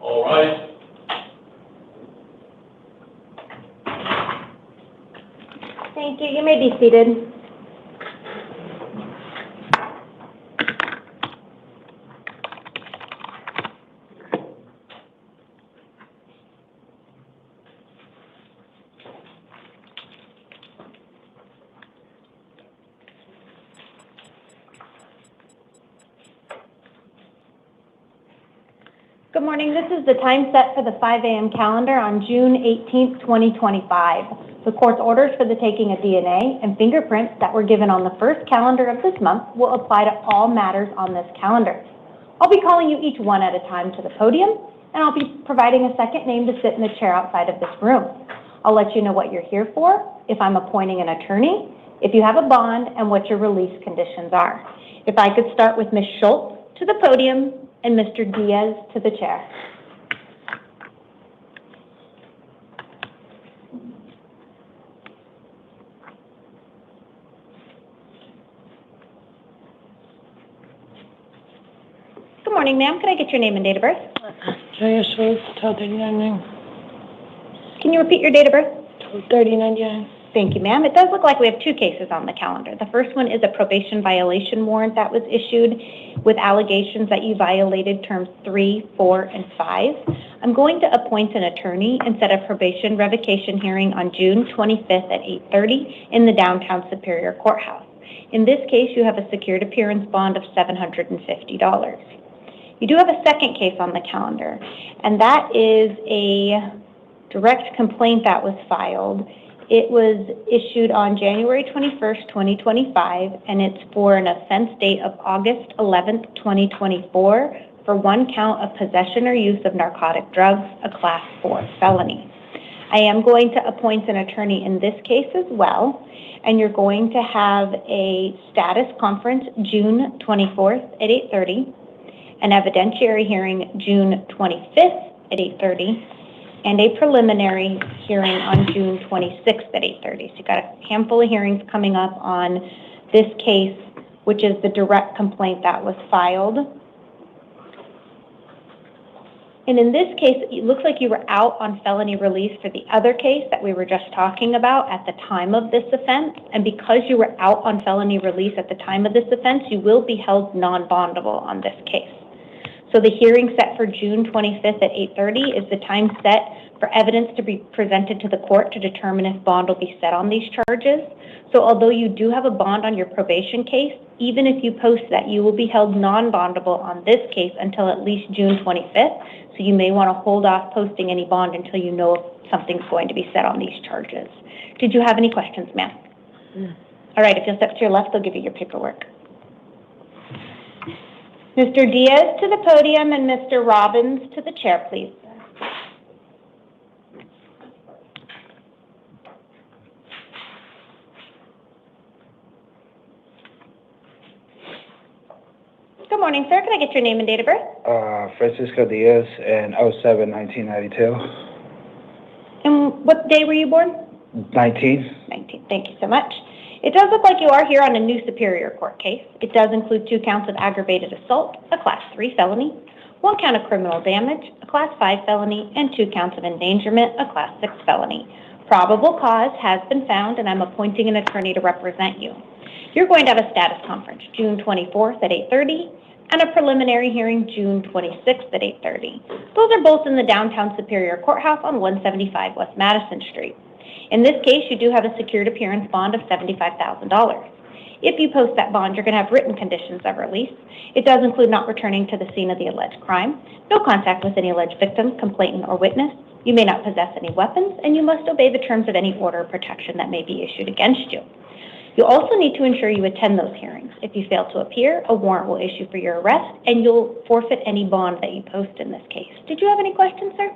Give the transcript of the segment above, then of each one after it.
All right. Thank you. You may be seated. Good morning. This is the time set for the 5 a.m. calendar on June 18th, 2025. The court's orders for the taking of DNA and fingerprints that were given on the first calendar of this month will apply to all matters on this calendar. I'll be calling you each one at a time to the podium, and I'll be providing a second name to sit in the chair outside of this room. I'll let you know what you're here for, if I'm appointing an attorney, if you have a bond, and what your release conditions are. If I could start with Ms. Schultz to the podium and Mr. Diaz to the chair. Good morning, ma'am. Can I get your name and date of birth? Yayo Schultz, 12/30/99. Can you repeat your date of birth? 12/30/99. Thank you, ma'am. It does look like we have two cases on the calendar. The first one is a probation violation warrant that was issued with allegations that you violated terms 3, 4, and 5. I'm going to appoint an attorney and set a probation revocation hearing on June 25th at 8:30 in the downtown Superior Courthouse. In this case, you have a secured appearance bond of $750. You do have a second case on the calendar, and that is a direct complaint that was filed. It was issued on January 21st, 2025, and it's for an offense date of August 11th, 2024, for one count of possession or use of narcotic drugs, a Class 4 felony. I am going to appoint an attorney in this case as well, and you're going to have a status conference June 24th at 8:30, an evidentiary hearing June 25th at 8:30, and a preliminary hearing on June 26th at 8:30. So you've got a handful of hearings coming up on this case, which is the direct complaint that was filed. And in this case, it looks like you were out on felony release for the other case that we were just talking about at the time of this offense. And because you were out on felony release at the time of this offense, you will be held non-bondable on this case. So the hearing set for June 25th at 8:30 is the time set for evidence to be presented to the court to determine if bond will be set on these charges. So although you do have a bond on your probation case, even if you post that, you will be held non-bondable on this case until at least June 25th. So you may want to hold off posting any bond until you know if something's going to be set on these charges. Did you have any questions, ma'am? All right, if you'll step to your left, they'll give you your paperwork. Mr. Diaz to the podium and Mr. Robbins to the chair, please. Good morning, sir. Can I get your name and date of birth? Francisco Diaz in 07/1992. And what day were you born? 19. 19. Thank you so much. It does look like you are here on a new Superior Court case. It does include 2 counts of aggravated assault, a Class 3 felony, 1 count of criminal damage, a Class 5 felony, and 2 counts of endangerment, a Class 6 felony. Probable cause has been found, and I'm appointing an attorney to represent you. You're going to have a status conference June 24th at 8:30 and a preliminary hearing June 26th at 8:30. Those are both in the downtown Superior Courthouse on 175 West Madison Street. In this case, you do have a secured appearance bond of $75,000. If you post that bond, you're going to have written conditions of release. It does include not returning to the scene of the alleged crime, no contact with any alleged victim, complainant, or witness. You may not possess any weapons, and you must obey the terms of any order of protection that may be issued against you. You also need to ensure you attend those hearings. If you fail to appear, a warrant will issue for your arrest, and you'll forfeit any bond that you post in this case. Did you have any questions, sir?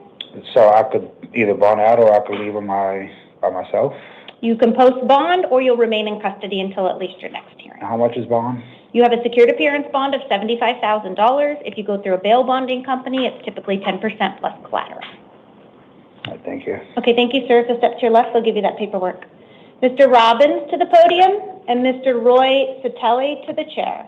So I could either bond out or I could leave on by myself? You can post bond, or you'll remain in custody until at least your next hearing. How much is bond? You have a secured appearance bond of $75,000. If you go through a bail bonding company, it's typically 10% plus collateral. All right, thank you. Okay, thank you, sir. If you step to your left, they'll give you that paperwork. Mr. Robbins to the podium, and Mr. Roy Satelli to the chair.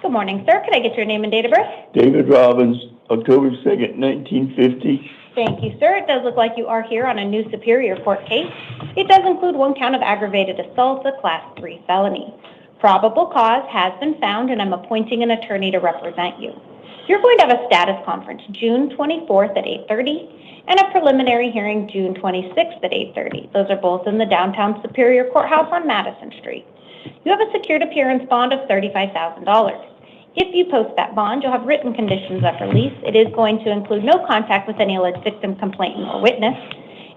Good morning, sir. Could I get your name and date of birth? David Robbins, October 2nd, 1950. Thank you, sir. It does look like you are here on a new Superior Court case. It does include one count of aggravated assault, a Class 3 felony. Probable cause has been found, and I'm appointing an attorney to represent you. You're going to have a status conference June 24th at 8:30 and a preliminary hearing June 26th at 8:30. Those are both in the downtown Superior Courthouse on Madison Street. You have a secured appearance bond of $35,000. If you post that bond, you'll have written conditions of release. It is going to include no contact with any alleged victim, complainant, or witness.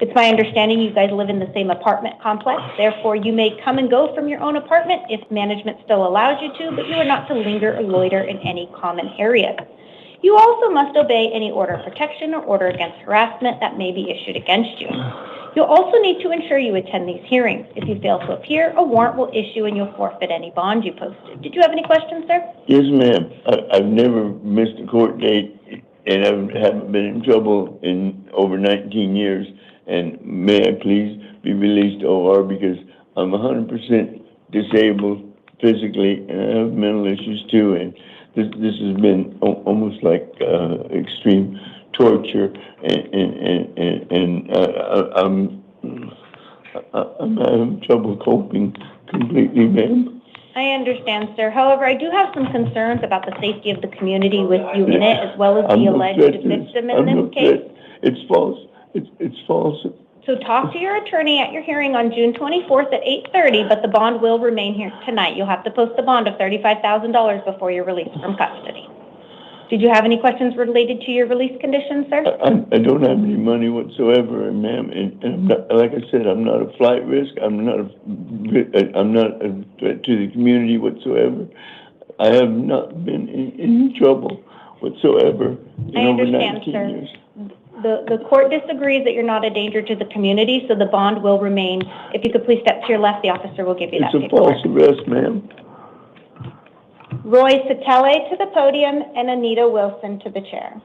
It's my understanding you guys live in the same apartment complex. Therefore, you may come and go from your own apartment if management still allows you to, but you are not to linger or loiter in any common areas. You also must obey any order of protection or order against harassment that may be issued against you. You'll also need to ensure you attend these hearings. If you fail to appear, a warrant will issue and you'll forfeit any bond you posted. Did you have any questions, sir? Yes, ma'am. I've never missed a court date, and I haven't been in trouble in over 19 years. And may I please be released to OR because I'm 100% disabled physically, and I have mental issues too. And this has been almost like extreme torture, and I'm having trouble coping completely, ma'am. I understand, sir. However, I do have some concerns about the safety of the community with you in it, as well as the alleged victim in this case. It's false. It's false. So talk to your attorney at your hearing on June 24th at 8:30, but the bond will remain here tonight. You'll have to post the bond of $35,000 before you're released from custody. Did you have any questions related to your release conditions, sir? I don't have any money whatsoever, ma'am, and I'm not, like I said, I'm not a flight risk. I'm not a threat to the community whatsoever. I have not been in any trouble whatsoever in over 19 years. The court disagrees that you're not a danger to the community, so the bond will remain. If you could please step to your left, the officer will give you that paperwork. It's a false arrest, ma'am. Roy Satelli to the podium and Anita Wilson to the chair.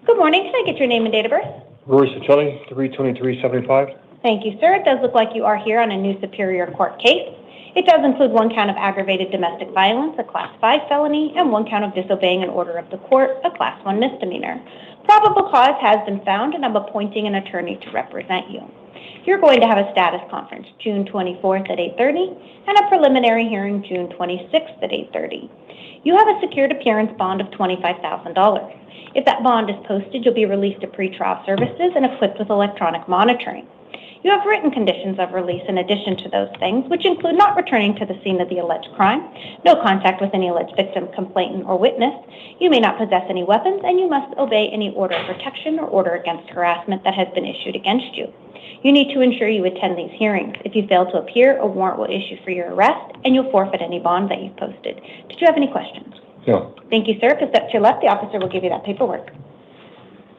Good morning. Can I get your name and date of birth? Roy Satelli, 32375. Thank you, sir. It does look like you are here on a new Superior Court case. It does include one count of aggravated domestic violence, a Class 5 felony, and one count of disobeying an order of the court, a Class 1 misdemeanor. Probable cause has been found, and I'm appointing an attorney to represent you. You're going to have a status conference June 24th at 8:30 and a preliminary hearing June 26th at 8:30. You have a secured appearance bond of $25,000. If that bond is posted, you'll be released to pretrial services and equipped with electronic monitoring. You have written conditions of release in addition to those things, which include not returning to the scene of the alleged crime, no contact with any alleged victim, complainant, or witness. You may not possess any weapons, and you must obey any order of protection or order against harassment that has been issued against you. You need to ensure you attend these hearings. If you fail to appear, a warrant will issue for your arrest, and you'll forfeit any bond that you've posted. Did you have any questions? No. Thank you, sir. If you step to your left, the officer will give you that paperwork.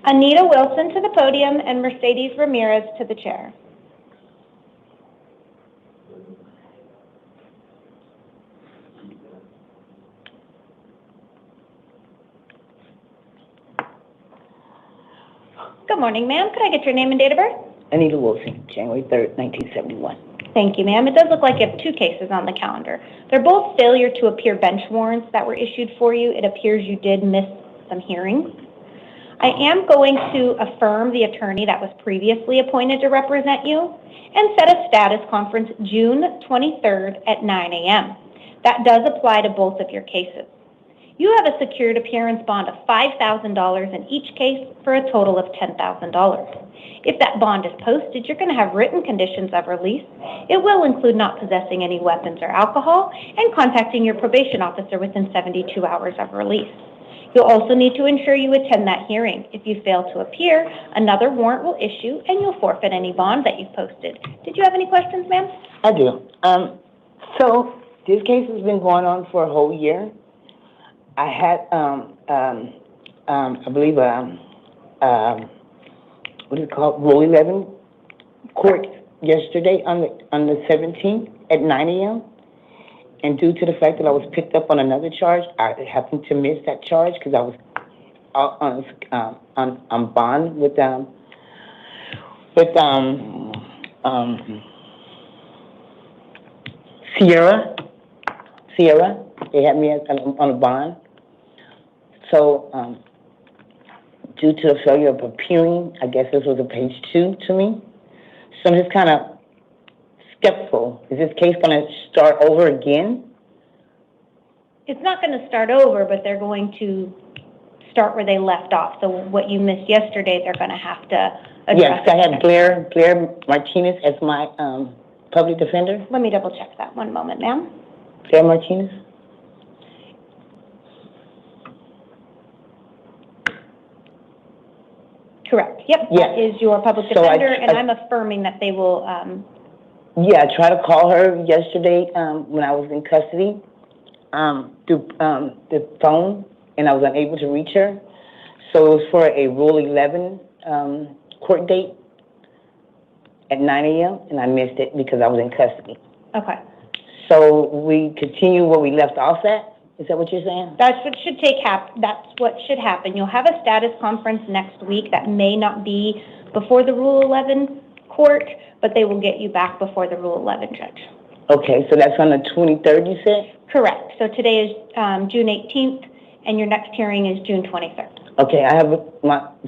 Anita Wilson to the podium and Mercedes Ramirez to the chair. Good morning, ma'am. Could I get your name and date of birth? Anita Wilson, January 3rd, 1971. Thank you, ma'am. It does look like you have two cases on the calendar. They're both failure to appear bench warrants that were issued for you. It appears you did miss some hearings. I am going to affirm the attorney that was previously appointed to represent you and set a status conference June 23rd at 9 a.m. That does apply to both of your cases. You have a secured appearance bond of $5,000 in each case for a total of $10,000. If that bond is posted, you're going to have written conditions of release. It will include not possessing any weapons or alcohol and contacting your probation officer within 72 hours of release. You'll also need to ensure you attend that hearing. If you fail to appear, another warrant will issue and you'll forfeit any bond that you've posted. Did you have any questions, ma'am? I do. So this case has been going on for a whole year. I had, I believe, what is it called, Rule 11 court yesterday on the 17th at 9 a.m. And due to the fact that I was picked up on another charge, I happened to miss that charge because I was on bond with Sierra. They had me on a bond. So due to the failure of appearing, I guess this was a page 2 to me. So I'm just kind of skeptical. Is this case going to start over again? It's not going to start over, but they're going to start where they left off. So what you missed yesterday, they're going to have to address. Yes, I had Blair Martinez as my public defender. Let me double check that one moment, ma'am. Blair Martinez? Correct. Yep, Yeah. that is your public So defender, and I'm affirming that they will. Yeah, I tried to call her yesterday when I was in custody through the phone, and I was unable to reach her. So it was for a Rule 11 court date at 9 a.m., and I missed it because I was in custody. Okay. So we continue where we left off at? Is that what you're saying? That's what should happen. You'll have a status conference next week that may not be before the Rule 11 court, but they will get you back before the Rule 11 judge. Okay, so that's on the 23rd, you said? Correct. So today is June 18th, and your next hearing is June 23rd. Okay, I have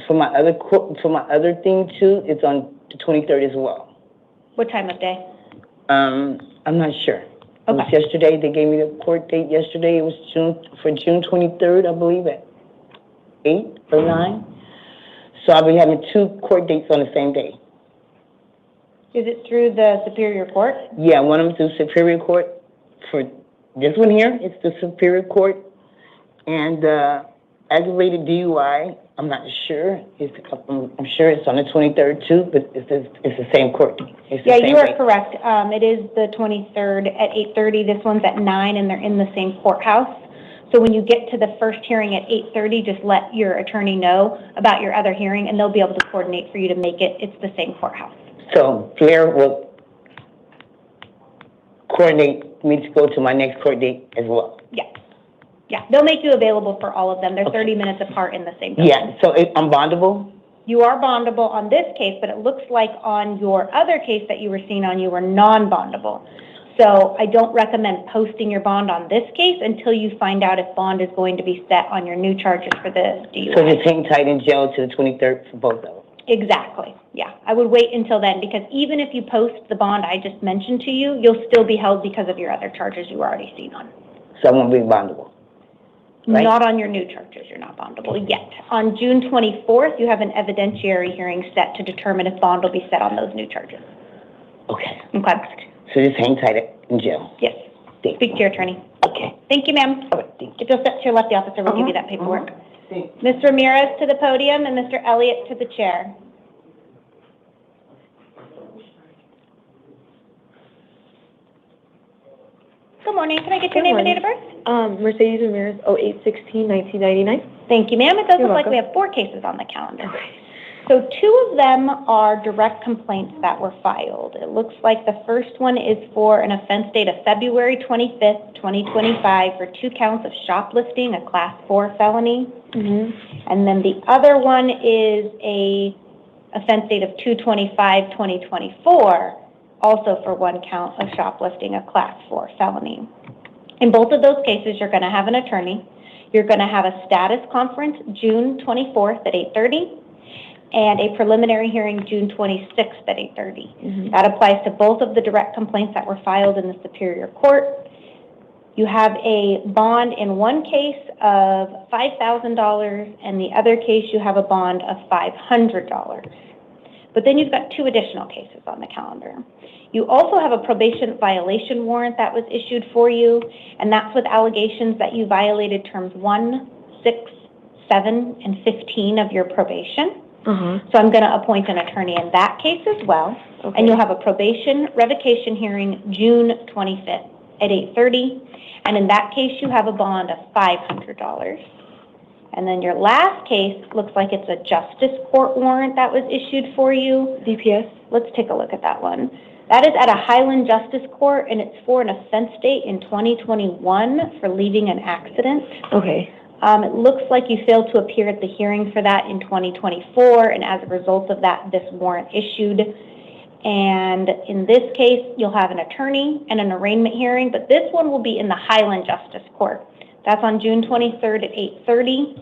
for my other thing too. It's on the 23rd as well. What time of day? I'm not sure. It was Okay. yesterday. They gave me the court date yesterday. It was June 23rd, I believe, at 8 or 9. So I'll be having 2 court dates on the same day. Is it through the Superior Court? Yeah, one of them through Superior Court. For this one here, it's the Superior Court. And aggravated DUI, I'm not sure. I'm sure it's on the 23rd too, but it's the same court. Yeah, you are correct. It is the 23rd at 8:30. This one's at 9, and they're in the same courthouse. So when you get to the first hearing at 8:30, just let your attorney know about your other hearing, and they'll be able to coordinate for you to make it. It's the same courthouse. So Blair will coordinate me to go to my next court date as well. Yeah. Yeah, they'll make you available for all of them. They're 30 minutes apart in the same building. Yeah, so I'm bondable? You are bondable on this case, but it looks like on your other case that you were seen on, you were non-bondable. So I don't recommend posting your bond on this case until you find out if bond is going to be set on your new charges for the DUI. So just hang tight in jail to the 23rd for both of them? Exactly, yeah. I would wait until then, because even if you post the bond I just mentioned to you, you'll still be held because of your other charges you were already seen on. So I won't be bondable? Right. Not on your new charges, you're not bondable yet. On June 24th, you have an evidentiary hearing set to determine if bond will be set on those new charges. Okay. Okay. So just hang tight in jail? Yes. Speak to your attorney. Okay. Thank you, ma'am. All right, thank you. If you'll step to your left, the officer will give you that paperwork. Thank you. Ms. Ramirez to the podium and Mr. Elliott to the chair. Good morning. Can I get your name and date of birth? Mercedes Ramirez, 08/16/1999. Thank you, ma'am. It does You're look like we welcome. have 4 cases on the calendar. So 2 of them are direct complaints that were filed. It looks like the first one is for an offense date of February 25th, 2025 for 2 counts of shoplifting, a class 4 felony. And then the other one is a offense date of 2/25/2024, also for 1 count of shoplifting, a class 4 felony. In both of those cases, you're going to have an attorney. You're going to have a status conference June 24th at 8:30 and a preliminary hearing June 26th at 8:30. That applies to both of the direct complaints that were filed in the Superior Court. You have a bond in one case of $5,000, and the other case you have a bond of $500. But then you've got two additional cases on the calendar. You also have a probation violation warrant that was issued for you, and that's with allegations that you violated terms 1, 6, 7, and 15 of your probation. So I'm going to appoint an attorney in that case as well, and you'll have a probation revocation hearing June 25th at 8:30, and in that case you have a bond of $500. And then your last case looks like it's a justice court warrant that was issued for you. DPS? Let's take a look at that one. That is at a Highland Justice Court, and it's for an offense date in 2021 for leaving an accident. Okay. It looks like you failed to appear at the hearing for that in 2024, and as a result of that, this warrant issued. And in this case, you'll have an attorney and an arraignment hearing, but this one will be in the Highland Justice Court. That's on June 23rd at 8:30,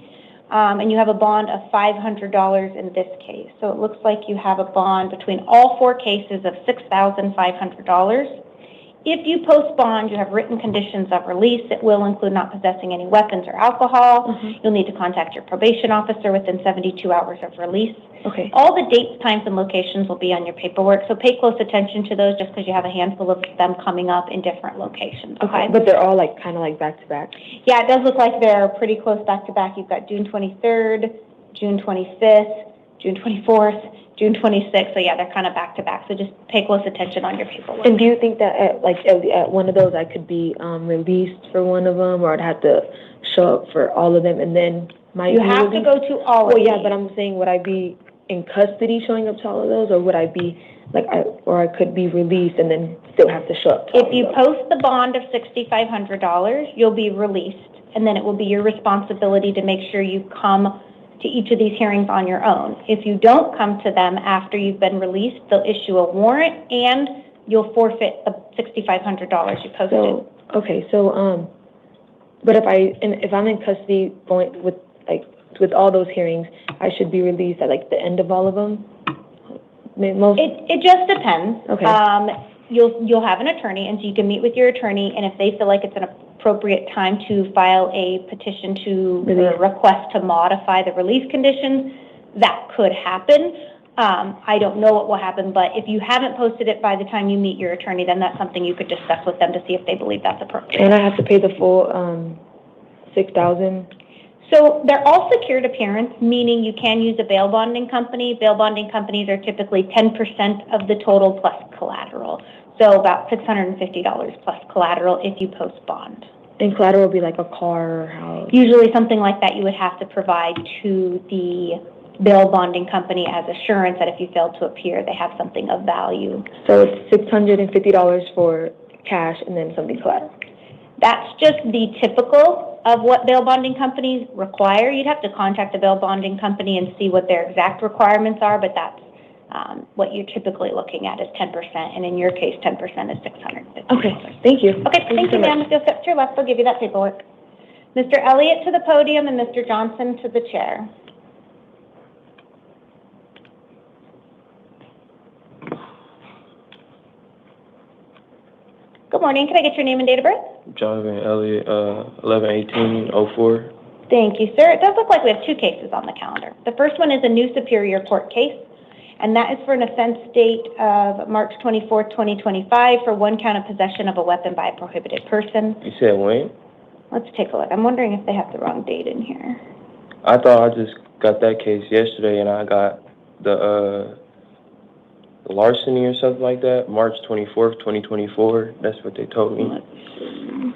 and you have a bond of $500 in this case. So it looks like you have a bond between all four cases of $6,500. If you post bond, you have written conditions of release. It will include not possessing any weapons or alcohol. You'll need to contact your probation officer within 72 hours of release. Okay. All the dates, times, and locations will be on your paperwork, so pay close attention to those just because you have a handful of them coming up in different locations. Okay, but they're all like kind of like back to back? Yeah, it does look like they're pretty close back to back. You've got June 23rd, June 25th, June 24th, June 26th. So yeah, they're kind of back to back. So just pay close attention on your paperwork. And do you think that at one of those I could be released for one of them, or I'd have to show up for all of them and then you have to go to all of them. Well, yeah, but I'm saying, would I be in custody showing up to all of those, or would I be or I could be released and then still have to show up to all If you of those? post the bond of $6,500, you'll be released, and then it will be your responsibility to make sure you come to each of these hearings on your own. If you don't come to them after you've been released, they'll issue a warrant, and you'll forfeit the $6,500 you posted. So, okay, so but if I'm in custody going with all those hearings, I should be released at the end of all of them? It just depends. Okay. You'll have an attorney, and so you can meet with your attorney, and if they feel like it's an appropriate time to file a petition to request to modify the release conditions, that could happen. I don't know what will happen, but if you haven't posted it by the time you meet your attorney, then that's something you could discuss with them to see if they believe that's appropriate. And I have to pay the full $6,000? So they're all secured appearance, meaning you can use a bail bonding company. Bail bonding companies are typically 10% of the total plus collateral. So about $650 plus collateral if you post bond. And collateral would be like a car or house? Usually something like that you would have to provide to the bail bonding company as assurance that if you fail to appear, they have something of value. So it's $650 for cash and then something collateral? That's just the typical of what bail bonding companies require. You'd have to contact the bail bonding company and see what their exact requirements are, but that's what you're typically looking at is 10%, and in your case, 10% is $650. Okay, thank you. Okay, thank you, ma'am. If you'll step to your left, they'll give you that paperwork. Mr. Elliott to the podium and Mr. Johnson to the chair. Good morning. Can I get your name and date of birth? Jonathan Elliott, 11/18/04. Thank you, sir. It does look like we have two cases on the calendar. The first one is a new Superior Court case, and that is for an offense date of March 24th, 2025 for one count of possession of a weapon by a prohibited person. You said when? Let's take a look. I'm wondering if they have the wrong date in here. I thought I just got that case yesterday, and I got the larceny or something like that, March 24th, 2024. That's what they told me. Let's see.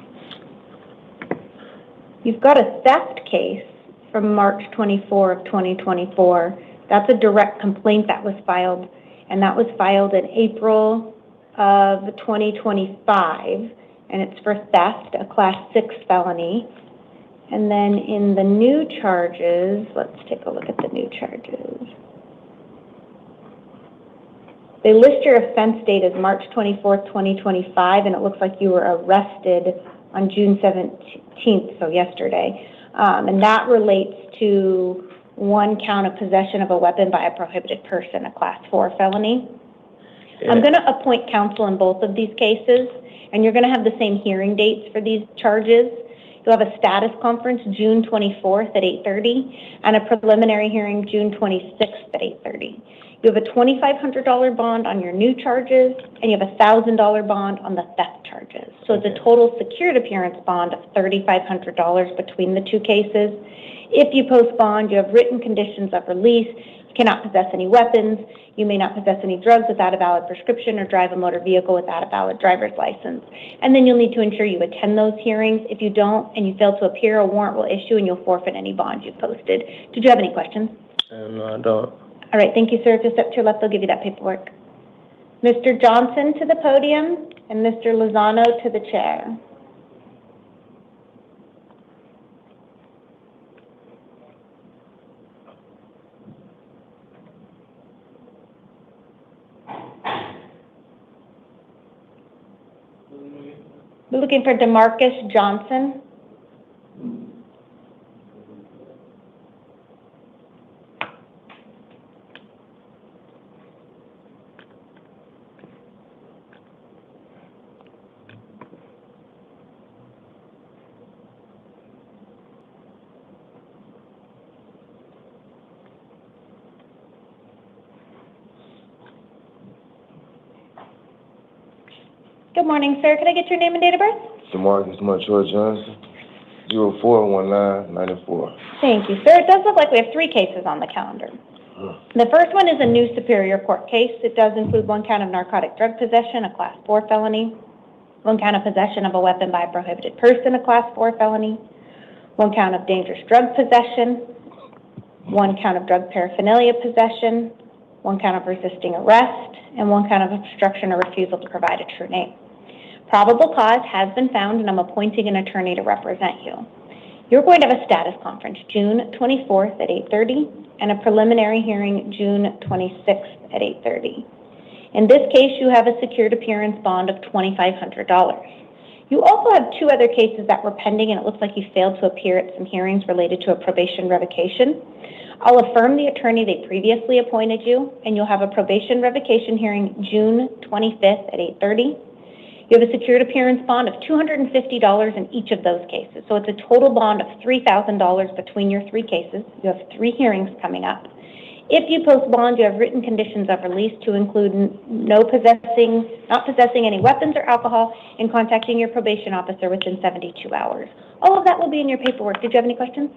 You've got a theft case from March 24 of 2024. That's a direct complaint that was filed, and that was filed in April of 2025, and it's for theft, a Class 6 felony. And then in the new charges, let's take a look at the new charges. They list your offense date as March 24th, 2025, and it looks like you were arrested on June 17th, so yesterday, And that relates to one count of possession of a weapon by a prohibited person, a Class 4 felony. I'm going to appoint counsel in both of these cases, and you're going to have the same hearing dates for these charges. You'll have a status conference June 24th at 8:30 and a preliminary hearing June 26th at 8:30. You have a $2,500 bond on your new charges, and you have a $1,000 bond on the theft charges. So it's a total secured appearance bond of $3,500 between the two cases. If you post bond, you have written conditions of release. You cannot possess any weapons. You may not possess any drugs without a valid prescription or drive a motor vehicle without a valid driver's license. And then you'll need to ensure you attend those hearings. If you don't and you fail to appear, a warrant will issue and you'll forfeit any bonds you've posted. Did you have any questions? No, I don't. All right, thank you, sir. If you step to your left, they'll give you that paperwork. Mr. Johnson to the podium and Mr. Lozano to the chair. We're looking for DeMarcus Johnson. Good morning, sir. Could I get your name and date of birth? DeMarcus Montoya Johnson, 041994. Thank you, sir. It does look like we have three cases on the calendar. The first one is a new Superior Court case. It does include one count of narcotic drug possession, a Class 4 felony, one count of possession of a weapon by a prohibited person, a Class 4 felony, one count of dangerous drug possession, one count of drug paraphernalia possession, one count of resisting arrest, and one count of obstruction or refusal to provide a true name. Probable cause has been found, and I'm appointing an attorney to represent you. You're going to have a status conference June 24th at 8:30 and a preliminary hearing June 26th at 8:30. In this case, you have a secured appearance bond of $2,500. You also have two other cases that were pending, and it looks like you failed to appear at some hearings related to a probation revocation. I'll affirm the attorney they previously appointed you, and you'll have a probation revocation hearing June 25th at 8:30. You have a secured appearance bond of $250 in each of those cases. So it's a total bond of $3,000 between your three cases. You have three hearings coming up. If you post bond, you have written conditions of release to include not possessing any weapons or alcohol, and contacting your probation officer within 72 hours. All of that will be in your paperwork. Did you have any questions?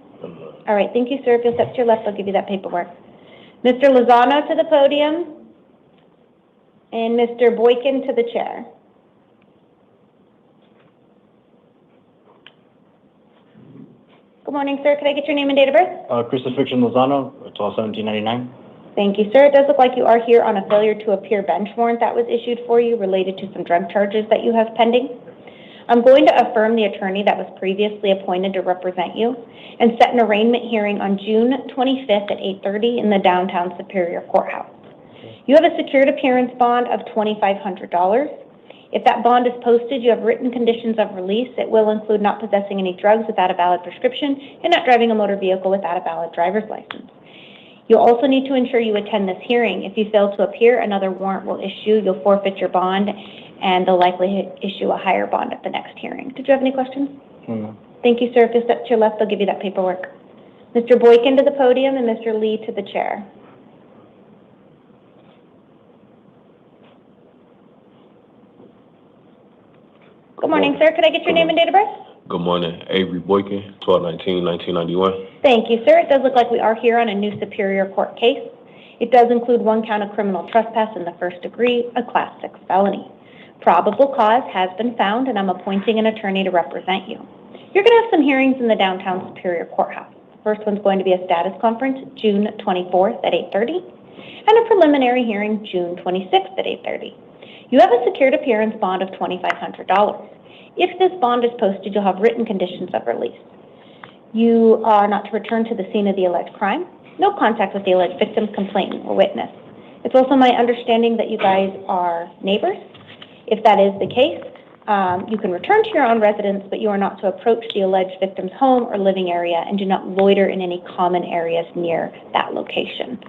All right, thank you, sir. If you'll step to your left, I'll give you that paperwork. Mr. Lozano to the podium, and Mr. Boykin to the chair. Good morning, sir. Could I get your name and date of birth? Christopher Lozano, 12/17/99. Thank you, sir. It does look like you are here on a failure to appear bench warrant that was issued for you related to some drug charges that you have pending. I'm going to affirm the attorney that was previously appointed to represent you and set an arraignment hearing on June 25th at 8:30 in the downtown Superior Courthouse. You have a secured appearance bond of $2,500. If that bond is posted, you have written conditions of release. It will include not possessing any drugs without a valid prescription and not driving a motor vehicle without a valid driver's license. You'll also need to ensure you attend this hearing. If you fail to appear, another warrant will issue. You'll forfeit your bond, and they'll likely issue a higher bond at the next hearing. Did you have any questions? Thank you, sir. If you step to your left, they'll give you that paperwork. Mr. Boykin to the podium and Mr. Lee to the chair. Good morning, sir. Could I get your name and date of birth? Good morning, Avery Boykin, 12/19/1991. Thank you, sir. It does look like we are here on a new Superior Court case. It does include one count of criminal trespass in the first degree, a Class 6 felony. Probable cause has been found, and I'm appointing an attorney to represent you. You're going to have some hearings in the downtown Superior Courthouse. The first one's going to be a status conference June 24th at 8:30 and a preliminary hearing June 26th at 8:30. You have a secured appearance bond of $2,500. If this bond is posted, you'll have written conditions of release. You are not to return to the scene of the alleged crime, no contact with the alleged victim, complainant, or witness. It's also my understanding that you guys are neighbors. If that is the case, You can return to your own residence, but you are not to approach the alleged victim's home or living area and do not loiter in any common areas near that location.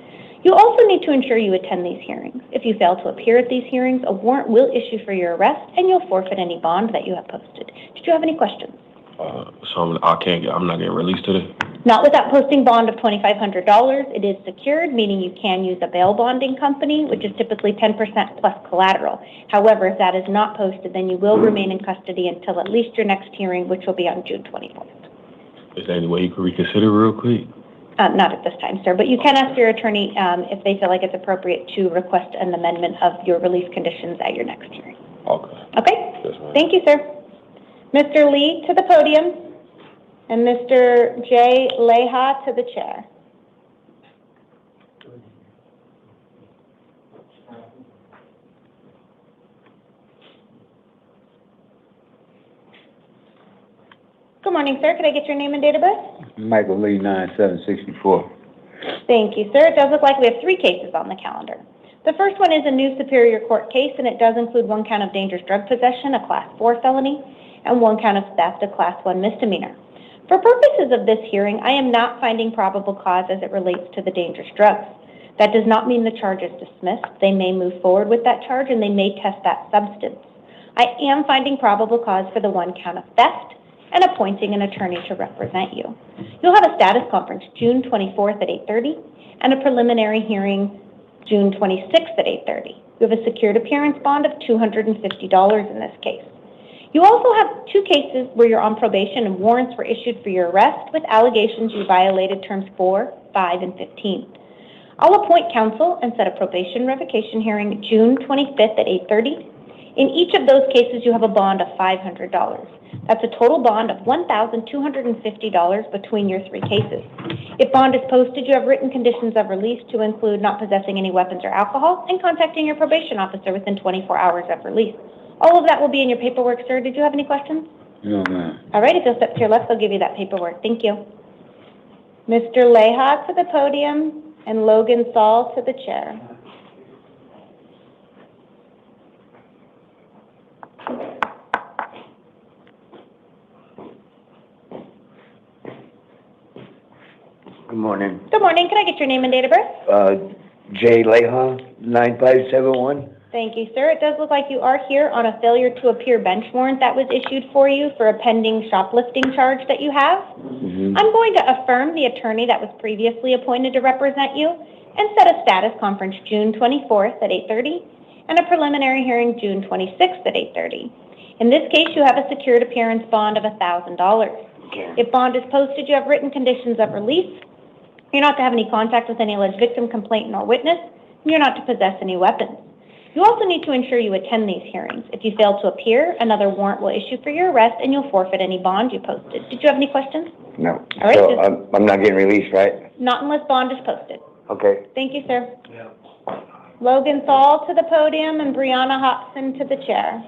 You also need to ensure you attend these hearings. If you fail to appear at these hearings, a warrant will issue for your arrest and you'll forfeit any bond that you have posted. Did you have any questions? So I'm not getting released today? Not without posting bond of $2,500. It is secured, meaning you can use a bail bonding company, which is typically 10% plus collateral. However, if that is not posted, then you will remain in custody until at least your next hearing, which will be on June 24th. Is there any way you could reconsider real quick? Not at this time, sir, but you can ask your attorney if they feel like it's appropriate to request an amendment of your release conditions at your next hearing. Okay. Okay? Yes, ma'am. Thank you, sir. Mr. Lee to the podium and Mr. J. Leha to the chair. Good morning, sir. Could I get your name and date of birth? Michael Lee, 9764. Thank you, sir. It does look like we have 3 cases on the calendar. The first one is a new Superior Court case, and it does include 1 count of dangerous drug possession, a Class 4 felony, and 1 count of theft, a Class 1 misdemeanor. For purposes of this hearing, I am not finding probable cause as it relates to the dangerous drugs. That does not mean the charge is dismissed. They may move forward with that charge, and they may test that substance. I am finding probable cause for the 1 count of theft and appointing an attorney to represent you. You'll have a status conference June 24th at 8:30 and a preliminary hearing June 26th at 8:30. You have a secured appearance bond of $250 in this case. You also have 2 cases where you're on probation and warrants were issued for your arrest with allegations you violated terms 4, 5, and 15. I'll appoint counsel and set a probation revocation hearing June 25th at 8:30. In each of those cases, you have a bond of $500. That's a total bond of $1,250 between your 3 cases. If bond is posted, you have written conditions of release to include not possessing any weapons or alcohol and contacting your probation officer within 24 hours of release. All of that will be in your paperwork, sir. Did you have any questions? No, ma'am. All right, if you'll step to your left, they'll give you that paperwork. Thank you. Mr. Leha to the podium and Logan Saul to the chair. Good morning. Good morning. Can I get your name and date of birth? Jay Leha, 9571. Thank you, sir. It does look like you are here on a failure to appear bench warrant that was issued for you for a pending shoplifting charge that you have. I'm going to affirm the attorney that was previously appointed to represent you and set a status conference June 24th at 8:30 and a preliminary hearing June 26th at 8:30. In this case, you have a secured appearance bond of $1,000. If bond is posted, you have written conditions of release. You're not to have any contact with any alleged victim, complainant, or witness. And you're not to possess any weapons. You also need to ensure you attend these hearings. If you fail to appear, another warrant will issue for your arrest and you'll forfeit any bond you posted. Did you have any questions? No. All right, So I'm not getting released, right? Not unless bond is posted. Okay. Thank you, sir. Yeah. Logan Saul to the podium and Brianna Hobson to the chair.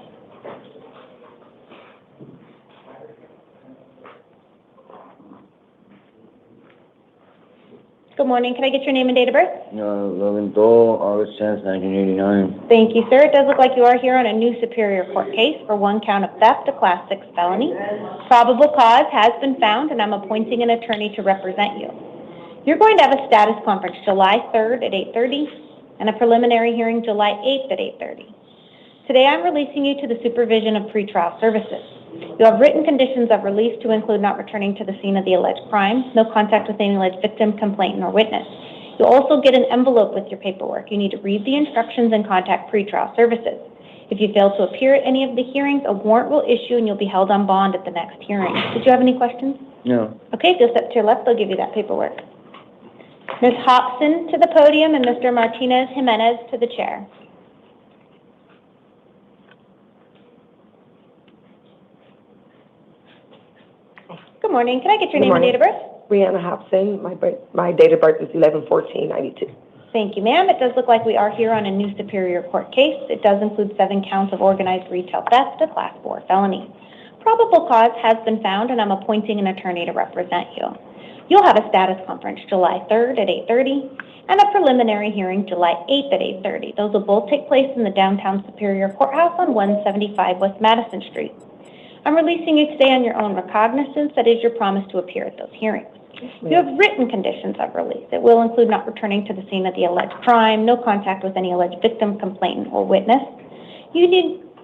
Good morning. Can I get your name and date of birth? Logan Dole, August 10th, 1989. Thank you, sir. It does look like you are here on a new Superior Court case for 1 count of theft, a Class 6 felony. Probable cause has been found, and I'm appointing an attorney to represent you. You're going to have a status conference July 3rd at 8:30 and a preliminary hearing July 8th at 8:30. Today, I'm releasing you to the supervision of pretrial services. You have written conditions of release to include not returning to the scene of the alleged crime, no contact with any alleged victim, complainant, or witness. You'll also get an envelope with your paperwork. You need to read the instructions and contact pretrial services. If you fail to appear at any of the hearings, a warrant will issue and you'll be held on bond at the next hearing. Did you have any questions? No. Okay, if you'll step to your left, they'll give you that paperwork. Ms. Hobson to the podium and Mr. Martinez Jimenez to the chair. Good morning. Can I get your name and date of birth? Brianna Hobson. My date of birth is 11/14/92. Thank you, ma'am. It does look like we are here on a new Superior Court case. It does include 7 counts of organized retail theft, a Class 4 felony. Probable cause has been found, and I'm appointing an attorney to represent you. You'll have a status conference July 3rd at 8:30 and a preliminary hearing July 8th at 8:30. Those will both take place in the downtown Superior Courthouse on 175 West Madison Street. I'm releasing you today on your own recognizance. That is your promise to appear at those hearings. You have written conditions of release. It will include not returning to the scene of the alleged crime, no contact with any alleged victim, complainant, or witness.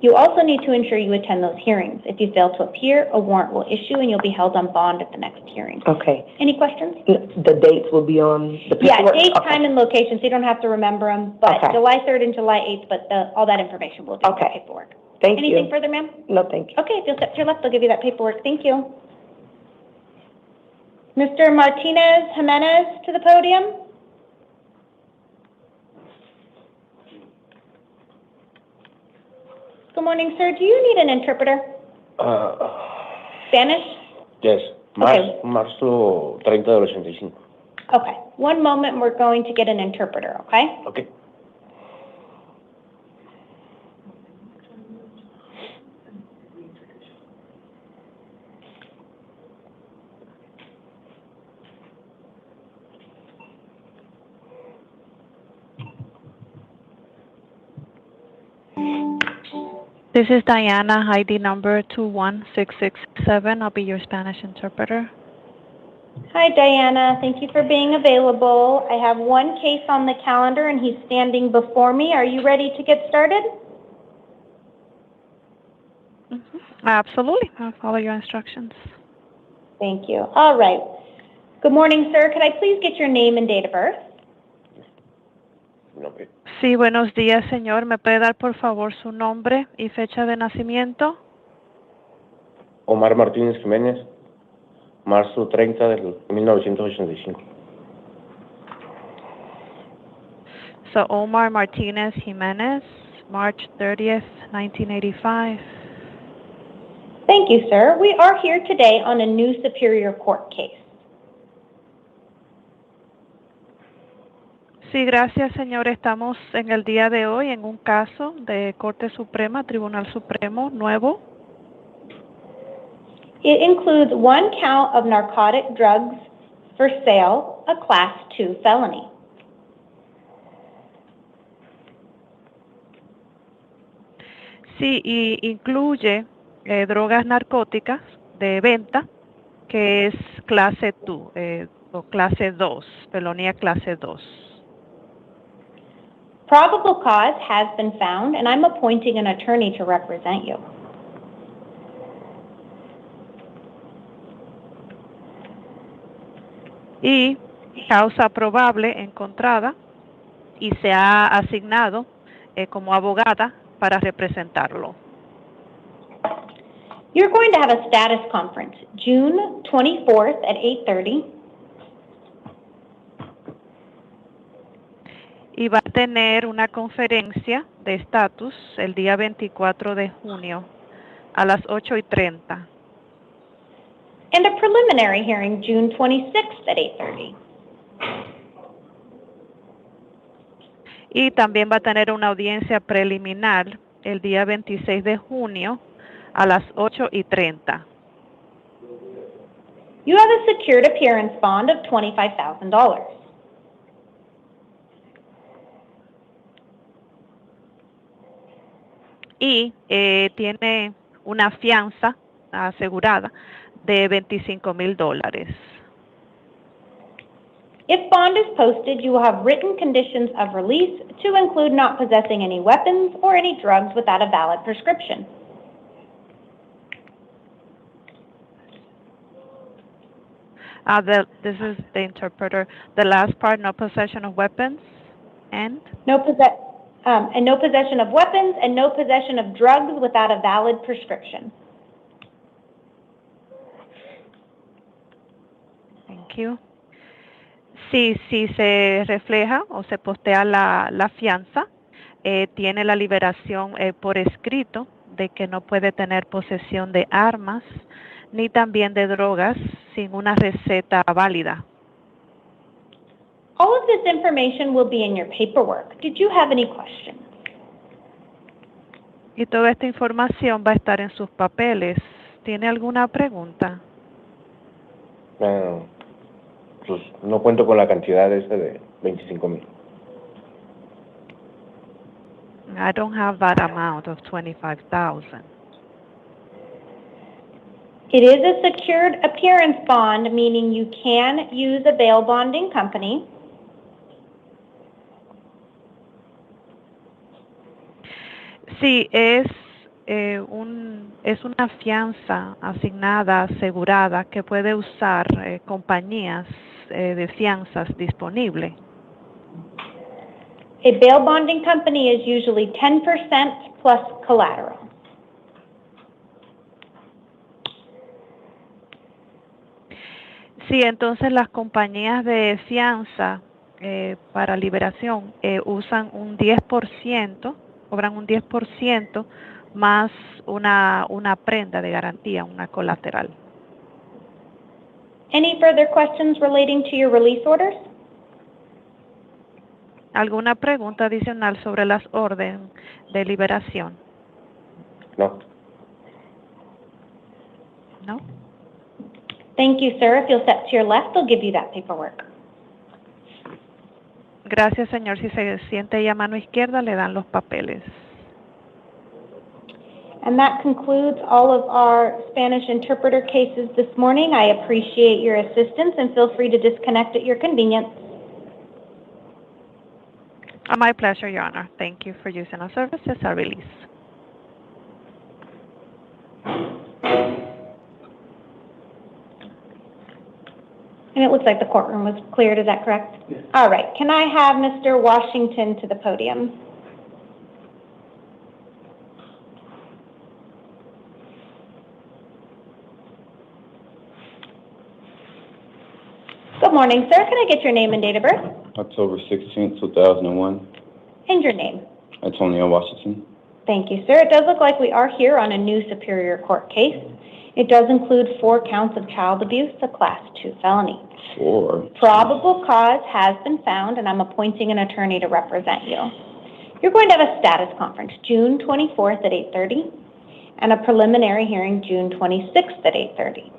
You also need to ensure you attend those hearings. If you fail to appear, a warrant will issue and you'll be held on bond at the next hearing. Okay. Any questions? The dates will be on the paperwork? Yeah, date, Okay. time, and location, so you don't have to remember them, but Okay. July 3rd and July 8th, but all that information will be in the Okay. paperwork. Thank you. Anything further, ma'am? No, thank you. Okay, if you'll step to your left, they'll give you that paperwork. Thank you. Mr. Martinez Jimenez to the podium. Good morning, sir. Do you need an interpreter? Spanish? Yes. Okay. Marzo 30 del 85. Okay. One moment, we're going to get an interpreter, okay? Okay. This is Diana, ID number 21667. I'll be your Spanish interpreter. Hi, Diana. Thank you for being available. I have one case on the calendar, and he's standing before me. Are you ready to get started? Absolutely. I'll follow your instructions. Thank you. All right. Good morning, sir. Could I please get your name and date of birth? Sí, buenos días, señor. ¿Me puede dar, por favor, su nombre y fecha de nacimiento? Omar Martínez Jiménez, marzo 30 del 1985. So, Omar Martinez Jimenez, March 30th, 1985. Thank you, sir. We are here today on a new Superior Court case. Sí, gracias, señor. Estamos en el día de hoy en un caso de Corte Suprema, Tribunal Supremo nuevo. It includes one count of narcotic drugs for sale, a Class 2 felony. Sí, y incluye drogas narcóticas de venta, que es clase 2 o clase 2, felonía clase 2. Probable cause has been found, and I'm appointing an attorney to represent you. Y causa probable encontrada y se ha asignado como abogada para representarlo. You're going to have a status conference June 24th at 8:30. Y va a tener una conferencia de estatus el día 24 de junio a las 8:30. And a preliminary hearing June 26th at 8:30. Y también va a tener una audiencia preliminar el día 26 de junio a las 8:30. You have a secured appearance bond of $25,000. Y tiene una fianza asegurada de $25,000. If bond is posted, you will have written conditions of release to include not possessing any weapons or any drugs without a valid prescription. This is the interpreter. The last part, no possession of weapons, and? No possession of weapons and no possession of drugs without a valid prescription. Thank you. Si se refleja o se postea la fianza, tiene la liberación por escrito de que no puede tener posesión de armas ni también de drogas sin una receta válida. All of this information will be in your paperwork. Did you have any questions? Y toda esta información va a estar en sus papeles. ¿Tiene alguna pregunta? pues no cuento con la cantidad esa de 25,000. I don't have that amount of 25,000. It is a secured appearance bond, meaning you can use a bail bonding company. Sí, es una fianza asignada, asegurada, que puede usar compañías de fianzas disponibles. A bail bonding company is usually 10% plus collateral. Sí, entonces las compañías de fianza para liberación usan un 10%, cobran un 10% más una prenda de garantía, una colateral. Any further questions relating to your release orders? ¿Alguna pregunta adicional sobre las órdenes de liberación? No. No. Thank you, sir. If you'll step to your left, they'll give you that paperwork. Gracias, señor. Si se siente ahí a mano izquierda, le dan los papeles. And that concludes all of our Spanish interpreter cases this morning. I appreciate your assistance and feel free to disconnect at your convenience. My pleasure, Your Honor. Thank you for using our services. I release. And it looks like the courtroom was cleared. Is that correct? Yes. All right. Can I have Mr. Washington to the podium? Good morning, sir. Can I get your name and date of birth? October 16th, 2001. And your name? Antonio Washington. Thank you, sir. It does look like we are here on a new Superior Court case. It does include 4 counts of child abuse, a Class 2 felony. 4? Probable cause has been found, and I'm appointing an attorney to represent you. You're going to have a status conference June 24th at 8:30 and a preliminary hearing June 26th at 8:30.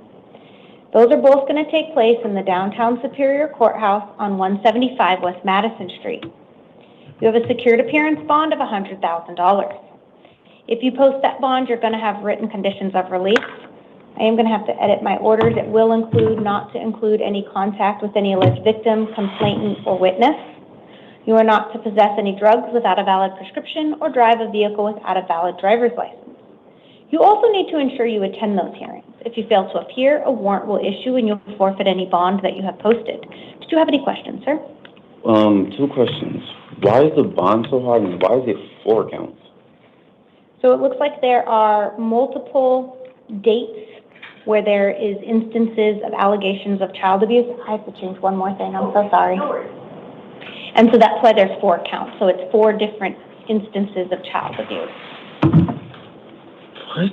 Those are both going to take place in the downtown Superior Courthouse on 175 West Madison Street. You have a secured appearance bond of $100,000. If you post that bond, you're going to have written conditions of release. I am going to have to edit my orders. It will include not to include any contact with any alleged victim, complainant, or witness. You are not to possess any drugs without a valid prescription or drive a vehicle without a valid driver's license. You also need to ensure you attend those hearings. If you fail to appear, a warrant will issue and you'll forfeit any bond that you have posted. Did you have any questions, sir? 2 questions. Why is the bond so high and why is it 4 counts? So it looks like there are multiple dates where there is instances of allegations of child abuse. I have to change one more thing. I'm so sorry. And so that's why there's 4 counts. So it's 4 different instances of child abuse. What?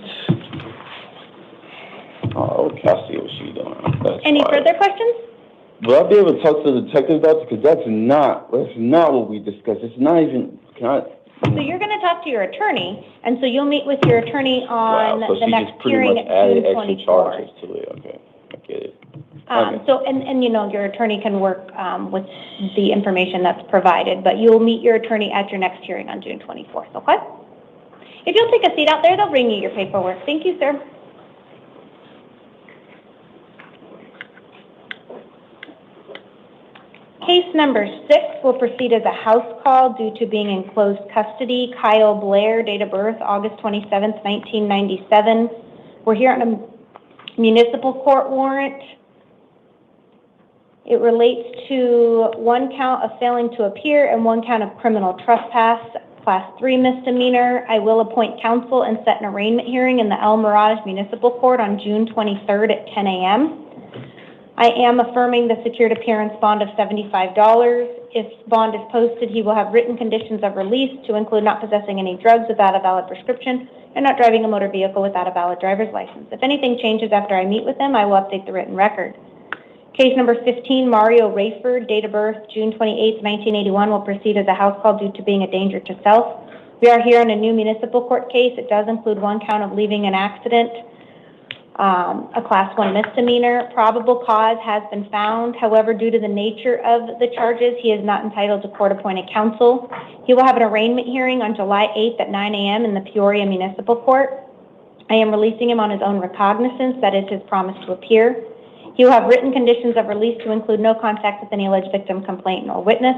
Oh, okay, I see what she's doing. That's Any why. further questions? Will I be able to talk to the detective about it? Because that's not what we discussed. It's not even, So you're going to talk to your attorney, and so you'll meet with your attorney on so the next pretty hearing much at added June extra 24th. charges to it. Okay, I get it. Okay. So, and you know, your attorney can work with the information that's provided, but you'll meet your attorney at your next hearing on June 24th, okay? If you'll take a seat out there, they'll bring you your paperwork. Thank you, sir. Case number 6 will proceed as a house call due to being in closed custody. Kyle Blair, date of birth, August 27th, 1997. We're here on a municipal court warrant. It relates to 1 count of failing to appear and 1 count of criminal trespass, Class 3 misdemeanor. I will appoint counsel and set an arraignment hearing in the El Mirage Municipal Court on June 23rd at 10 a.m. I am affirming the secured appearance bond of $75. If bond is posted, he will have written conditions of release to include not possessing any drugs without a valid prescription and not driving a motor vehicle without a valid driver's license. If anything changes after I meet with him, I will update the written record. Case number 15, Mario Rayford, date of birth, June 28, 1981, will proceed as a house call due to being a danger to self. We are here on a new municipal court case. It does include 1 count of leaving an accident. A Class 1 misdemeanor. Probable cause has been found. However, due to the nature of the charges, he is not entitled to court-appointed counsel. He will have an arraignment hearing on July 8th at 9 a.m. in the Peoria Municipal Court. I am releasing him on his own recognizance, that is his promise to appear. He will have written conditions of release to include no contact with any alleged victim, complainant, or witness,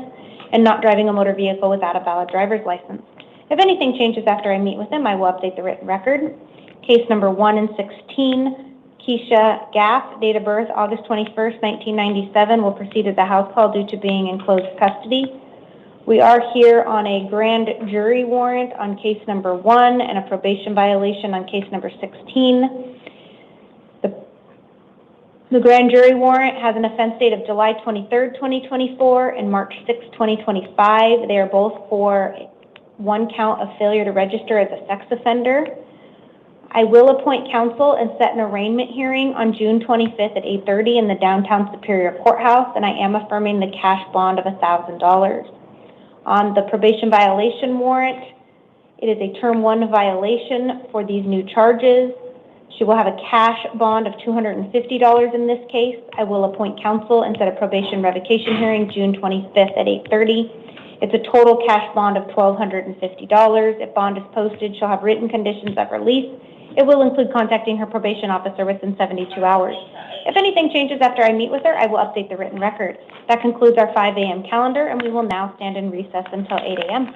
and not driving a motor vehicle without a valid driver's license. If anything changes after I meet with him, I will update the written record. Case number 1 and 16, Keisha Gaff, date of birth August 21st, 1997, will proceed as a house call due to being in closed custody. We are here on a grand jury warrant on case number 1 and a probation violation on case number 16. The grand jury warrant has an offense date of July 23rd, 2024 and March 6th, 2025. They are both for one count of failure to register as a sex offender. I will appoint counsel and set an arraignment hearing on June 25th at 8:30 in the downtown Superior Courthouse, and I am affirming the cash bond of $1,000. On the probation violation warrant, it is a term 1 violation for these new charges. She will have a cash bond of $250 in this case. I will appoint counsel and set a probation revocation hearing June 25th at 8:30. It's a total cash bond of $1,250. If bond is posted, she'll have written conditions of release. It will include contacting her probation officer within 72 hours. If anything changes after I meet with her, I will update the written record. That concludes our 5 a.m. calendar, and we will now stand in recess until 8 a.m.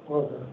Okay.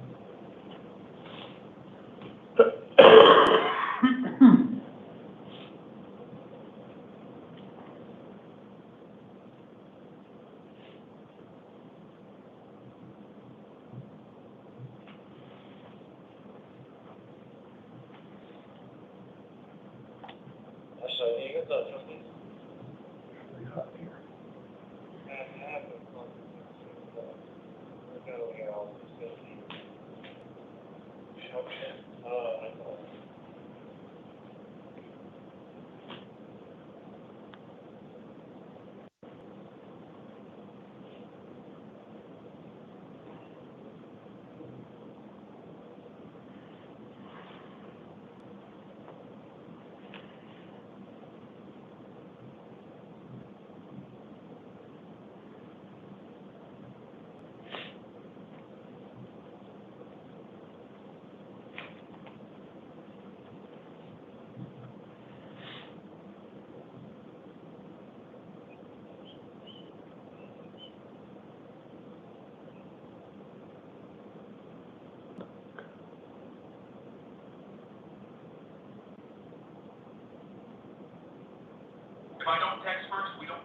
If I don't text first, we don't.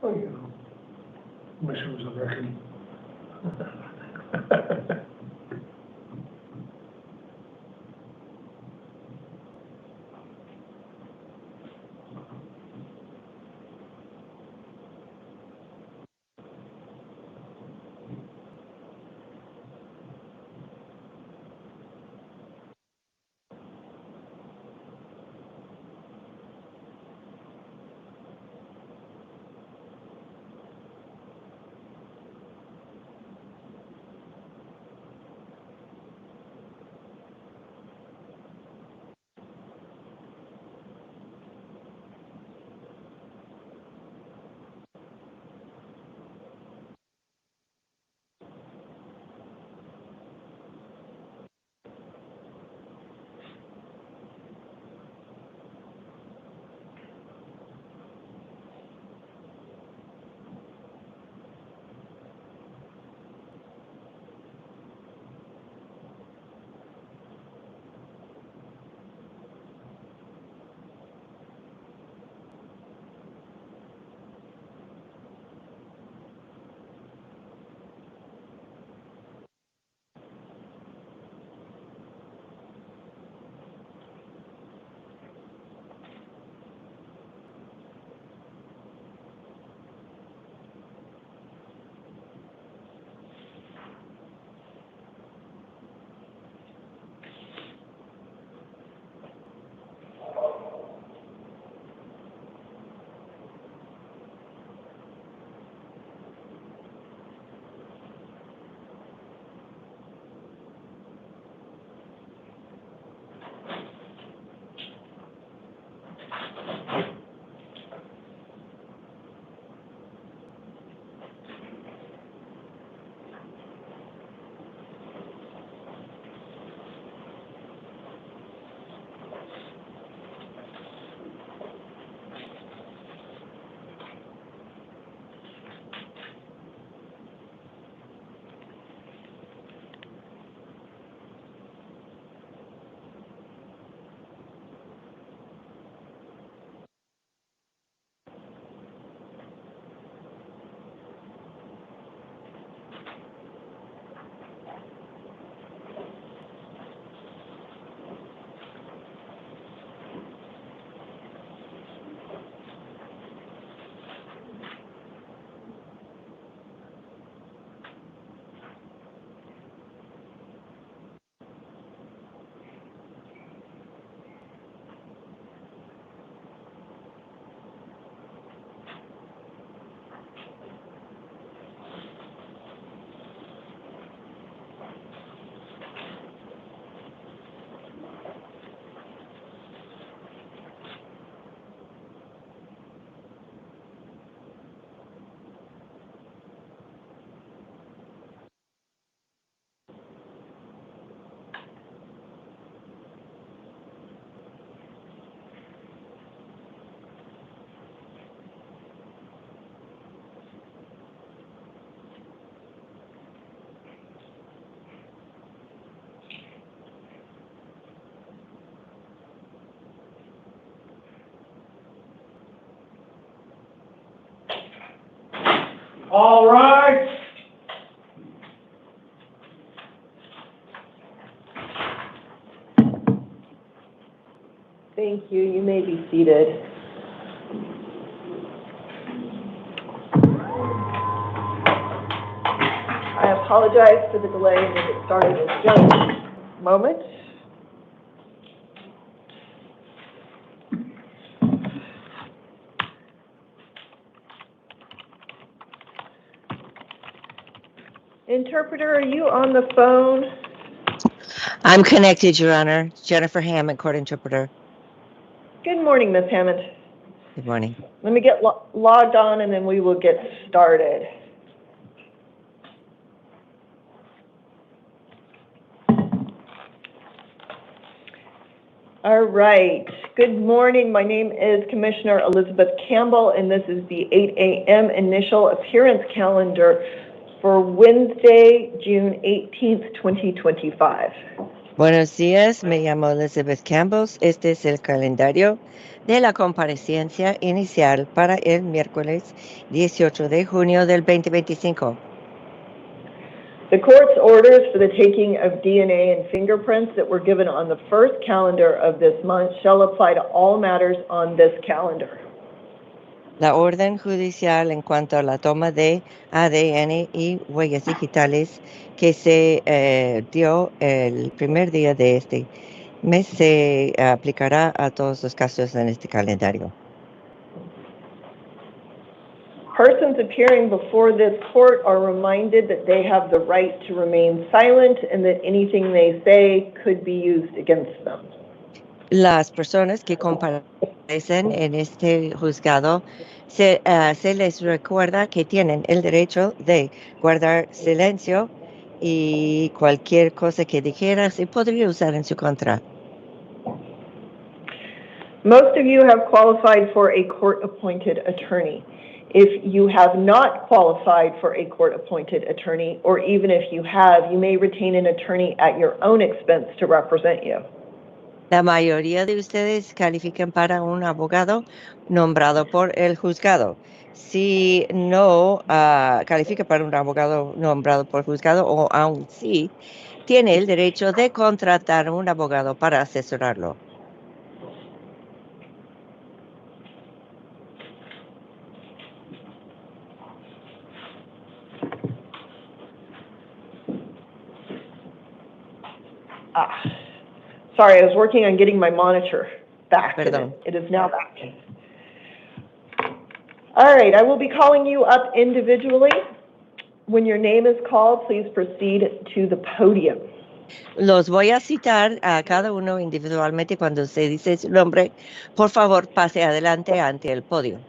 Oh, you know, wish it was a record. All right. Thank you. You may be seated. I apologize for the delay and we'll get started in just a moment. Interpreter, are you on the phone? I'm connected, Your Honor. Jennifer Hammond, court interpreter. Good morning, Ms. Hammond. Good morning. Let me get logged on and then we will get started. All right. Good morning. My name is Commissioner Elizabeth Campbell, and this is the 8 a.m. initial appearance calendar for Wednesday, June 18th, 2025. Buenos días, me llamo Elizabeth Campbell. Este es el calendario de la comparecencia inicial para el miércoles 18 de junio del 2025. The court's orders for the taking of DNA and fingerprints that were given on the first calendar of this month shall apply to all matters on this calendar. La orden judicial en cuanto a la toma de ADN y huellas digitales que se dio el primer día de este mes se aplicará a todos los casos en este calendario. Persons appearing before this court are reminded that they have the right to remain silent and that anything they say could be used against them. Las personas que comparecen en este juzgado se les recuerda que tienen el derecho de guardar silencio y cualquier cosa que dijeran se podría usar en su contra. Most of you have qualified for a court-appointed attorney. If you have not qualified for a court-appointed attorney, or even if you have, you may retain an attorney at your own expense to represent you. La mayoría de ustedes califican para un abogado nombrado por el juzgado. Si no califica para un abogado nombrado por el juzgado, o aún sí, tiene el derecho de contratar a un abogado para asesorarlo. Sorry, I was working on getting my monitor back. Perdón. It is now back. All right, I will be calling you up individually. When your name is called, please proceed to the podium. Los voy a citar a cada uno individualmente. Cuando se dice su nombre, por favor, pase adelante ante el podio.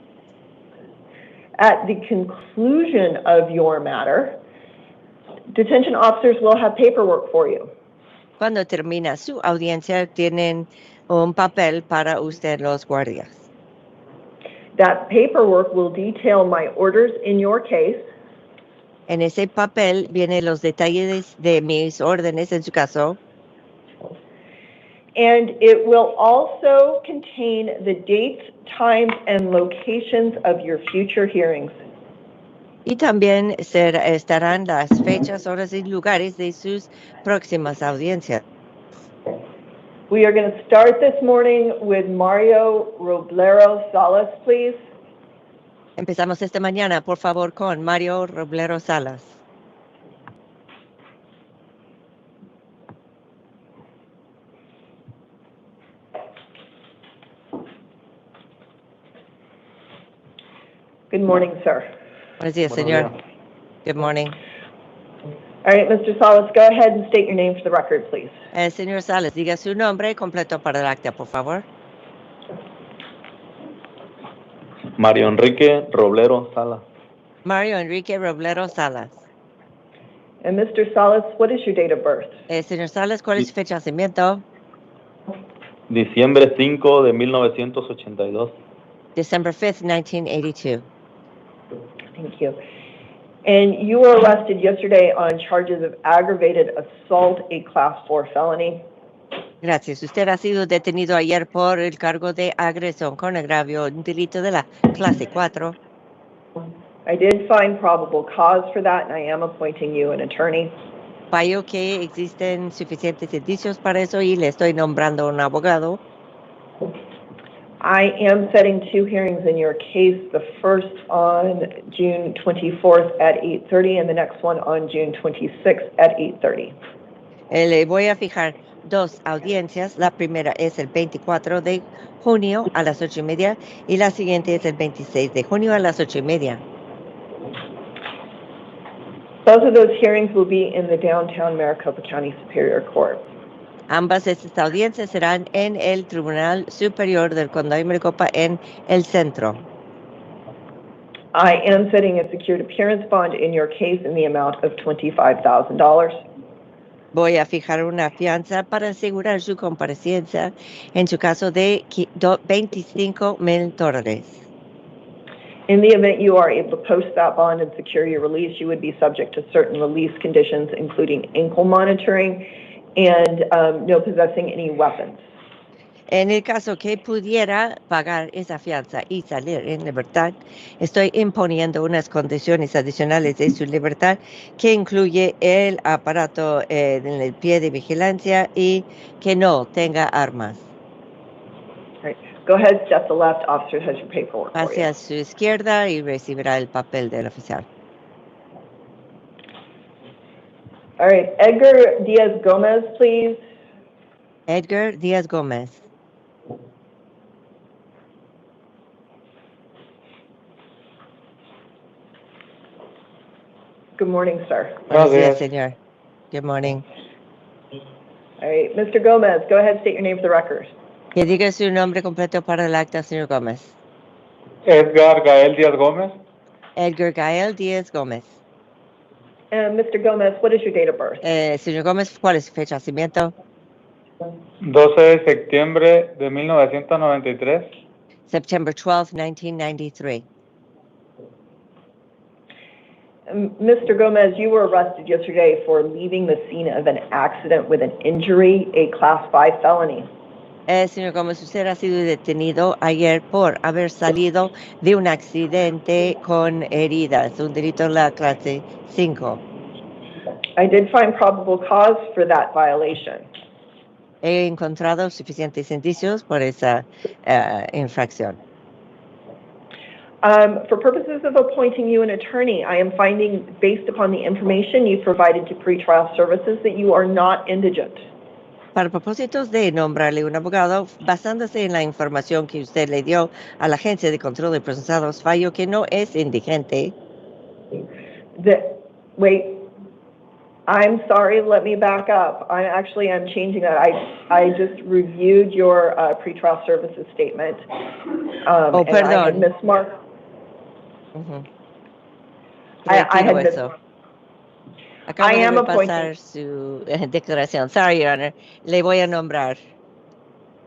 At the conclusion of your matter, detention officers will have paperwork for you. Cuando termina su audiencia, tienen un papel para usted, los guardias. That paperwork will detail my orders in your case. En ese papel vienen los detalles de mis órdenes en su caso. And it will also contain the dates, times, and locations of your future hearings. Y también estarán las fechas, horas y lugares de sus próximas audiencias. We are going to start this morning with Mario Roblero Salas, please. Empezamos esta mañana, por favor, con Mario Roblero Salas. Good morning, sir. Buenos días, señor. Good morning. All right, Mr. Salas, go ahead and state your name for the record, please. Señor Salas, diga su nombre completo para el acta, por favor. Mario Enrique Roblero Salas. Mario Enrique Roblero Salas. And Mr. Salas, what is your date of birth? Señor Salas, ¿cuál es su fecha de nacimiento? Diciembre 5 de 1982. December 5th, 1982. Thank you. And you were arrested yesterday on charges of aggravated assault, a Class 4 felony. Gracias. Usted ha sido detenido ayer por el cargo de agresión con agravio, un delito de la clase 4. I did find probable cause for that, and I am appointing you an attorney. Fallo que existen suficientes indicios para eso y le estoy nombrando un abogado. I am setting 2 hearings in your case, the first on June 24th at 8:30 and the next one on June 26th at 8:30. Le voy a fijar 2 audiencias. La primera es el 24 de junio a las 8:30 y la siguiente es el 26 de junio a las 8:30. Both of those hearings will be in the downtown Maricopa County Superior Court. Ambas estas audiencias serán en el Tribunal Superior del Condado de Maricopa en el centro. I am setting a secured appearance bond in your case in the amount of $25,000. Voy a fijar una fianza para asegurar su comparecencia en su caso de $25,000. In the event you are able to post that bond and secure your release, you would be subject to certain release conditions, including ankle monitoring and no possessing any weapons. En el caso que pudiera pagar esa fianza y salir en libertad, estoy imponiendo unas condiciones adicionales de su libertad que incluye el aparato en el pie de vigilancia y que no tenga armas. Right. Go ahead, step to the left. Officer has your paperwork for you. Hacia su izquierda y recibirá el papel del oficial. All right, Edgar Diaz-Gomez, please. Edgar Diaz-Gomez. Good morning, sir. Buenos días, señor. Good morning. All right, Mr. Gomez, go ahead, state your name for the record. Que diga su nombre completo para el acta, señor Gómez. Edgar Gael Díaz Gómez. Edgar Gael Díaz Gómez. And Mr. Gomez, what is your date of birth? Señor Gómez, ¿cuál es su fecha de nacimiento? 12 de septiembre de 1993. September 12, 1993. Mr. Gomez, you were arrested yesterday for leaving the scene of an accident with an injury, a Class 5 felony. Señor Gómez, usted ha sido detenido ayer por haber salido de un accidente con heridas, un delito en la clase 5. I did find probable cause for that violation. He encontrado suficientes indicios por esa infracción. For purposes of appointing you an attorney, I am finding, based upon the information you provided to pretrial services, that you are not indigent. Para propósitos de nombrarle un abogado, basándose en la información que usted le dio a la Agencia de Control de Procesados, fallo que no es indigente. Wait, I'm sorry, let me back up. I'm changing that. I just reviewed your pretrial services statement. Oh, perdón. I had mismarked. I had eso. Acabo I de am repasar su declaración. Sorry, Your Honor. Le voy a nombrar.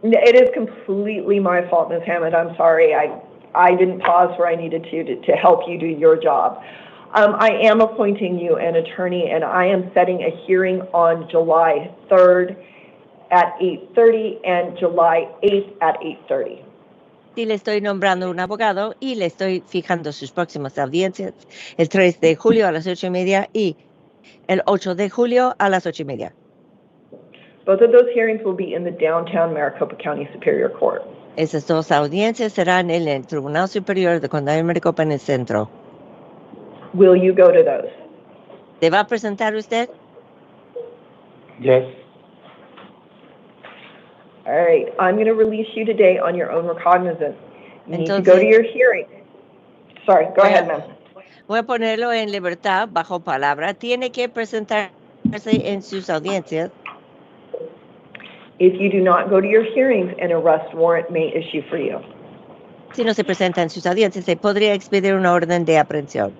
It is completely my fault, Ms. Hammond. I'm sorry. I didn't pause where I needed to help you do your job. I am appointing you an attorney, and I am setting a hearing on July 3rd at 8:30 and July 8th at 8:30. Sí, le estoy nombrando un abogado y le estoy fijando sus próximas audiencias el 3 de julio a las 8:30 y el 8 de julio a las 8:30. Both of those hearings will be in the downtown Maricopa County Superior Court. Esas 2 audiencias serán en el Tribunal Superior de Condado de Maricopa en el centro. Will you go to those? ¿Te va a presentar usted? Yes. All right, I'm going to release you today on your own recognizance. You need to Entonces, go to your hearing. Sorry, go ahead, ma'am. Voy a ponerlo en libertad bajo palabra. Tiene que presentarse en sus audiencias. If you do not go to your hearings, an arrest warrant may issue for you. Si no se presenta en sus audiencias, se podría expedir una orden de aprehensión.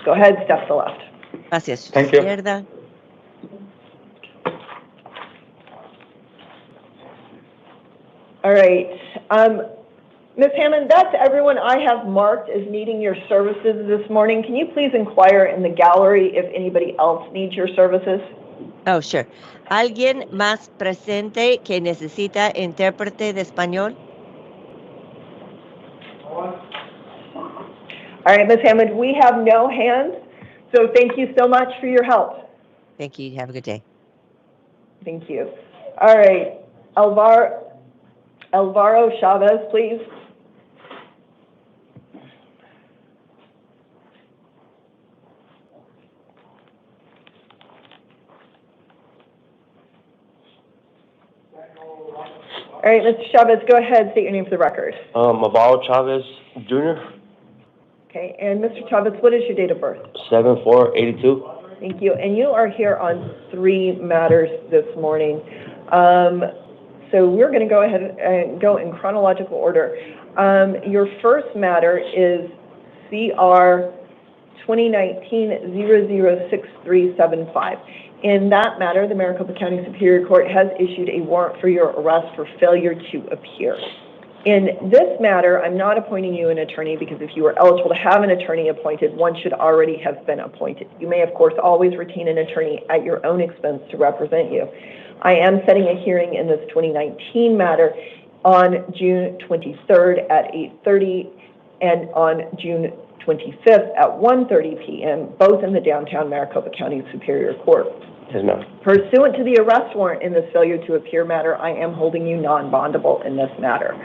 Go ahead, step to the left. Hacia su Thank you. izquierda. All right. Ms. Hammond, that's everyone I have marked as needing your services this morning. Can you please inquire in the gallery if anybody else needs your services? Oh, sure. ¿Alguien más presente que necesita intérprete de español? All right, Ms. Hammond, we have no hands, so thank you so much for your help. Thank you. Have a good day. Thank you. All right, Alvaro Chavez, please. All right, Mr. Chavez, go ahead, state your name for the record. Alvaro Chavez Jr., Okay, and Mr. Chavez, what is your date of birth? 7482. Thank you. And you are here on 3 matters this morning. So we're going to go ahead and go in chronological order. Your first matter is CR 2019-006375. In that matter, the Maricopa County Superior Court has issued a warrant for your arrest for failure to appear. In this matter, I'm not appointing you an attorney because if you are eligible to have an attorney appointed, one should already have been appointed. You may, of course, always retain an attorney at your own expense to represent you. I am setting a hearing in this 2019 matter on June 23rd at 8:30 and on June 25th at 1:30 p.m., both in the downtown Maricopa County Superior Court. Yes, ma'am. Pursuant to the arrest warrant in this failure to appear matter, I am holding you non-bondable in this matter.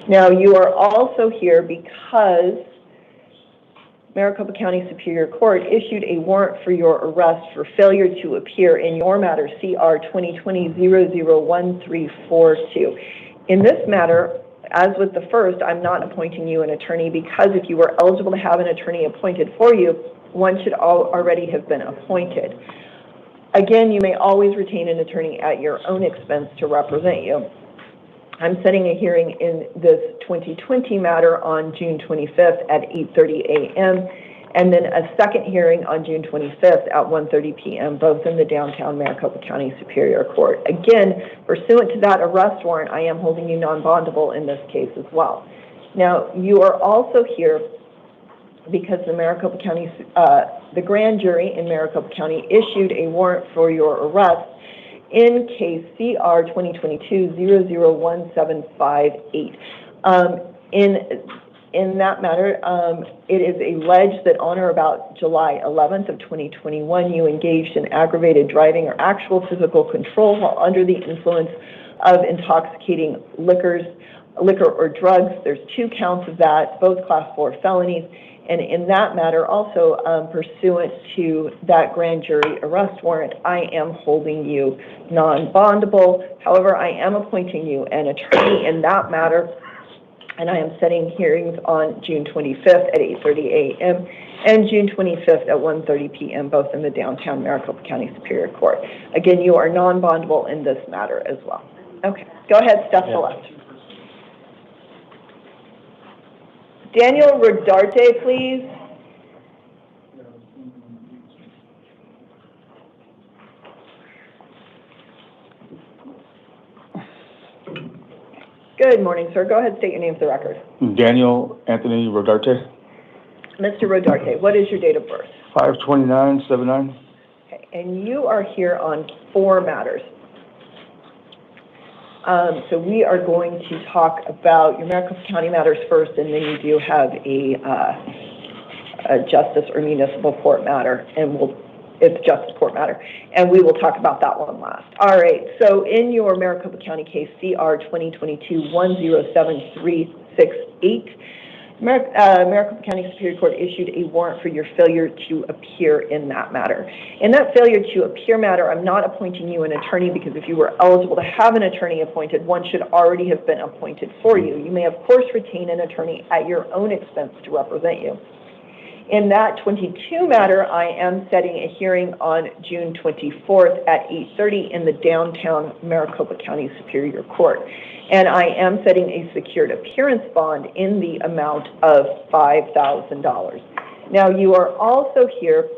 Now, you are also here because Maricopa County Superior Court issued a warrant for your arrest for failure to appear in your matter, CR 2020-001342. In this matter, as with the first, I'm not appointing you an attorney because if you were eligible to have an attorney appointed for you, one should already have been appointed. Again, you may always retain an attorney at your own expense to represent you. I'm setting a hearing in this 2020 matter on June 25th at 8:30 a.m. and then a second hearing on June 25th at 1:30 p.m., both in the downtown Maricopa County Superior Court. Again, pursuant to that arrest warrant, I am holding you non-bondable in this case as well. Now, you are also here because the Maricopa County, the grand jury in Maricopa County issued a warrant for your arrest in case CR 2022-001758. In that matter, it is alleged that on or about July 11th of 2021, you engaged in aggravated driving or actual physical control while under the influence of intoxicating liquor or drugs. There's 2 counts of that, both Class 4 felonies. And in that matter, also pursuant to that grand jury arrest warrant, I am holding you non-bondable. However, I am appointing you an attorney in that matter, and I am setting hearings on June 25th at 8:30 a.m. and June 25th at 1:30 p.m., both in the downtown Maricopa County Superior Court. Again, you are non-bondable in this matter as well. Okay, go ahead, step to the left. Daniel Rodarte, please. Good morning, sir. Go ahead, state your name for the record. Daniel Anthony Rodarte. Mr. Rodarte, what is your date of birth? 5/29/79. Okay, and you are here on 4 matters. So we are going to talk about your Maricopa County matters first, and then you do have a justice or municipal court matter, and it's justice court matter, and we will talk about that one last. All right, so in your Maricopa County case, CR 2022-107368, Maricopa County Superior Court issued a warrant for your failure to appear in that matter. In that failure to appear matter, I'm not appointing you an attorney because if you were eligible to have an attorney appointed, one should already have been appointed for you. You may, of course, retain an attorney at your own expense to represent you. In that 22 matter, I am setting a hearing on June 24th at 8:30 in the downtown Maricopa County Superior Court. And I am setting a secured appearance bond in the amount of $5,000. Now, you are also here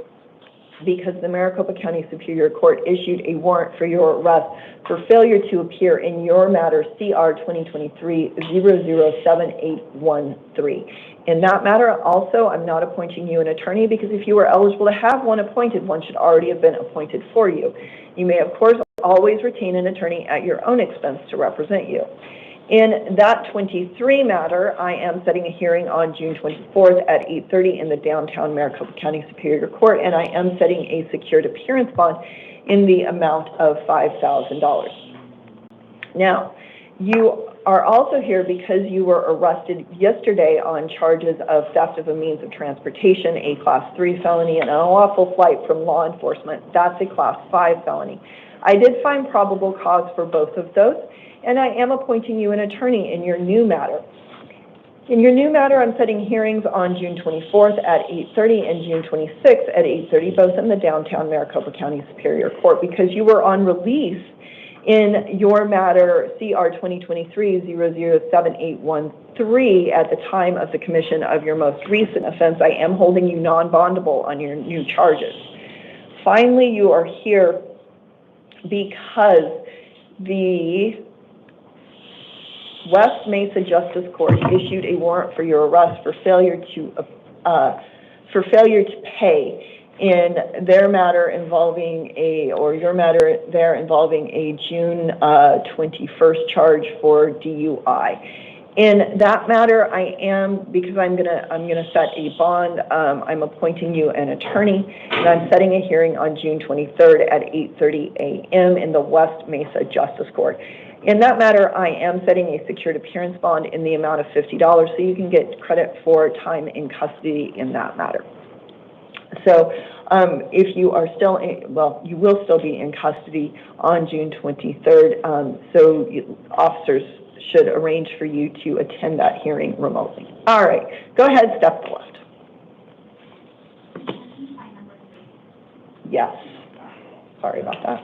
because the Maricopa County Superior Court issued a warrant for your arrest for failure to appear in your matter, CR 2023-007813. In that matter, also, I'm not appointing you an attorney because if you were eligible to have one appointed, one should already have been appointed for you. You may, of course, always retain an attorney at your own expense to represent you. In that 23 matter, I am setting a hearing on June 24th at 8:30 in the downtown Maricopa County Superior Court, and I am setting a secured appearance bond in the amount of $5,000. Now, you are also here because you were arrested yesterday on charges of theft of a means of transportation, a Class 3 felony, and unlawful flight from law enforcement. That's a Class 5 felony. I did find probable cause for both of those, and I am appointing you an attorney in your new matter. In your new matter, I'm setting hearings on June 24th at 8:30 and June 26th at 8:30, both in the downtown Maricopa County Superior Court, because you were on release in your matter CR 2023-007813 at the time of the commission of your most recent offense. I am holding you non-bondable on your new charges. Finally, you are here because the West Mesa Justice Court issued a warrant for your arrest for failure to pay in their matter involving your matter there involving a June 21st charge for DUI. In that matter, because I'm gonna set a bond, I'm appointing you an attorney, and I'm setting a hearing on June 23rd at 8:30 a.m. in the West Mesa Justice Court. In that matter, I am setting a secured appearance bond in the amount of $50 so you can get credit for time in custody in that matter. So if you are still you will still be in custody on June 23rd, so officers should arrange for you to attend that hearing remotely. All right, go ahead, step to the left. Yes, sorry about that.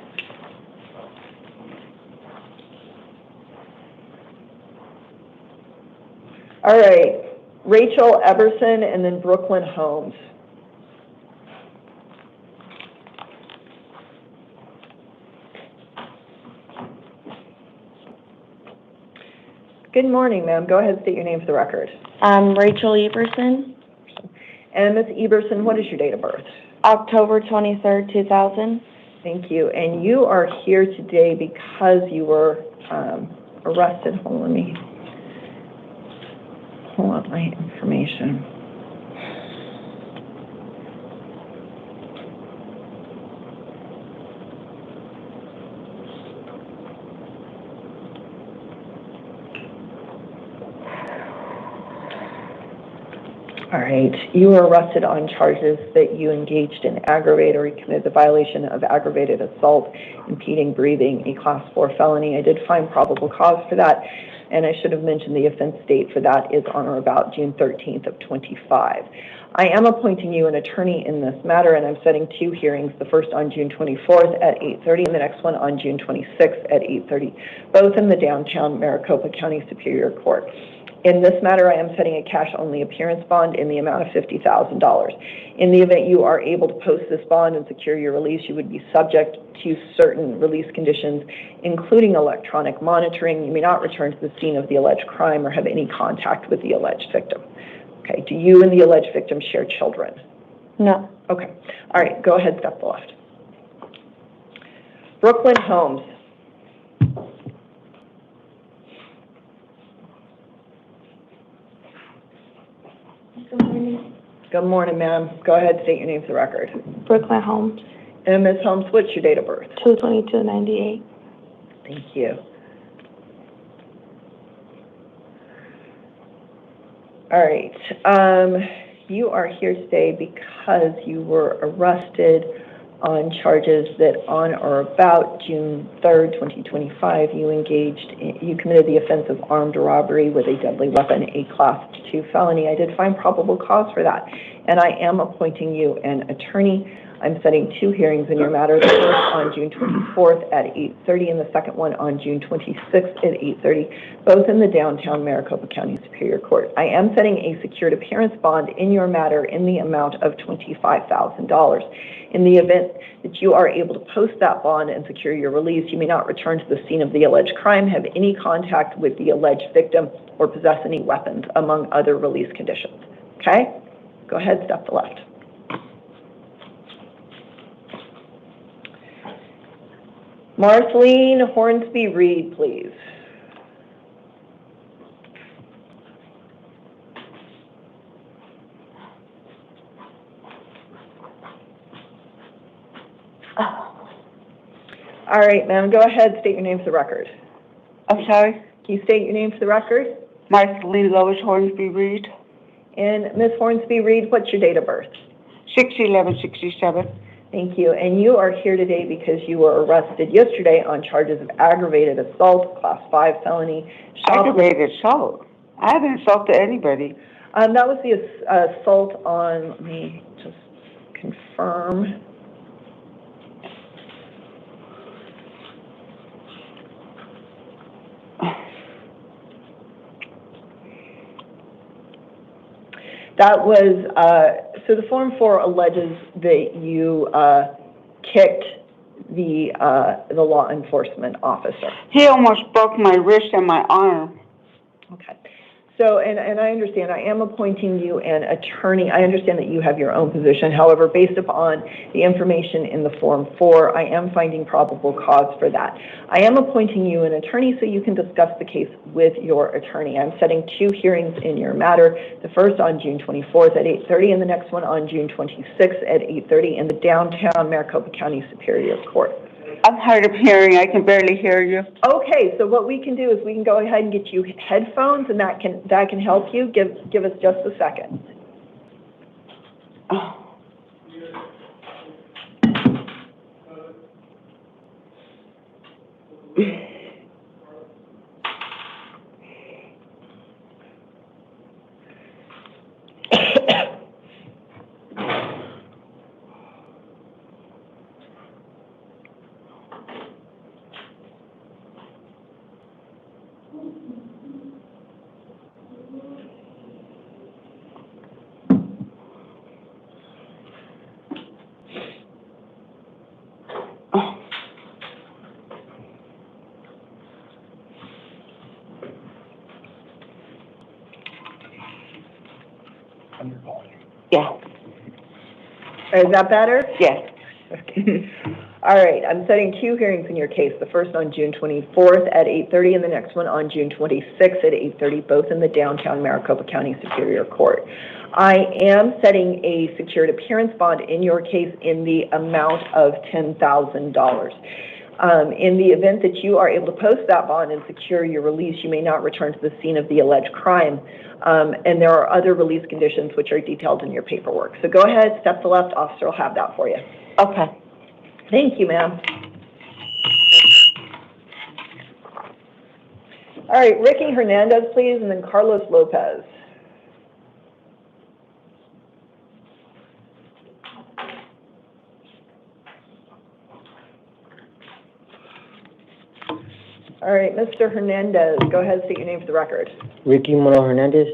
All right, Rachel Everson and then Brooklyn Holmes. Good morning, ma'am. Go ahead and state your name for the record. Rachel Everson. And Ms. Everson, what is your date of birth? October 23rd, 2000. Thank you. And you are here today because you were arrested. Hold on, let me pull up my information. All right, you were arrested on charges that you engaged in aggravated or you committed the violation of aggravated assault, impeding breathing, a Class 4 felony. I did find probable cause for that, and I should have mentioned the offense date for that is on or about June 13th of 25. I am appointing you an attorney in this matter, and I'm setting two hearings, the first on June 24th at 8:30 and the next one on June 26th at 8:30, both in the downtown Maricopa County Superior Court. In this matter, I am setting a cash-only appearance bond in the amount of $50,000. In the event you are able to post this bond and secure your release, you would be subject to certain release conditions, including electronic monitoring. You may not return to the scene of the alleged crime or have any contact with the alleged victim. Okay, do you and the alleged victim share children? No. Okay, all right, go ahead, step to the left. Brooklyn Holmes. Good morning. Good morning, ma'am. Go ahead, state your name for the record. Brooklyn Holmes. And Ms. Holmes, what's your date of birth? 2/22/98. Thank you. All right. You are here today because you were arrested on charges that on or about June 3rd, 2025, you committed the offense of armed robbery with a deadly weapon, a Class 2 felony. I did find probable cause for that, and I am appointing you an attorney. I'm setting two hearings in your matter, the first on June 24th at 8:30 and the second one on June 26th at 8:30, both in the downtown Maricopa County Superior Court. I am setting a secured appearance bond in your matter in the amount of $25,000. In the event that you are able to post that bond and secure your release, you may not return to the scene of the alleged crime, have any contact with the alleged victim, or possess any weapons, among other release conditions. Okay? Go ahead, step to the left. Marlene Hornsby Reed, please. All right, ma'am, go ahead, state your name for the record. I'm sorry? Can you state your name for the record? Marlene Lois Hornsby Reed. And Ms. Hornsby Reed, what's your date of birth? 6/11/67. Thank you. And you are here today because you were arrested yesterday on charges of aggravated assault, class 5 felony. Aggravated assault? I haven't assaulted anybody. That was the assault on, let me just confirm. That was, so the Form 4 alleges that you kicked the law enforcement officer. He almost broke my wrist and my arm. Okay. So, and I understand, I am appointing you an attorney. I understand that you have your own position. However, based upon the information in the Form 4, I am finding probable cause for that. I am appointing you an attorney so you can discuss the case with your attorney. I'm setting 2 hearings in your matter, the first on June 24th at 8:30 and the next one on June 26th at 8:30 in the downtown Maricopa County Superior Court. I'm hard of hearing. I can barely hear you. Okay, so what we can do is we can go ahead and get you headphones, and that can help you. Give us just a second. Oh. Yeah. Is that better? Yes. Okay. All right, I'm setting 2 hearings in your case, the first on June 24th at 8:30 and the next one on June 26th at 8:30, both in the downtown Maricopa County Superior Court. I am setting a secured appearance bond in your case in the amount of $10,000. In the event that you are able to post that bond and secure your release, you may not return to the scene of the alleged crime. And there are other release conditions which are detailed in your paperwork. So go ahead, step to the left, officer will have that for you. Okay. Thank you, ma'am. All right, Ricky Hernandez, please, and then Carlos Lopez. All right, Mr. Hernandez, go ahead and state your name for the record. Ricky Mono Hernandez,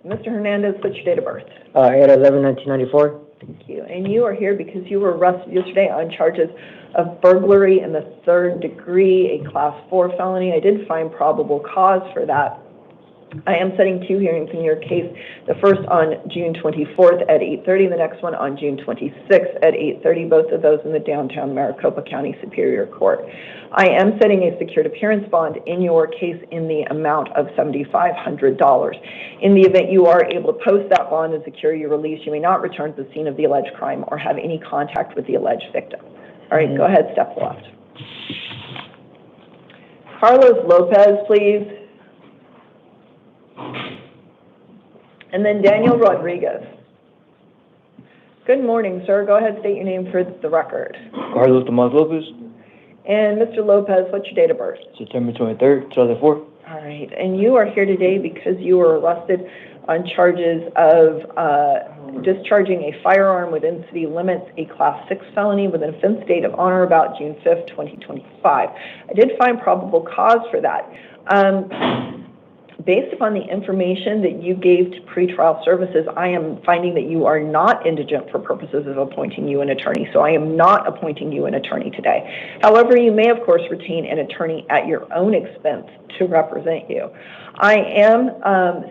Mr. Hernandez, what's your date of birth? 8/11/1994. Thank you. And you are here because you were arrested yesterday on charges of burglary in the 3rd degree, a class 4 felony. I did find probable cause for that. I am setting 2 hearings in your case, the first on June 24th at 8:30, and the next one on June 26th at 8:30, both of those in the downtown Maricopa County Superior Court. I am setting a secured appearance bond in your case in the amount of $7,500. In the event you are able to post that bond and secure your release, you may not return to the scene of the alleged crime or have any contact with the alleged victim. All right, go ahead, step left. Carlos Lopez, please. And then Daniel Rodriguez. Good morning, sir. Go ahead, state your name for the record. Carlos Tomas Lopez, And Mr. Lopez, what's your date of birth? September 23rd, 2004. All right, and you are here today because you were arrested on charges of discharging a firearm within city limits, a class 6 felony with an offense date of on or about June 5th, 2025. I did find probable cause for that. Based upon the information that you gave to pretrial services, I am finding that you are not indigent for purposes of appointing you an attorney, so I am not appointing you an attorney today. However, you may, of course, retain an attorney at your own expense to represent you. I am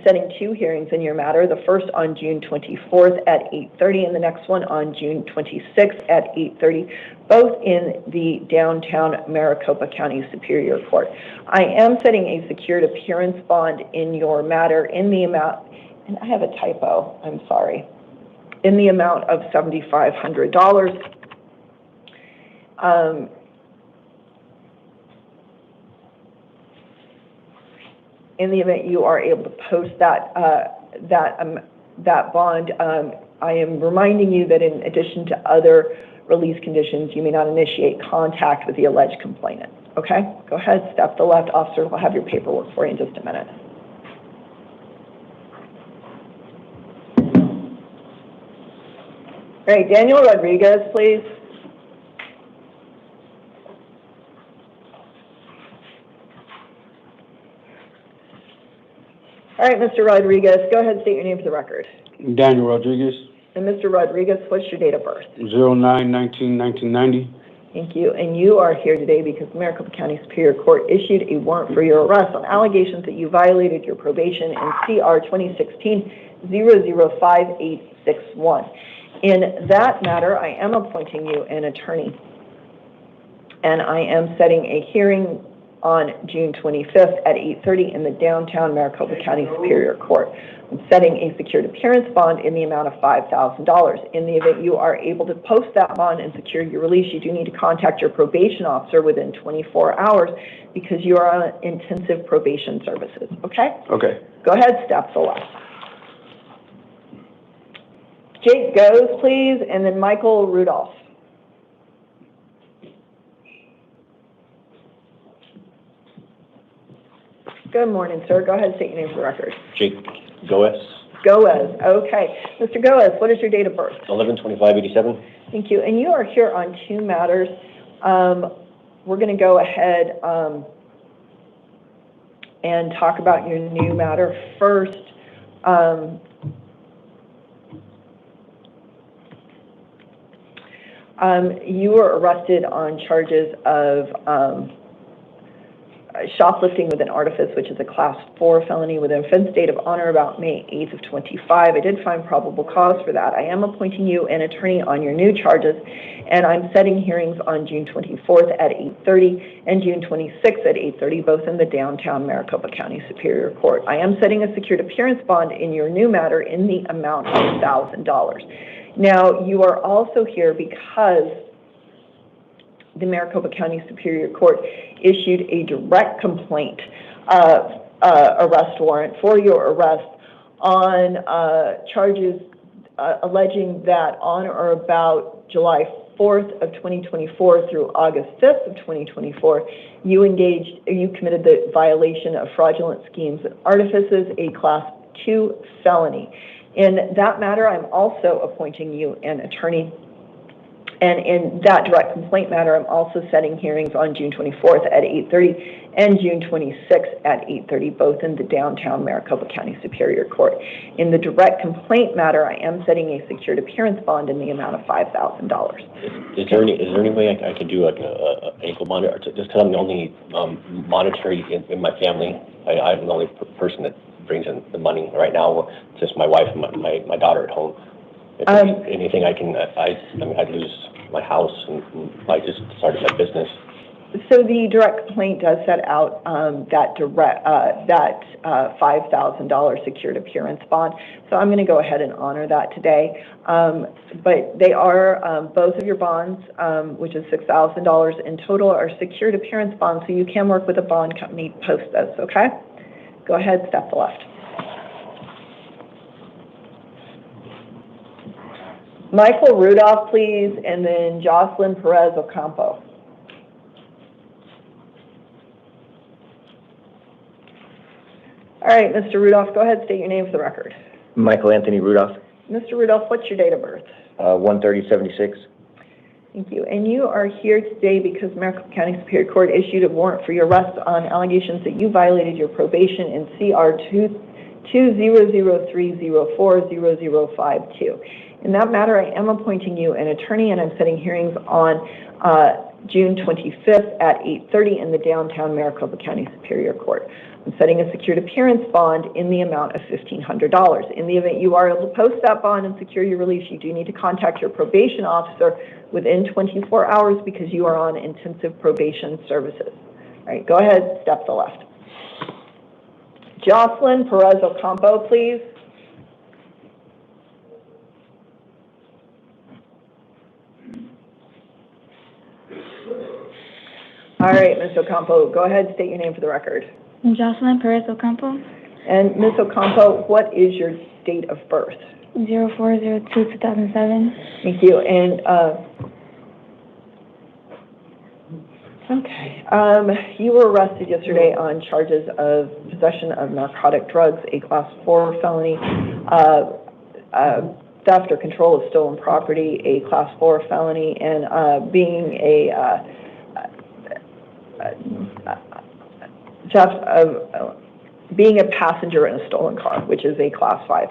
setting 2 hearings in your matter, the first on June 24th at 8:30 and the next one on June 26th at 8:30, both in the downtown Maricopa County Superior Court. I am setting a secured appearance bond in your matter in the amount, and I have a typo, I'm sorry, in the amount of $7,500. in the event you are able to post that bond, I am reminding you that in addition to other release conditions, you may not initiate contact with the alleged complainant. Okay? Go ahead, step to the left. Officer will have your paperwork for you in just a minute. All right, Daniel Rodriguez, please. All right, Mr. Rodriguez, go ahead and state your name for the record. Daniel Rodriguez. And Mr. Rodriguez, what's your date of birth? 09/19/1990. Thank you. And you are here today because the Maricopa County Superior Court issued a warrant for your arrest on allegations that you violated your probation in CR 2016-005861. In that matter, I am appointing you an attorney, and I am setting a hearing on June 25th at 8:30 in the downtown Maricopa County Superior Court. I'm setting a secured appearance bond in the amount of $5,000. In the event you are able to post that bond and secure your release, you do need to contact your probation officer within 24 hours because you are on intensive probation services, okay? Okay. Go ahead, step to the left. Jake Goes, please, and then Michael Rudolph. Good morning, sir. Go ahead and state your name for the record. Jake Goes. Goes, okay. Mr. Goes, what is your date of birth? 11/25/87. Thank you. And you are here on two matters. We're going to go ahead and talk about your new matter first. You were arrested on charges of shoplifting with an artifice, which is a Class 4 felony with an offense date of honor about May 8th of 25. I did find probable cause for that. I am appointing you an attorney on your new charges, and I'm setting hearings on June 24th at 8:30 and June 26th at 8:30, both in the downtown Maricopa County Superior Court. I am setting a secured appearance bond in your new matter in the amount of $1,000. Now, you are also here because the Maricopa County Superior Court issued a direct complaint arrest warrant for your arrest on charges alleging that on or about July 4th of 2024 through August 5th of 2024, you committed the violation of fraudulent schemes and artifices, a Class 2 felony. In that matter, I'm also appointing you an attorney. And in that direct complaint matter, I'm also setting hearings on June 24th at 8:30 and June 26th at 8:30, both in the downtown Maricopa County Superior Court. In the direct complaint matter, I am setting a secured appearance bond in the amount of $5,000. Is there any way I could do like a ankle monitor? Just because I'm the only monetary in my family, I'm the only person that brings in the money right now. Just my wife and my daughter at home. If there's anything I mean, I'd lose my house and I just started my business. So the direct complaint does set out that $5,000 secured appearance bond. So I'm going to go ahead and honor that today. But they are both of your bonds, which is $6,000 in total, are secured appearance bonds. So you can work with a bond company to post those. Okay. Go ahead, step to the left. Michael Rudolph, please, and then Jocelyn Perez Ocampo. All right, Mr. Rudolph, go ahead, state your name for the record. Michael Anthony Rudolph. Mr. Rudolph, what's your date of birth? 1/30/76. Thank you. And you are here today because Maricopa County Superior Court issued a warrant for your arrest on allegations that you violated your probation in CR 20030400052. In that matter, I am appointing you an attorney, and I'm setting hearings on June 25th at 8:30 in the downtown Maricopa County Superior Court. I'm setting a secured appearance bond in the amount of $1,500. In the event you are able to post that bond and secure your release, you do need to contact your probation officer within 24 hours because you are on intensive probation services. All right, go ahead, step to the left. Jocelyn Perez Ocampo, please. All right, Ms. Ocampo, go ahead, state your name for the record. Jocelyn Perez Ocampo. And Ms. Ocampo, what is your date of birth? 04/02/2007. Thank you. And, okay, you were arrested yesterday on charges of possession of narcotic drugs, a Class 4 felony, theft or control of stolen property, a Class 4 felony, and being a theft of being a passenger in a stolen car, which is a Class 5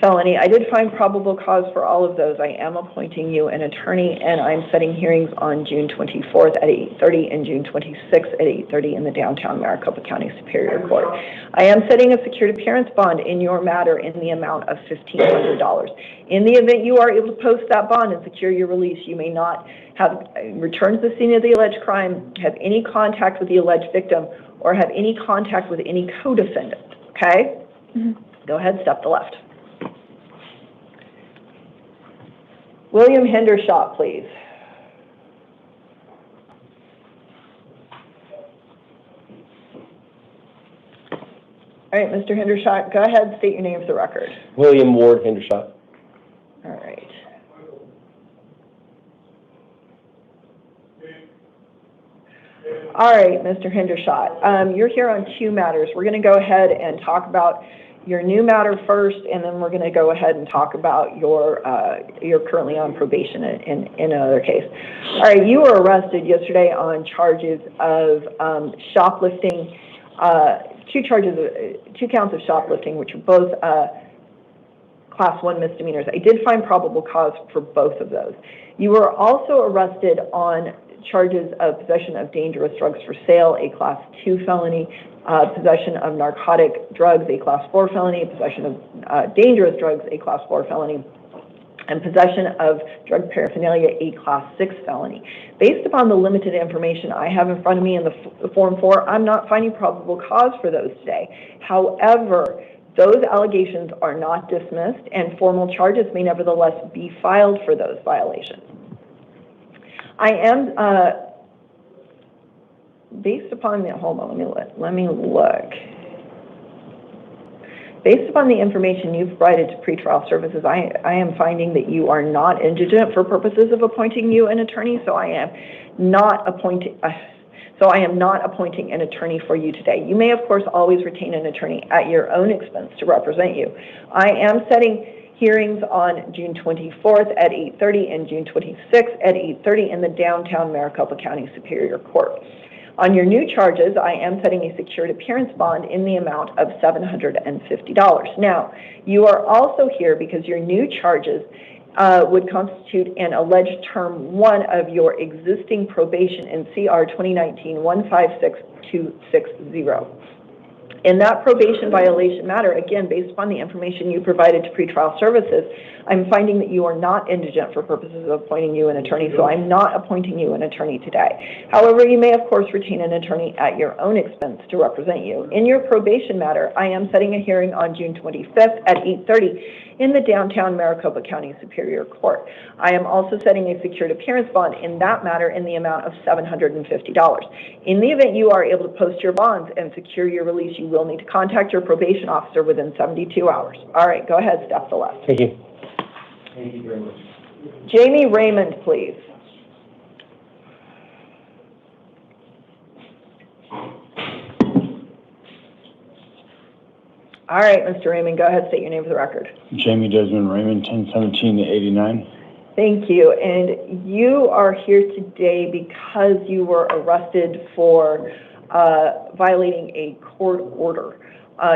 felony. I did find probable cause for all of those. I am appointing you an attorney, and I'm setting hearings on June 24th at 8:30 and June 26th at 8:30 in the downtown Maricopa County Superior Court. I am setting a secured appearance bond in your matter in the amount of $1,500. In the event you are able to post that bond and secure your release, you may not have returned to the scene of the alleged crime, have any contact with the alleged victim, or have any contact with any co-defendant, okay? Go ahead, step to left. William Hendershot, please. All right, Mr. Hendershot, go ahead, state your name for the record. William Ward Hendershot. All right. All right, Mr. Hendershot, you're here on two matters. We're going to go ahead and talk about your new matter first, and then we're going to go ahead and talk about your you're currently on probation in another case. All right, you were arrested yesterday on charges of shoplifting, two counts of shoplifting, which are both Class 1 misdemeanors. I did find probable cause for both of those. You were also arrested on charges of possession of dangerous drugs for sale, a Class 2 felony, possession of narcotic drugs, a Class 4 felony, possession of dangerous drugs, a Class 4 felony, and possession of drug paraphernalia, a Class 6 felony. Based upon the limited information I have in front of me in the Form 4, I'm not finding probable cause for those today. However, those allegations are not dismissed, and formal charges may nevertheless be filed for those violations. I am, based upon the, hold on, let me look. Based upon the information you've provided to pretrial services, I am finding that you are not indigent for purposes of appointing you an attorney, so I am not appointing an attorney for you today. You may, of course, always retain an attorney at your own expense to represent you. I am setting hearings on June 24th at 8:30 and June 26th at 8:30 in the downtown Maricopa County Superior Court. On your new charges, I am setting a secured appearance bond in the amount of $750. Now, you are also here because your new charges would constitute an alleged term 1 of your existing probation in CR 2019-156260. In that probation violation matter, again, based upon the information you provided to pretrial services, I'm finding that you are not indigent for purposes of appointing you an attorney, so I'm not appointing you an attorney today. However, you may, of course, retain an attorney at your own expense to represent you. In your probation matter, I am setting a hearing on June 25th at 8:30 in the downtown Maricopa County Superior Court. I am also setting a secured appearance bond in that matter in the amount of $750. In the event you are able to post your bonds and secure your release, you will need to contact your probation officer within 72 hours. All right, go ahead, step to the left. Thank you. Thank you very much. Jamie Raymond, please. All right, Mr. Raymond, go ahead, state your name for the record. Jamie Desmond Raymond, 1017-89. Thank you. And you are here today because you were arrested for violating a court order.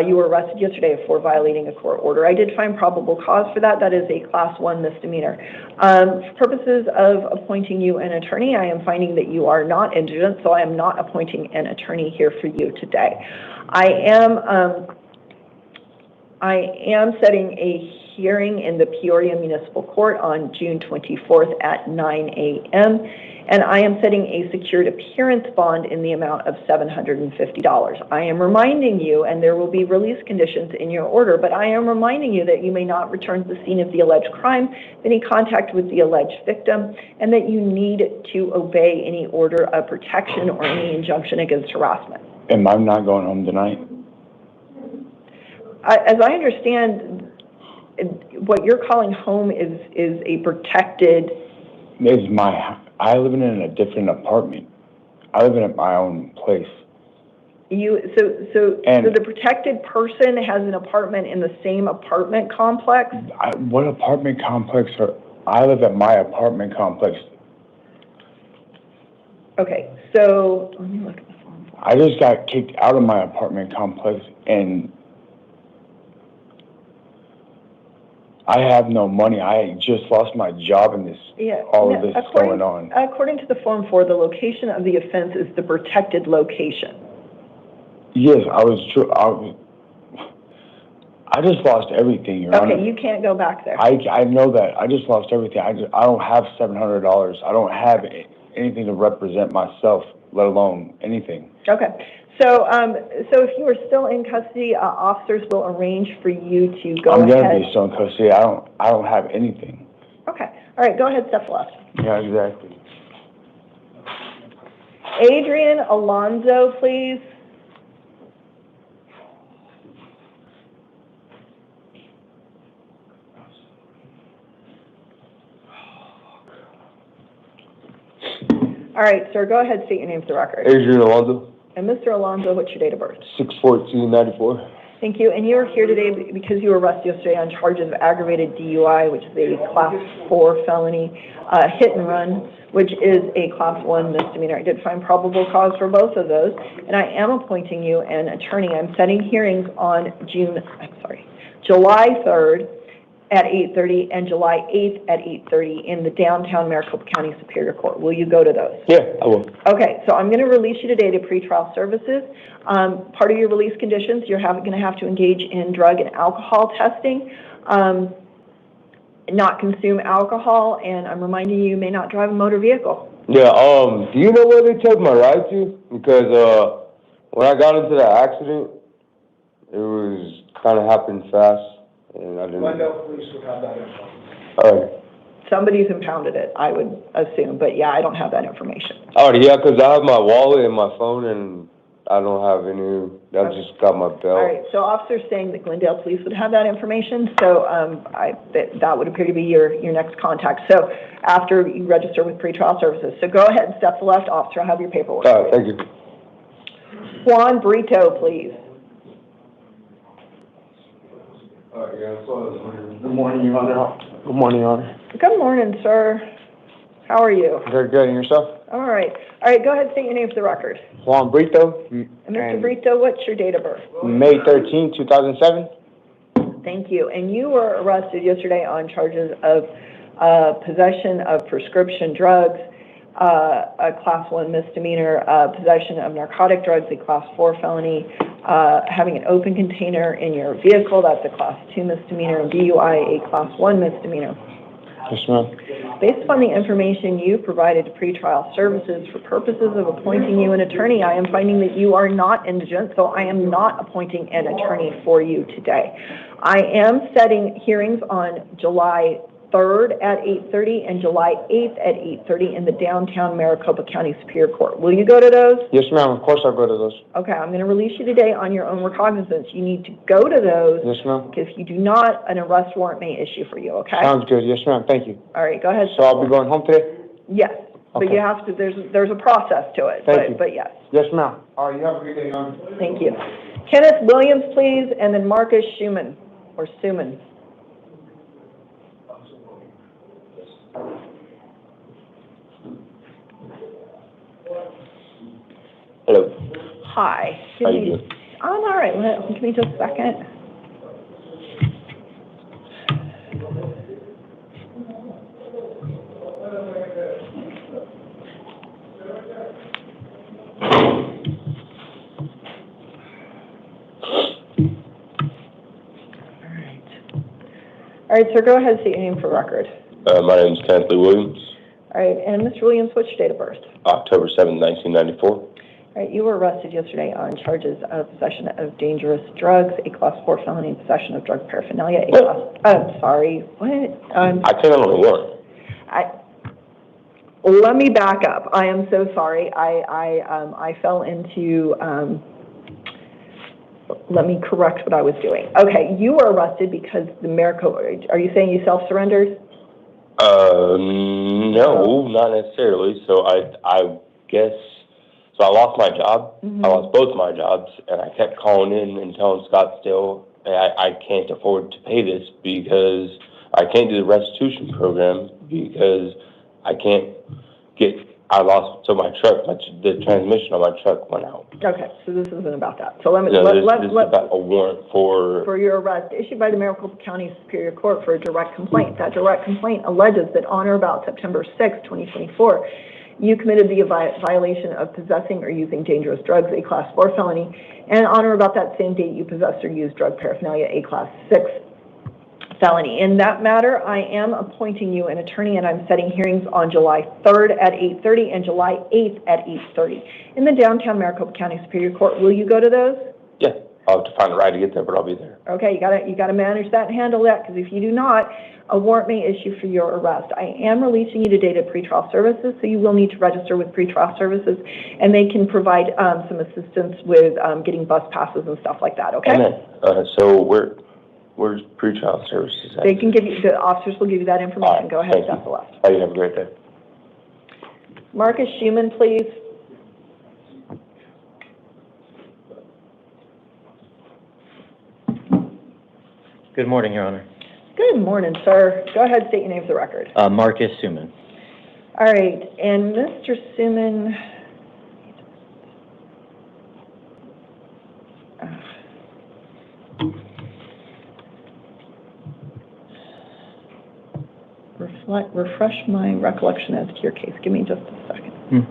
You were arrested yesterday for violating a court order. I did find probable cause for that. That is a Class 1 misdemeanor. For purposes of appointing you an attorney, I am finding that you are not indigent, so I am not appointing an attorney here for you today. I am setting a hearing in the Peoria Municipal Court on June 24th at 9 a.m., and I am setting a secured appearance bond in the amount of $750. I am reminding you, and there will be release conditions in your order, but I am reminding you that you may not return to the scene of the alleged crime, any contact with the alleged victim, and that you need to obey any order of protection or any injunction against harassment. Am I not going home tonight? As I understand, what you're calling home is a protected. I live in a different apartment. I live in my own place. So the protected person has an apartment in the same apartment complex? What apartment complex I live at my apartment complex. Okay, so let me look at the form. I just got kicked out of my apartment complex, and I have no money. I just lost my job, and all of this is going on. According to the Form 4, the location of the offense is the protected location. Yes, I just lost everything, Your Honor. Okay, you can't go back there. I know that. I just lost everything. I don't have $700. I don't have anything to represent myself, let alone anything. Okay. So if you are still in custody, officers will arrange for you to go ahead. I'm going to be still in custody. I don't have anything. Okay. All right, go ahead, step left. Yeah, exactly. Adrian Alonzo, please. All right, sir, go ahead, state your name for the record. Adrian Alonzo. And Mr. Alonzo, what's your date of birth? 6/14/94. Thank you. And you're here today because you were arrested yesterday on charges of aggravated DUI, which is a Class 4 felony, hit and run, which is a Class 1 misdemeanor. I did find probable cause for both of those, and I am appointing you an attorney. I'm setting hearings on July 3rd at 8:30 and July 8th at 8:30 in the downtown Maricopa County Superior Court. Will you go to those? Yeah, I will. Okay, so I'm going to release you today to pretrial services. Part of your release conditions, you're going to have to engage in drug and alcohol testing, not consume alcohol, and I'm reminding you may not drive a motor vehicle. Yeah, do you know where they took my ride to? Because when I got into that accident, it was kind of happened fast, and I didn't. Glendale Police would have that info. All right. Somebody's impounded it, I would assume, but yeah, I don't have that information. All right, yeah, because I have my wallet and my phone, and I don't have any. I just got my belt. All right, so officers saying that Glendale Police would have that information, so that would appear to be your next contact. So after you register with pretrial services. So go ahead and step to the left, officer. I'll have your paperwork. All right, thank you. Juan Brito, please. Good morning, Your Honor. Good morning, Your Honor. Good morning, sir. How are you? Very good, and yourself? All right. All right, go ahead and state your name for the record. Juan Brito. And Mr. Brito, what's your date of birth? May 13, 2007. Thank you. And you were arrested yesterday on charges of possession of prescription drugs, a Class 1 misdemeanor, possession of narcotic drugs, a Class 4 felony, having an open container in your vehicle, that's a Class 2 misdemeanor, and DUI, a Class 1 misdemeanor. Yes, ma'am. Based upon the information you provided to pretrial services for purposes of appointing you an attorney, I am finding that you are not indigent, so I am not appointing an attorney for you today. I am setting hearings on July 3rd at 8:30 and July 8th at 8:30 in the downtown Maricopa County Superior Court. Will you go to those? Yes, ma'am. Of course I'll go to those. Okay, I'm going to release you today on your own recognizance. You need to go to those. Yes, ma'am. Because if you do not, an arrest warrant may issue for you, okay? Sounds good. Yes, ma'am. Thank you. All right, go ahead. So I'll be going home today? Yes, but Okay. you have to, there's a process to it. Thank you. But yes. Yes, ma'am. All right, you have a good day, Your Honor. Thank you. Kenneth Williams, please, and then Marcus Schumann, or Suman. Hello. Hi. How you doing? I'm all right. Give me just a second. All right, sir, go ahead and state your name for record. My name is Kenneth Lee Williams. All right, and Mr. Williams, what's your date of birth? October 7, 1994. All right, you were arrested yesterday on charges of possession of dangerous drugs, a Class 4 felony, possession of drug paraphernalia, I can't only one. Let me back up. I am so sorry. I fell into let me correct what I was doing. Okay, you were arrested because the Maricopa, are you saying you self-surrendered? No, not necessarily. So I guess, so I lost my job. I lost both my jobs, and I kept calling in and telling Scottsdale, I can't afford to pay this because I can't do the restitution program because I can't get, I lost, so my truck, the transmission on my truck went out. Okay, so this isn't about that. So let me, No, this is about a warrant for your arrest issued by the Maricopa County Superior Court for a direct complaint. That direct complaint alleges that on or about September 6, 2024, you committed the violation of possessing or using dangerous drugs, a Class 4 felony, and on or about that same date, you possessed or used drug paraphernalia, a Class 6 felony. In that matter, I am appointing you an attorney, and I'm setting hearings on July 3rd at 8:30 and July 8th at 8:30 in the downtown Maricopa County Superior Court. Will you go to those? Yeah, I'll have to find a ride to get there, but I'll be there. Okay, you gotta manage that and handle that, because if you do not, a warrant may issue for your arrest. I am releasing you today to pretrial services, so you will need to register with pretrial services, and they can provide some assistance with getting bus passes and stuff like that. Okay. And so where's pretrial services at? They can give you, the officers will give you that information. Right, go ahead, step to left. You have a great day. Marcus Schumann, please. Good morning, Your Honor. Good morning, sir. Go ahead, state your name for the record. Marcus Suman. All right, and Mr. Suman, refresh my recollection as to your case. Give me just a second.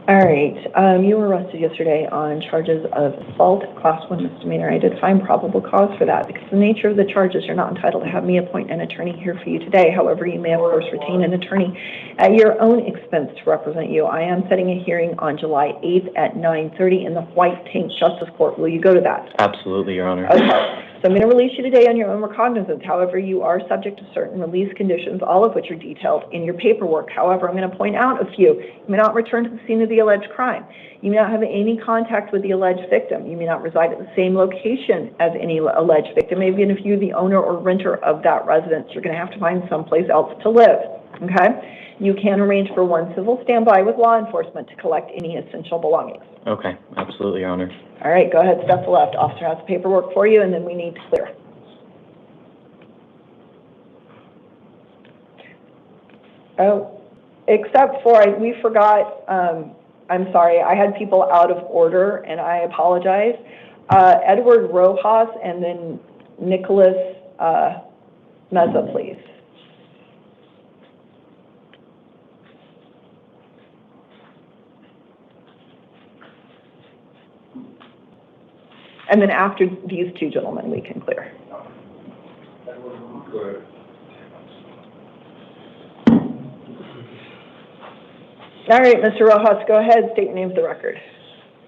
All right, you were arrested yesterday on charges of assault, Class 1 misdemeanor. I did find probable cause for that because the nature of the charges, you're not entitled to have me appoint an attorney here for you today. However, you may, of course, retain an attorney at your own expense to represent you. I am setting a hearing on July 8th at 9:30 in the White Tank Justice Court. Will you go to that? Absolutely, Your Honor. Okay. So I'm going to release you today on your own recognizance. However, you are subject to certain release conditions, all of which are detailed in your paperwork. However, I'm going to point out a few. You may not return to the scene of the alleged crime. You may not have any contact with the alleged victim. You may not reside at the same location as any alleged victim. Maybe if you're the owner or renter of that residence, you're going to have to find someplace else to live. Okay? You can arrange for one civil standby with law enforcement to collect any essential belongings. Okay, absolutely, Your Honor. All right, go ahead, step to left. Officer has the paperwork for you, and then we need to clear. Oh, except for, we forgot, I'm sorry, I had people out of order, and I apologize. Edward Rojas and then Nicholas Meza, please. And then after these two gentlemen, we can clear. All right, Mr. Rojas, go ahead, state your name for the record.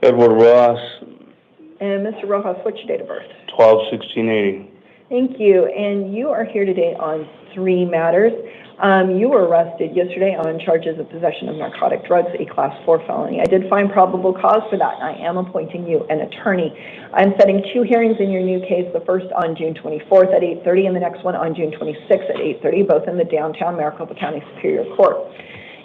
Edward Rojas, And Mr. Rojas, what's your date of birth? 12/16/80. Thank you, and you are here today on 3 matters. You were arrested yesterday on charges of possession of narcotic drugs, a Class 4 felony. I did find probable cause for that, and I am appointing you an attorney. I'm setting 2 hearings in your new case, the first on June 24th at 8:30 and the next one on June 26th at 8:30, both in the downtown Maricopa County Superior Court.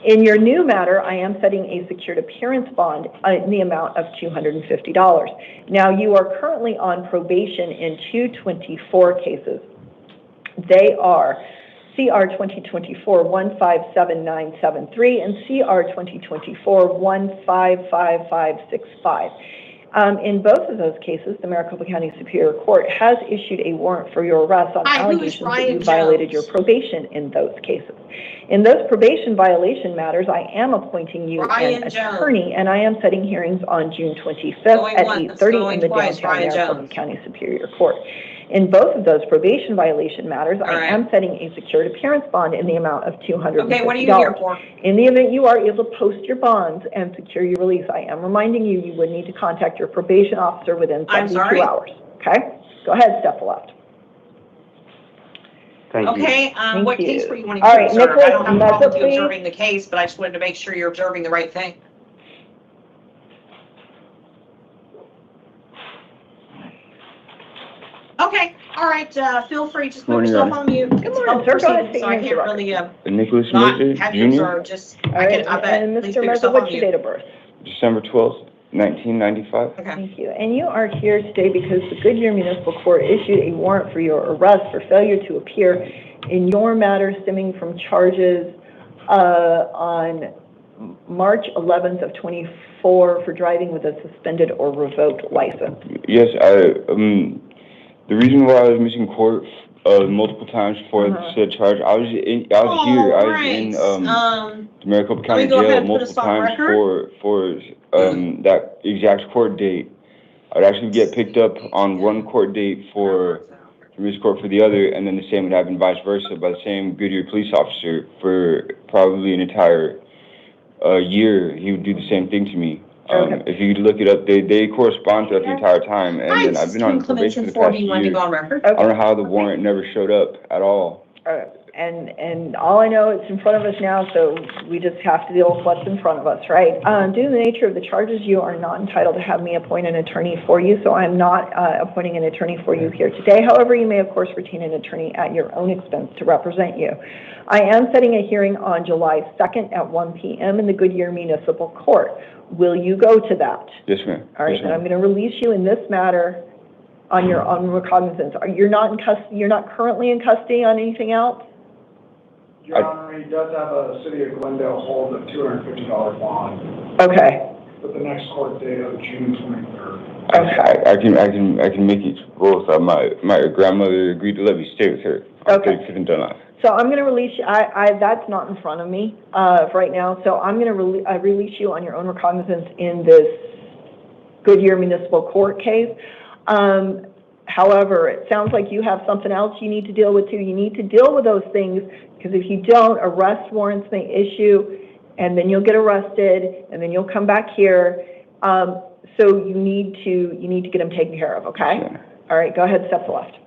In your new matter, I am setting a secured appearance bond in the amount of $250. Now, you are currently on probation in 224 cases. They are CR 2024-157973 and CR 2024-155565. In both of those cases, the Maricopa County Superior Court has issued a warrant for your arrest on allegations that you violated your probation in those cases. In those probation violation matters, I am appointing you an attorney, and I am setting hearings on June 25th at 8:30 in the downtown Maricopa County Superior Court. In both of those probation violation matters, I am setting a secured appearance bond in the amount of $250. Okay, what are you here for? In the event you are able to post your bonds and secure your release, I am reminding you, you would need to contact your probation officer within 72 hours. Okay? Go ahead, step left. Thank you. Okay, what you. case were you wanting All to right, observe? Nicholas I don't have a problem with you Meza, observing the case, but I just wanted to make sure you're observing the right thing. right, feel free, just put Morning, yourself Your on mute. Good morning, sir. Go ahead, So I state can't your really, Nicholas not Miller, have you Jr., observe, just, All I right, can, I bet. and Please Mr. put Meza, yourself what's on your mute. date of birth? December 12th, 1995. Okay. Thank you. And you are here today because the Goodyear Municipal Court issued a warrant for your arrest for failure to appear in your matter stemming from charges on March 11th of 24 for driving with a suspended or revoked license. Yes, the reason why I was missing court multiple times for said charge, I was here. I was in the Maricopa County Jail multiple times for that exact court date. I would actually get picked up on one court date for this court for the other, and then the same would happen vice versa by the same Goodyear police officer for probably an entire year. He would do the same thing to me. If you could look it up, they correspond throughout the entire time, and then I've been on probation for the past year. I don't know how the warrant never showed up at all. And all I know, it's in front of us now, so we just have to deal with what's in front of us, right? Due to the nature of the charges, you are not entitled to have me appoint an attorney for you, so I'm not appointing an attorney for you here today. However, you may, of course, retain an attorney at your own expense to represent you. I am setting a hearing on July 2nd at 1 p.m. in the Goodyear Municipal Court. Will you go to that? Yes, ma'am. All right, then I'm going to release you in this matter on your own recognizance. You're not in custody. You're not currently in custody on anything else? Your Honor, he does have a City of Glendale hold of $250 bond. Okay. With the next court date of June 23rd. Okay. I can make it both. My grandmother agreed to let me stay with her. Okay. Done. So I'm going to release you. That's not in front of me right now. So I'm going to release you on your own recognizance in this Goodyear Municipal Court case. However, it sounds like you have something else you need to deal with too. You need to deal with those things, because if you don't, arrest warrants may issue, and then you'll get arrested, and then you'll come back here. So you need to get them taken care of. Okay. Sure. All right. Go ahead. Step to the left.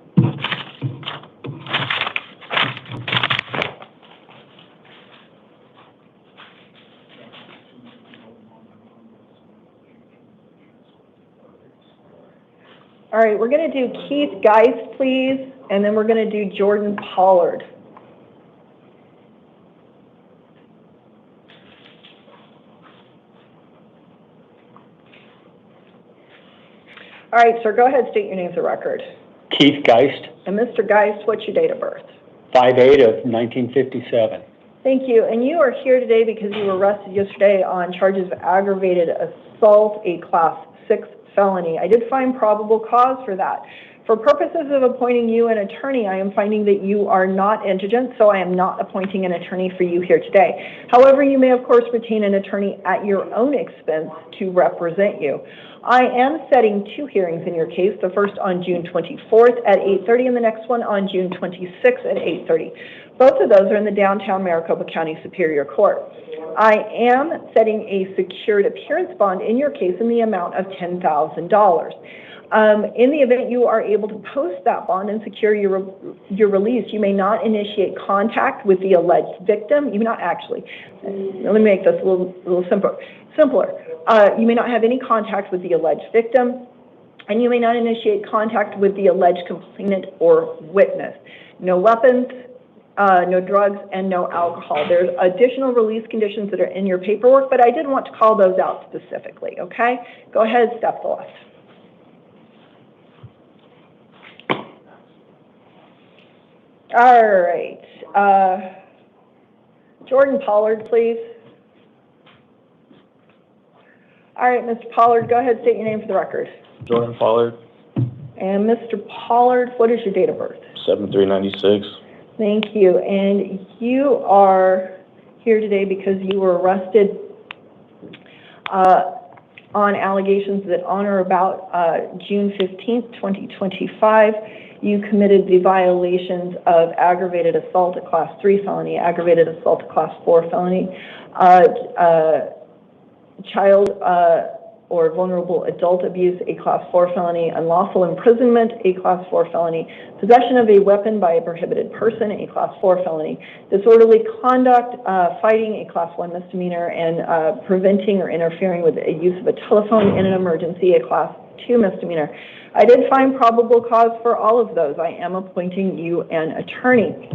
All right, we're going to do Keith Geist, please, and then we're going to do Jordan Pollard. All right, sir, go ahead, state your names of record. Keith Geist. And Mr. Geist, what's your date of birth? 5/8 of 1957. Thank you, and you are here today because you were arrested yesterday on charges of aggravated assault, a Class 6 felony. I did find probable cause for that. For purposes of appointing you an attorney, I am finding that you are not indigent, so I am not appointing an attorney for you here today. However, you may, of course, retain an attorney at your own expense to represent you. I am setting 2 hearings in your case, the first on June 24th at 8:30 and the next one on June 26th at 8:30. Both of those are in the downtown Maricopa County Superior Court. I am setting a secured appearance bond in your case in the amount of $10,000. In the event you are able to post that bond and secure your release, you may not initiate contact with the alleged victim. You may not actually. Let me make this a little simpler. You may not have any contact with the alleged victim, and you may not initiate contact with the alleged complainant or witness. No weapons, no drugs, and no alcohol. There's additional release conditions that are in your paperwork, but I did want to call those out specifically, okay? Go ahead, step to the left. All right. Jordan Pollard, please. All right, Mr. Pollard, go ahead, state your name for the record. Jordan Pollard, And Mr. Pollard, what is your date of birth? 7/3/96. Thank you. And you are here today because you were arrested on allegations that on or about June 15th, 2025, you committed the violations of aggravated assault, a Class 3 felony, aggravated assault, a Class 4 felony, child or vulnerable adult abuse, a Class 4 felony, unlawful imprisonment, a Class 4 felony, possession of a weapon by a prohibited person, a Class 4 felony, disorderly conduct, fighting, a Class 1 misdemeanor, and preventing or interfering with the use of a telephone in an emergency, a Class 2 misdemeanor. I did find probable cause for all of those. I am appointing you an attorney.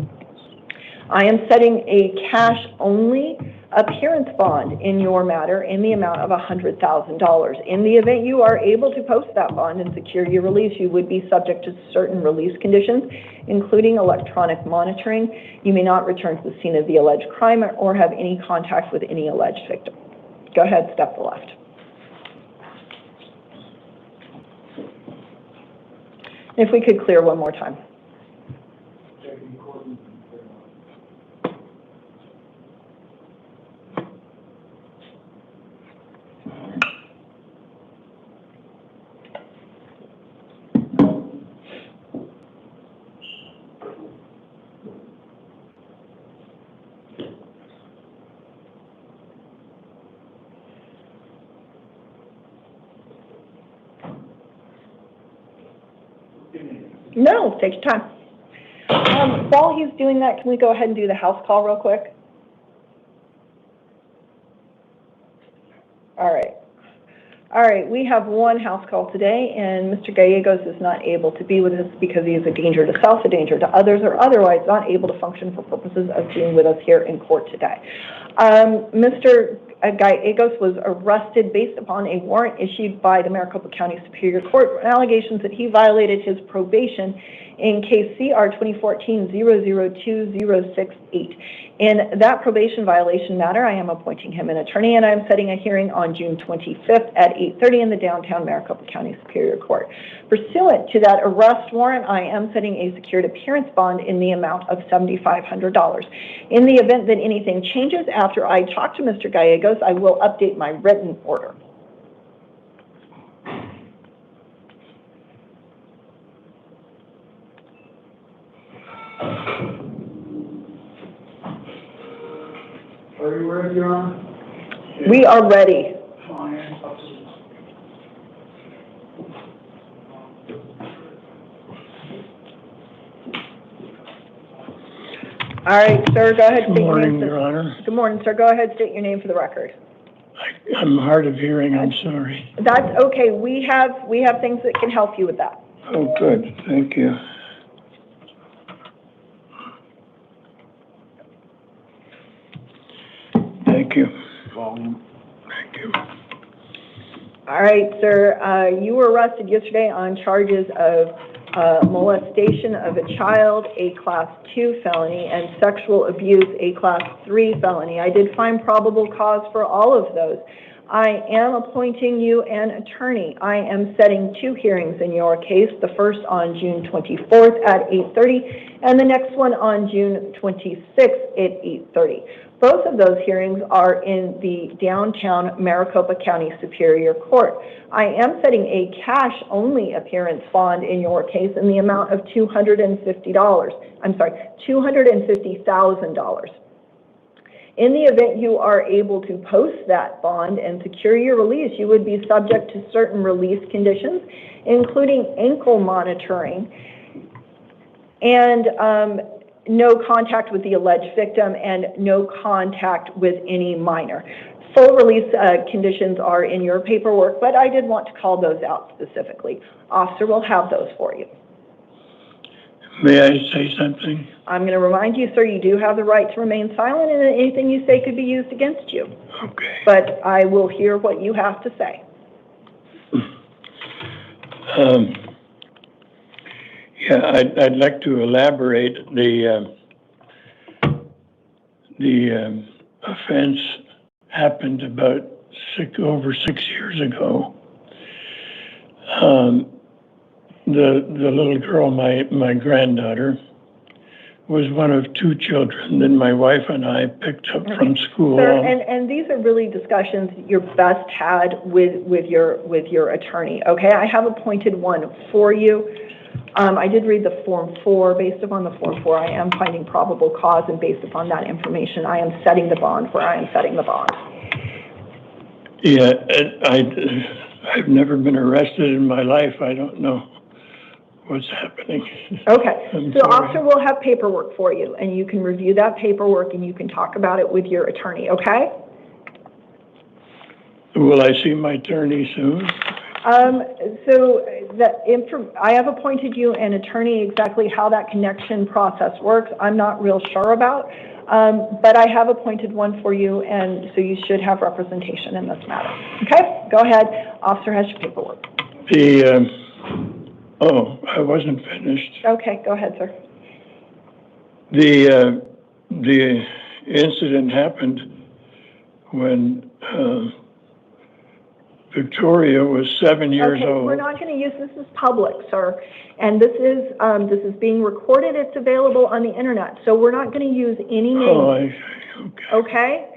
I am setting a cash-only appearance bond in your matter in the amount of $100,000. In the event you are able to post that bond and secure your release, you would be subject to certain release conditions, including electronic monitoring. You may not return to the scene of the alleged crime or have any contact with any alleged victim. Go ahead, step to the left. If we could clear one more time. No, take your time. While he's doing that, can we go ahead and do the house call real quick? All right. All right, we have one house call today, and Mr. Gallegos is not able to be with us because he is a danger to self, a danger to others, or otherwise not able to function for purposes of being with us here in court today. Mr. Gallegos was arrested based upon a warrant issued by the Maricopa County Superior Court for allegations that he violated his probation in case CR 2014-002068. In that probation violation matter, I am appointing him an attorney, and I am setting a hearing on June 25th at 8:30 in the downtown Maricopa County Superior Court. Pursuant to that arrest warrant, I am setting a secured appearance bond in the amount of $7,500. In the event that anything changes after I talk to Mr. Gallegos, I will update my written order. Are you ready, Your Honor? We are ready. Fine. All right, sir, go ahead. Good morning, Your Honor. Good morning, sir. Go ahead, state your name for the record. I'm hard of hearing, I'm sorry. That's okay. We have things that can help you with that. Oh, good, thank you. Thank you. Thank you. All right, sir. You were arrested yesterday on charges of molestation of a child, a Class 2 felony, and sexual abuse, a Class 3 felony. I did find probable cause for all of those. I am appointing you an attorney. I am setting 2 hearings in your case, the first on June 24th at 8:30, and the next one on June 26th at 8:30. Both of those hearings are in the downtown Maricopa County Superior Court. I am setting a cash-only appearance bond in your case in the amount of $250,000. In the event you are able to post that bond and secure your release, you would be subject to certain release conditions, including ankle monitoring and no contact with the alleged victim and no contact with any minor. Full release conditions are in your paperwork, but I did want to call those out specifically. Officer will have those for you. May I say something? I'm going to remind you, sir, you do have the right to remain silent, and anything you say could be used against you. Okay. But I will hear what you have to say. Yeah, I'd like to elaborate. The offense happened about over 6 years ago. The little girl, my granddaughter, was one of 2 children that my wife and I picked up from school. Sir, and these are really discussions you're best had with your attorney. Okay, I have appointed one for you. I did read the Form 4. Based upon the Form 4, I am finding probable cause, and based upon that information, I am setting the bond where I am setting the bond. Yeah, I've never been arrested in my life. I don't know what's happening. Okay, I'm so sorry. officer will have paperwork for you, and you can review that paperwork and you can talk about it with your attorney, okay? Will I see my attorney soon? So I have appointed you an attorney. Exactly how that connection process works, I'm not real sure about, but I have appointed one for you, and so you should have representation in this matter. Okay, go ahead. Officer has your paperwork. Oh, I wasn't finished. Okay, go ahead, sir. The incident happened when Victoria was 7 years old. We're not going to use this as public, sir, and this is being recorded. It's available on the internet, so we're not going to use any names. Okay.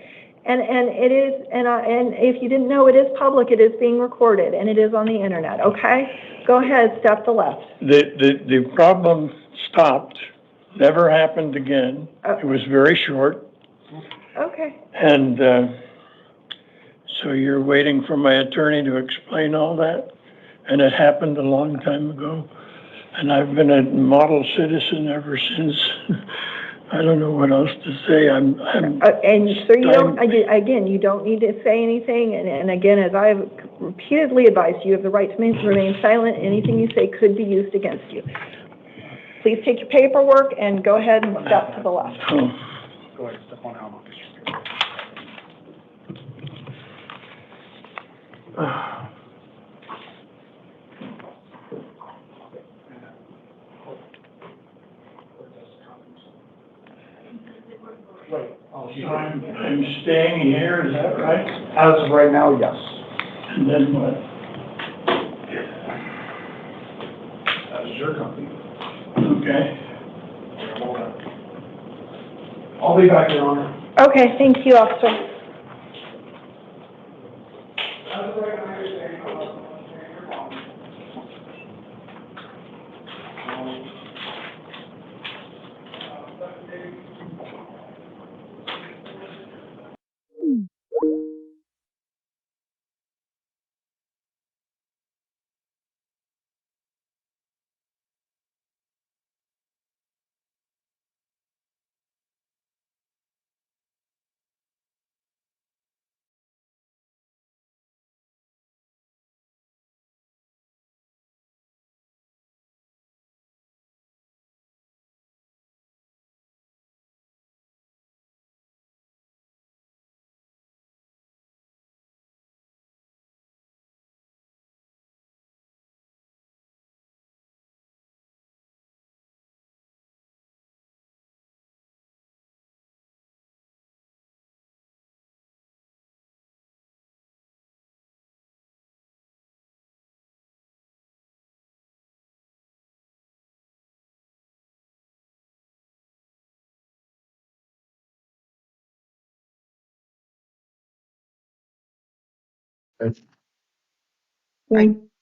And it is, and if you didn't know, it is public. It is being recorded, and it is on the internet. Okay. Go ahead. Step to left. The problem stopped. Never happened again. It was very short. Okay. And so you're waiting for my attorney to explain all that? And it happened a long time ago. And I've been a model citizen ever since. I don't know what else to say. And so you don't, again, you don't need to say anything. And again, as I've repeatedly advised, you have the right to remain silent. Anything you say could be used against you. Please take your paperwork and go ahead and step to the left. Go ahead, step on Alma. I'm staying here, is that right? As of right now, yes. And then what? That is your company. Okay. I'll be back, Your Honor. Okay, thank you, officer.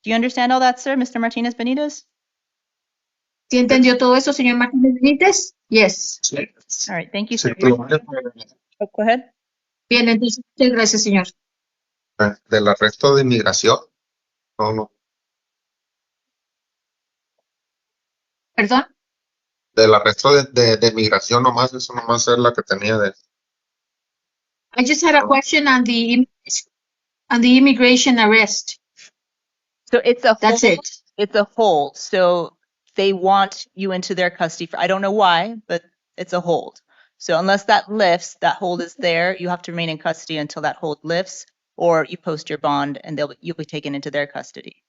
Do you understand all that, sir, Mr. Martinez Benitez? ¿Sí entendió todo eso, señor Martínez Benítez? Yes. All right, thank you, Sí, sir. Oh, go ahead. Bien, entonces, muchas gracias, señor. Del arresto de inmigración. No. ¿Perdón? Del arresto de inmigración nomás, eso nomás es la que tenía de... I just had a question on the immigration arrest. So it's a That's hold. it. It's a hold. So they want you into their custody for, I don't know why, but it's a hold. So unless that lifts, that hold is there, you have to remain in custody until that hold lifts, or you post your bond and you'll be taken into their custody.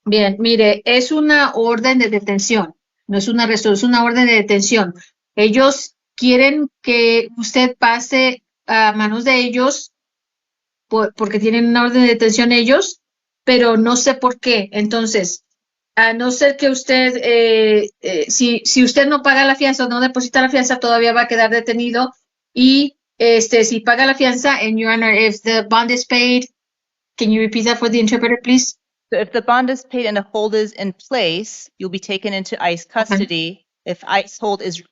Bien, mire, es una orden de detención, no es un arresto, es una orden de detención. Ellos quieren que usted pase a manos de ellos porque tienen una orden de detención ellos, pero no sé por qué. Entonces, a no ser que usted, si usted no paga la fianza o no deposita la fianza, todavía va a quedar detenido. Y si paga la fianza, and Your Honor, if the bond is paid, can you repeat that for the interpreter, please? So if the bond is paid and the hold is in place, you'll be taken into ICE custody. Okay. If ICE hold is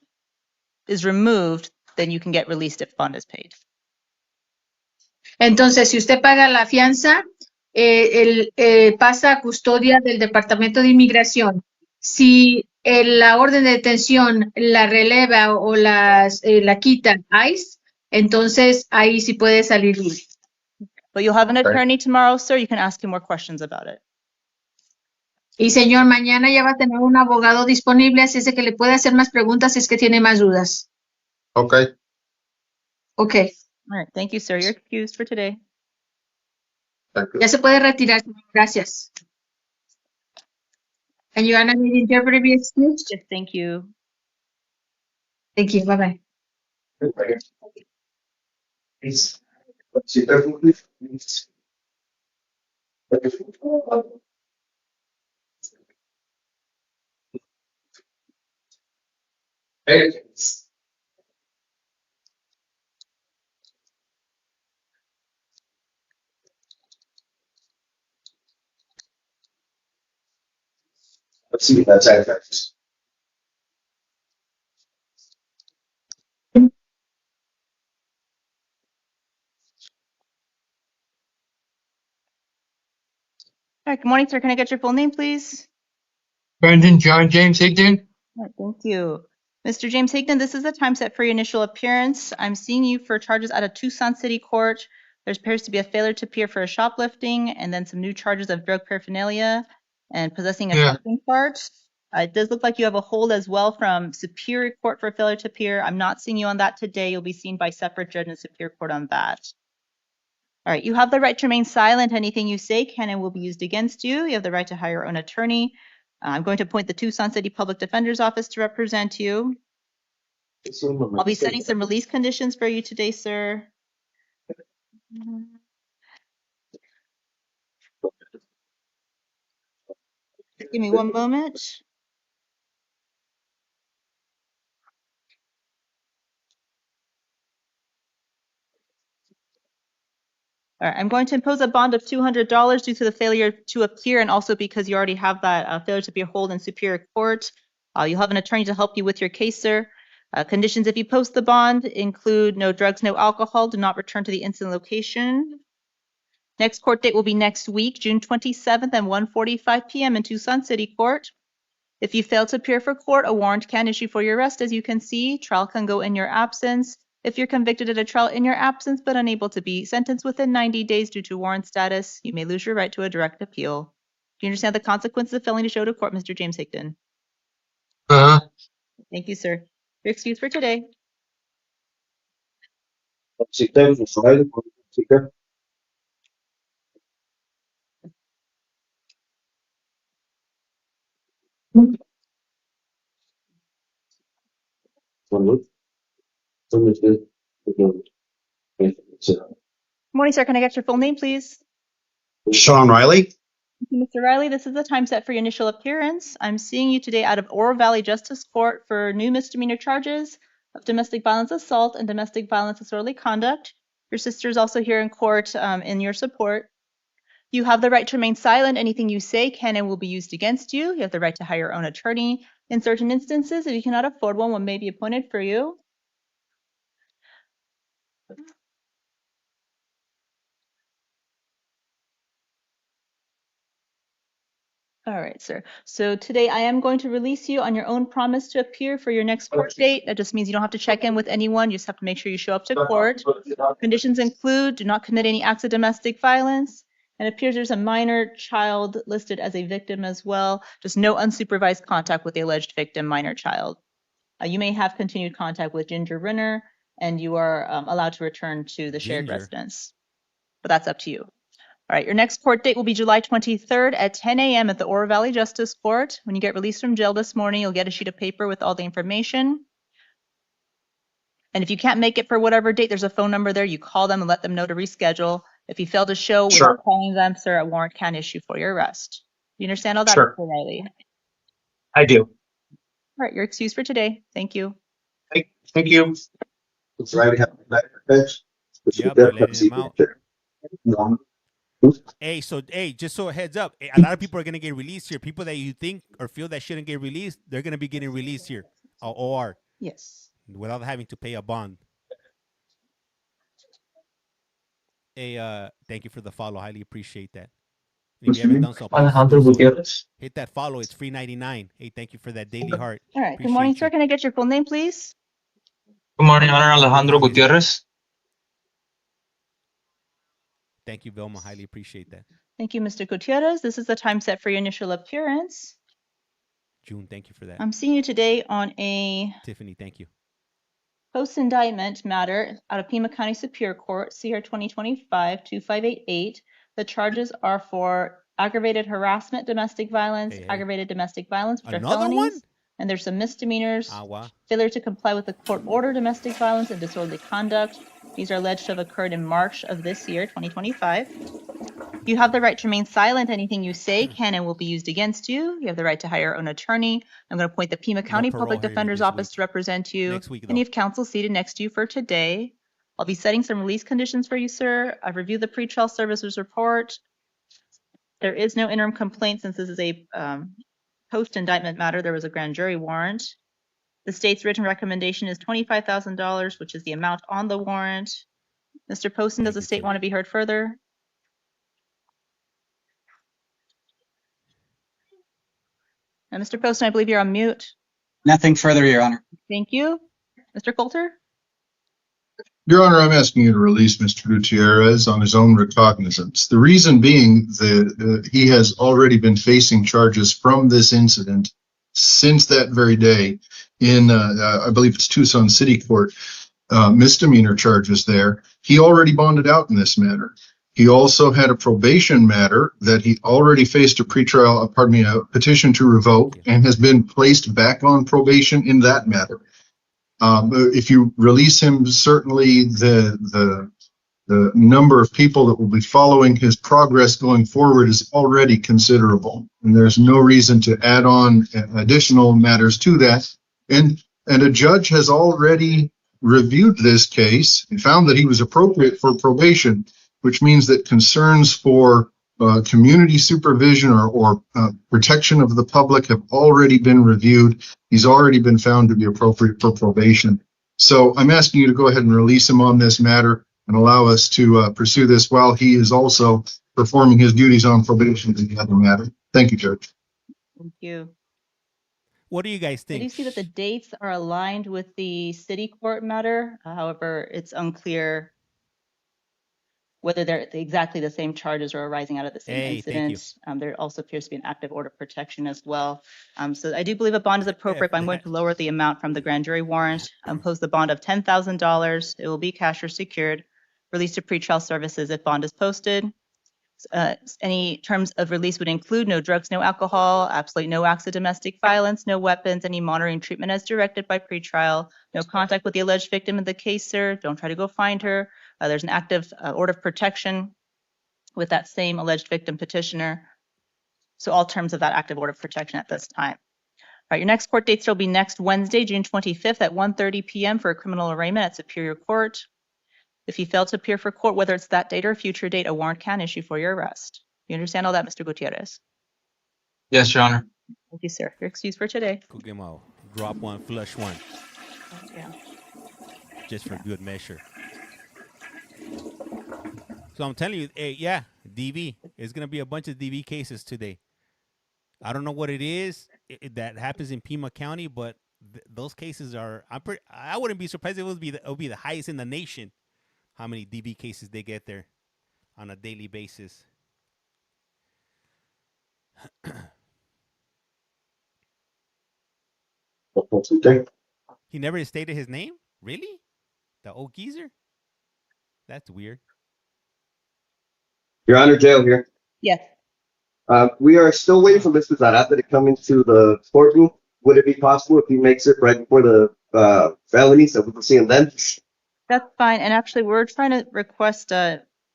removed, then you can get released if bond is paid. Entonces, si usted paga la fianza, pasa a custodia del Departamento de Inmigración. Si la orden de detención la releva o la quita ICE, entonces ahí sí puede salir libre. But you'll have an attorney tomorrow, sir. You can ask him more questions about it. Y señor, mañana ya va a tener un abogado disponible, así es de que le puede hacer más preguntas si es que tiene más dudas. Okay. Okay. All right. Thank you, sir. You're excused for today. Ya se puede retirar. Gracias. And you Anna, need interpreter be excused? Yes, thank you. Thank you. Bye-bye. Let's see if that's accurate. All right. Good morning, sir. Can I get your full name, please? Brendan John James Higdon. All right. Thank you. Mr. James Higdon, this is the time set for your initial appearance. I'm seeing you for charges out of Tucson City Court. There appears to be a failure to appear for a shoplifting and then some new charges of drug paraphernalia and possessing a shopping cart. It does look like you have a hold as well from Superior Court for failure to appear. I'm not seeing you on that today. You'll be seen by separate judge in Superior Court on that. All right, you have the right to remain silent. Anything you say can and will be used against you. You have the right to hire your own attorney. I'm going to appoint the Tucson City Public Defender's Office to represent you. I'll be setting some release conditions for you today, sir. Give me one moment. All right, I'm going to impose a bond of $200 due to the failure to appear and also because you already have that failure to appear hold in Superior Court. You'll have an attorney to help you with your case, sir. Conditions if you post the bond include no drugs, no alcohol, do not return to the incident location. Next court date will be next week, June 27th at 1:45 p.m. in Tucson City Court. If you fail to appear for court, a warrant can issue for your arrest. As you can see, trial can go in your absence. If you're convicted at a trial in your absence but unable to be sentenced within 90 days due to warrant status, you may lose your right to a direct appeal. Do you understand the consequences of failing to show to court, Mr. James Higdon? Thank you, sir. You're excused for today. Morning, sir. Can I get your full name, please? Sean Riley. Thank you, Mr. Riley. This is the time set for your initial appearance. I'm seeing you today out of Oro Valley Justice Court for new misdemeanor charges of domestic violence assault and domestic violence disorderly conduct. Your sister is also here in court in your support. You have the right to remain silent. Anything you say can and will be used against you. You have the right to hire your own attorney. In certain instances, if you cannot afford one may be appointed for you. All right, sir. So today I am going to release you on your own promise to appear for your next court date. That just means you don't have to check in with anyone. You just have to make sure you show up to court. Conditions include do not commit any acts of domestic violence. And it appears there's a minor child listed as a victim as well. Just no unsupervised contact with the alleged victim, minor child. You may have continued contact with Ginger Renner, and you are allowed to return to the shared residence. But that's up to you. All right, your next court date will be July 23rd at 10 a.m. at the Oro Valley Justice Court. When you get released from jail this morning, you'll get a sheet of paper with all the information. And if you can't make it for whatever date, there's a phone number there. You call them and let them know to reschedule. If you fail to show without calling them, sir, a warrant can issue for your arrest. Do you understand all that, Mr. Riley? I do. All right, you're excused for today. Thank you. Thank you. Yep, they're letting him out. Hey, just so a heads up, a lot of people are going to get released here. People that you think or feel that shouldn't get released, they're going to be getting released here. OR. Yes. Without having to pay a bond. Hey, thank you for the follow. Highly appreciate that. If you haven't done so, please Alejandro do so. Gutierrez. Hit that follow. It's free 99. Hey, thank you for that daily heart. All right. Good morning, sir. Can I get your full name, please? Good morning, Honor. Alejandro Gutierrez. Thank you, Vilma. Highly appreciate that. Thank you, Mr. Gutierrez. This is the time set for your initial appearance. June, thank you for that. I'm seeing you today on a Tiffany, thank you. post-indictment matter out of Pima County Superior Court, CR 2025-2588. The charges are for aggravated harassment, domestic violence, aggravated domestic violence, which Another are felonies. one? And there's some misdemeanors, wow. failure to comply with the court order, domestic violence, and disorderly conduct. These are alleged to have occurred in March of this year, 2025. You have the right to remain silent. Anything you say can and will be used against you. You have the right to hire your own attorney. I'm going to appoint the Pima County parole Public here Defender's this Office to represent you. Next week, And you have counsel seated next to you for today. I'll be setting some release conditions for you, sir. I've reviewed the pretrial services report. There is no interim complaint since this is a post-indictment matter. There was a grand jury warrant. The state's written recommendation is $25,000, which is the amount on the warrant. Mr. Poston, does the state want to be heard further? And Mr. Poston, I believe you're on mute. Nothing further, Your Honor. Thank you. Mr. Coulter? Your Honor, I'm asking you to release Mr. Gutierrez on his own recognizance. The reason being that he has already been facing charges from this incident since that very day in, I believe it's Tucson City Court, misdemeanor charges there. He already bonded out in this matter. He also had a probation matter that he already faced a petition to revoke and has been placed back on probation in that matter. If you release him, certainly the number of people that will be following his progress going forward is already considerable, and there's no reason to add on additional matters to that. And a judge has already reviewed this case and found that he was appropriate for probation, which means that concerns for community supervision or protection of the public have already been reviewed. He's already been found to be appropriate for probation. So I'm asking you to go ahead and release him on this matter and allow us to pursue this while he is also performing his duties on probation in the other matter. Thank you, Judge. Thank you. What do you guys I think? do see that the dates are aligned with the city court matter. However, it's unclear whether they're exactly the same charges or arising out of the same incident. There also appears to be an active order of protection as well. So I do believe a bond is appropriate, but I'm going to lower the amount from the grand jury warrant, impose the bond of $10,000. It will be cash or secured, released to pretrial services if bond is posted. Any terms of release would include no drugs, no alcohol, absolutely no acts of domestic violence, no weapons, any monitoring treatment as directed by pretrial, no contact with the alleged victim in the case, sir. Don't try to go find her. There's an active order of protection with that same alleged victim petitioner. So all terms of that active order of protection at this time. All right, your next court date will be next Wednesday, June 25th at 1:30 p.m. for a criminal arraignment at Superior Court. If you fail to appear for court, whether it's that date or a future date, a warrant can issue for your arrest. You understand all that, Mr. Gutierrez? Yes, Your Honor. Thank you, sir. You're excused for today. Go get my drop one, flush one. Yeah. Just for good measure. So I'm telling you, yeah, DV. It's going to be a bunch of DV cases today. I don't know what it is that happens in Pima County, but those cases are, I wouldn't be surprised if it would be the highest in the nation, how many DV cases they get there on a daily basis. He never stated his name? Really? The old geezer? That's weird. Your Honor, Jail here. Yes. We are still waiting for Mr. Zarate to come into the courtroom. Would it be possible if he makes it right before the felonies that we can see him then? That's fine. And actually, we're trying to request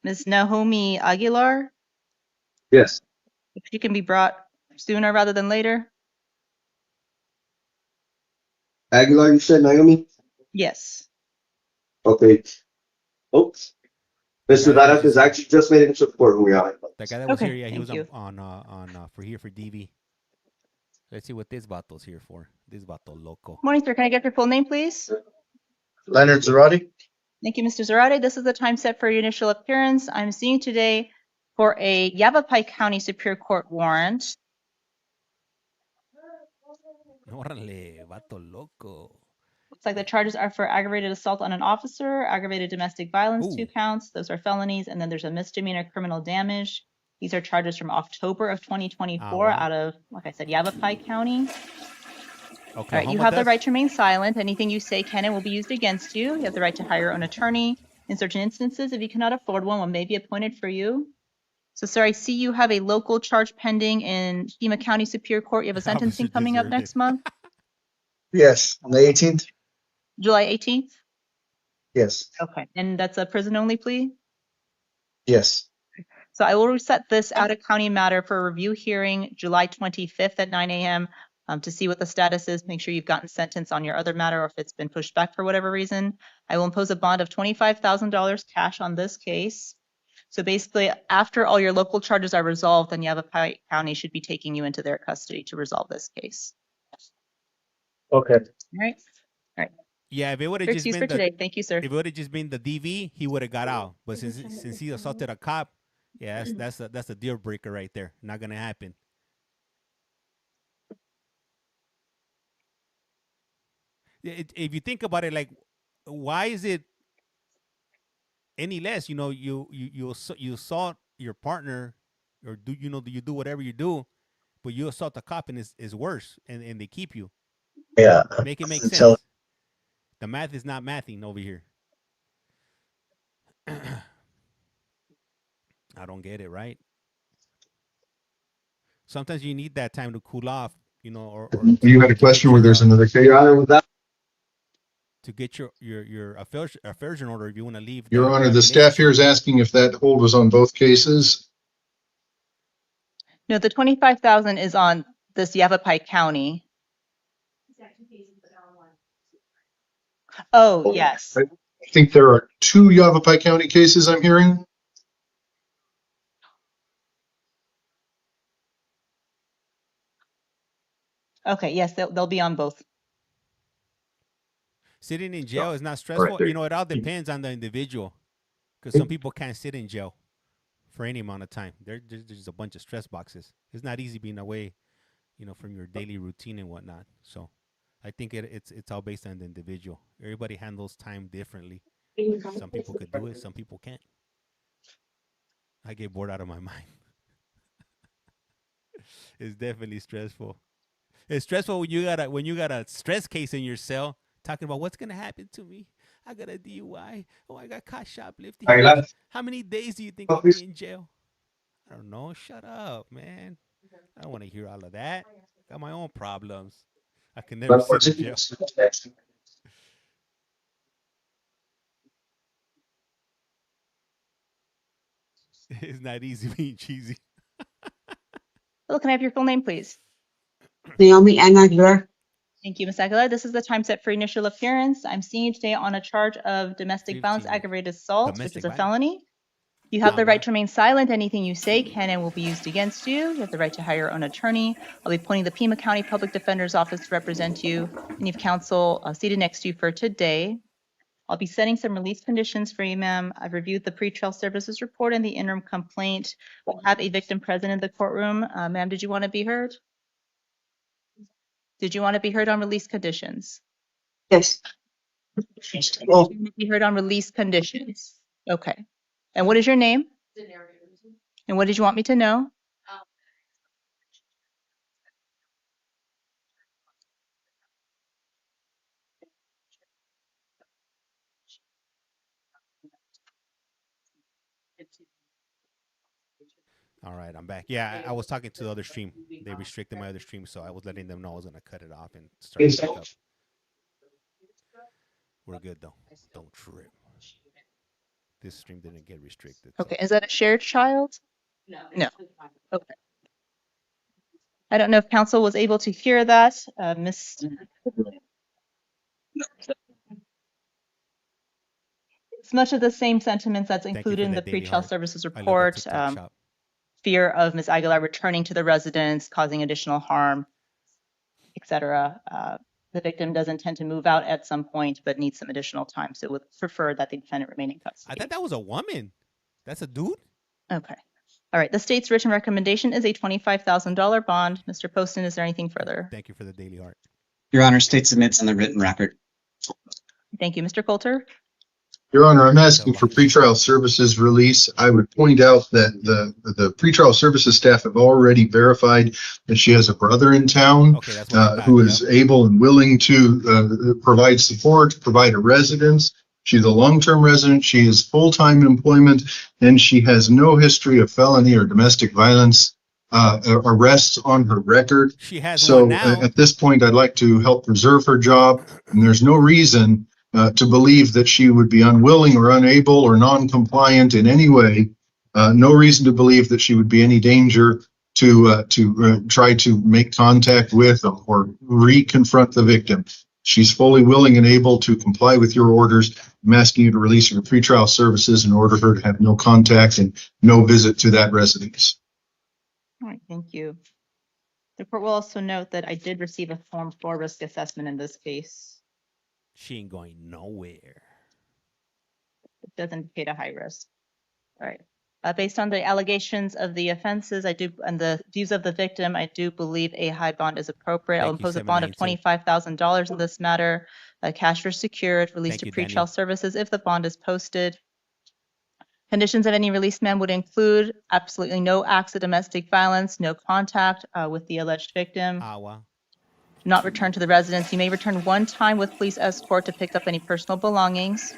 Ms. Naomi Aguilar. Yes. If she can be brought sooner rather than later. Aguilar, you said, Naomi? Yes. Okay. Oops. Mr. Zarate has actually just made it into the courtroom, Your Honor. That guy that was Okay, here, yeah, he was thank you. on for DV. Let's see what this vato's here for. This vato loco. Morning, sir. Can I get your full name, please? Leonard Zarate. Thank you, Mr. Zarate. This is the time set for your initial appearance. I'm seeing today for a Yavapai County Superior Court warrant. Órale, vato loco. Looks like the charges are for aggravated assault on an officer, aggravated domestic violence, 2 counts. Those are felonies. And then there's a misdemeanor criminal damage. These are charges from October of 2024 out of, like I said, Yavapai County. All right, you have the right to remain silent. Anything you say can and will be used against you. You have the right to hire your own attorney. In certain instances, if you cannot afford one may be appointed for you. So, sir, I see you have a local charge pending in Pima County Superior Court. You have a sentencing coming up next month, Yes, on the 18th. July 18th. Yes. Okay, and that's a prison-only plea? Yes. So I will reset this out-of-county matter for a review hearing July 25th at 9 a.m. To see what the status is. Make sure you've gotten sentenced on your other matter or if it's been pushed back for whatever reason. I will impose a bond of $25,000 cash on this case. So basically, after all your local charges are resolved, then Yavapai County should be taking you into their custody to resolve this case. Okay. All right. All right. Yeah, if it would have just been today. Thank you, sir. If it would have just been the DV, he would have got out. But since he assaulted a cop, yeah, that's a deal breaker right there. Not gonna happen. If you think about it, like, why is it any less? You know, you assault your partner, or you do whatever you do, but you assault a cop and it's worse, and they keep you. Yeah. Make it make sense. The math is not mathing over here. I don't get it, right? Sometimes you need that time to cool off, or You had a question where there's another case? To get your affairs in order if you want to leave. Your Honor, the staff here is asking if that hold was on both cases. No, the $25,000 is on this Yavapai County. Oh, yes. I think there are 2 Yavapai County cases I'm hearing. Okay, yes, they'll be on both. Sitting in jail is not stressful. It all depends on the individual, because some people can't sit in jail for any amount of time. There's just a bunch of stress boxes. It's not easy being away, from your daily routine and whatnot. So I think it's all based on the individual. Everybody handles time differently. Some people could do it, some people can't. I get bored out of my mind. It's definitely stressful. It's stressful when you got a stress case in your cell, talking about what's gonna happen to me. I got a DUI. Oh, I got caught shoplifting. How many days do you think I'll be in jail? I don't know. Shut up, man. I don't want to hear all of that. Got my own problems. I can never sit in jail. It's not easy being cheesy. Hello, can I have your full name, please? Naomi Ann Aguilar. Thank you, Ms. Aguilar. This is the time set for initial appearance. I'm seeing you today on a charge of domestic violence, aggravated assault, which is a felony. You have the right to remain silent. Anything you say can and will be used against you. You have the right to hire your own attorney. I'll be appointing the Pima County Public Defender's Office to represent you, and you have counsel seated next to you for today. I'll be setting some release conditions for you, ma'am. I've reviewed the pretrial services report and the interim complaint. We'll have a victim present in the courtroom. Ma'am, did you want to be heard? Did you want to be heard on release conditions? Yes. Well, be heard on release conditions. Okay. And what is your name? And what did you want me to know? All right, I'm back. Yeah, I was talking to the other stream. They restricted my other stream, so I was letting them know I was going to cut it off and start it back up. We're good, though. Don't trip. This stream didn't get restricted. Okay, is that a shared child? No. Okay. I don't know if counsel was able to hear that. It's much of the same sentiments that's included in the pretrial services report. Fear of Ms. Aguilar returning to the residence, causing additional harm, etc. The victim does intend to move out at some point, but needs some additional time. So would prefer that the defendant remain in custody. I thought that was a woman. That's a dude? Okay. All right. The state's written recommendation is a $25,000 bond. Mr. Poston, is there anything further? Thank you for the Daily Heart. Your Honor, state submits on the written record. Thank you. Mr. Coulter? Your Honor, I'm asking for pretrial services release. I would point out that the pretrial services staff have already verified that she has a brother in town who is able and willing to provide support, provide a residence. She's a long-term resident. She has full-time employment, and she has no history of felony or domestic violence arrests on her record. She has one now. At this point, I'd like to help preserve her job, and there's no reason to believe that she would be unwilling or unable or non-compliant in any way. No reason to believe that she would be any danger to try to make contact with or re-confront the victim. She's fully willing and able to comply with your orders. I'm asking you to release her pretrial services and order her to have no contact and no visit to that residence. All right. Thank you. The court will also note that I did receive a Form 4 risk assessment in this case. She ain't going nowhere. It does indicate a high risk. All right. Based on the allegations of the offenses, and the views of the victim, I do believe a high bond is appropriate. I'll impose a bond of $25,000 in this matter. Cash or secured, released to pretrial services if the bond is posted. Conditions of any release, ma'am, would include absolutely no acts of domestic violence, no contact with the alleged victim. Wow. Not return to the residence. You may return one time with police escort to pick up any personal belongings.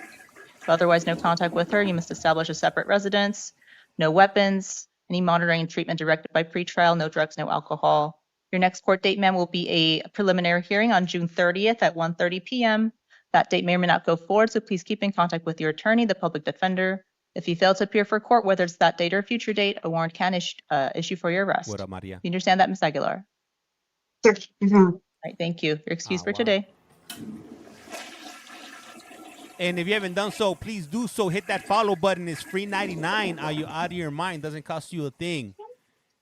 Otherwise, no contact with her. You must establish a separate residence. No weapons. Any monitoring and treatment directed by pretrial. No drugs, no alcohol. Your next court date, ma'am, will be a preliminary hearing on June 30th at 1:30 p.m. That date may or may not go forward, so please keep in contact with your attorney, the public defender. If you fail to appear for court, whether it's that date or a future date, a warrant can issue for your arrest. What up, Maria? You understand that, Ms. Aguilar? Sir, All right, thank you. You're excused for today. And if you haven't done so, please do so. Hit that follow button. It's free 99. Are you out of your mind? Doesn't cost you a thing.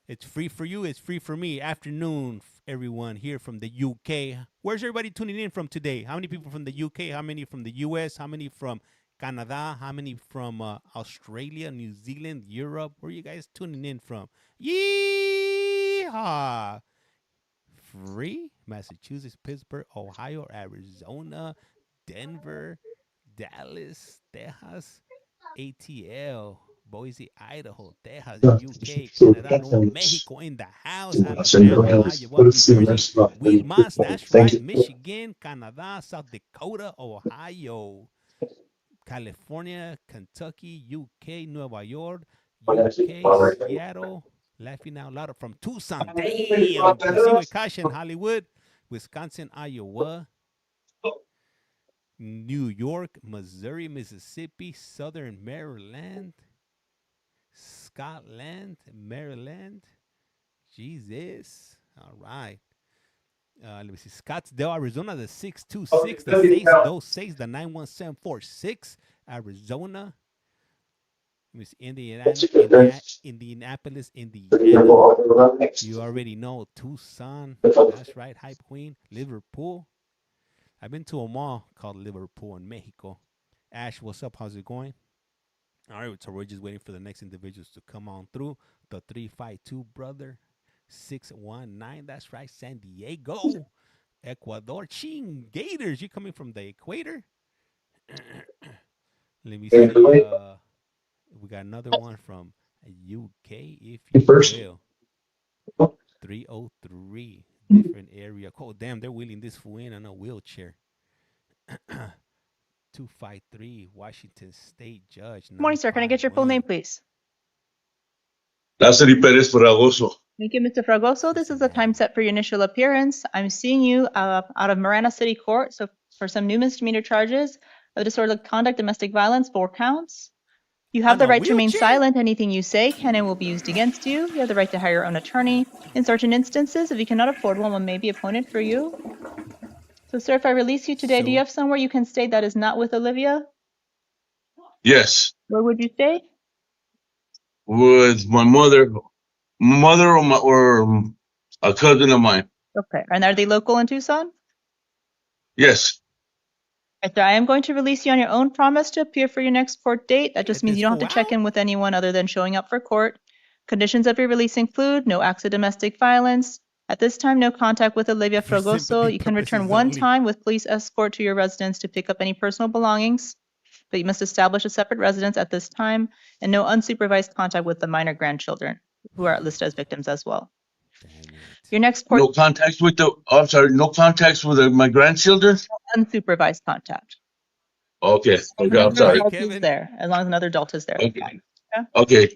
It's free for you. It's free for me. Afternoon, everyone here from the UK. Where's everybody tuning in from today? How many people from the UK? How many from the US? How many from Canada? How many from Australia, New Zealand, Europe? Where are you guys tuning in from? Yeehaw! Free Massachusetts, Pittsburgh, Ohio, Arizona, Denver, Dallas, Texas, ATL, Boise, Idaho, Texas, UK, Canada, Nuevo Mexico in the house, Alabama, Iowa, New Jersey, Wilmas, that's right, Michigan, Canada, South Dakota, Ohio, California, Kentucky, UK, Nueva York, UK, Seattle, laughing out loud from Tucson, damn, Caution, Hollywood, Wisconsin, Iowa, New York, Missouri, Mississippi, Southern Maryland, Scotland, Maryland, Jesus, all right. Let me see, Scottsdale, Arizona, the 626, the 626, the 91746, Arizona. Let me see, Indianapolis, Indiana. You already know, Tucson, that's right, High Queen, Liverpool. I've been to a mall called Liverpool in Mexico. Ash, what's up? How's it going? All right, so we're just waiting for the next individuals to come on through. The 352 brother, 619. That's right, San Diego, Ecuador. Ching Gators, you coming from the equator? Let me see. We got another one from UK, if you will. 303. Different area. Oh, damn, they're wheeling this fool in on a wheelchair. 253, Washington State Judge. Good morning, sir. Can I get your full name, please? Lázaro Pérez Fragoso. Thank you, Mr. Fragoso. This is the time set for your initial appearance. I'm seeing you out of Marana City Court. So for some new misdemeanor charges of disorderly conduct, domestic violence, 4 counts. You have the right to remain silent. Anything you say can and will be used against you. You have the right to hire your own attorney. In certain instances, if you cannot afford one may be appointed for you. So, sir, if I release you today, do you have somewhere you can stay that is not with Olivia? Yes. Where would you stay? With my mother or a cousin of mine. Okay. And are they local in Tucson? Yes. Right there, I am going to release you on your own promise to appear for your next court date. That just Get means this you don't have fool to check out. in with anyone other than showing up for court. Conditions of your release include no acts of domestic violence. At this time, no contact with Olivia For Fragoso. sympathy You can return purposes one only. time with police escort to your residence to pick up any personal belongings, but you must establish a separate residence at this time, and no unsupervised contact with the minor grandchildren who are listed as victims as well. Damn it. Your next court, No contacts with the. I'm sorry. No contacts with my grandchildren. unsupervised contact. Okay. As long as Okay. I'm another sorry. adult is there. As long as another adult is there. Okay. Yeah. Okay.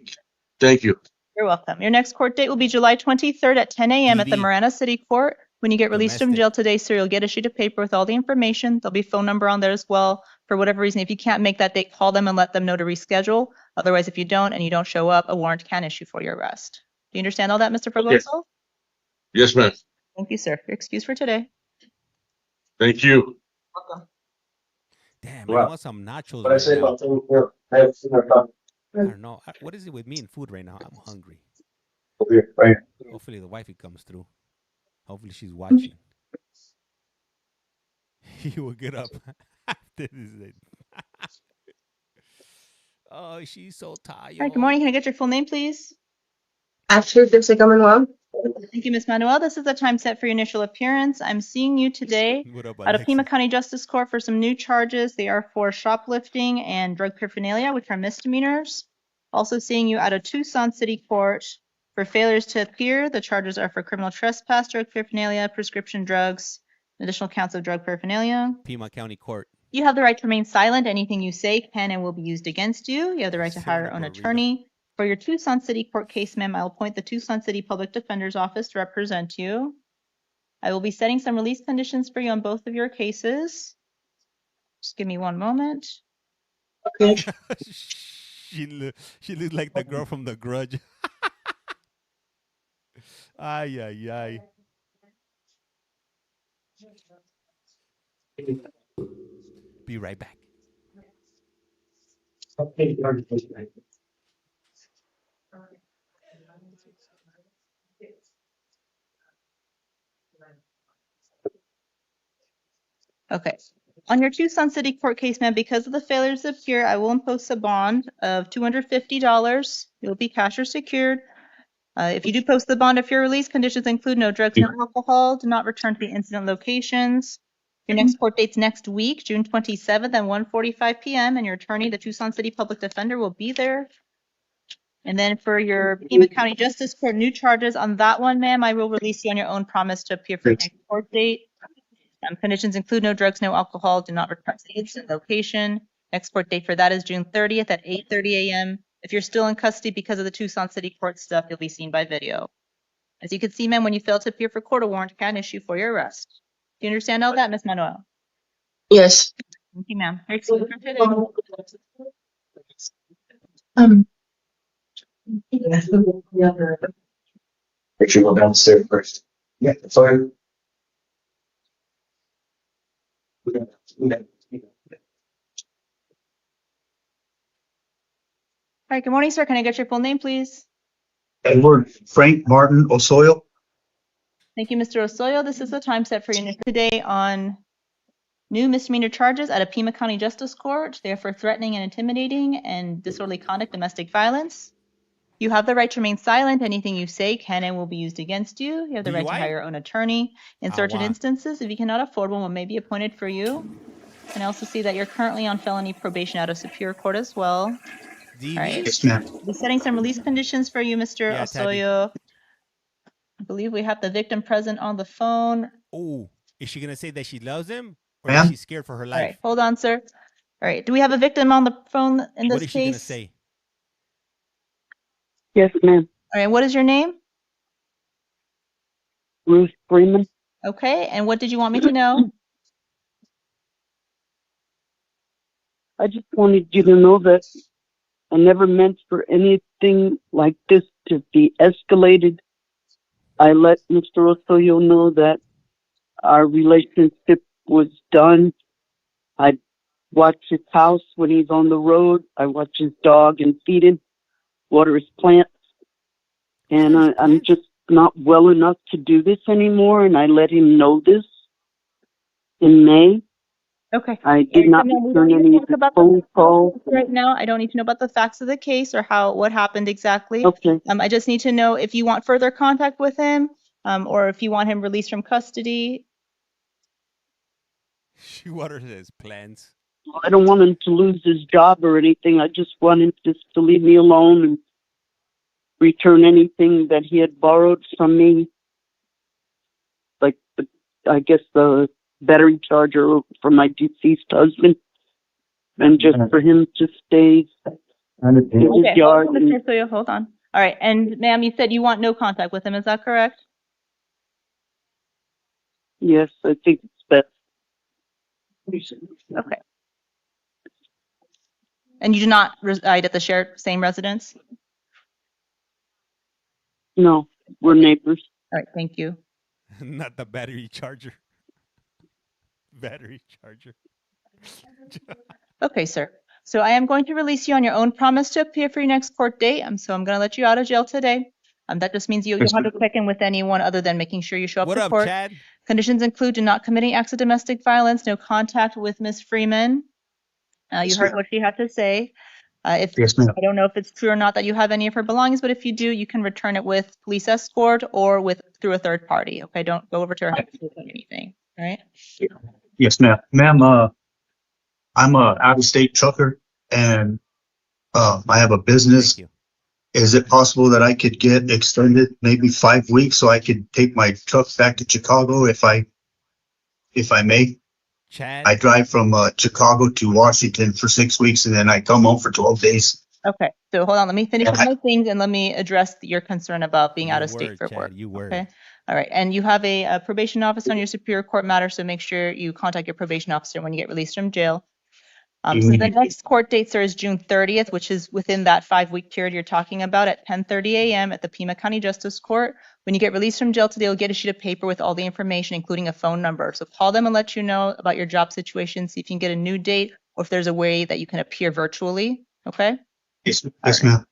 Thank you. You're welcome. Your next court date will be July 23rd at 10 a.m. at the DV. Marana City Court. When you get released from Domestic. jail today, sir, you'll get a sheet of paper with all the information. There'll be a phone number on there as well. For whatever reason, if you can't make that date, call them and let them know to reschedule. Otherwise, if you don't and you don't show up, a warrant can issue for your arrest. Do you understand all that, Mr. Fragoso? Yes, ma'am. Thank you, sir. You're excused for today. Thank you. Welcome. Damn, Wow. I want some nachos What I right say now. about I have seen her come I don't know. What is it with me and food right now? I'm hungry. over here, right? Hopefully the wifey comes through. Hopefully she's watching. He will get up after this. Oh, she's so tired. All right, good morning. Can I get your full name, please? Ashley Dixie Manuel. Thank you, Ms. Manuel. This is the time set for your initial appearance. I'm seeing you today What up, out of Pima Alexis? County Justice Court for some new charges. They are for shoplifting and drug paraphernalia, which are misdemeanors. Also seeing you out of Tucson City Court for failures to appear. The charges are for criminal trespass, drug paraphernalia, prescription drugs, additional counts of drug paraphernalia. Pima County Court. You have the right to remain silent. Anything you say can and will be used against you. You have the right to Sit hire on your a own burrito. attorney. For your Tucson City Court case, ma'am, I'll appoint the Tucson City Public Defender's Office to represent you. I will be setting some release conditions for you on both of your cases. Just give me one moment. Okay. she looks like the girl from The Grudge. Ay, ay, ay. Be right back. Okay. On your Tucson City Court case, ma'am, because of the failures to appear, I will impose a bond of $250. It will be cash or secured. If you do post the bond, if your release conditions include no drugs, no alcohol, do not return to the incident locations. Your next court date's next week, June 27th at 1:45 p.m. And your attorney, the Tucson City Public Defender, will be there. And then for your Pima County Justice Court new charges on that one, ma'am, I will release you on your own promise to appear for your next court date. Conditions include no drugs, no alcohol, do not return to the incident location. Next court date for that is June 30th at 8:30 a.m. If you're still in custody because of the Tucson City Court stuff, you'll be seen by video. As you can see, ma'am, when you fail to appear for court, a warrant can issue for your arrest. Do you understand all that, Ms. Manuel? Yes. Thank you, ma'am. You're excused for today. Make sure you go downstairs first. Yeah, sorry. All right, good morning, sir. Can I get your full name, please? Edward Frank Martin Osoyo. Thank you, Mr. Osoyo. This is the time set for you today on new misdemeanor charges at a Pima County Justice Court. They are for threatening and intimidating and disorderly conduct, domestic violence. You have the right to remain silent. Anything you say can and will be used against you. You have the right to hire your own attorney. In certain instances, if you cannot afford one may be appointed for you. And I also see that you're currently on felony probation out of Superior Court as well. DV? All right. Yes, ma'am. We'll be setting some release conditions for you, Mr. Osoyo. I believe we have the victim present on the phone. Oh, is she gonna say that she loves him, or Ma'am? is she scared for her life? All right, hold on, sir. All right, do we have a victim on the phone in this What is she gonna case? say? Yes, ma'am. All right, what is your name? Ruth Freeman. Okay, and what did you want me to know? I just wanted you to know that I never meant for anything like this to be escalated. I let Mr. Osoyo know that our relationship was done. I watch his house when he's on the road. I watch his dog and feed him, water his plants. And I'm just not well enough to do this anymore, and I let him know this. in May. Okay. I did not We return don't need to any talk about phone the calls. right now. I don't need to know about the facts of the case or what happened exactly. Okay. I just need to know if you want further contact with him, or if you want him released from custody. What are his plans? I don't want him to lose his job or anything. I just want him just to leave me alone and return anything that he had borrowed from me, like I guess the battery charger from my deceased husband, and just for him to stay in his yard. Hold on, Mr. Soyo, hold on. All right, and ma'am, you said you want no contact with him. Is that correct? Yes, I think it's best. Okay. And you do not reside at the same residence? No, we're neighbors. All right, thank you. Not the battery charger. Battery charger. Okay, sir. So I am going to release you on your own promise to appear for your next court date. So I'm going to let you out of jail today. That just means you don't have to check in with anyone other than making sure you show up What to up, court. Chad? Conditions include do not commit any acts of domestic violence, no contact with Ms. Freeman. You heard what she had to say. Yes, ma'am. I don't know if it's true or not that you have any of her belongings, but if you do, you can return it with police escort or through a third party. Okay, don't go over to her house or anything. All right. Yes, ma'am. Ma'am, I'm a out-of-state trucker, and I have a business. Is it possible that I could get extended maybe 5 weeks so I could take my truck back to Chicago if I may? Chad? I drive from Chicago to Washington for 6 weeks, and then I come home for 12 days. Okay, so hold on. Let me finish with my things and let me address your concern about being out of state for work. Okay. All right. And you have a probation officer on your Superior Court matter, so make sure you contact your probation officer when you get released from jail. So the next court date, sir, is June 30th, which is within that 5-week period you're talking about at 10:30 a.m. at the Pima County Justice Court. When you get released from jail today, you'll get a sheet of paper with all the information, including a phone number. So call them and let you know about your job situation, see if you can get a new date or if there's a way that you can appear virtually. Okay? Yes, ma'am.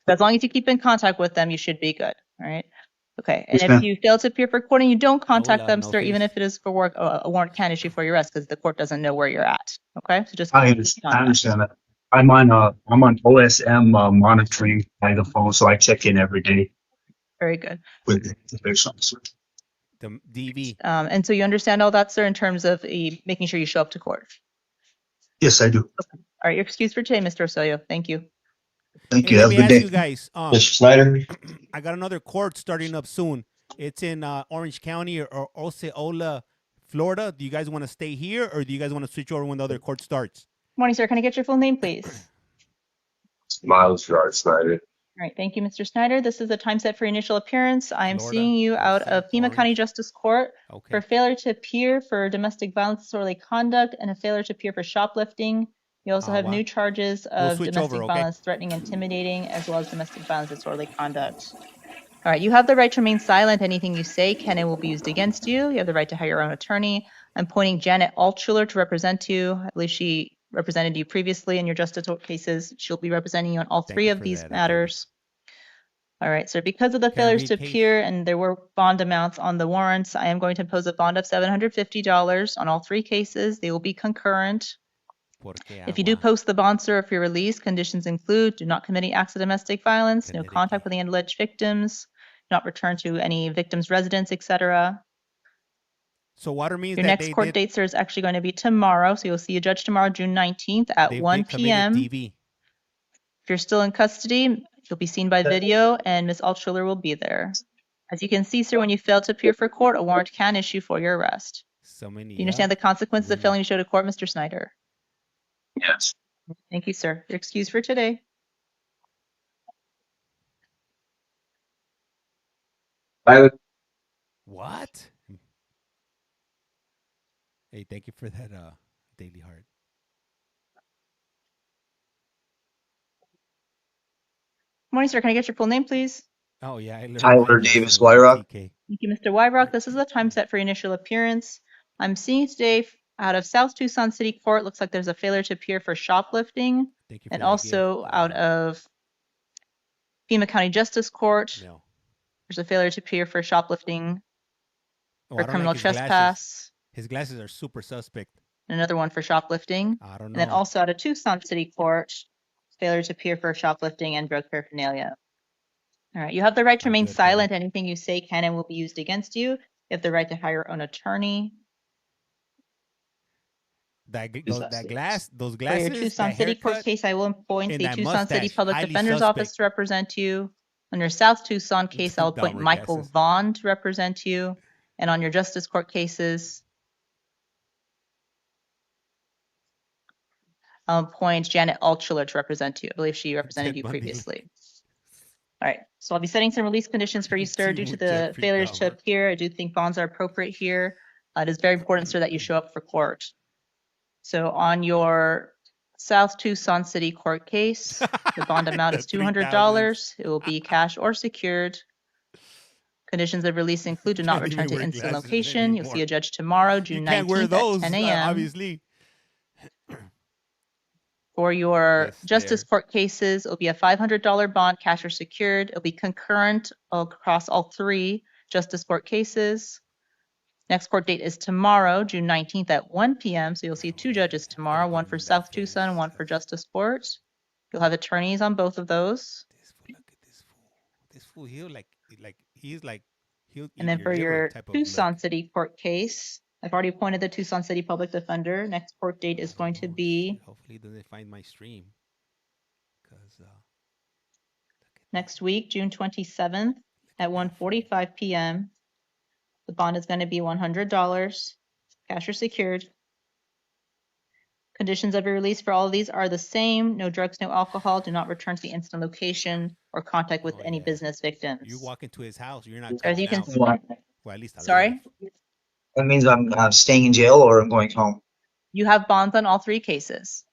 As long as you keep in contact with them, you should be good. All right? Okay. And Yes, if ma'am. you fail to appear for court and you don't contact them, no sir, face. even if it is for work, a warrant can issue for your arrest because the court doesn't know where you're at. Okay? So just I understand that. I'm on OSM monitoring by the phone, so I check in every day very good. with the probation officer. The DV. And so you understand all that, sir, in terms of making sure you show up to court. Yes, I do. Okay. All right, you're excused for today, Mr. Osoyo. Thank you. Thank Hey, you. let Have me a good ask day. you guys. Mr. Snyder? I got another court starting up soon. It's in Orange County or Osceola, Florida. Do you guys want to stay here or do you guys want to switch over when the other court starts? Morning, sir. Can I get your full name, please? Miles Yard Snyder. All right, thank you, Mr. Snyder. This is the time set for initial appearance. I am Florida, seeing you out of Pima County Justice Court for failure to appear for domestic violence, disorderly conduct, and a failure to appear for shoplifting. You also have new charges of switch domestic over, okay? violence, threatening, intimidating, as well as domestic violence, disorderly conduct. All right, you have the right to remain silent. Anything you say can and will be used against you. You have the right to hire your own attorney. I'm appointing Janet Altschuler to represent you. I believe she represented you previously in your justice cases. She'll be representing you on all three of these matters. All right, so because of the failures to appear and there were bond amounts on the warrants, I am going to impose a bond of $750 on all three cases. They will be concurrent. If you do post the bond, sir, if you're released, conditions include do not commit any acts of domestic violence, no contact with the alleged victims, not return to any victim's residence, etc. So water means your that next court date, sir, is actually going to be tomorrow. So you'll see a judge tomorrow, June 19th at 1 p.m. DV. If you're still in custody, you'll be seen by video and Ms. Altschuler will be there. As you can see, sir, when you fail to appear for court, a warrant can issue for your arrest. So many. Do you understand the consequences of failing to show to court, Mr. Snyder? Yes. Thank you, sir. You're excused for today. What? Hey, thank you for that daily heart. Morning, sir. Can I get your full name, please? Oh, yeah. Tyler Davis Wyrock. Thank you, Mr. Wyrock. This is the time set for initial appearance. I'm seeing today out of South Tucson City Court. Looks like there's a failure to appear for shoplifting. And also out of Pima County Justice Court. There's a failure to appear for shoplifting or criminal trespass. His glasses are super suspect. Another one for shoplifting. I don't And know. then also out of Tucson City Court, failure to appear for shoplifting and drug paraphernalia. All right, you have the right to remain silent. Anything you say can and will be used against you. You have the right to hire your own attorney. Those glasses. For your Tucson that City Court haircut, case, I will appoint and the that Tucson City mustache, Public highly Defender's suspect. Office to represent you. On your South Tucson case, I'll appoint Dahmer Michael glasses. Vaughn to represent you. And on your Justice Court cases, I'll appoint Janet Altschuler to represent you. I believe she represented you previously. All right, so I'll be setting some release conditions for you, sir, due to the failures to appear. I do think bonds are appropriate here. It is very important, sir, that you show up for court. So on your South Tucson City Court case, the bond amount is $200. It will be cash or secured. Conditions of release include: do not return to instant location. You'll see a judge tomorrow, June 19th at 10 a.m. Obviously. For your Justice Court cases, it'll be a $500 bond, cash or secured. It'll be concurrent across all three Justice Court cases. Next court date is tomorrow, June 19th at 1 p.m. So you'll see two judges tomorrow, one for South Tucson and one for Justice Court. You'll have attorneys on both of those. Look at this fool. This fool, he'll And then for your Tucson City Court case, I've already appointed the Tucson City Public Defender. Next court date is going to be hopefully doesn't find my stream. next week, June 27th at 1:45 p.m. The bond is going to be $100, cash or secured. Conditions of your release for all of these are the same. No drugs, no alcohol. Do not return to the instant location or contact with any business victims. You walk into his house, you're not As you coming can out. Well, at least sorry? That means I'm staying in jail or I'm going home. You have bonds on all three cases.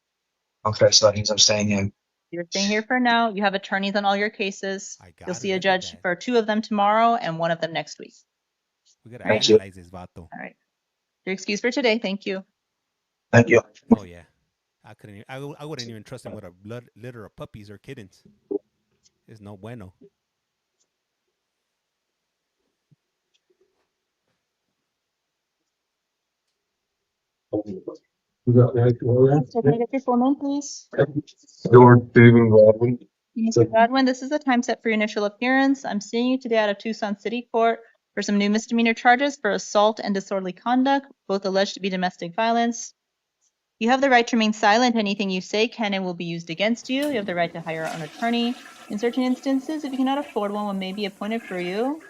Okay, so that means I'm staying in. You're staying here for now. You have attorneys on all your cases. You'll see a judge for two of them tomorrow and one of them next week. We gotta analyze this, vato. All right. You're excused for today. Thank you. Thank you. Oh yeah, I wouldn't even trust him with a litter of puppies or kittens. It's no bueno. Can I get your full name, please? George David Godwin. Mr. Godwin, this is the time set for your initial appearance. I'm seeing you today out of Tucson City Court for some new misdemeanor charges for assault and disorderly conduct, both alleged to be domestic violence. You have the right to remain silent. Anything you say can and will be used against you. You have the right to hire your own attorney. In certain instances, if you cannot afford one may be appointed for you.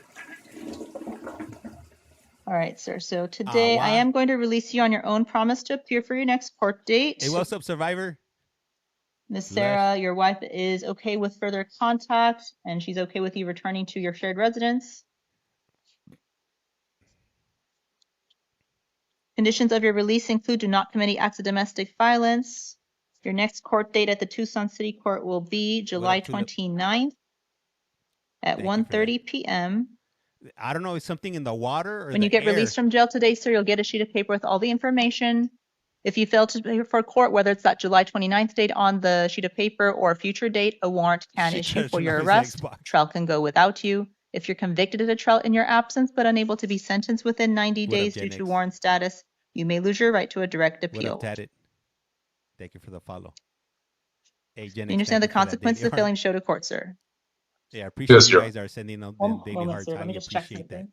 All right, sir. So today I am going to release you on your own promise to appear for your next court date. Hey, what's up, Survivor? Miss Sarah, your wife is okay with further contact, and she's okay with you returning to your shared residence. Conditions of your release include: do not commit any acts of domestic violence. Your next court date at the Tucson City Court will be July 29th at 1:30 p.m. I don't know, is something in the water? Or When you get air? released from jail today, sir, you'll get a sheet of paper with all the information. If you fail to appear for court, whether it's that July 29th date on the sheet of paper or a future date, a warrant can issue for your arrest. Trial can go without you. If you're convicted at a trial in your absence but unable to be sentenced within 90 days due to warrant status, you may lose your right to a direct appeal. What up, Tatted? Thank you for the follow. Hey, Gen You understand the consequences of failing to show to court, sir? Yeah, I appreciate you guys are sending them daily hearts. Sir, let me I just check appreciate that.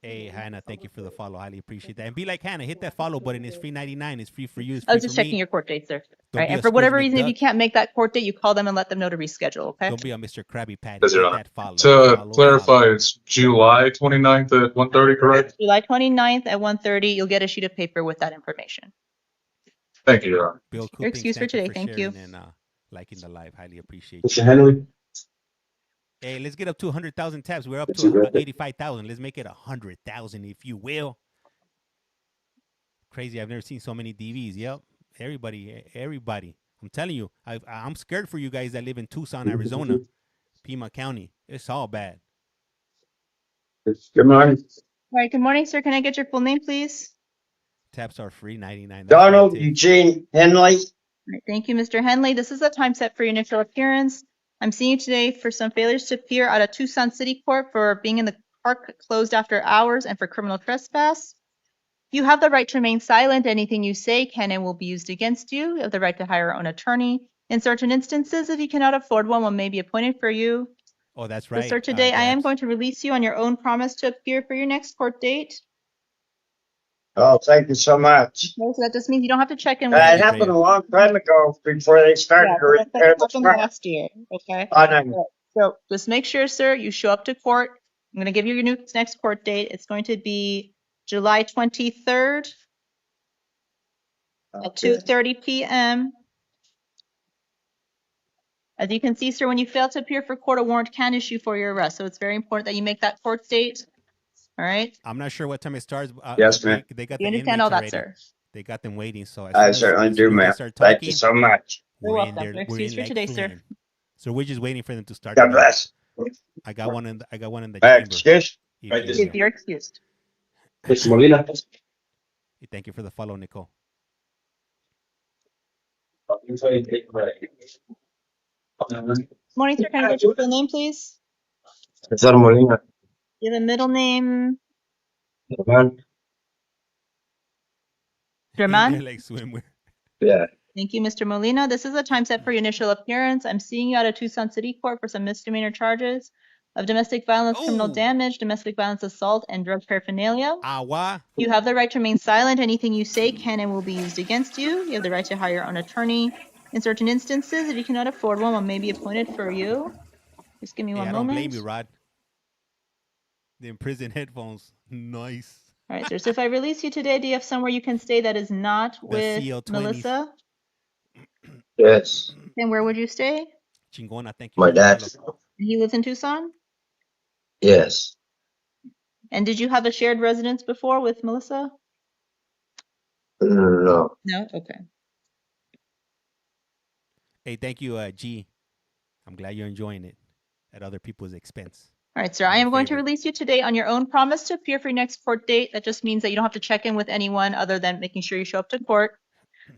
Hey, Hannah, thank you for the follow. Highly appreciate that. And be like Hannah, hit that follow button. It's free 99. It's free for you. It's free I was just for checking me. your court date, sir. Don't Right, be and a for whatever Scrooge reason, if McDuck. you can't make that court date, you call them and let them know to reschedule, okay? Don't be a Mr. Krabby Patty. Yes, Your Hit Honor. that follow. To Follow, clarify, follow. it's July 29th at 1:30, correct? July 29th at 1:30, you'll get a sheet of paper with that information. Thank you, Your Honor. Bill You're Cooping, excused for today. Thank you. sharing and liking the live. Highly appreciate Mr. you. Henley? Hey, let's get up to 100,000 tabs. We're up to 85,000. Let's make it 100,000, if you will. Crazy. I've never seen so many DVs. Yep. Everybody. I'm telling you, I'm scared for you guys that live in Tucson, Arizona, Pima County. It's all bad. Good morning. All right, good morning, sir. Can I get your full name, please? Tabs are free, 99. That's Donald free too. Eugene Henley. All right, thank you, Mr. Henley. This is the time set for your initial appearance. I'm seeing you today for some failures to appear out of Tucson City Court for being in the park closed after hours and for criminal trespass. You have the right to remain silent. Anything you say can and will be used against you. You have the right to hire your own attorney. In certain instances, if you cannot afford one may be appointed for you. Oh, that's So, right. sir, today I am Gabs. going to release you on your own promise to appear for your next court date. Oh, thank you so much. Okay, so that just means you don't have to check in with It me. happened a long time ago before they started Yeah, to so that repair the happened truck. last year. Okay. Oh, no. So just make sure, sir, you show up to court. I'm going to give you your next court date. It's going to be July 23rd at 2:30 p.m. As you can see, sir, when you fail to appear for court, a warrant can issue for your arrest. So it's very important that you make that court date. All right. I'm not sure what time it starts. Yes, ma'am. They got You the understand inmates all that, already. sir? They got them waiting. So I certainly do, as ma'am. they start Thank talking, you so much. You're we're welcome. in there. You're We're in excused for like today, sir. flaming. So we're just waiting for them to start. God bless. I got one in. I got one in the chamber. Excuse? You're excused. Mr. Molina. Thank you for the follow, Nicole. Morning, sir. Can I get your full name, please? Cesar Molina. You have a middle name, Ramon. Ramon? Like swimwear. Yeah. Thank you, Mr. Molina. This is the time set for your initial appearance. I'm seeing you out of Tucson City Court for some misdemeanor charges of domestic violence, criminal damage, domestic violence assault, and drug paraphernalia. Agua. You have the right to remain silent. Anything you say can and will be used against you. You have the right to hire your own attorney. In certain instances, if you cannot afford one may be appointed for you. Just give me Hey, one I don't moment. blame you, Rod. The imprisoned headphones. Nice. All right, sir. So if I release you today, do you have somewhere you can stay that is not with CL20s. Melissa? Yes. And where would you stay? Chingona, thank you My for the dad. follow. He lives in Tucson? Yes. And did you have a shared residence before with Melissa? No. No? Okay. Hey, thank you, G. I'm glad you're enjoying it at other people's expense. All right, sir. I am going to release you today on your own promise to appear for your next court date. That just means that you don't have to check in with anyone other than making sure you show up to court.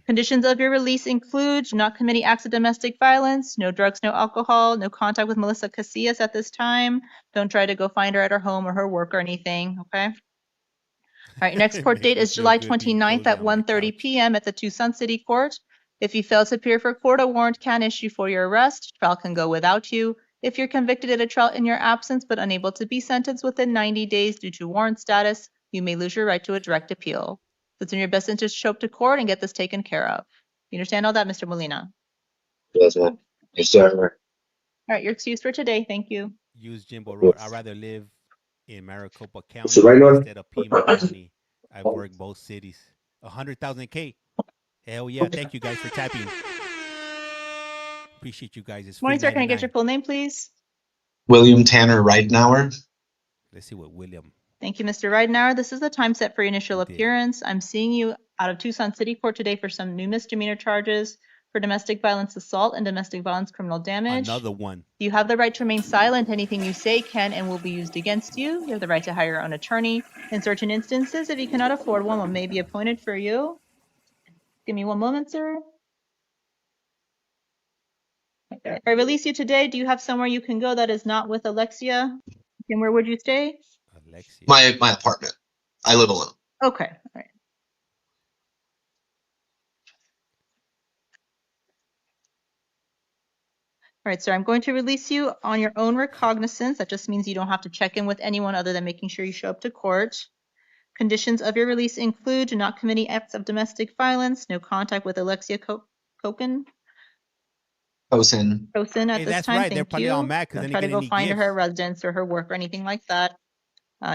Conditions of your release include not committing acts of domestic violence, no drugs, no alcohol, no contact with Melissa Casillas at this time. Don't try to go find her at her home or her work or anything, okay? All right, your next court date is July 29th at 1:30 p.m. at the Tucson City Court. If you fail to appear for court, a warrant can issue for your arrest. Trial can go without you. If you're convicted at a trial in your absence but unable to be sentenced within 90 days due to warrant status, you may lose your right to a direct appeal. It's in your best interest to show up to court and get this taken care of. You understand all that, Mr. Molina? Yes, ma'am. Yes, sir. All right, you're excused for today. Thank you. Use Jimbo Road. I'd rather live in Maricopa County So right now- instead of Pima County. I've worked both cities. 100,000 K. Hell yeah. Thank you guys for tapping. Appreciate you guys. It's Morning, sir. Can I 399. get your full name, please? William Tanner Ridenauer. Let's see what William. Thank you, Mr. Ridenauer. This is the time set for your initial appearance. I'm seeing you out of Tucson City Court today for some new misdemeanor charges for domestic violence assault and domestic violence criminal damage. Another one. You have the right to remain silent. Anything you say can and will be used against you. You have the right to hire your own attorney. In certain instances, if you cannot afford one may be appointed for you. Give me one moment, sir. Okay. If I release you today, do you have somewhere you can go that is not with Alexia? And where would you stay? Alexia. My apartment. I live alone. Okay. All right. All right, sir, I'm going to release you on your own recognizance. That just means you don't have to check in with anyone other than making sure you show up to court. Conditions of your release include do not commit any acts of domestic violence, no contact with Alexia Koken. Kosin. Kosin at Hey, this that's time. right. Thank They're probably you. all mad 'cause Don't they try to didn't go get any find gifts. her residence or her work or anything like that.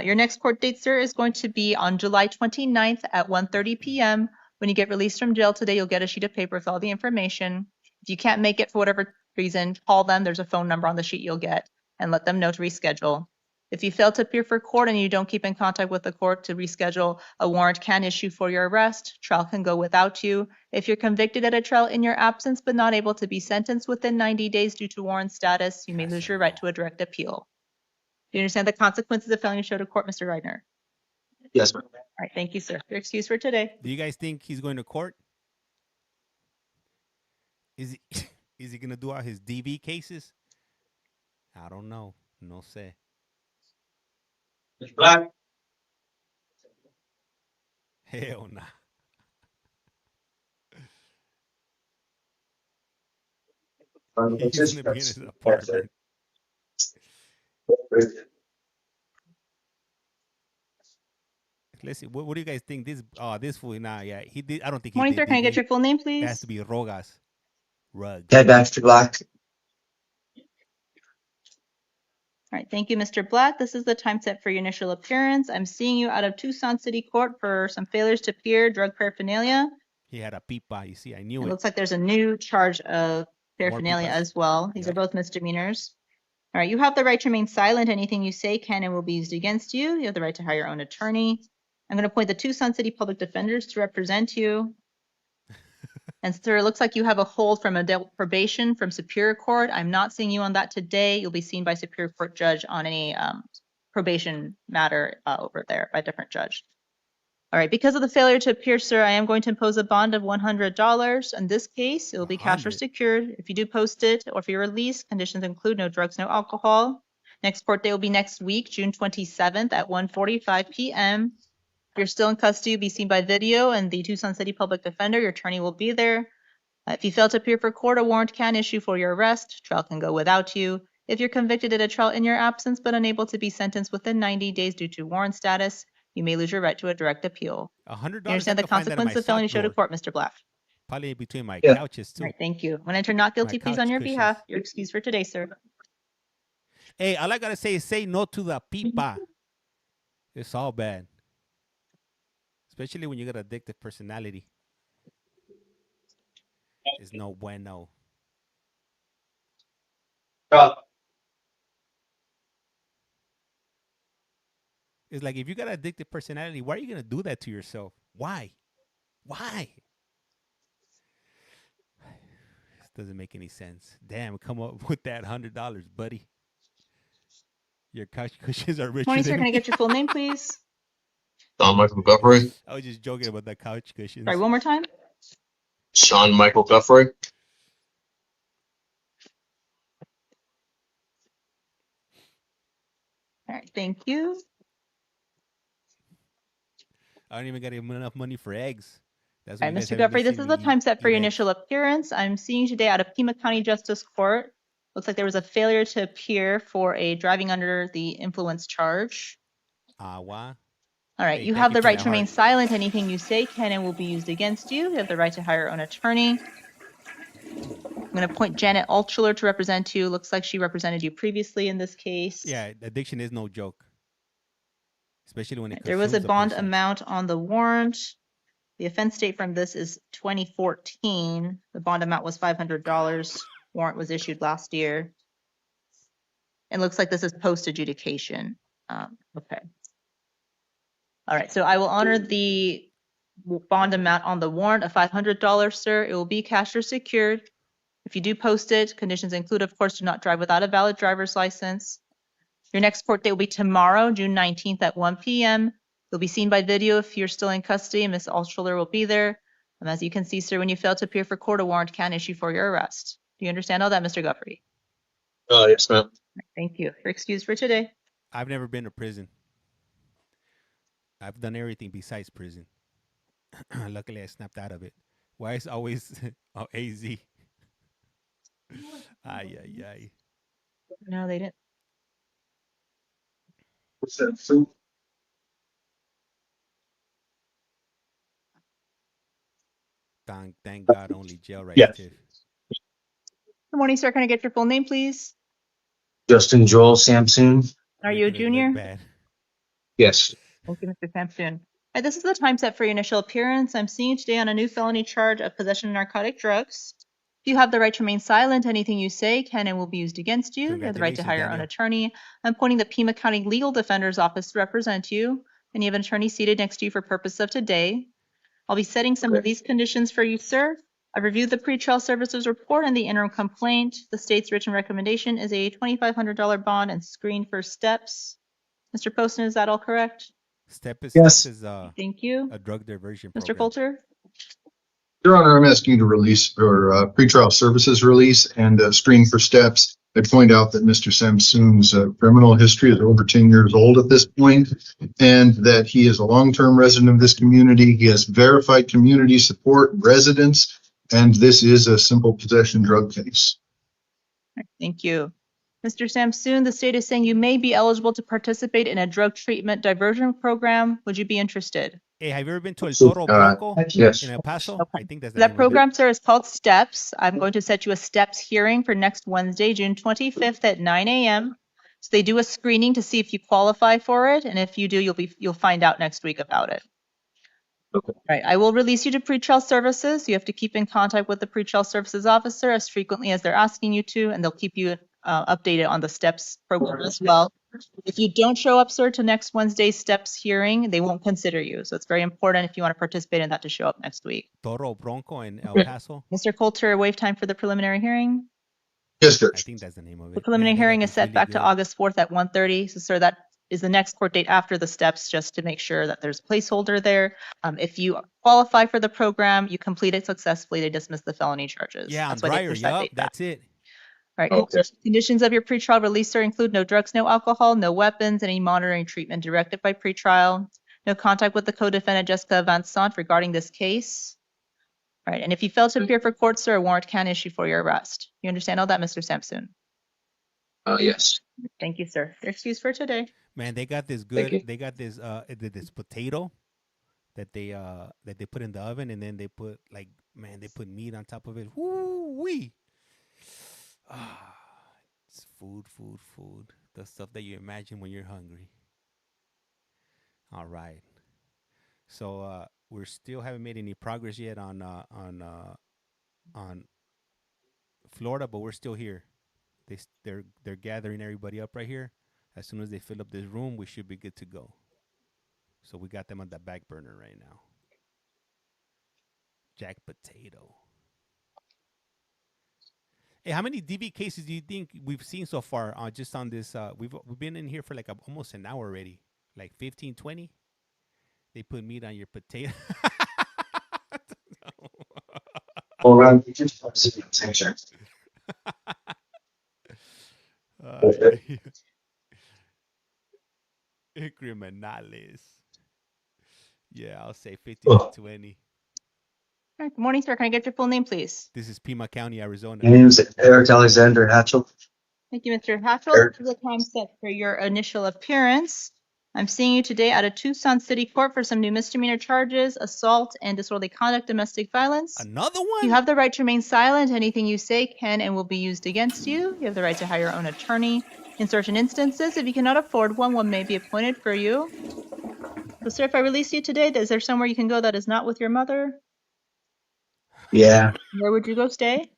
Your next court date, sir, is going to be on July 29th at 1:30 p.m. When you get released from jail today, you'll get a sheet of paper with all the information. If you can't make it for whatever reason, call them. There's a phone number on the sheet you'll get and let them know to reschedule. If you fail to appear for court and you don't keep in contact with the court to reschedule, a warrant can issue for your arrest. Trial can go without you. If you're convicted at a trial in your absence but not able to be sentenced within 90 days due to warrant status, you may lose your right to a direct appeal. Do you understand the consequences of failing to show to court, Mr. Reidner? Yes, ma'am. All right, thank you, sir. You're excused for today. Do you guys think he's going to court? Is he is he gonna do all his DV cases? I don't know. No sé. Black. Hell nah. He's gonna be in his apartment. Let's see. What do you guys think? This fool. Nah, yeah, he did. I don't think he Morning, did. sir. Can I get DV. your full name, It has please? to be Rogas. Rugs. Ted Baxter Black. All right, thank you, Mr. Black. This is the time set for your initial appearance. I'm seeing you out of Tucson City Court for some failures to appear, drug paraphernalia. He had a pipa. You see, I knew It it. looks like there's a new charge of paraphernalia pipas? as well. These are both misdemeanors. All right, you have the right to remain silent. Anything you say can and will be used against you. You have the right to hire your own attorney. I'm going to appoint the Tucson City Public Defenders to represent you. And sir, it looks like you have a hold from adult probation from Superior Court. I'm not seeing you on that today. You'll be seen by Superior Court judge on any probation matter over there by a different judge. All right, because of the failure to appear, sir, I am going to impose a bond of $100. In this case, it will be cash or secured. If you do post it or if you're released, conditions include no drugs, no alcohol. Next court day will be next week, June 27th at 1:45 p.m. If you're still in custody, you'll be seen by video and the Tucson City Public Defender. Your attorney will be there. If you fail to appear for court, a warrant can issue for your arrest. Trial can go without you. If you're convicted at a trial in your absence but unable to be sentenced within 90 days due to warrant status, you may lose your right to a direct appeal. $100. You understand the consequence of failing to show to court, Mr. Black? Probably between my Yeah. couches too. All right, thank you. When I enter not guilty, please on your cushions. behalf. You're excused for today, sir. Hey, all I gotta say is say no to the pipa. It's all bad. Especially when you got addictive personality. It's no bueno. It's like if you got addictive personality, why are you gonna do that to yourself? Why? Why? This doesn't make any sense. Damn, come up with that $100, buddy. Your couch cushions are richer Morning, sir. than Can I me. get your full name, please? Sean Michael Guffrey. I was just joking about the couch cushions. Sorry, one more time. Sean Michael Guffrey. All right, thank you. I don't even got enough money for eggs. That's All what right, you guys Mr. haven't Guffrey, been this seeing is the me time set for eat your eggs. initial appearance. I'm seeing you today out of Pima County Justice Court. Looks like there was a failure to appear for a driving under the influence charge. Agua. All right, Hey, you thank have you the for right that to remain heart. silent. Anything you say can and will be used against you. You have the right to hire your own attorney. I'm going to appoint Janet Altschuler to represent you. Looks like she represented you previously in this case. Yeah, addiction is no joke. Especially when it There was a consumes bond person. amount on the warrant. The offense date from this is 2014. The bond amount was $500. Warrant was issued last year. It looks like this is post adjudication. Okay. All right, so I will honor the bond amount on the warrant of $500, sir. It will be cash or secured. If you do post it, conditions include, of course, do not drive without a valid driver's license. Your next court date will be tomorrow, June 19th at 1 p.m. You'll be seen by video if you're still in custody. Ms. Altschuler will be there. As you can see, sir, when you fail to appear for court, a warrant can issue for your arrest. Do you understand all that, Mr. Guffrey? Yes, ma'am. Thank you. You're excused for today. I've never been to prison. I've done everything besides prison. Luckily, I snapped out of it. Why is always AZ? Ay, ay, ay. No, they didn't. What's that fruit? Thank God, only jail right Yes. there. Good morning, sir. Can I get your full name, please? Justin Joel Sampson. Are you a Making it junior? look bad. Yes. Thank you, Mr. Sampson. All right, this is the time set for your initial appearance. I'm seeing you today on a new felony charge of possession of narcotic drugs. You have the right to remain silent. Anything you say can and will be used against you. You have the right to hire your own attorney. I'm appointing the Pima County Legal Defender's Office to represent you, and you have an attorney seated next to you for purpose of today. I'll be setting some of these conditions for you, sir. I've reviewed the pretrial services report and the interim complaint. The state's written recommendation is a $2,500 bond and screen for steps. Mr. Poston, is that all correct? Step is, Yes. Steps is Thank you. a drug diversion Mr. program. Coulter? Your Honor, I'm asking you to release or pretrial services release and screen for steps I point out that Mr. Samsoon's criminal history is over 10 years old at this point, and that he is a long-term resident of this community. He has verified community support, residence, and this is a simple possession drug case. Thank you. Mr. Samsoon, the state is saying you may be eligible to participate in a drug treatment diversion program. Would you be interested? Hey, have you ever been to El Toro Bronco in El Paso? I think that's the That name of it. program, sir, is called STEPS. I'm going to set you a STEPS hearing for next Wednesday, June 25th at 9 a.m. So they do a screening to see if you qualify for it, and if you do, you'll find out next week about it. Okay. Right. I will release you to pretrial services. You have to keep in contact with the pretrial services officer as frequently as they're asking you to, and they'll keep you updated on the STEPS program as well. If you don't show up, sir, to next Wednesday's STEPS hearing, they won't consider you. So it's very important if you want to participate in that to show up next week. Toro Bronco in El Paso. Mr. Coulter, waive time for the preliminary hearing. Yes, sir. I think that's the name of it. The preliminary Man, they hearing got is this set really back to good. August 4th at 1:30. So, sir, that is the next court date after the STEPS, just to make sure that there's a placeholder there. If you qualify for the program, you complete it successfully, they dismiss the felony charges. Yeah, on That's why they Dryer. push that Yup, date back. that's it. Right. Okay. Conditions of your pretrial release, sir, include no drugs, no alcohol, no weapons, any monitoring treatment directed by pretrial, no contact with the co-defendant Jessica Vincent regarding this case. Right. And if you fail to appear for court, sir, a warrant can issue for your arrest. You understand all that, Mr. Sampson? Yes. Thank you, sir. You're excused for today. Man, they got this Thank you. good. They got this potato that they put in the oven, and then they put they put meat on top of it. Woo wee! Ah, it's food. The stuff that you imagine when you're hungry. All right. So we're still haven't made any progress yet on Florida, but we're still here. They're gathering everybody up right here. As soon as they fill up this room, we should be good to go. So we got them on the back burner right now. Jack Potato. Hey, how many DV cases do you think we've seen so far? Just on this, we've been in here for like almost an hour already, like 15, 20. They put meat on your potato. All around the same shirt. Criminales. Yeah, I'll say 15 to 20. All right, good morning, sir. Can I get your full name, please? This is Pima County, Arizona. My name is Eric Alexander Hatchell. Thank you, Mr. Hatchell. This is the time set for your initial appearance. I'm seeing you today out of Tucson City Court for some new misdemeanor charges, assault and disorderly conduct, domestic violence. Another one? You have the right to remain silent. Anything you say can and will be used against you. You have the right to hire your own attorney. In certain instances, if you cannot afford one may be appointed for you. So, sir, if I release you today, is there somewhere you can go that is not with your mother? Yeah. Where would you go stay?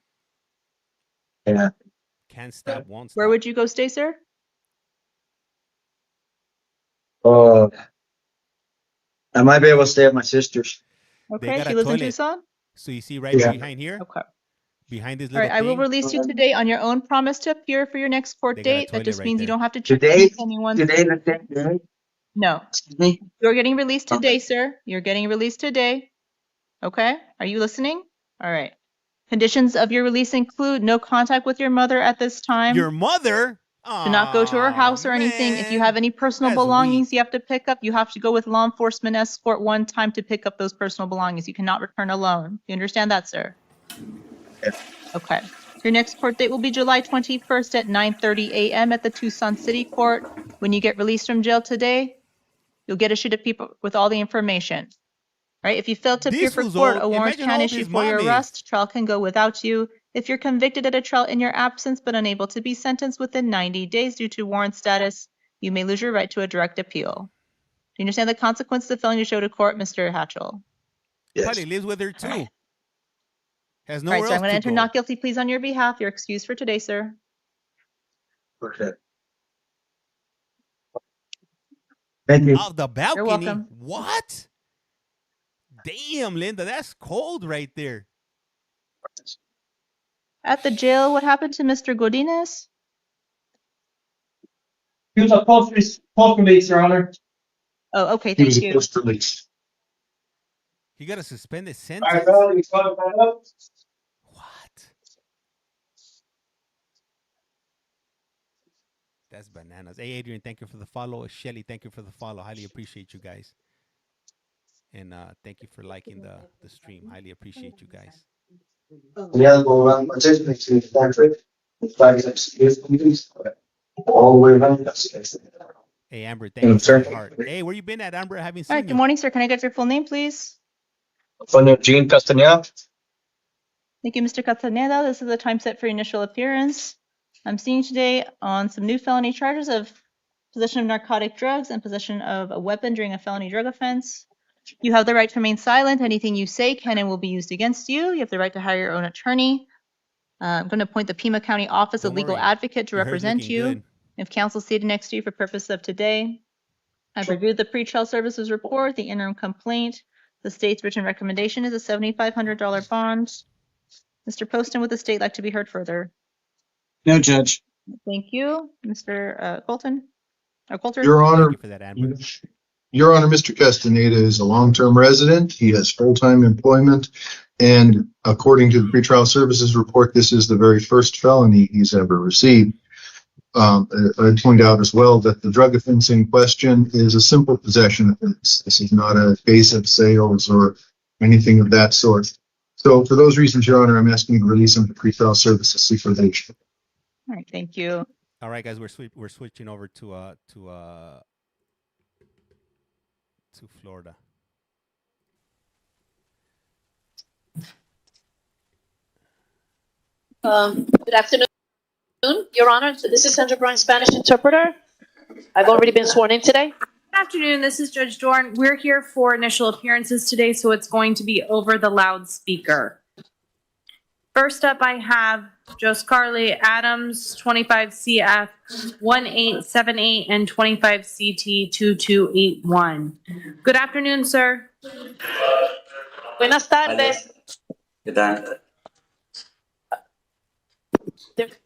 Yeah. Can't stop, won't stop. Where would you go stay, sir? I might be able to stay at my sister's. Okay, she lives in Tucson? So you see right behind here? Okay. Behind this All little right, I will thing? release you today on your own promise to appear for your next court They got a date. That just toilet right means you there. don't have to check Today? anyone. Today, the same day? No. You're getting released today, sir. You're getting released today. Okay? Are you listening? All right. Conditions of your release include no contact with your mother at this time. Your mother? Do not go to her house or anything. If you have any personal That's belongings you have to pick up, you have to go with law enforcement escort one time to pick up those personal belongings. You cannot return alone. You understand that, sir? Okay. Your next court date will be July 21st at 9:30 a.m. at the Tucson City Court. When you get released from jail today, you'll get a sheet of paper with all the information. Right? If you fail to appear This for fool's court, old. a warrant Imagine can how old issue his for your mom is. arrest. Trial can go without you. If you're convicted at a trial in your absence but unable to be sentenced within 90 days due to warrant status, you may lose your right to a direct appeal. Do you understand the consequences of failing to show to court, Mr. Hatchell? Probably lives with her too. Has All right, nowhere so I'm else going to to enter go. not guilty pleas on your behalf. You're excused for today, sir. Okay. Thank you. Off the balcony? You're welcome. What? Damn, Linda, that's cold right there. At the jail, what happened to Mr. Godinez? He was a post-release, Your Honor. Oh, okay, He thank was you. post-release. He got a suspended I sentence? know, you saw that up. What? That's bananas. Hey, Adrian, thank you for the follow. Shelly, thank you for the follow. Highly appreciate you guys. And thank you for liking the stream. Highly appreciate you guys. Yeah, go around. I just make sure all the way around. Hey, Amber, thank you for the heart. Hey, where you been at, Amber? I haven't seen All right, good you. morning, sir. Can I get your full name, please? Jean Castaneda. Thank you, Mr. Castaneda. This is the time set for your initial appearance. I'm seeing you today on some new felony charges of possession of narcotic drugs and possession of a weapon during a felony drug offense. You have the right to remain silent. Anything you say can and will be used against you. You have the right to hire your own attorney. I'm going to appoint the Pima County Office of Legal Advocate to represent you. If counsel seated next to you for purpose of today. I've reviewed the pretrial services report, the interim complaint. The state's written recommendation is a $7,500 bond. Mr. Poston, would the state like to be heard further? No, Judge. Thank you. Mr. Colton? Or Coulter? Your Honor, Thank you for that, Amber. Your Honor, Mr. Castaneda is a long-term resident. He has full-time employment. And according to the pretrial services report, this is the very first felony he's ever received. I'd point out as well that the drug offense in question is a simple possession offense. This is not a case of sales or anything of that sort. So for those reasons, Your Honor, I'm asking you to release him to pretrial services supervision. All right, thank you. All right, guys, we're switching over to Florida. Good afternoon, Your Honor. This is Sandra Bryan, Spanish interpreter. I've already been sworn in today. Good afternoon. This is Judge Dorn. We're here for initial appearances today, so it's going to be over the loudspeaker. First up, I have Joscarly Adams, 25 CF 1878 and 25 CT 2281. Good afternoon, sir. Buenas tardes. There's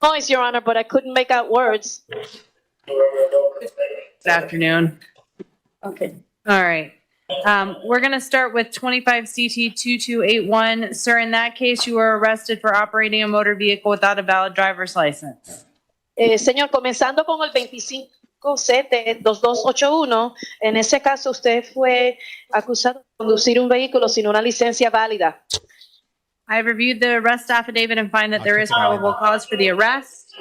noise, Your Honor, but I couldn't make out words. Good afternoon. Okay. All right. We're going to start with 25 CT 2281. Sir, in that case, you were arrested for operating a motor vehicle without a valid driver's license. Señor, comenzando con el 25-7-2281, en ese caso usted fue acusado de conducir un vehículo sin una licencia válida. I have reviewed the arrest affidavit and find that there is probable cause for the arrest.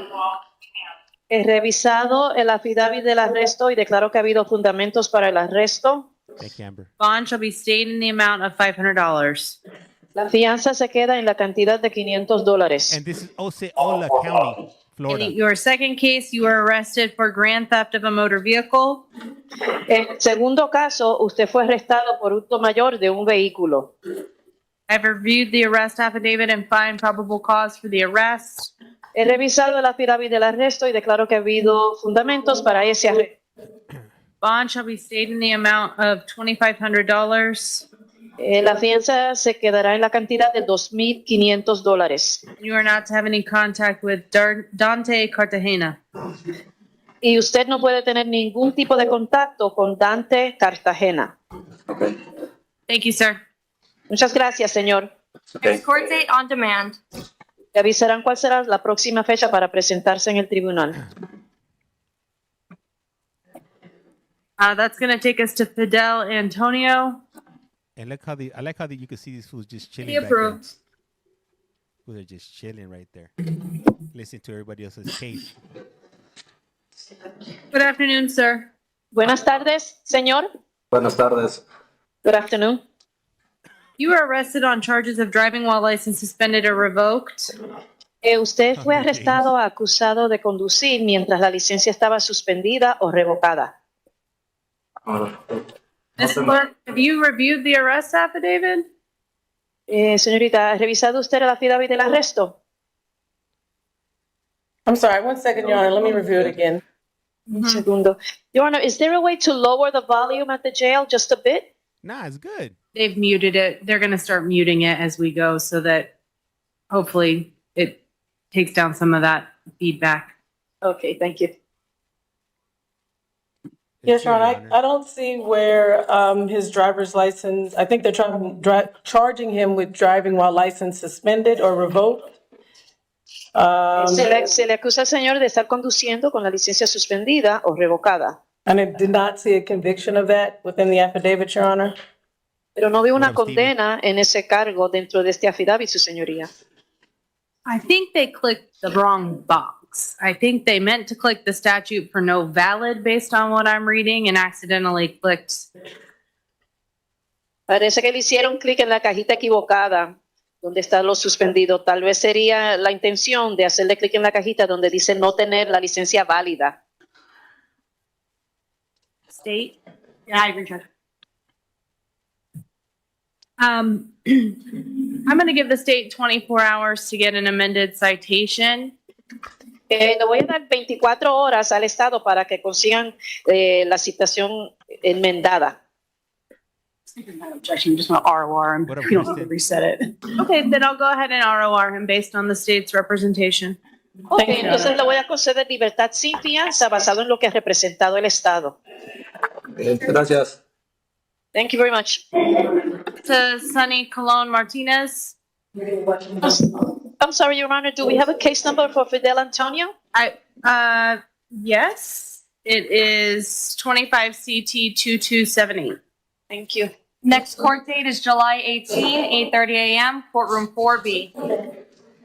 He revisado el affidavit del arresto y declaro que ha habido fundamentos para el arresto. Thank you, Amber. Bond shall be stayed in the amount of $500. La fianza se queda en la cantidad de $500. And this is Osceola County, Florida. In your second case, you were arrested for grand theft of a motor vehicle. En el segundo caso, usted fue arrestado por hurto mayor de un vehículo. I've reviewed the arrest affidavit and find probable cause for the arrest. He revisado el affidavit del arresto y declaro que ha habido fundamentos para ese arresto. Bond shall be stayed in the amount of $2,500. La fianza se quedará en la cantidad de $2,500. You are not to have any contact with Dante Cartagena. Y usted no puede tener ningún tipo de contacto con Dante Cartagena. Okay. Thank you, sir. Muchas gracias, señor. Next court date on demand. Le avisarán cuál será la próxima fecha para presentarse en el tribunal. That's going to take us to Fidel Antonio. And I like how you can see these fools just chilling. He approved. Fools are just chilling right there, listening to everybody else's case. Good afternoon, sir. Buenas tardes, señor. Buenas tardes. Good afternoon. You were arrested on charges of driving while license suspended or revoked. Usted fue arrestado acusado de conducir mientras la licencia estaba suspendida o revocada. Ms. Clerk, have you reviewed the arrest affidavit? Señorita, ¿ha revisado usted el affidavit del arresto? I'm sorry, 1 second, Your Honor. Let me review it again. Un segundo. Your Honor, is there a way to lower the volume at the jail just a bit? Nah, it's good. They've muted it. They're going to start muting it as we go so that hopefully it takes down some of that feedback. Okay, thank you. Yes, Your Honor, I don't see where his driver's license, I think they're charging him with driving while license suspended or revoked. Se le acusa al señor de estar conduciendo con la licencia suspendida o revocada. And I did not see a conviction of that within the affidavit, Your Honor. Pero no veo una condena en ese cargo dentro de este affidavit, su señoría. I think they clicked the wrong box. I think they meant to click the statute for no valid based on what I'm reading and accidentally clicked. Parece que le hicieron clic en la cajita equivocada donde está lo suspendido. Tal vez sería la intención de hacerle clic en la cajita donde dice no tener la licencia válida. State? Yeah, I agree, Judge. I'm going to give the state 24 hours to get an amended citation. Le voy a dar 24 horas al Estado para que consigan la citación enmendada. Objection, you just want to ROR him. You don't need to reset it. Okay, then I'll go ahead and ROR him based on the state's representation. Okay, entonces le voy a conceder libertad sin fianza basado en lo que ha representado el Estado. Gracias. Thank you very much. To Sunny Colon Martinez. I'm sorry, Your Honor, do we have a case number for Fidel Antonio? Yes, it is 25CT2278. Thank you. Next court date is July 18, 8:30 a.m., courtroom 4B.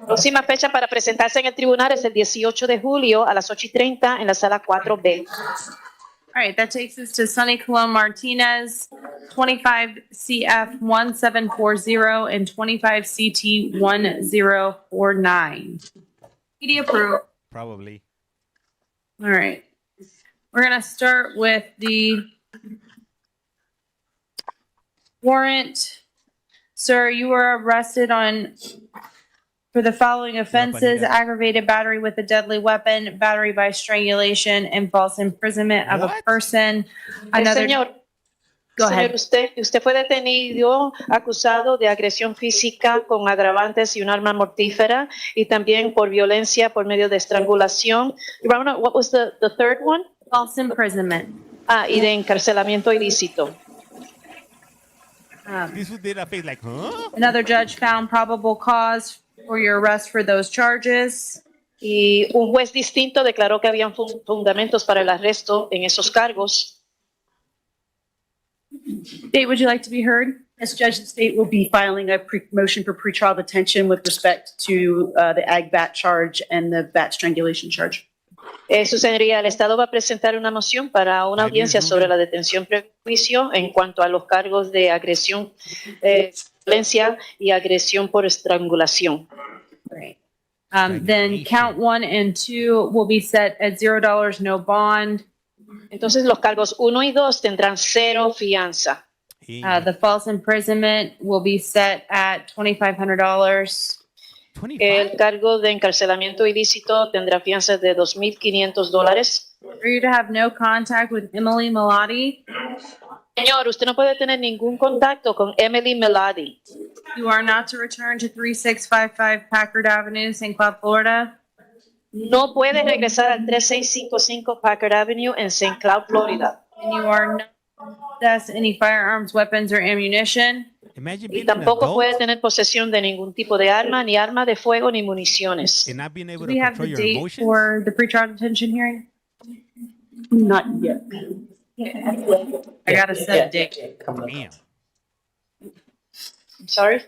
Próxima fecha para presentarse en el tribunal es el 18 de julio a las 8:30 en la sala 4B. All right, that takes us to Sunny Colon Martinez, 25CF1740 and 25CT1049. PD approved. Probably. All right. We're going to start with the warrant. Sir, you were arrested for the following offenses: aggravated battery with a deadly weapon, battery by strangulation, and false imprisonment of a person. Go ahead. Señor, usted fue detenido, acusado de agresión física con agravantes y un arma mortífera, y también por violencia por medio de estrangulación. What was the third one? False imprisonment. Y de encarcelamiento ilícito. This one did a face like, huh? Another judge found probable cause for your arrest for those charges. Y un juez distinto declaró que habían fundamentos para el arresto en esos cargos. State, would you like to be heard? Yes, Judge, the state will be filing a motion for pretrial detention with respect to the ag bat charge and the bat strangulation charge. Su señoría, el Estado va a presentar una moción para una audiencia sobre la detención prejuicio en cuanto a los cargos de agresión, violencia y agresión por estrangulación. Right. Then count 1 and 2 will be set at $0, no bond. Entonces los cargos 1 y 2 tendrán 0 fianza. The false imprisonment will be set at $2,500. El cargo de encarcelamiento ilícito tendrá fianza de $2,500. For you to have no contact with Emily Melody. Señor, usted no puede tener ningún contacto con Emily Melody. You are not to return to 3655 Packard Avenue, St. Cloud, Florida. No puede regresar al 3655 Packard Avenue en St. Cloud, Florida. And you are not to possess any firearms, weapons, or ammunition. Y tampoco puede tener posesión de ningún tipo de arma, ni arma de fuego, ni municiones. Do we have the date for the pretrial detention hearing? Not yet. I got to set a date. Damn. I'm sorry?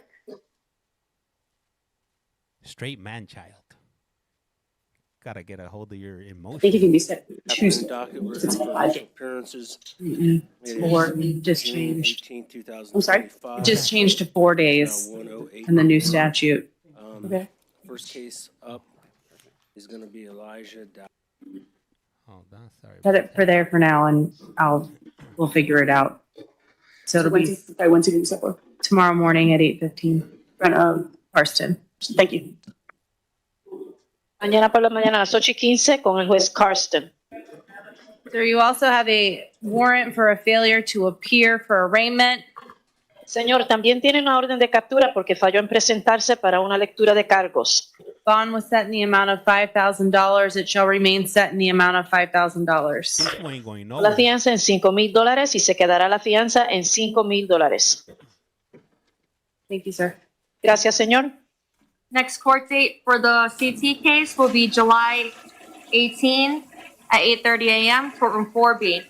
Straight man child. Gotta get a hold of your emotions. I think it can be set Tuesday. Appearances. Or just changed. I'm sorry? It just changed to 4 days in the new statute. Okay. First case up is going to be Elijah. Hold on, sorry. Set it for there for now, and we'll figure it out. So it'll be by Wednesday, December. Tomorrow morning at 8:15. Front of Karsten. Thank you. Mañana por la mañana a las 8:15 con el juez Karsten. So you also have a warrant for a failure to appear for arraignment. Señor, también tiene una orden de captura porque falló en presentarse para una lectura de cargos. Bond was set in the amount of $5,000. It shall remain set in the amount of $5,000. La fianza en $5,000 y se quedará la fianza en $5,000. Thank you, sir. Gracias, señor. Next court date for the CT case will be July 18 at 8:30 a.m., courtroom 4B.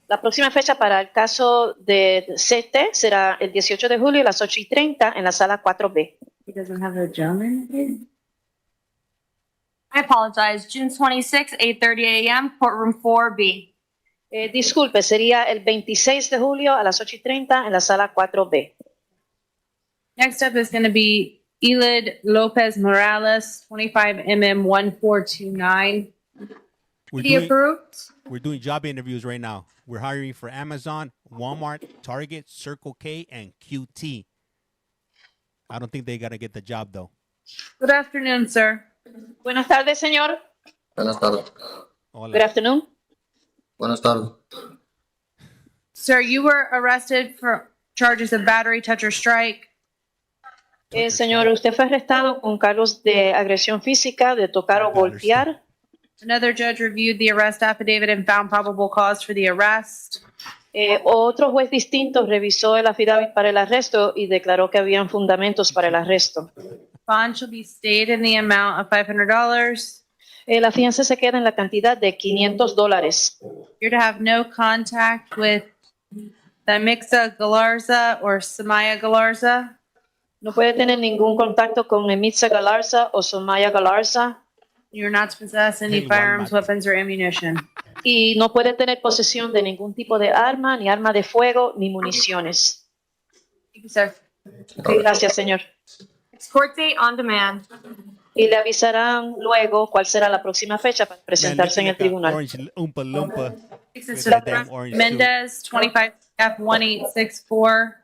La próxima fecha para el caso de CT será el 18 de julio a las 8:30 en la sala 4B. He doesn't have a gentleman. I apologize. June 26, 8:30 a.m., courtroom 4B. Disculpe, sería el 26 de julio a las 8:30 en la sala 4B. Next up is going to be Elid Lopez Morales, 25mm 1429. We're doing job interviews right now. We're hiring for Amazon, Walmart, Target, Circle K, and QT. I don't think they got to get the job, though. Good afternoon, sir. Buenas tardes, señor. Buenas tardes. Hola. Good afternoon. Buenas tardes. Sir, you were arrested for charges of battery, touch, or strike. Señor, usted fue arrestado con cargos de agresión física, de tocar o golpear. Another judge reviewed the arrest affidavit and found probable cause for the arrest. Otro juez distinto revisó el affidavit para el arresto y declaró que habían fundamentos para el arresto. Bond shall be stayed in the amount of $500. La fianza se queda en la cantidad de $500. You're to have no contact with Mixa Galarza or Samaya Galarza. No puede tener ningún contacto con Emitza Galarza o Somaya Galarza. You're not to possess any firearms, weapons, or ammunition. Y no puede tener posesión de ningún tipo de arma, ni arma de fuego, ni municiones. Thank you, sir. Okay, gracias, señor. Court date on demand. Y le avisarán luego cuál será la próxima fecha para presentarse en el tribunal. Oompa Loompa. Mendez, 25F1864.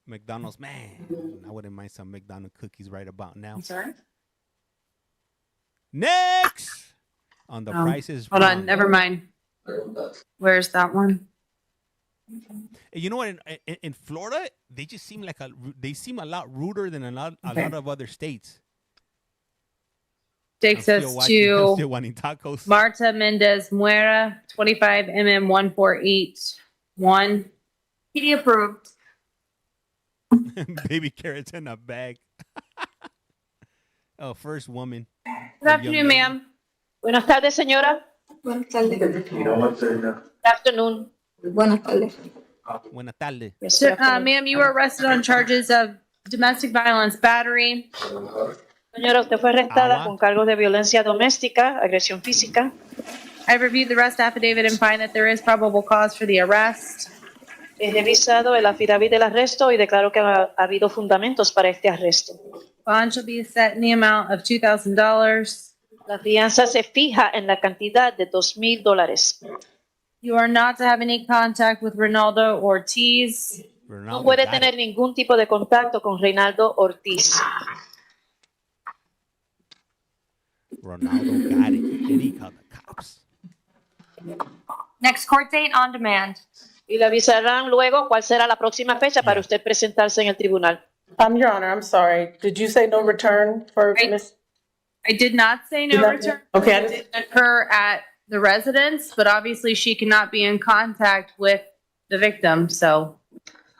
McDonald's, man. I wouldn't mind some McDonald's cookies right about now. I'm sorry? Next! On the prices. Hold on, never mind. Where's that one? You know what? In Florida, they just seem like they seem a lot ruder than a lot of other states. Takes us I'm to still wanting tacos. Marta Mendez Muera, 25mm 1481. PD approved. Baby carrots in a bag. Oh, first woman. Good afternoon, ma'am. Buenas tardes, señora. Buenas tardes. Good afternoon. Buenas tardes. Buenas tardes. So, ma'am, you were arrested on charges of domestic violence, battery. Señora, usted fue arrestada con cargos de violencia doméstica, agresión física. I reviewed the arrest affidavit and find that there is probable cause for the arrest. He revisado el affidavit del arresto y declaro que ha habido fundamentos para este arresto. Bond shall be set in the amount of $2,000. La fianza se fija en la cantidad de $2,000. You are not to have any contact with Ronaldo Ortiz. No puede tener ningún tipo de contacto con Reinaldo Ortiz. Ronaldo got it. And he called the cops. Next court date on demand. Y le avisarán luego cuál será la próxima fecha para usted presentarse en el tribunal. Your Honor, I'm sorry. Did you say no return for Miss? I did not say no return. Okay. It did occur at the residence, but obviously she cannot be in contact with the victim, so.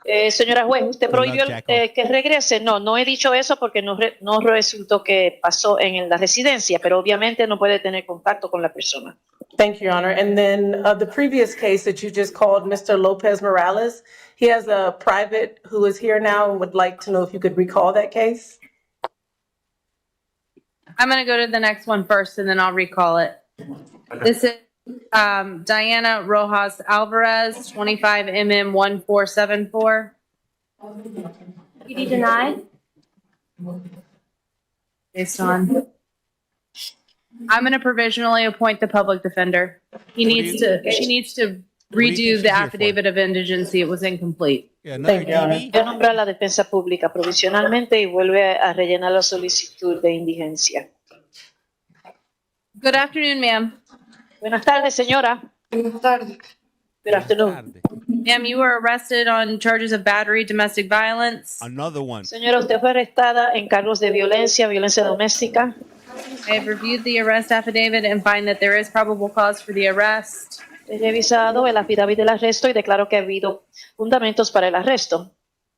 Señora juez, ¿usted prohibió que regrese? No, no he dicho eso porque no resultó que pasó en la residencia, pero obviamente no puede tener contacto con la persona. Thank you, Your Honor. And then the previous case that you just called, Mr. Lopez Morales, he has a private who is here now and would like to know if you could recall that case. I'm going to go to the next one first and then I'll recall it. This is Diana Rojas Alvarez, 25mm 1474. PD denied. Based on. I'm going to provisionally appoint the public defender. She needs to redo the affidavit of indigency. It was incomplete. Thank you, Your Honor. Ya nombra a la defensa pública provisionalmente y vuelve a rellenar la solicitud de indigencia. Good afternoon, ma'am. Buenas tardes, señora. Buenas tardes. Good afternoon. Ma'am, you were arrested on charges of battery, domestic violence. Another one. Señora, usted fue arrestada en cargos de violencia doméstica. I have reviewed the arrest affidavit and find that there is probable cause for the arrest. He revisado el affidavit del arresto y declaro que ha habido fundamentos para el arresto.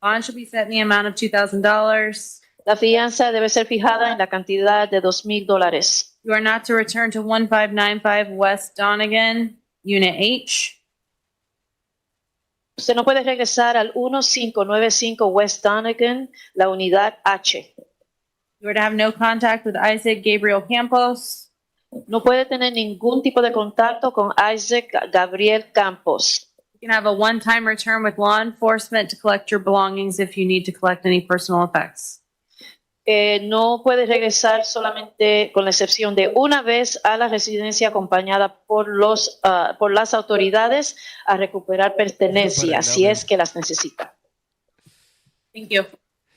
Bond should be set in the amount of $2,000. La fianza debe ser fijada en la cantidad de $2,000. You are not to return to 1595 West Donegan, Unit H. Usted no puede regresar al 1595 West Donegan, la unidad H. You are to have no contact with Isaac Gabriel Campos. No puede tener ningún tipo de contacto con Isaac Gabriel Campos. You can have a one-time return with law enforcement to collect your belongings if you need to collect any personal effects. No puede regresar solamente con la excepción de una vez a la residencia acompañada por las autoridades a recuperar pertenencias si es que las necesita. Thank you.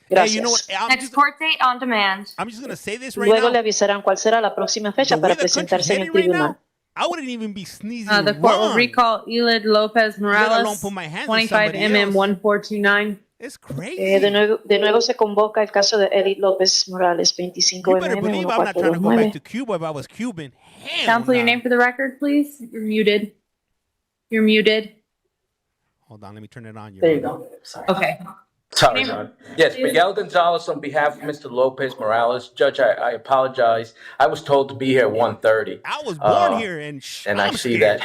Gracias. Hey, you know what? Next court date on demand. I'm just gonna say this right Luego now. le avisarán cuál será la próxima fecha The para way the country's presentarse en el heading right tribunal. now, I wouldn't even be sneezing. The court will wrong. recall Elid Lopez Let Morales, alone put my hands on 25 somebody MM else. 1429. It's crazy. De nuevo se convoca el caso de Elid López Morales, 25 You better MM believe I'm not trying to go back 1429. to Cuba if I was Cuban. Hell Counsel, your nah. name for the record, please. You're muted. You're muted. Hold on, let me turn it on. There you go. Sorry. Okay. Sorry, John. Yes, Miguel Gonzalez on behalf of Mr. Lopez Morales. Judge, I apologize. I was told to be here at 1:30. I was born here and I I'm see scared.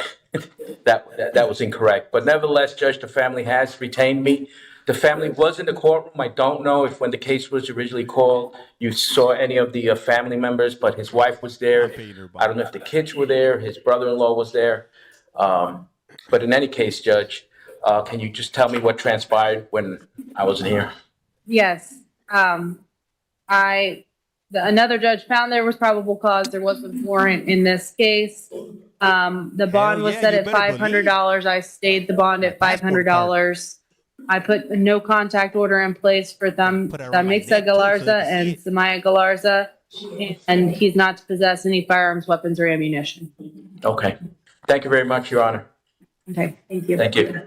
that was incorrect. But nevertheless, Judge, the family has retained me. The family was in the courtroom. I don't know if when the case was originally called, you saw any of the family members, but his wife was there. I don't know if the kids were there. His brother-in-law was there. But in any case, Judge, can you just tell me what transpired when I wasn't here? Yes. Another judge found there was probable cause. There was a warrant in this case. The bond was set at $500. I stayed the bond at $500. I put a no contact order in place for Damixa Galarza and Samaya Galarza, and he's not to possess any firearms, weapons, or ammunition. Okay. Thank you very much, Your Honor. Okay, thank you. Thank you.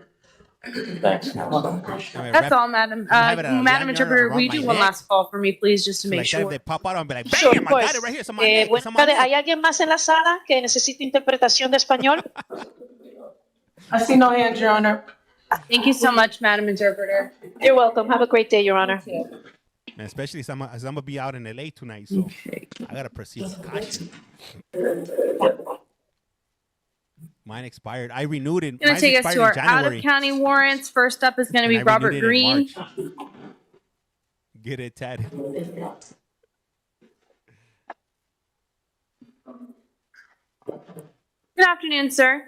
Thanks. That's all, Madam. Madam Interpreter, will you do one last call for me, please, just to make Like that, sure? they pop out and be like, Sure, bam, of I got course. it right here. It's on my neck. It's Buenas on my tardes. neck. ¿Hay alguien más en la sala que necesite interpretación de español? I see no hands, Your Honor. Thank you so much, Madam Interpreter. You're welcome. Have a great day, Your Honor. And especially as I'm gonna be out in LA tonight, so I gotta proceed with caution. Mine expired. I renewed it. I'm going Mine to take us expired to in our January. out-of-county warrants. First up is going to be And I renewed Robert it in Green. March. Get it, Ted. Good afternoon, sir.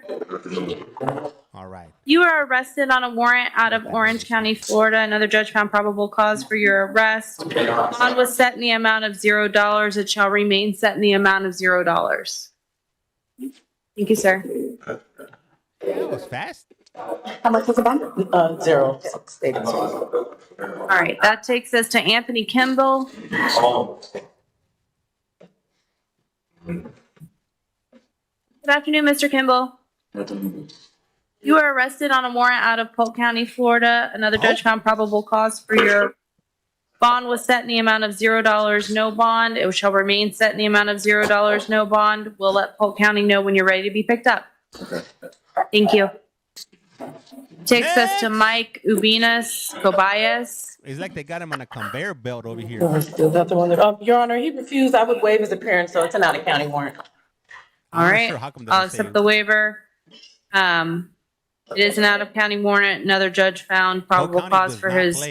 All right. You are arrested on a warrant out of Orange County, Florida. Another judge found probable cause for your arrest. Bond was set in the amount of $0. It shall remain set in the amount of $0. Thank you, sir. Yeah, it was fast. How much was the bond? 0. All right, that takes us to Anthony Kimball. Good afternoon, Mr. Kimball. You are arrested on a warrant out of Polk County, Florida. Another judge found probable cause for your bond was set in the amount of $0, no bond. It shall remain set in the amount of $0, no bond. We'll let Polk County know when you're ready to be picked up. Thank you. Takes us to Mike Ubinas Cobayas. It's like they got him on a conveyor belt over here. Is that the one that, Your Honor, he refused. I would waive his appearance, so it's an out-of-county warrant. All right, I'll accept the waiver. It is an out-of-county warrant. Another judge found probable cause for his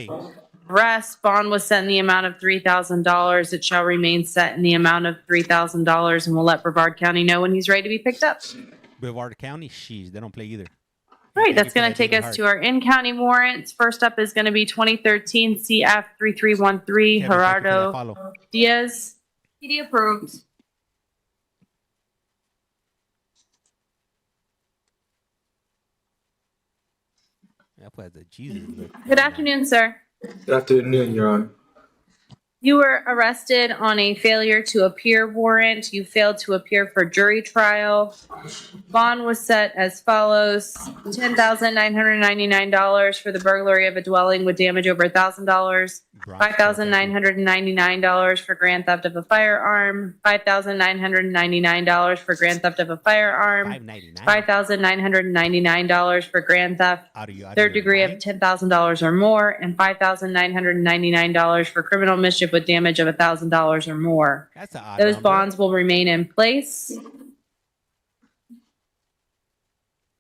arrest. Bond was set in the amount of $3,000. It shall remain set in the amount of $3,000, and we'll let Brevard County know when he's ready to be picked up. Brevard County, sheesh, they don't play either. All right, that's going to take us to our in-county warrants. First up is going to be 2013 CF 3313 Gerardo Diaz. PD approved. That was the Jesus look. Good afternoon, sir. Good afternoon, Your Honor. You were arrested on a failure to appear warrant. You failed to appear for jury trial. Bond was set as follows: $10,999 for the burglary of a dwelling with damage over $1,000. $5,999 for grand theft of a firearm. $5,999 for grand theft of a firearm. $5,999 for grand theft third degree of $10,000 or more, and $5,999 for criminal mischief with damage of $1,000 or more. That's an odd Those number. bonds will remain in place.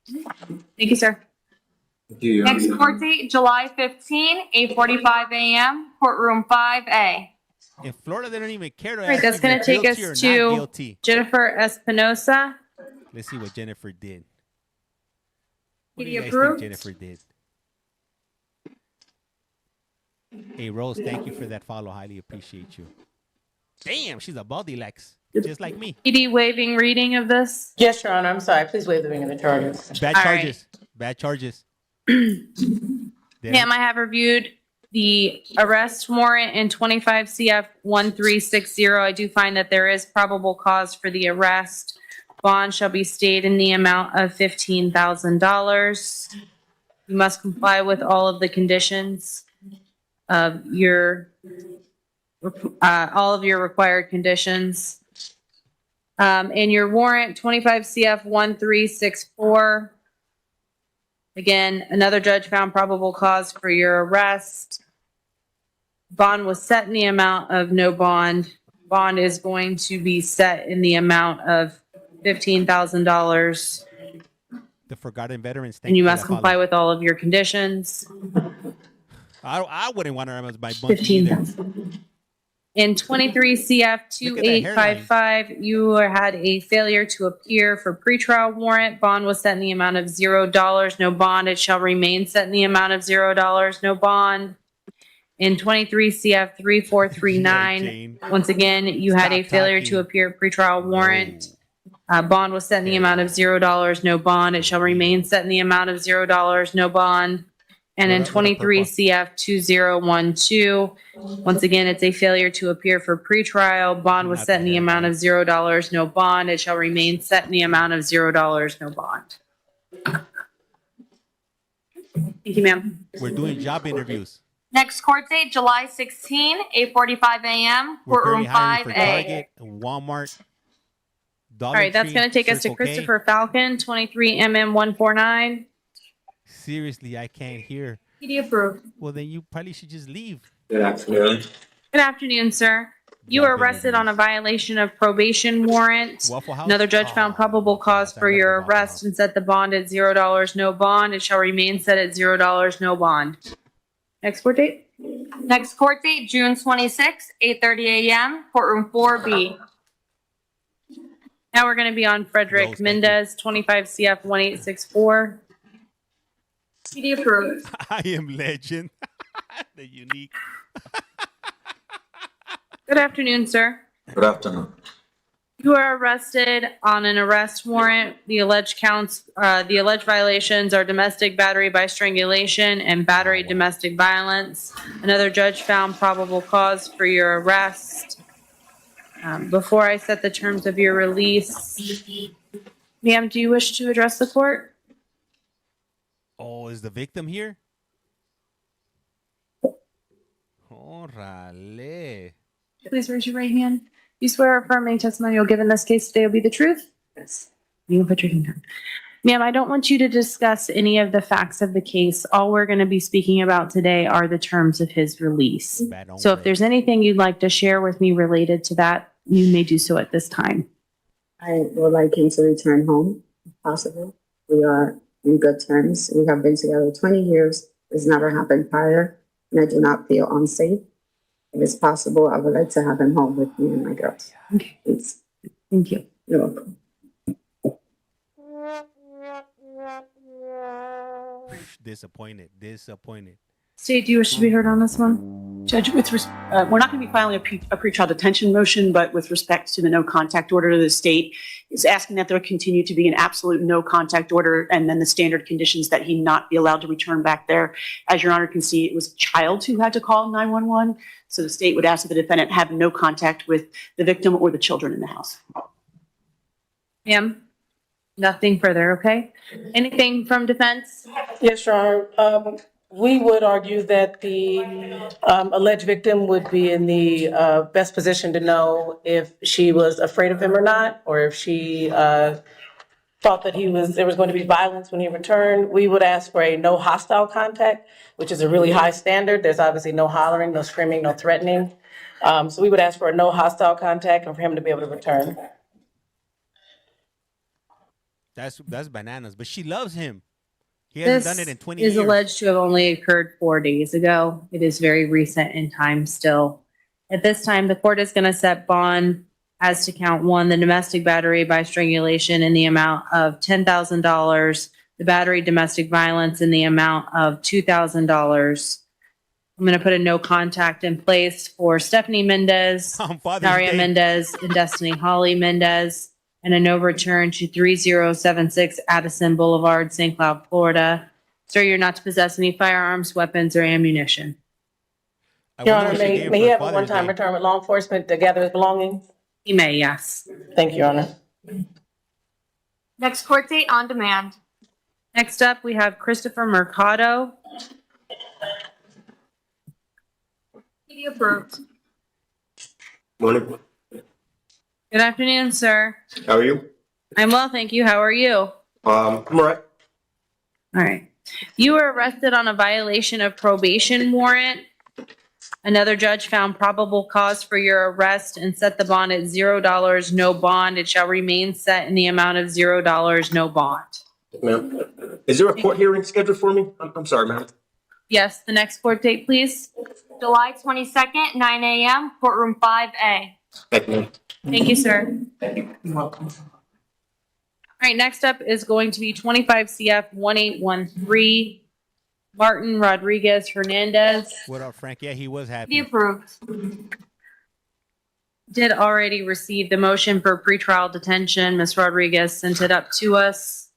Thank you, sir. Next court date, July 15, 8:45 a.m., courtroom 5A. In Florida, they don't even care to All right, ask that's if going you're to take guilty or us not to guilty. Jennifer Espinosa. Let's see what Jennifer did. What do Did you you guys approve? think Jennifer did? Hey, Rose, thank you for that follow. Highly appreciate you. Damn, she's a baldy Lex, just like me. PD waiving reading of this. Yes, Your Honor, I'm sorry. Please waive the reading of the charges. Bad All charges. Bad charges. Ma'am, I have reviewed the arrest warrant in 25 CF 1360. I do find that there is probable cause for the arrest. Bond shall be stayed in the amount of $15,000. You must comply with all of the conditions of all of your required conditions. In your warrant, 25 CF 1364. Again, another judge found probable cause for your arrest. Bond was set in the amount of no bond. Bond is going to be set in the amount of $15,000. The forgotten veterans. Thank And you for must that comply follow. with all of your conditions. I wouldn't want to remember my bunkie either. 15,000. In 23 CF 2855, you had a failure to appear for pretrial warrant. Bond was set in the amount of $0. No bond. It shall remain set in the amount of $0. No bond. In 23 CF 3439, once again, you had a failure to appear pretrial warrant. Bond was set in the amount of $0. No bond. It shall remain set in the amount of $0. No bond. And in 23 CF 2012, once again, it's a failure to appear for pretrial. Bond was set in the amount of $0. No bond. It shall remain set in the amount of $0. No bond. Thank you, ma'am. We're doing job interviews. Next court date, July 16, 8:45 a.m., We're courtroom currently hiring for 5A. Target, Walmart, Dollar All right, that's Tree, going to take us to Circle K. Christopher Falcon, 23MM149. Seriously, I can't hear. PD approved. Well, then you probably should just leave. Good afternoon. Good afternoon, sir. You were arrested on a violation of probation warrant. Waffle House? Another judge found probable cause for your arrest and set the bond at $0. No bond. It shall remain set at $0. No bond. Next court date? Next court date, June 26, 8:30 a.m., courtroom 4B. Now we're going to be on Frederick Mendez, 25 CF 1864. PD approved. I am legend. The unique. Good afternoon, sir. Good afternoon. You are arrested on an arrest warrant. The alleged violations are domestic battery by strangulation and battery domestic violence. Another judge found probable cause for your arrest. Before I set the terms of your release, ma'am, do you wish to address the court? Oh, is the victim here? Órale. Please raise your right hand. You swear or affirm any testimony you'll give in this case today will be the truth? Yes. You can put your hand down. Ma'am, I don't want you to discuss any of the facts of the case. All we're going to be speaking about today are the terms of his release. So if there's anything you'd like to share with me related to that, you may do so at this time. I would like him to return home, if possible. We are in good terms. We have been together 20 years. It's never happened prior, and I do not feel unsafe. If it's possible, I would like to have him home with me and my girls. Okay. Please. Thank you. You're welcome. Disappointed. State, do you wish to be heard on this one? Judge, we're not going to be filing a pretrial detention motion, but with respect to the no contact order, the state is asking that there continue to be an absolute no contact order, and then the standard conditions that he not be allowed to return back there. As Your Honor can see, it was a child who had to call 911, so the state would ask that the defendant have no contact with the victim or the children in the house. Ma'am, nothing further, okay? Anything from defense? Yes, Your Honor. We would argue that the alleged victim would be in the best position to know if she was afraid of him or not, or if she thought that there was going to be violence when he returned. We would ask for a no hostile contact, which is a really high standard. There's obviously no hollering, no screaming, no threatening. So we would ask for a no hostile contact and for him to be able to return. That's bananas, but she loves him. He hasn't done it in 20 years. This is alleged to have only occurred 4 days ago. It is very recent in time still. At this time, the court is going to set bond as to count 1, the domestic battery by strangulation in the amount of $10,000, the battery domestic violence in the amount of $2,000. I'm going to put a no contact in place for Stephanie Mendez, Daria Mendez, and Destiny Holly Mendez, and a no return to 3076 Addison Boulevard, St. Cloud, Florida. Sir, you're not to possess any firearms, weapons, or ammunition. Your Honor, may he have a one-time return with law enforcement to gather his belongings? He may, yes. Thank you, Your Honor. Next court date on demand. Next up, we have Christopher Mercado. Be approved. Morning. Good afternoon, sir. How are you? I'm well, thank you. How are you? I'm all right. All right. You were arrested on a violation of probation warrant. Another judge found probable cause for your arrest and set the bond at $0, no bond. It shall remain set in the amount of $0, no bond. Ma'am, is there a court hearing scheduled for me? I'm sorry, ma'am. Yes, the next court date, please. July 22nd, 9 a.m., courtroom 5A. Thank you, ma'am. Thank you, sir. Thank you. You're welcome. All right, next up is going to be 25 CF 1813, Martin Rodriguez Hernandez. What up, Frank? Yeah, he was happy. Be approved. Did already receive the motion for pretrial detention. Ms. Rodriguez sent it up to us.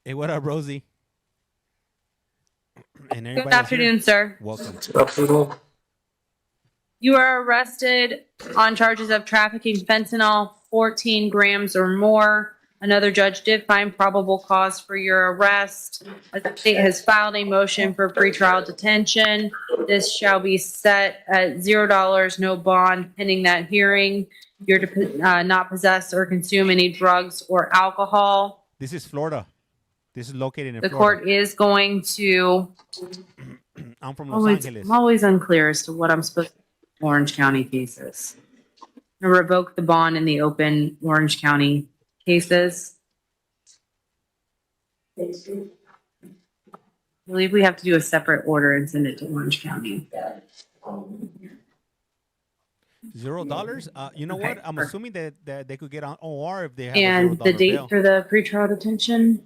Hey, what up, Rosie? And Good afternoon, sir. Welcome. You are arrested on charges of trafficking fentanyl, 14 grams or more. Another judge did find probable cause for your arrest. The state has filed a motion for pretrial detention. This shall be set at $0, no bond, pending that hearing. You're to not possess or consume any drugs or alcohol. This is Florida. This is located in The Florida. court is going to. I'm from Los Angeles. I'm always unclear as to what I'm supposed to do in Orange County cases. I revoke the bond in the open Orange County cases. I believe we have to do a separate order and send it to Orange County. $0? You know what? I'm assuming that they could get on OR if they have And a the $0 date bail. for the pretrial detention?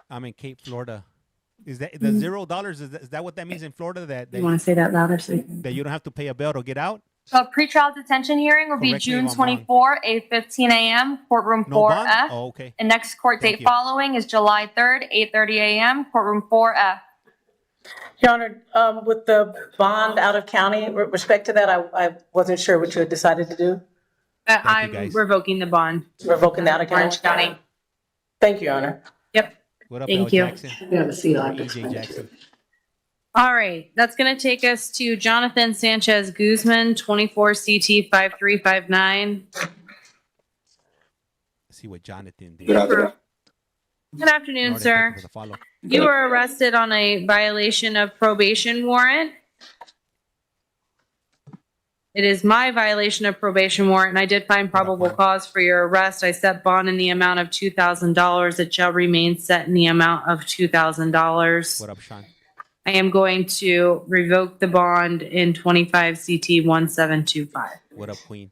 I'm in Cape, Florida. Is that the $0? Is that what that means in Florida? That You want to say that louder? So that you don't have to pay a bail to get out? So pretrial detention hearing will be Correct me June if I'm wrong. 24, 8:15 a.m., courtroom No bond? 4F. Oh, okay. And next court Thank date you. following is July 3rd, 8:30 a.m., courtroom 4F. Your Honor, with the bond out of county, with respect to that, I wasn't sure what you had decided to do. I'm revoking the bond. Revoking the out of Orange County. Thank you, Your Honor. Yep. What up, Thank L. you. Jackson? We have a seat on EJ Jackson. All right, that's going to take us to Jonathan Sanchez Guzman, 24 CT 5359. See what Jonathan did. Good afternoon, sir. You were arrested on a violation of probation warrant. It is my violation of probation warrant, and I did find probable cause for your arrest. I set bond in the amount of $2,000. It shall remain set in the amount of $2,000. What up, Sean? I am going to revoke the bond in 25 CT 1725. What up, Queen?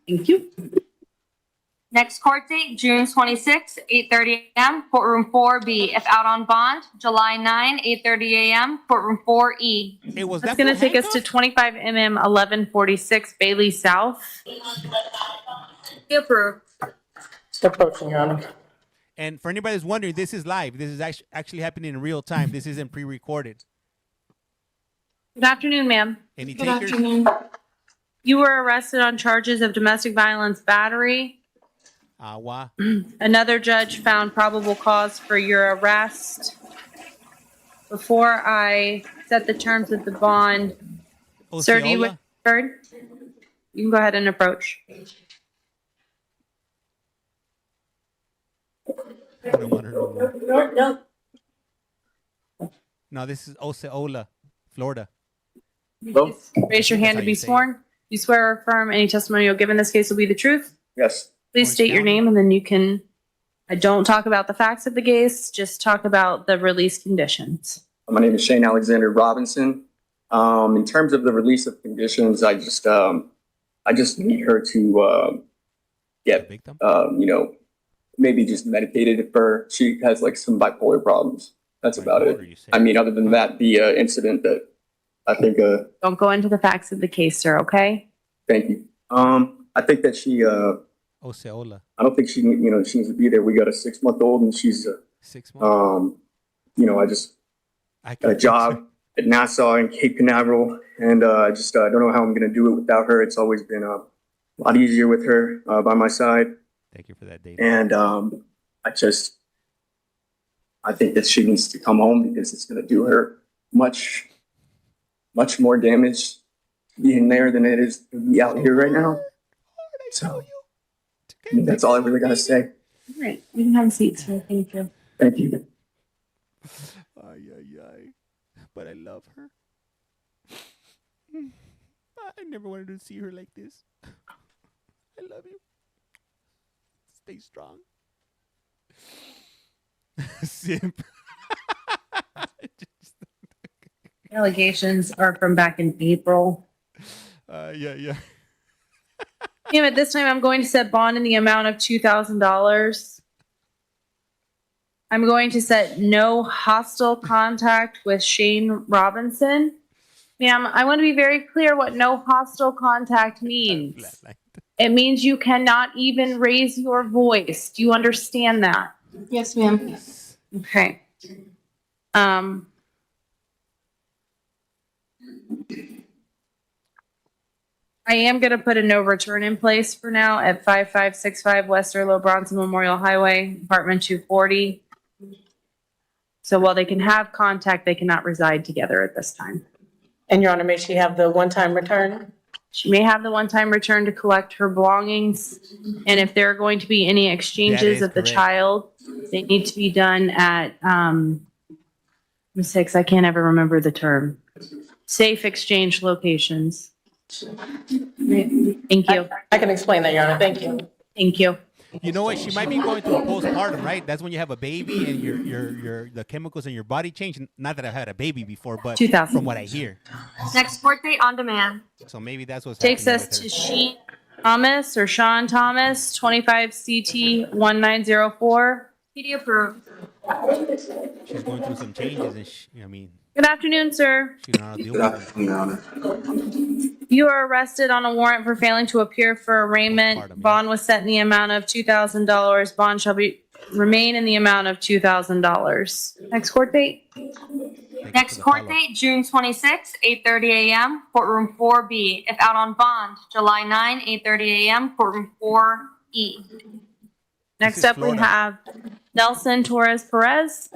Thank you. Next court date, June 26, 8:30 a.m., courtroom 4B. If out on bond, July 9, 8:30 a.m., courtroom 4E. Hey, was That's that going to fool take us to 25 mm 1146 Bailey South. Approved. Approaching, Your Honor. And for anybody that's wondering, this is live. This is actually happening in real time. This isn't pre-recorded. Good afternoon, ma'am. Any Good takers? afternoon. You were arrested on charges of domestic violence battery. Agua. Another judge found probable cause for your arrest. Before I set the terms of the bond, sir, do you wish to be heard? You can go ahead and approach. I don't want her no more. No, this is Osceola, Florida. Raise your hand to be sworn. You swear or affirm any testimony you'll give in this case will be the truth? Yes. Please state your name and then you can, I don't talk about the facts of the case, just talk about the release conditions. My name is Shane Alexander Robinson. In terms of the release of conditions, I just need her to get, maybe just medicated if she has like some bipolar problems. That's about it. I mean, other than that, the incident that I think. Don't go into the facts of the case, sir, okay? Thank you. I think that she. Osceola. I don't think she needs to be there. We got a 6-month-old and she's 6 months. I got a job at Nassau and Cape Canaveral, and I don't know how I'm going to do it without her. It's always been a lot easier with her by my side. Thank you for that, David. And I think that she needs to come home because it's going to do her much more damage being there than it is to be out here right now. So that's all I really got to say. All right, you can have a seat, sir. Thank you. Thank you. But I love her. I never wanted to see her like this. I love you. Stay strong. Simp. Allegations are from back in April. Yeah. Damn it, this time I'm going to set bond in the amount of $2,000. I'm going to set no hostile contact with Shane Robinson. Ma'am, I want to be very clear what no hostile contact means. It means you cannot even raise your voice. Do you understand that? Yes, ma'am. Okay. I am going to put a no return in place for now at 5565 West Erlo Bronson Memorial Highway, apartment 240. So while they can have contact, they cannot reside together at this time. And Your Honor, may she have the one-time return? She may have the one-time return to collect her belongings. And if there are going to be any exchanges of the child, they need to be done at, mistakes, I can't ever remember the term. Safe exchange locations. Thank you. I can explain that, Your Honor. Thank you. Thank you. You know what? She might be going through a postpartum, right? That's when you have a baby and the chemicals in your body change. Not that I've had a baby before, but 2000. from what I hear. Next court date on demand. So maybe that's what's Takes happening us with to her. Sheen Thomas or Sean Thomas, 25 CT 1904. PD approved. She's going through some changes, and Good afternoon, sir. she don't know how to deal with it. You are arrested on a warrant for failing to appear for arraignment. Bond was set in the amount of $2,000. Bond shall remain in the amount of $2,000. Next court date? Next court date, June 26, 8:30 a.m., courtroom 4B. If out on bond, July 9, 8:30 a.m., courtroom 4E. Next up, we have Nelson Torres Perez.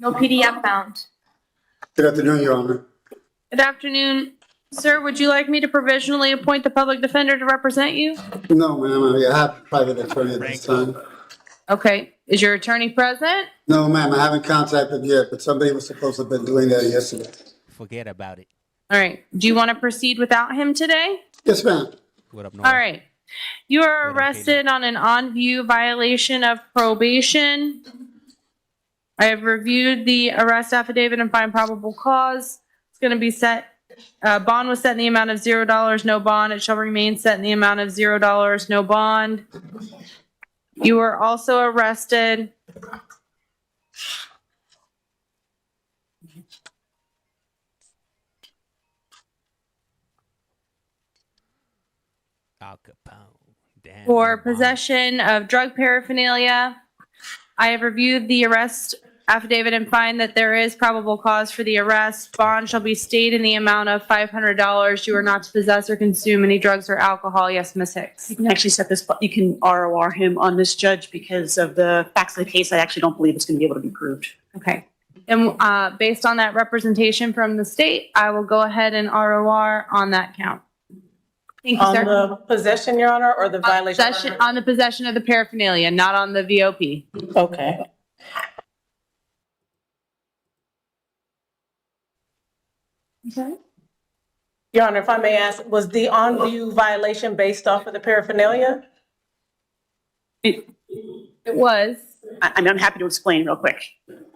No PDF found. Good afternoon, Your Honor. Good afternoon. Sir, would you like me to provisionally appoint the public defender to represent you? No, ma'am. I have a private attorney at this time. Okay. Is your attorney present? No, ma'am. I haven't contacted yet, but somebody was supposed to have been doing that yesterday. Forget about it. All right. Do you want to proceed without him today? Yes, ma'am. What up, All right. You are arrested on an on-view violation of probation. I have reviewed the arrest affidavit and find probable cause. It's going to be set Bond was set in the amount of $0, no bond. It shall remain set in the amount of $0, no bond. You were also arrested Al Capone. Damn. for possession of drug paraphernalia. I have reviewed the arrest affidavit and find that there is probable cause for the arrest. Bond shall be stayed in the amount of $500. You are not to possess or consume any drugs or alcohol. Yes, Ms. Hicks. You can actually set this, you can ROR him on this, Judge, because of the facts of the case. I actually don't believe it's going to be able to be proved. Okay. And based on that representation from the state, I will go ahead and ROR on that count. Thank you, On sir. the possession, Your Honor, or the violation? On the possession of the paraphernalia, not on the VOP. Okay. Okay. Your Honor, if I may ask, was the on-view violation based off of the paraphernalia? It was. I'm happy to explain real quick.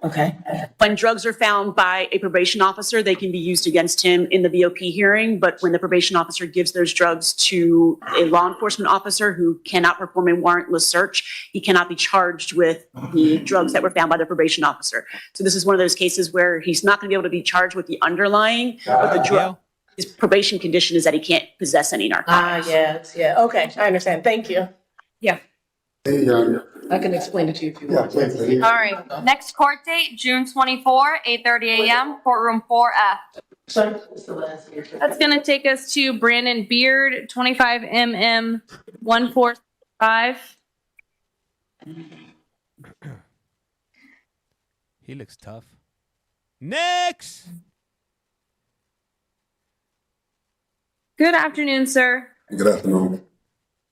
Okay. When drugs are found by a probation officer, they can be used against him in the BOP hearing. But when the probation officer gives those drugs to a law enforcement officer who cannot perform a warrantless search, he cannot be charged with the drugs that were found by the probation officer. So this is one of those cases where he's not going to be able to be charged with the underlying, but the drug. His probation condition is that he can't possess any narcotics. Yes, yeah. Okay, I understand. Thank you. Yeah. Hey, I can explain it to you if you want. All right. Next court date, June 24, 8:30 a.m., courtroom 4F. That's going to take us to Brandon Beard, 25 MM 145. He looks tough. Next. Good afternoon, sir. Good afternoon.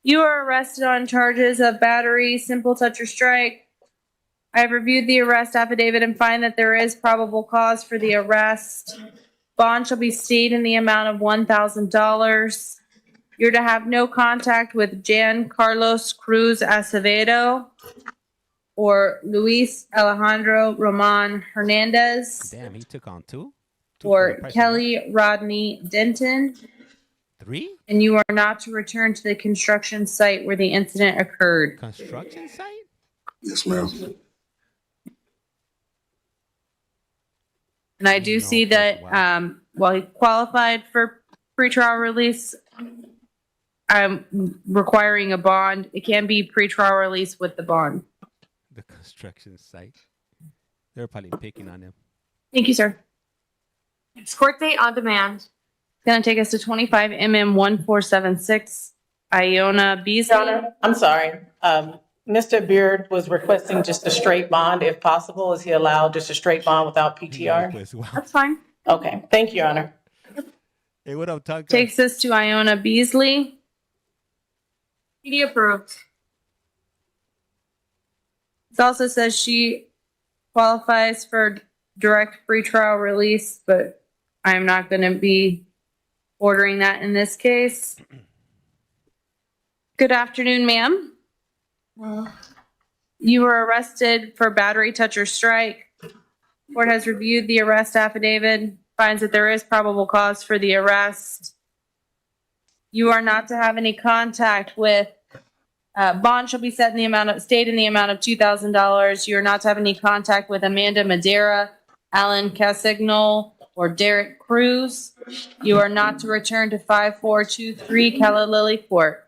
You are arrested on charges of battery, simple touch or strike. I have reviewed the arrest affidavit and find that there is probable cause for the arrest. Bond shall be stayed in the amount of $1,000. You're to have no contact with Jan Carlos Cruz Acevedo or Luis Alejandro Ramon Hernandez Damn, he took on two? or Kelly Rodney Denton. 3? And you are not to return to the construction site where the incident occurred. Construction site? Yes, ma'am. And I do see that while he qualified for pretrial release, I'm requiring a bond. It can be pretrial release with the bond. The construction site. They're probably picking on him. Thank you, sir. Next court date on demand. It's going to take us to 25 MM 1476, Iona Beasley. I'm sorry. Mr. Beard was requesting just a straight bond if possible. Is he allowed just a straight bond without PTR? That's fine. Okay. Thank you, Your Honor. Hey, what up, Tucker? Takes us to Iona Beasley. PD approved. It also says she qualifies for direct pretrial release, but I'm not going to be ordering that in this case. Good afternoon, ma'am. You were arrested for battery, touch, or strike. Court has reviewed the arrest affidavit, finds that there is probable cause for the arrest. You are not to have any contact with bond shall be set in the amount of stayed in the amount of $2,000. You are not to have any contact with Amanda Madeira, Alan Casignol, or Derek Cruz. You are not to return to 5423 Calla Lily Court.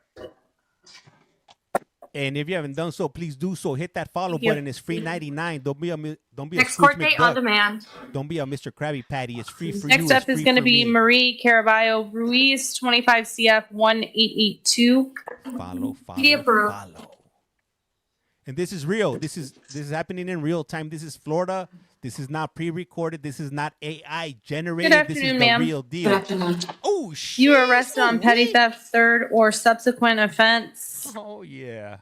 And if you haven't done so, please do so. Hit that follow you. button. It's free 99. Don't be a Next Scrooge court date on McDuck. demand. Don't be a Mr. Krabby Patty. It's free for you. Next up It's is free going to for be me. Marie Caraballo Ruiz, 25 CF 1882. Follow. Approved. And this is real. This is happening in real time. This is Florida. This is not pre-recorded. This is not AI generated. Good This is afternoon, the ma'am. real deal. Oh shit! You were arrested on petty theft, third or subsequent offense. Oh yeah.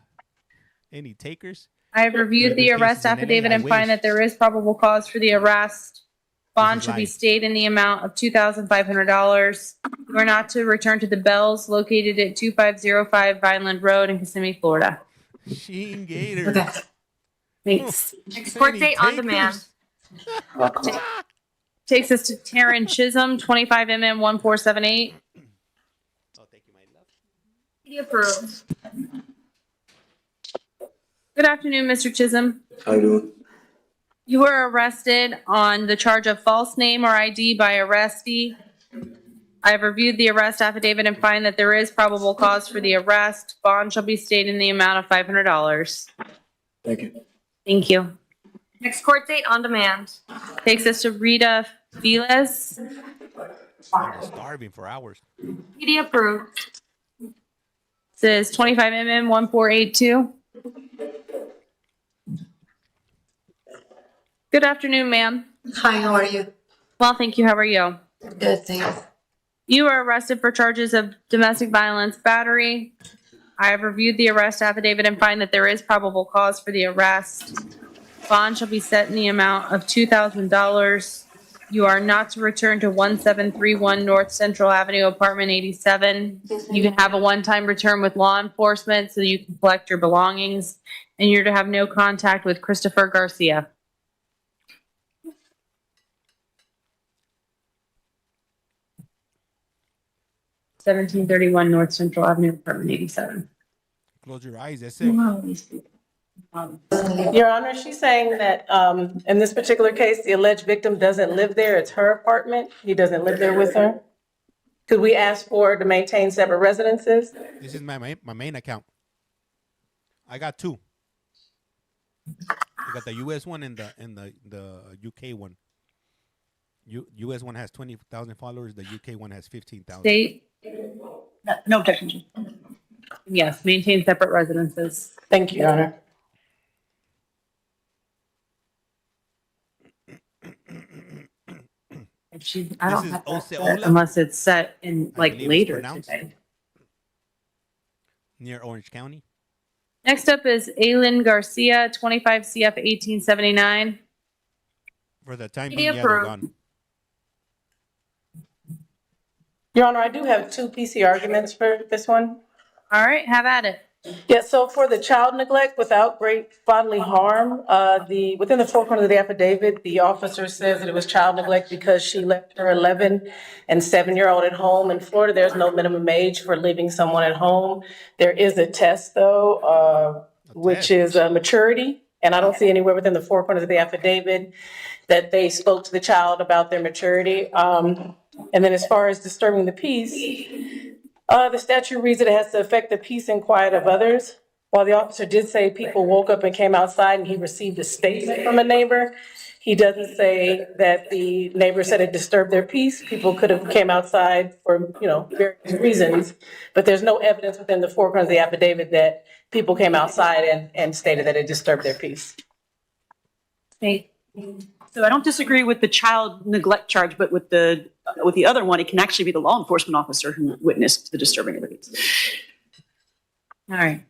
Any takers? I have reviewed the arrest affidavit and find that there is probable cause for the arrest. Bond should be stayed in the amount of $2,500. You are not to return to the Bells located at 2505 Vineland Road in Kissimmee, Florida. Sheen Gator. Thanks. Next court date on demand. Takes us to Taryn Chisholm, 25mm 1478. Approved. Good afternoon, Mr. Chisholm. How you doing? You were arrested on the charge of false name or ID by arrestee. I have reviewed the arrest affidavit and find that there is probable cause for the arrest. Bond shall be stayed in the amount of $500. Thank you. Thank you. Next court date on demand. Takes us to Rita Felix. I'm starving for hours. PD approved. This is 25mm 1482. Good afternoon, ma'am. Hi, how are you? Well, thank you. How are you? Good, thanks. You were arrested for charges of domestic violence battery. I have reviewed the arrest affidavit and find that there is probable cause for the arrest. Bond shall be set in the amount of $2,000. You are not to return to 1731 North Central Avenue, apartment 87. You can have a one-time return with law enforcement so that you can collect your belongings, and you're to have no contact with Christopher Garcia. (1731 North Central Avenue, apartment 87). Close your eyes. That's it. Your Honor, she's saying that in this particular case, the alleged victim doesn't live there. It's her apartment. He doesn't live there with her. Could we ask for her to maintain separate residences? This is my main account. I got two. I got the U.S. one and the U.K. one. U.S. one has 20,000 followers. The U.K. one has 15,000. State? No objection. Yes, maintain separate residences. Thank you, Your Honor. If she, I don't This is have that Oceola? set unless it's set in I like believe it's later pronounced. today. Near Orange County. Next up is Aylin Garcia, 25 CF 1879. For the time PD being, yeah, they're approved. gone. Your Honor, I do have two PC arguments for this one. All right, have at it. Yeah, so for the child neglect without great bodily harm, within the four corners of the affidavit, the officer says that it was child neglect because she left her 11 and 7-year-old at home. In Florida, there's no minimum age for leaving someone at home. There is a test though, which is maturity. And I don't see anywhere within the four corners of the affidavit that they spoke to the child about their maturity. And then as far as disturbing the peace, the statute reads that it has to affect the peace and quiet of others. While the officer did say people woke up and came outside and he received a statement from a neighbor, he doesn't say that the neighbor said it disturbed their peace. People could have came outside for, various reasons, but there's no evidence within the four corners of the affidavit that people came outside and stated that it disturbed their peace. Okay. So I don't disagree with the child neglect charge, but with the other one, it can actually be the law enforcement officer who witnessed the disturbing of it. All right.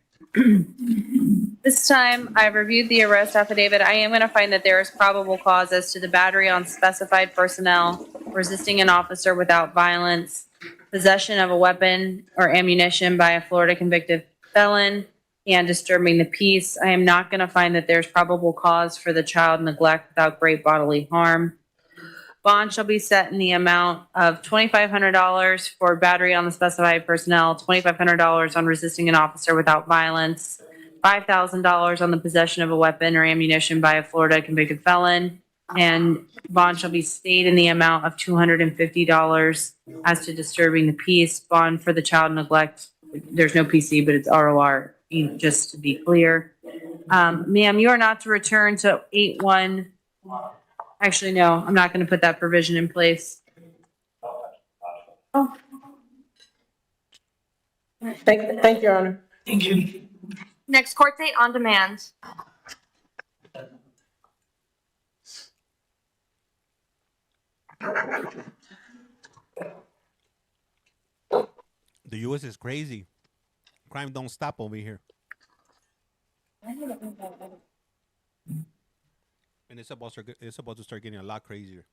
This time, I've reviewed the arrest affidavit. I am going to find that there is probable cause as to the battery on specified personnel, resisting an officer without violence, possession of a weapon or ammunition by a Florida convicted felon, and disturbing the peace. I am not going to find that there's probable cause for the child neglect without great bodily harm. Bond shall be set in the amount of $2,500 for battery on the specified personnel, $2,500 on resisting an officer without violence, $5,000 on the possession of a weapon or ammunition by a Florida convicted felon, and bond shall be stayed in the amount of $250 as to disturbing the peace. Bond for the child neglect, there's no PC, but it's ROR, just to be clear. Ma'am, you are not to return to 8-1. Actually, no, I'm not going to put that provision in place. Oh. Thank you, Your Honor. Thank you. Next court date on demand. The U.S. is crazy. Crime don't stop over here. And it's about to start getting a lot crazier.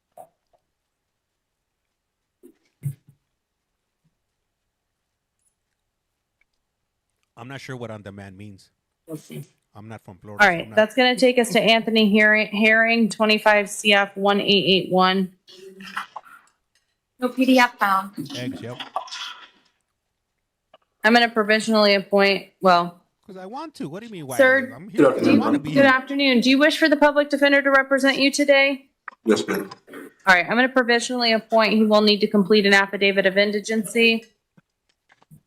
I'm not sure what on demand means. We'll see. I'm not from Florida. All so I'm right, not- that's going to take us to Anthony Herring, 25 CF 1881. No PDF found. Eggs, yep. I'm going to provisionally appoint, well, Because I want to. What do you mean? Why? Sir, I'm here. I want to be good here. afternoon. Do you wish for the public defender to represent you today? Yes, ma'am. All right, I'm going to provisionally appoint. He will need to complete an affidavit of indigency.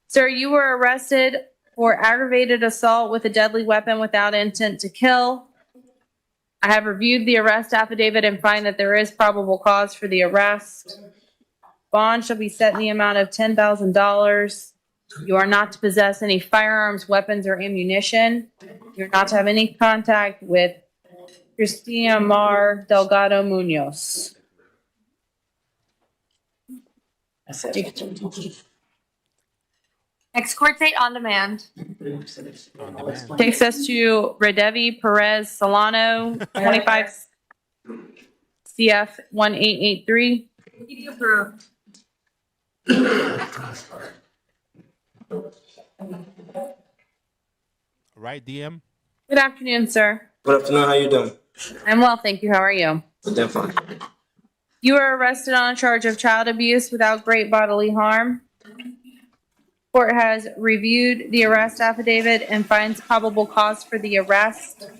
Sir, you were arrested for aggravated assault with a deadly weapon without intent to kill. I have reviewed the arrest affidavit and find that there is probable cause for the arrest. Bond shall be set in the amount of $10,000. You are not to possess any firearms, weapons, or ammunition. You're not to have any contact with Cristina Mar Delgado Munoz. Next court date on demand. Takes us to Redevi Perez Solano, 25 CF 1883. PDF approved. Right, DM? Good afternoon, sir. Good afternoon. How you doing? I'm well, thank you. How are you? I'm fine. You were arrested on a charge of child abuse without great bodily harm. Court has reviewed the arrest affidavit and finds probable cause for the arrest.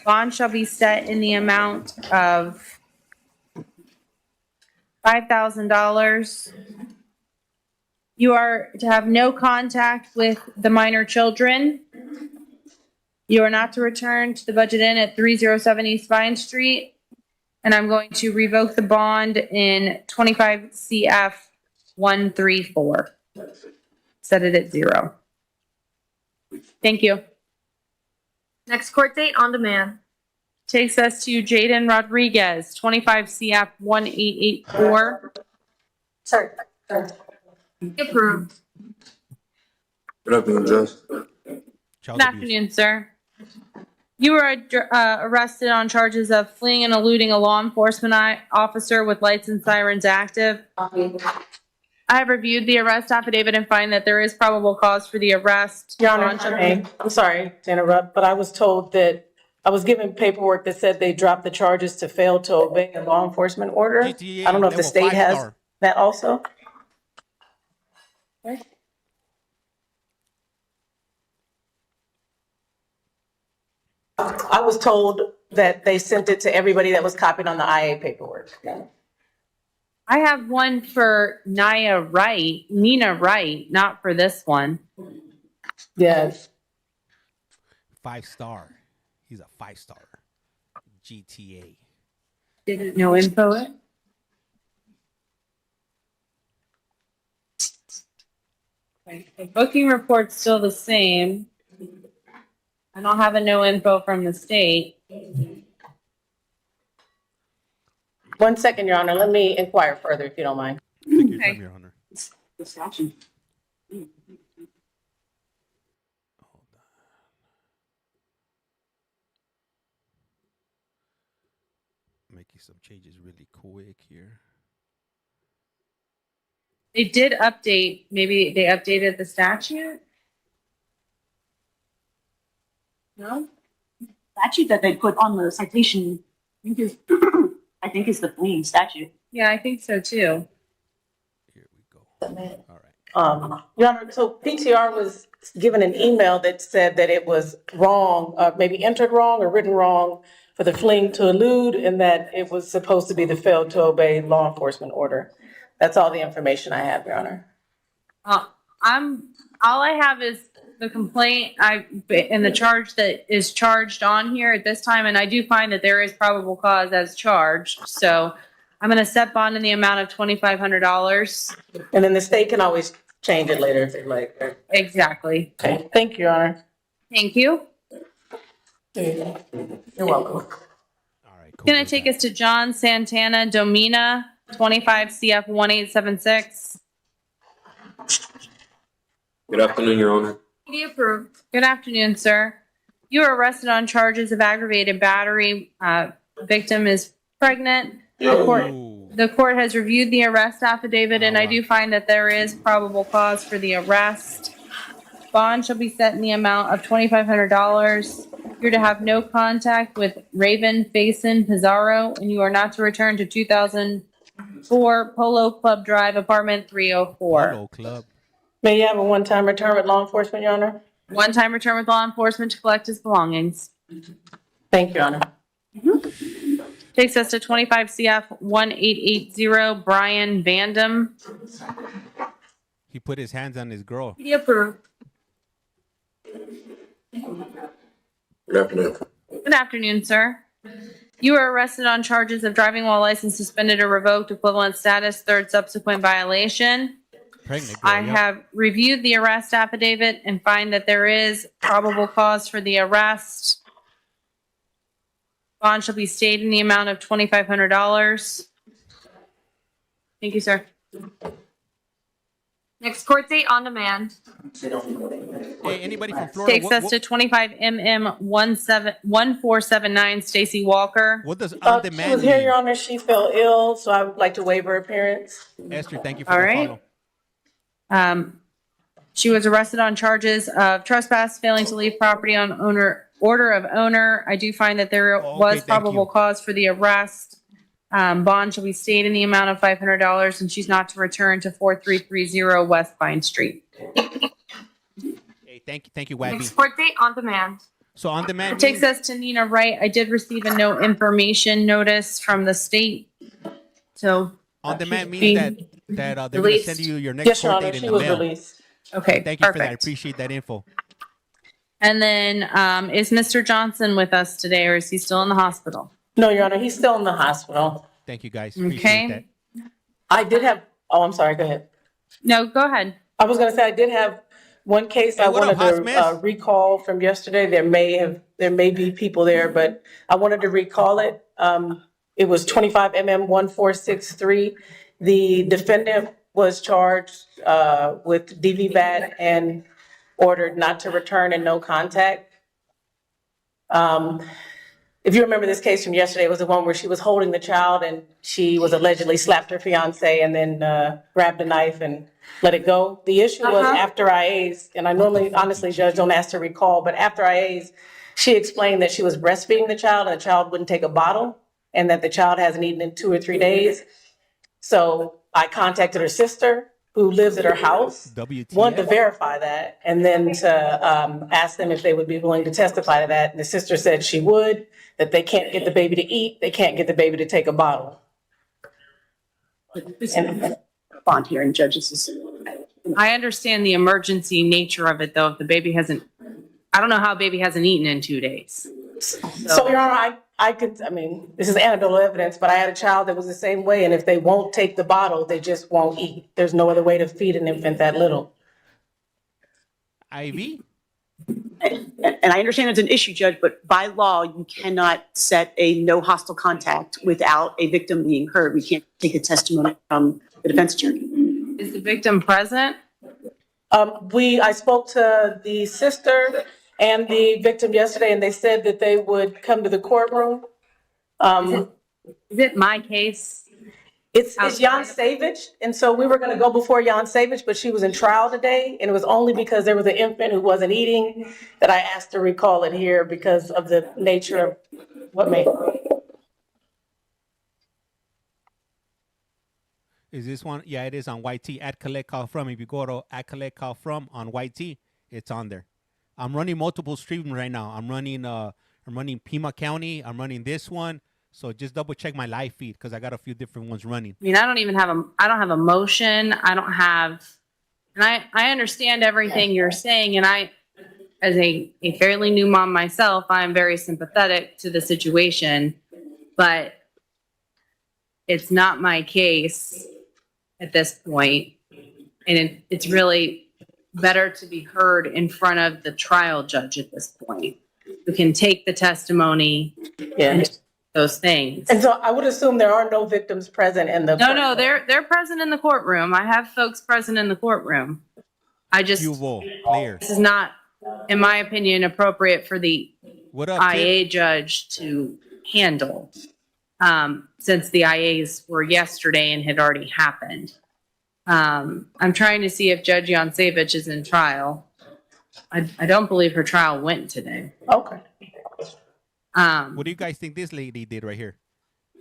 Bond shall be set in the amount of $5,000. You are to have no contact with the minor children. You are not to return to the Budget Inn at 307 East Vine Street. And I'm going to revoke the bond in 25 CF 134. Set it at 0. Thank you. Next court date on demand. Takes us to Jaden Rodriguez, 25 CF 1884. Sorry. Approved. Good afternoon, Judge. Good afternoon, sir. You were arrested on charges of fleeing and eluding a law enforcement officer with lights and sirens active. I have reviewed the arrest affidavit and find that there is probable cause for the arrest. Your Honor, I'm sorry to interrupt, but I was told that I was given paperwork that said they dropped the charges to fail to obey a law enforcement order. GTA I don't know if the level state 5 has star. that also. I was told that they sent it to everybody that was copied on the IA paperwork. I have one for Nina Wright, not for this one. Yes. 5 star. He's a 5 star. GTA. Didn't know info. The booking report's still the same. I don't have a no info from the state. 1 second, Your Honor. Let me inquire further if you don't mind. Take your time, Your Honor. The statute. Making some changes really quick here. They did update, maybe they updated the statute? No? Statute that they put on the citation, I think is the fleeing statute. Yeah, I think so too. Your Honor, so PTR was given an email that said that it was wrong, maybe entered wrong or written wrong for the fleeing to elude, and that it was supposed to be the failed to obey law enforcement order. That's all the information I have, Your Honor. All I have is the complaint and the charge that is charged on here at this time, and I do find that there is probable cause as charged. So I'm going to set bond in the amount of $2,500. And then the state can always change it later if they like. Exactly. Okay, thank you, Your Honor. Thank you. You're welcome. Going to take us to John Santana Domina, 25 CF 1876. Good afternoon, Your Honor. Approved. Good afternoon, sir. You were arrested on charges of aggravated battery. Victim is pregnant. The court has reviewed the arrest affidavit, and I do find that there is probable cause for the arrest. Bond shall be set in the amount of $2,500. You're to have no contact with Raven Faison Pizarro, and you are not to return to 2004 Polo Club Drive, apartment 304. Polo Club. May you have a one-time return with law enforcement, Your Honor? One-time return with law enforcement to collect his belongings. Thank you, Your Honor. Takes us to 25 CF 1880 Brian Vandam. He put his hands on his girl. Good afternoon. Good afternoon, sir. You were arrested on charges of driving while license suspended or revoked, equivalent status, third subsequent violation. Pregnant girl, I have reviewed the arrest affidavit and find that there is probable cause for the arrest. Bond shall be stayed in the amount of $2,500. Thank you, sir. Next court date on demand. Hey, anybody from Florida? Takes us to 25 MM 1479 Stacy Walker. What does on She demand was here, mean? Your Honor. She fell ill, so I would like to waive her appearance. Esther, thank you for All the right. follow. She was arrested on charges of trespass, failing to leave property on order of owner. I do find that there was thank probable you. cause for the arrest. Bond shall be stayed in the amount of $500, and she's not to return to 4330 West Vine Street. Hey, thank you, Wabby. Next court date on demand. So on demand It takes us to Nina Wright. I did receive a no information notice from the state. So on demand means being that they're going to released. send you your next Yes, Your court Honor. date in She the was mail. released. Okay, Thank you for that. I perfect. appreciate that info. And then is Mr. Johnson with us today, or is he still in the hospital? No, Your Honor. He's still in the hospital. Thank you, guys. Okay. Appreciate that. I did have. Oh, I'm sorry. Go ahead. No, go ahead. I was going to say I did have one case I what up, wanted Hot to Mess? recall from yesterday. There may be people there, but I wanted to recall it. It was 25 MM 1463. The defendant was charged with DV-VAT and ordered not to return and no contact. If you remember this case from yesterday, it was the one where she was holding the child and she was allegedly slapped her fiance and then grabbed a knife and let it go. The issue was after IAs, and I normally, honestly, Judge, don't ask to recall, but after IAs, she explained that she was breastfeeding the child and the child wouldn't take a bottle and that the child hasn't eaten in 2 or 3 days. So I contacted her sister, who lives at her house, wanted to verify that, and then to ask them if they would be willing to testify to that. And the sister said she would, that they can't get the baby to eat, they can't get the baby to take a bottle. And bond hearing judges. I understand the emergency nature of it, though. If the baby hasn't, I don't know how a baby hasn't eaten in 2 days. So, Your Honor, I mean, this is anecdotal evidence, but I had a child that was the same way, and if they won't take the bottle, they just won't eat. There's no other way to feed an infant that little. IV? And I understand it's an issue, Judge, but by law, you cannot set a no hostile contact without a victim being heard. We can't take a testimony from the defense attorney. Is the victim present? I spoke to the sister and the victim yesterday, and they said that they would come to the courtroom. Is it my case? It's Jan Savage, and so we were going to go before Jan Savage, but she was in trial today, and it was only because there was an infant who wasn't eating that I asked to recall it here because of the nature of what made it. Is this one? Yeah, it is on YT at CollectCallFrom. If you go to at CollectCallFrom on YT, it's on there. I'm running multiple streams right now. I'm running Pima County. I'm running this one. So just double check my live feed because I got a few different ones running. I mean, I don't have a motion. I don't have, and I understand everything you're saying. And I, as a fairly new mom myself, I'm very sympathetic to the situation, but it's not my case at this point. And it's really better to be heard in front of the trial judge at this point, who can take the testimony and those things. And so I would assume there are no victims present in the courtroom. No, they're present in the courtroom. I have folks present in the courtroom. This is not, in my opinion, appropriate for the IA judge to handle, since the IAs were yesterday and had already happened. I'm trying to see if Judge Jan Savage is in trial. I don't believe her trial went today. Okay. What do you guys think this lady did right here?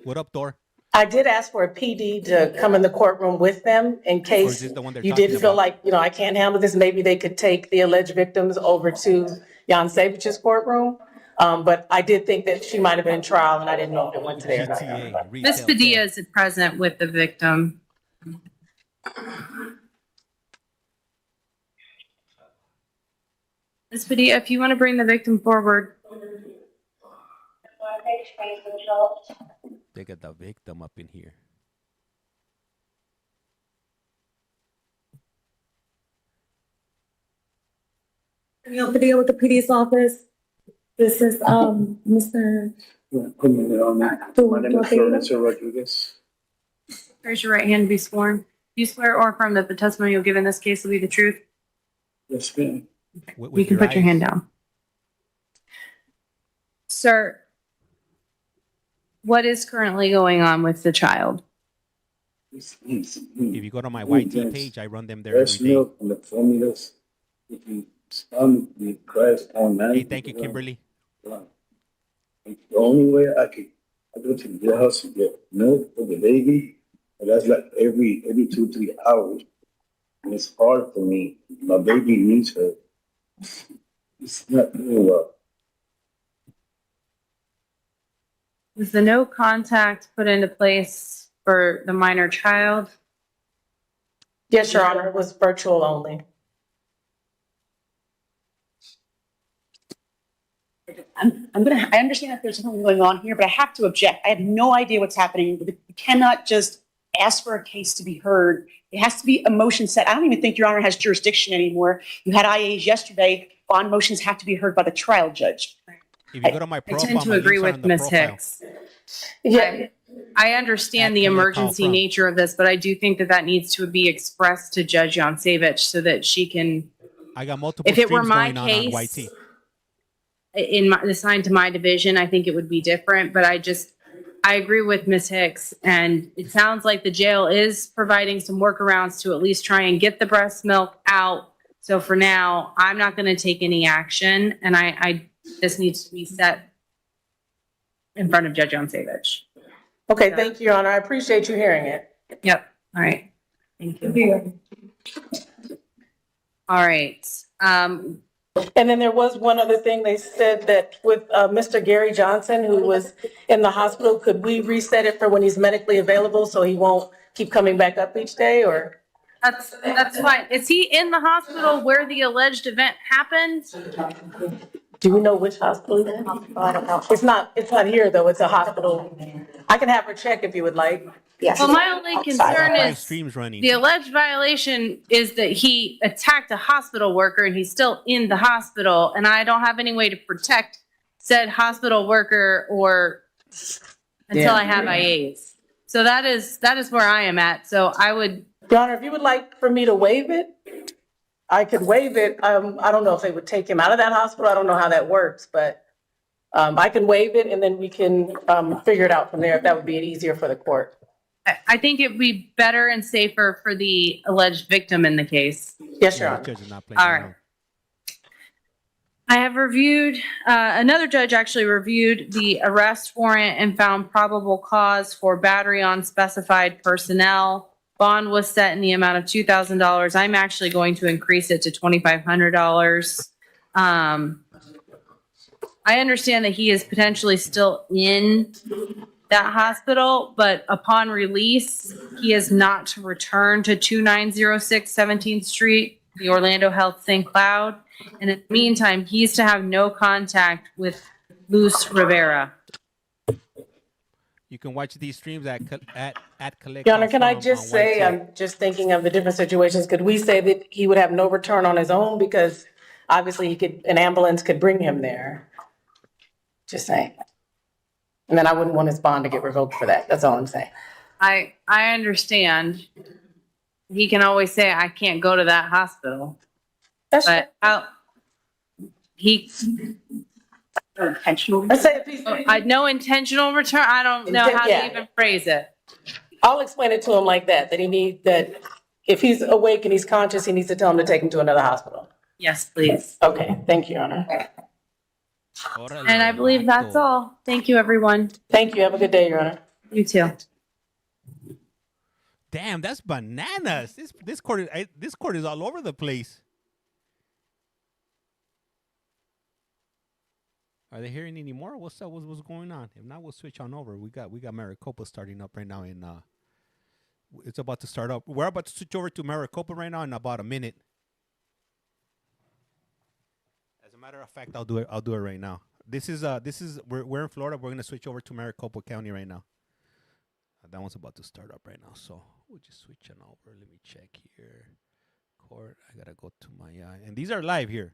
What up, Thor? I did ask for a PD to come in the courtroom with them in Or is case this the one they're you talking did feel about? like, I can't handle this. Maybe they could take the alleged victims over to Yancevich's courtroom. But I did think that she might have been in trial, and I didn't know if it went today or not. GTA, Miss retail Padilla is present with the victim. Miss Padilla, if you want to bring the victim forward. They got the victim up in here. Danielle Padilla with the PD's office. This is Mr. Put me there on that. My name is Lorenzo Rodriguez. Raise your right hand to be sworn. Do you swear or affirm that the testimony you'll give in this case will be the truth? Yes, ma'am. You can put your hand down. Sir, what is currently going on with the child? If you go to my YT page, I run them there every day. Milk and the formulas. If you stomach the grass on that. Hey, thank you, Kimberly. The only way I go to the house and get milk for the baby, and that's like every 2-3 hours. And it's hard for me. My baby needs her. It's not doing well. Was the no contact put into place for the minor child? Yes, Your Honor, it was virtual only. I understand that there's something going on here, but I have to object. I have no idea what's happening. You cannot just ask for a case to be heard. It has to be a motion set. I don't even think Your Honor has jurisdiction anymore. You had IAs yesterday. Bond motions have to be heard by the trial judge. If you go to my I profile, tend to my agree links are with on the Ms. profile. Hicks. Yeah, I understand the emergency nature of this, but I do think that that needs to be expressed to Judge Yancevich so that she can. I got multiple If it were streams my going on case, YT. assigned to my division, I think it would be different. But I agree with Ms. Hicks, and it sounds like the jail is providing some workarounds to at least try and get the breast milk out. So for now, I'm not going to take any action, and I this needs to be set in front of Judge Yancevich. Okay, thank you, Your Honor. I appreciate you hearing it. Yep. All right. Thank you. All right. And then there was one other thing. They said that with Mr. Gary Johnson, who was in the hospital, could we reset it for when he's medically available so he won't keep coming back up each day, or? That's fine. Is he in the hospital where the alleged event happened? Do we know which hospital? I don't know. It's not here though. It's a hospital. I can have her check if you would like. Yes. Well, my only concern is streams running. the alleged violation is that he attacked a hospital worker and he's still in the hospital, and I don't have any way to protect said hospital worker until I have IAs. So that is where I am at. So I would. Your Honor, if you would like for me to waive it, I could waive it. I don't know if they would take him out of that hospital. I don't know how that works, but I can waive it and then we can figure it out from there if that would be easier for the court. I think it would be better and safer for the alleged victim in the case. Yes, Your Honor. All right. I have reviewed, another judge actually reviewed the arrest warrant and found probable cause for battery on specified personnel. Bond was set in the amount of $2,000. I'm actually going to increase it to $2,500. I understand that he is potentially still in that hospital, but upon release, he is not to return to 2906 17th Street, the Orlando Health St. Cloud. And in the meantime, he's to have no contact with Luz Rivera. You can watch these streams at CollectCallFrom. Your Honor, can I just say, YT. I'm just thinking of the different situations. Could we say that he would have no return on his own because obviously an ambulance could bring him there? Just saying. And then I wouldn't want his bond to get revoked for that. That's all I'm saying. I understand. He can always say, I can't go to that hospital. That's but No intentional. No intentional return. I don't know how to even phrase it. I'll explain it to him like that he needs that if he's awake and he's conscious, he needs to tell him to take him to another hospital. Yes, please. Okay, thank you, Your Honor. And I believe that's all. Thank you, everyone. Thank you. Have a good day, Your Honor. You too. Damn, that's bananas. This court is all over the place. Are they hearing any more? What's up? What's going on? If not, we'll switch on over. We got Maricopa starting up right now. It's about to start up. We're about to switch over to Maricopa right now in about a minute. As a matter of fact, I'll do it. I'll do it right now. We're in Florida. We're gonna switch over to Maricopa County right now. That one's about to start up right now, so we'll just switch on over. Let me check here. Court. I gotta go to my and these are live here.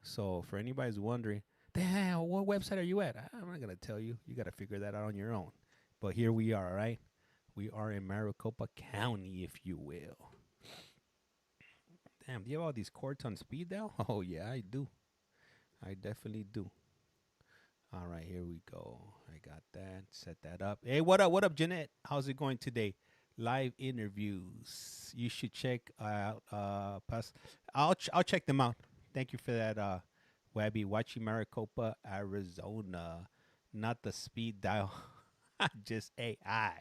So for anybody who's wondering, damn, what website are you at? I'm not gonna tell you. You gotta figure that out on your own. But here we are, all right? We are in Maricopa County, if you will. Damn, do you have all these courts on speed now? Oh yeah, I do. I definitely do. All right, here we go. I got that. Set that up. Hey, what up? What up, Jeanette? How's it going today? Live interviews. You should check out. I'll check them out. Thank you for that, Webby. Watching Maricopa, Arizona. Not the speed dial. Just AI.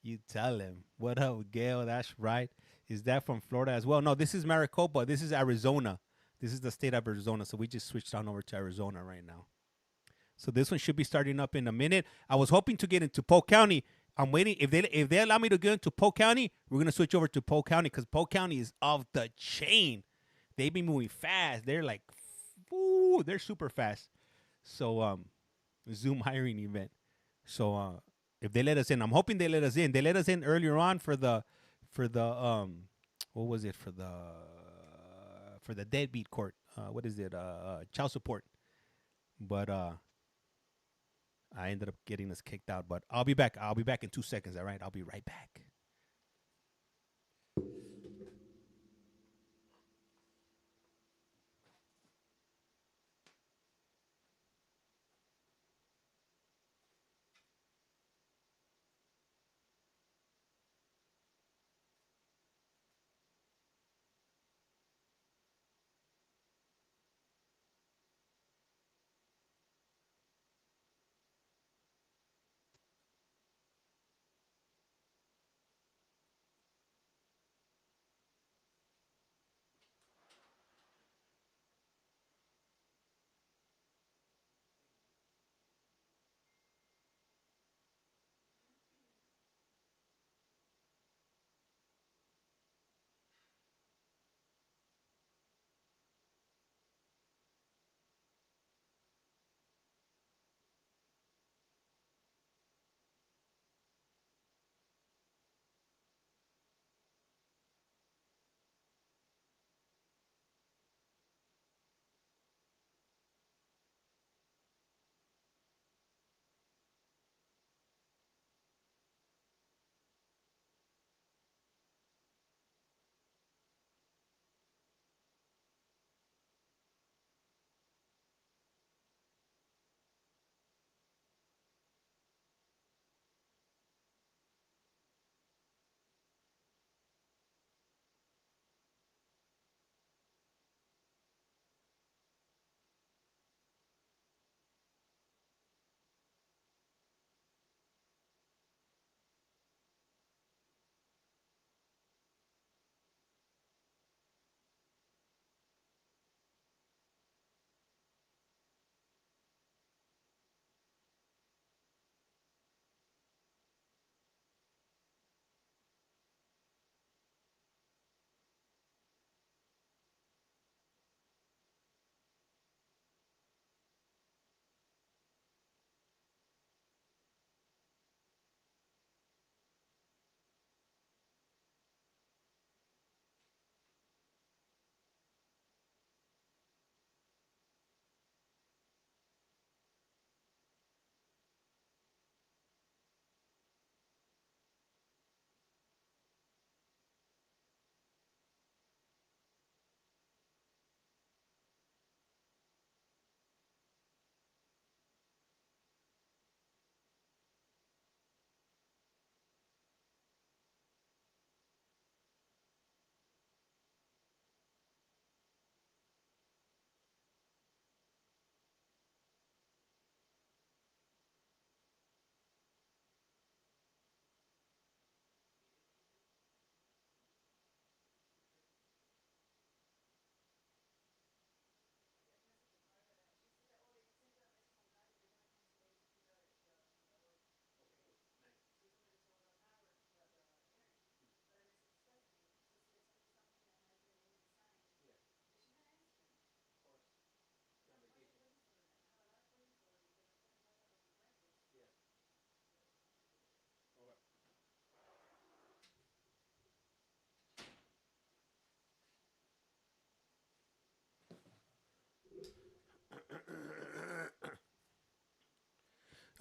You tell him. What up, Gail? That's right. Is that from Florida as well? No, this is Maricopa. This is Arizona. This is the state of Arizona. So we just switched on over to Arizona right now. So this one should be starting up in a minute. I was hoping to get into Polk County. I'm waiting. If they allow me to get into Polk County, we're gonna switch over to Polk County because Polk County is off the chain. They be moving fast. They're like, ooh, they're super fast. So Zoom hiring event. So if they let us in, I'm hoping they let us in. They let us in earlier on for the what was it for the deadbeat court? What is it? Child support. But I ended up getting us kicked out, but I'll be back. I'll be back in 2 seconds, all right? I'll be right back.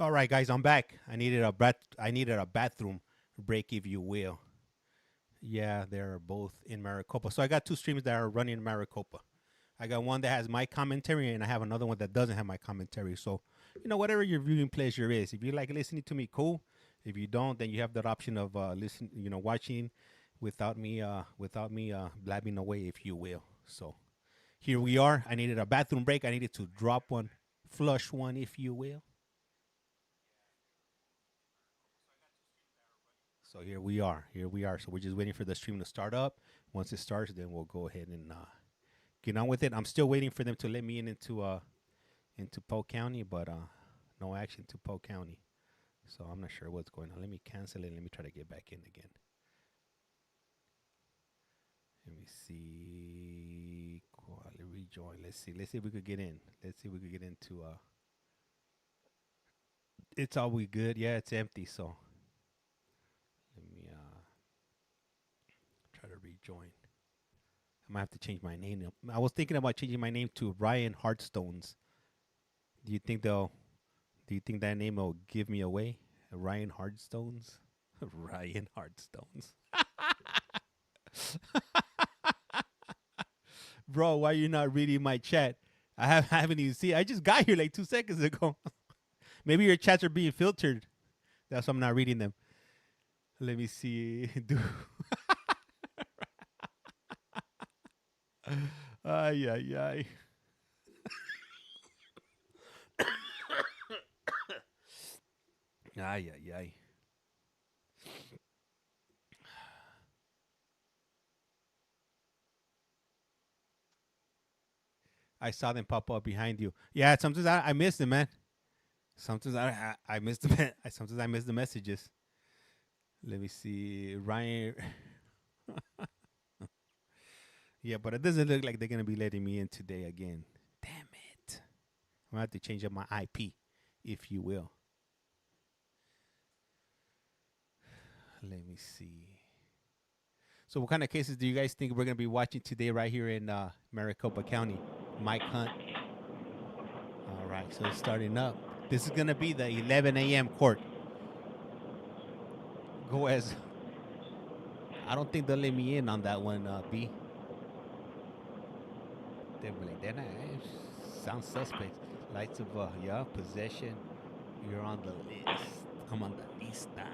All right, guys, I'm back. I needed a bathroom break, if you will. Yeah, they're both in Maricopa. So I got two streams that are running in Maricopa. I got one that has my commentary, and I have another one that doesn't have my commentary. So, whatever your viewing pleasure is. If you like listening to me, cool. If you don't, then you have that option of watching without me blabbing away, if you will. So here we are. I needed a bathroom break. I needed to drop one, flush one, if you will. So here we are. So we're just waiting for the stream to start up. Once it starts, then we'll go ahead and get on with it. I'm still waiting for them to let me into Polk County, but no action to Polk County. So I'm not sure what's going on. Let me cancel it. Let me try to get back in again. Let me see. Quality rejoin. Let's see if we could get in. Let's see if we could get into it's all we good. Yeah, it's empty, so let me try to rejoin. I might have to change my name. I was thinking about changing my name to Ryan Heartstones. Do you think that name will give me away? Ryan Heartstones? Ryan Heartstones. Bro, why are you not reading my chat? I haven't even seen. I just got here like 2 seconds ago. Maybe your chats are being filtered. That's why I'm not reading them. Let me see. Ay, ay, ay. Ay, ay, ay. I saw them pop up behind you. Yeah, sometimes I miss them, man. Sometimes I miss them. Sometimes I miss the messages. Let me see. Ryan. Yeah, but it doesn't look like they're going to be letting me in today again. Damn it. I'm going to have to change up my IP, if you will. Let me see. So what kind of cases do you guys think we're going to be watching today right here in Maricopa County? Mike Hunt. All right, so it's starting up. This is going to be the 11 a.m. court. Go as. I don't think they'll let me in on that one, B. They're like, they're not. Sounds suspect. Lights of, possession. You're on the list. I'm on the lista.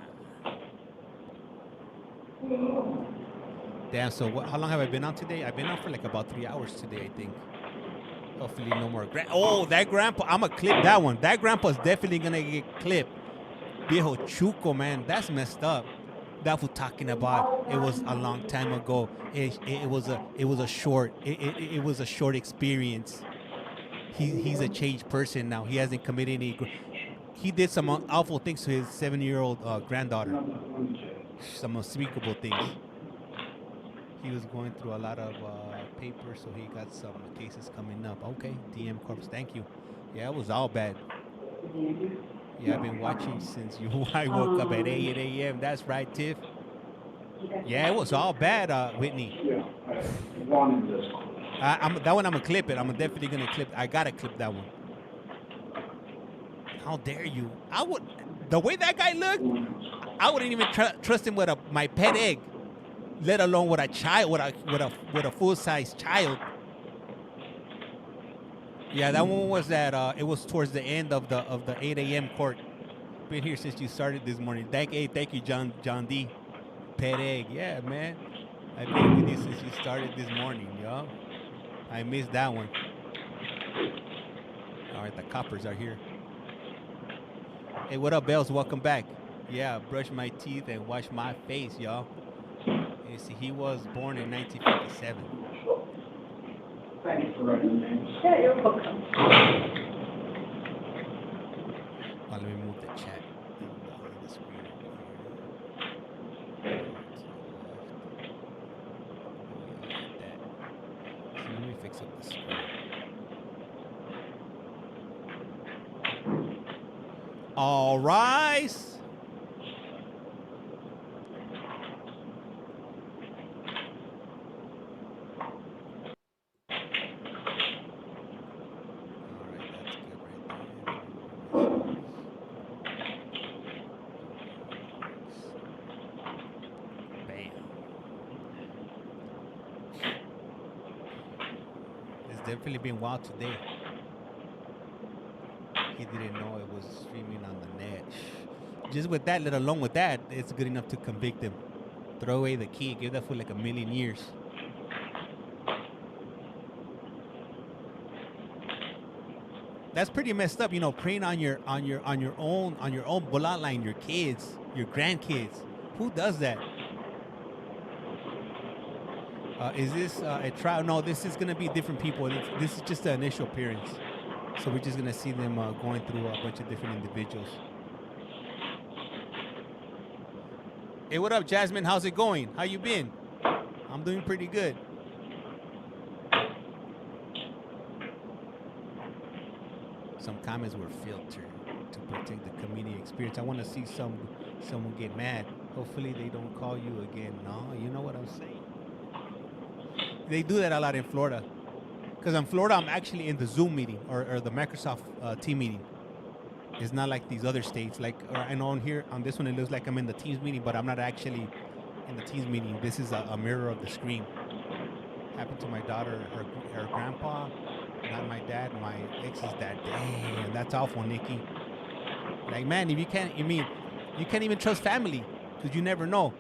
Damn, so how long have I been on today? I've been on for like about 3 hours today, I think. Hopefully no more. That grandpa. I'm going to clip that one. That grandpa's definitely going to get clipped. Viejo Chuco, man. That's messed up. That was talking about it was a long time ago. It was a short experience. He's a changed person now. He hasn't committed any. He did some awful things to his 7-year-old granddaughter. Some unspeakable things. He was going through a lot of papers, so he got some cases coming up. Okay, DM Corps, thank you. Yeah, it was all bad. Yeah, I've been watching since I woke up at 8 a.m. That's right, Tiff. Yeah, it was all bad, Whitney. That one I'm gonna clip it. I'm definitely gonna clip. I gotta clip that one. How dare you? The way that guy looked, I wouldn't even trust him with my pet egg, let alone with a child, with a full-size child. Yeah, that one was it was towards the end of the 8 a.m. court. Been here since you started this morning. Thank you, John D. Pet egg, yeah, man. I've been with you since you started this morning, yo. I missed that one. All right, the coppers are here. Hey, what up, Bells? Welcome back. Yeah, brush my teeth and wash my face, y'all. You see, he was born in 1957. Thank you for writing the name. Yeah, you're welcome. Let me move the chat. Let me fix up the screen. All rise. definitely been wild today. He didn't know it was streaming on the net. Just with that, let alone with that, it's good enough to convict him. Throw away the key. Give that fool like 1,000,000 years. That's pretty messed up, you know, preying on your own bloodline, your kids, your grandkids. Who does that? Is this a trial? No, this is gonna be different people. This is just the initial appearance, so we're just gonna see them going through a bunch of different individuals. Hey, what up, Jasmine? How's it going? How you been? I'm doing pretty good. Some comments were filtered to protect the community experience. I want to see someone get mad. Hopefully they don't call you again. No, you know what I'm saying. They do that a lot in Florida. Because in Florida, I'm actually in the Zoom meeting or the Microsoft team meeting. It's not like these other states. Like I know on here, on this one, it looks like I'm in the Teams meeting, but I'm not actually in the Teams meeting. This is a mirror of the screen. Happened to my daughter, her grandpa, not my dad, my ex's dad. Damn, that's awful, Nikki. Like, man, if you can't, you can't even trust family because you never know.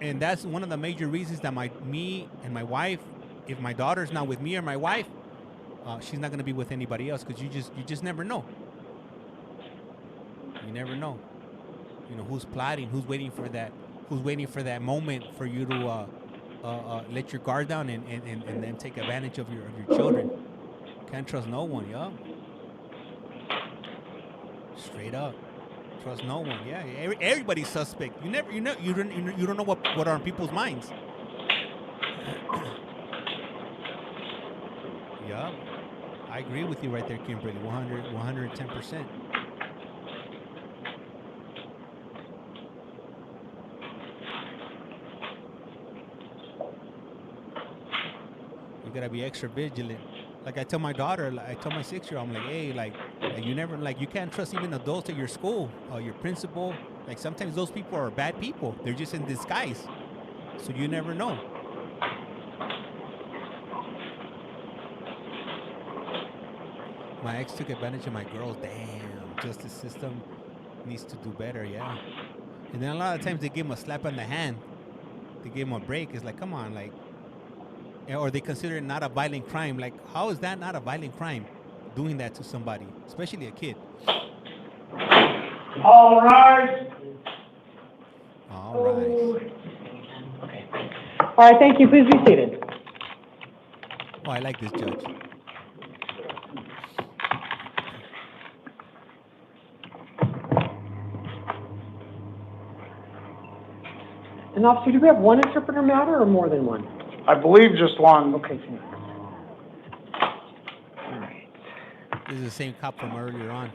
And that's one of the major reasons that me and my wife, if my daughter's not with me or my wife, she's not gonna be with anybody else because you just never know. You never know. You know who's plotting, who's waiting for that moment for you to let your guard down and then take advantage of your children. Can't trust no one, yo. Straight up. Trust no one. Yeah, everybody's suspect. You don't know what are on people's minds. Yeah, I agree with you right there, Kimberly. 110%. You gotta be extra vigilant. Like I tell my daughter, I tell my 6-year-old, I'm like, hey, like you never, like you can't trust even adults at your school, your principal. Like sometimes those people are bad people. They're just in disguise. So you never know. My ex took advantage of my girls. Damn, justice system needs to do better, yeah. And then a lot of times they give them a slap on the hand. They give them a break. It's like, come on, like, or they consider it not a violent crime. Like, how is that not a violent crime? Doing that to somebody, especially a kid. All right. All right. Okay. All right, thank you. Please be seated. Oh, I like this judge. And officer, do we have one interpreter matter or more than one? I believe just one. Okay, thank you. This is the same cop from earlier on.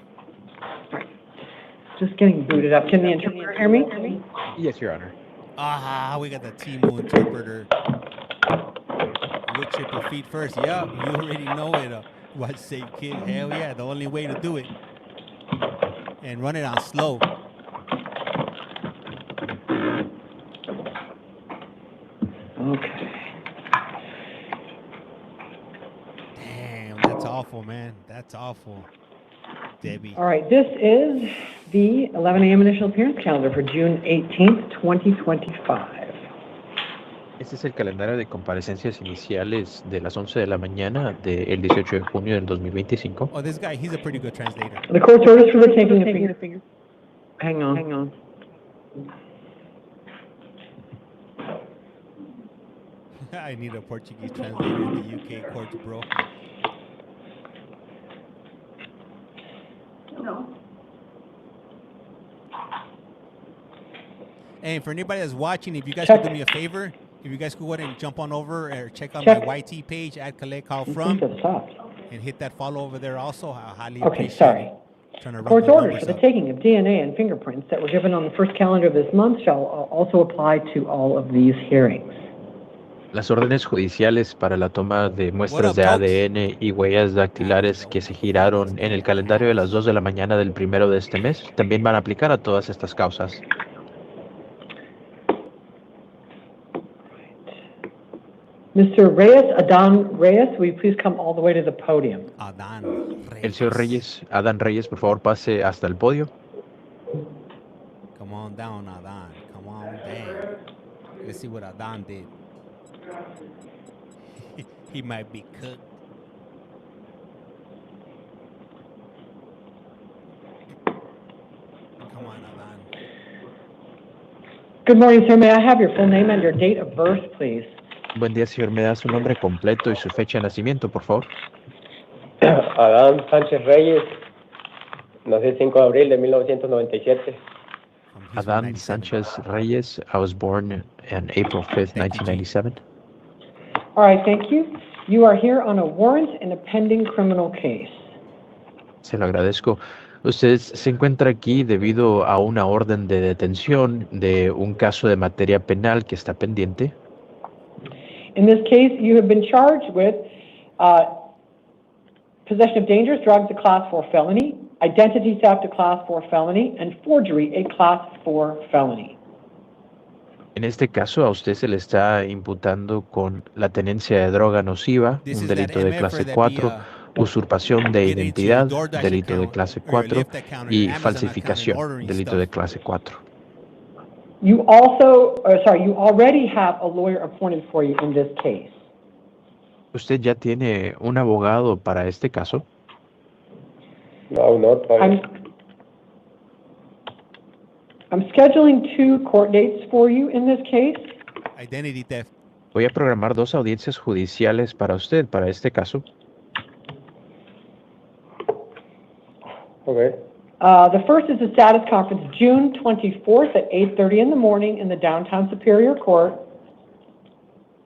Just getting booted up. Can the interpreter hear me? Yes, Your Honor. Ah, we got the Timu interpreter. Wood chipper feet first. Yup, you already know it. What say, kid? Hell yeah, the only way to do it. And run it on slow. Okay. Damn, that's awful, man. That's awful. Debbie. All right, this is the 11 a.m. initial appearance calendar for June 18th, 2025. Este es el calendario de comparecencias iniciales de las 11 de la mañana del 18 de junio del 2025. Oh, this guy, he's a pretty good translator. The court's orders for the taking of finger. Hang on. I need a Portuguese translator in the UK courts, bro. No. And for anybody that's watching, if you guys could do me a favor, if you guys could go ahead and jump on over or check out my YT page at CollectCallFrom and hit that follow over there also. I highly appreciate it. Court's orders for the taking of DNA and fingerprints that were given on the first calendar of this month shall also apply to all of these hearings. Las órdenes judiciales para la toma de muestras de ADN y huellas dactilares que se giraron en el calendario de las 2 de la mañana del 1 de este mes también van a aplicar a todas estas causas. Mr. Reyes, Adan Reyes, will you please come all the way to the podium? El señor Reyes, Adán Reyes, por favor, pase hasta el podio. Come on down, Adan. Come on down. Let's see what Adan did. He might be cooked. Come on, Adan. Good morning, sir. May I have your full name and your date of birth, please? Buen día, señor. ¿Me da su nombre completo y su fecha de nacimiento, por favor? Adán Sánchez Reyes, nací el 5 de abril de 1997. Adán Sánchez Reyes. I was born on April 5th, 1997. All right, thank you. You are here on a warrant in a pending criminal case. Se lo agradezco. Usted se encuentra aquí debido a una orden de detención de un caso de materia penal que está pendiente. In this case, you have been charged with possession of dangerous drugs, a Class 4 felony, identity theft, a Class 4 felony, and forgery, a Class 4 felony. En este caso, a usted se le está imputando con la tenencia de droga nociva, un delito de clase 4, usurpación de identidad, delito de clase 4, y falsificación, delito de clase 4. You already have a lawyer appointed for you in this case. ¿Usted ya tiene un abogado para este caso? No, no, todavía. I'm scheduling 2 court dates for you in this case. Identity theft. Voy a programar 2 audiencias judiciales para usted, para este caso. Okay. The first is the status conference, June 24th at 8:30 in the morning in the downtown Superior Court.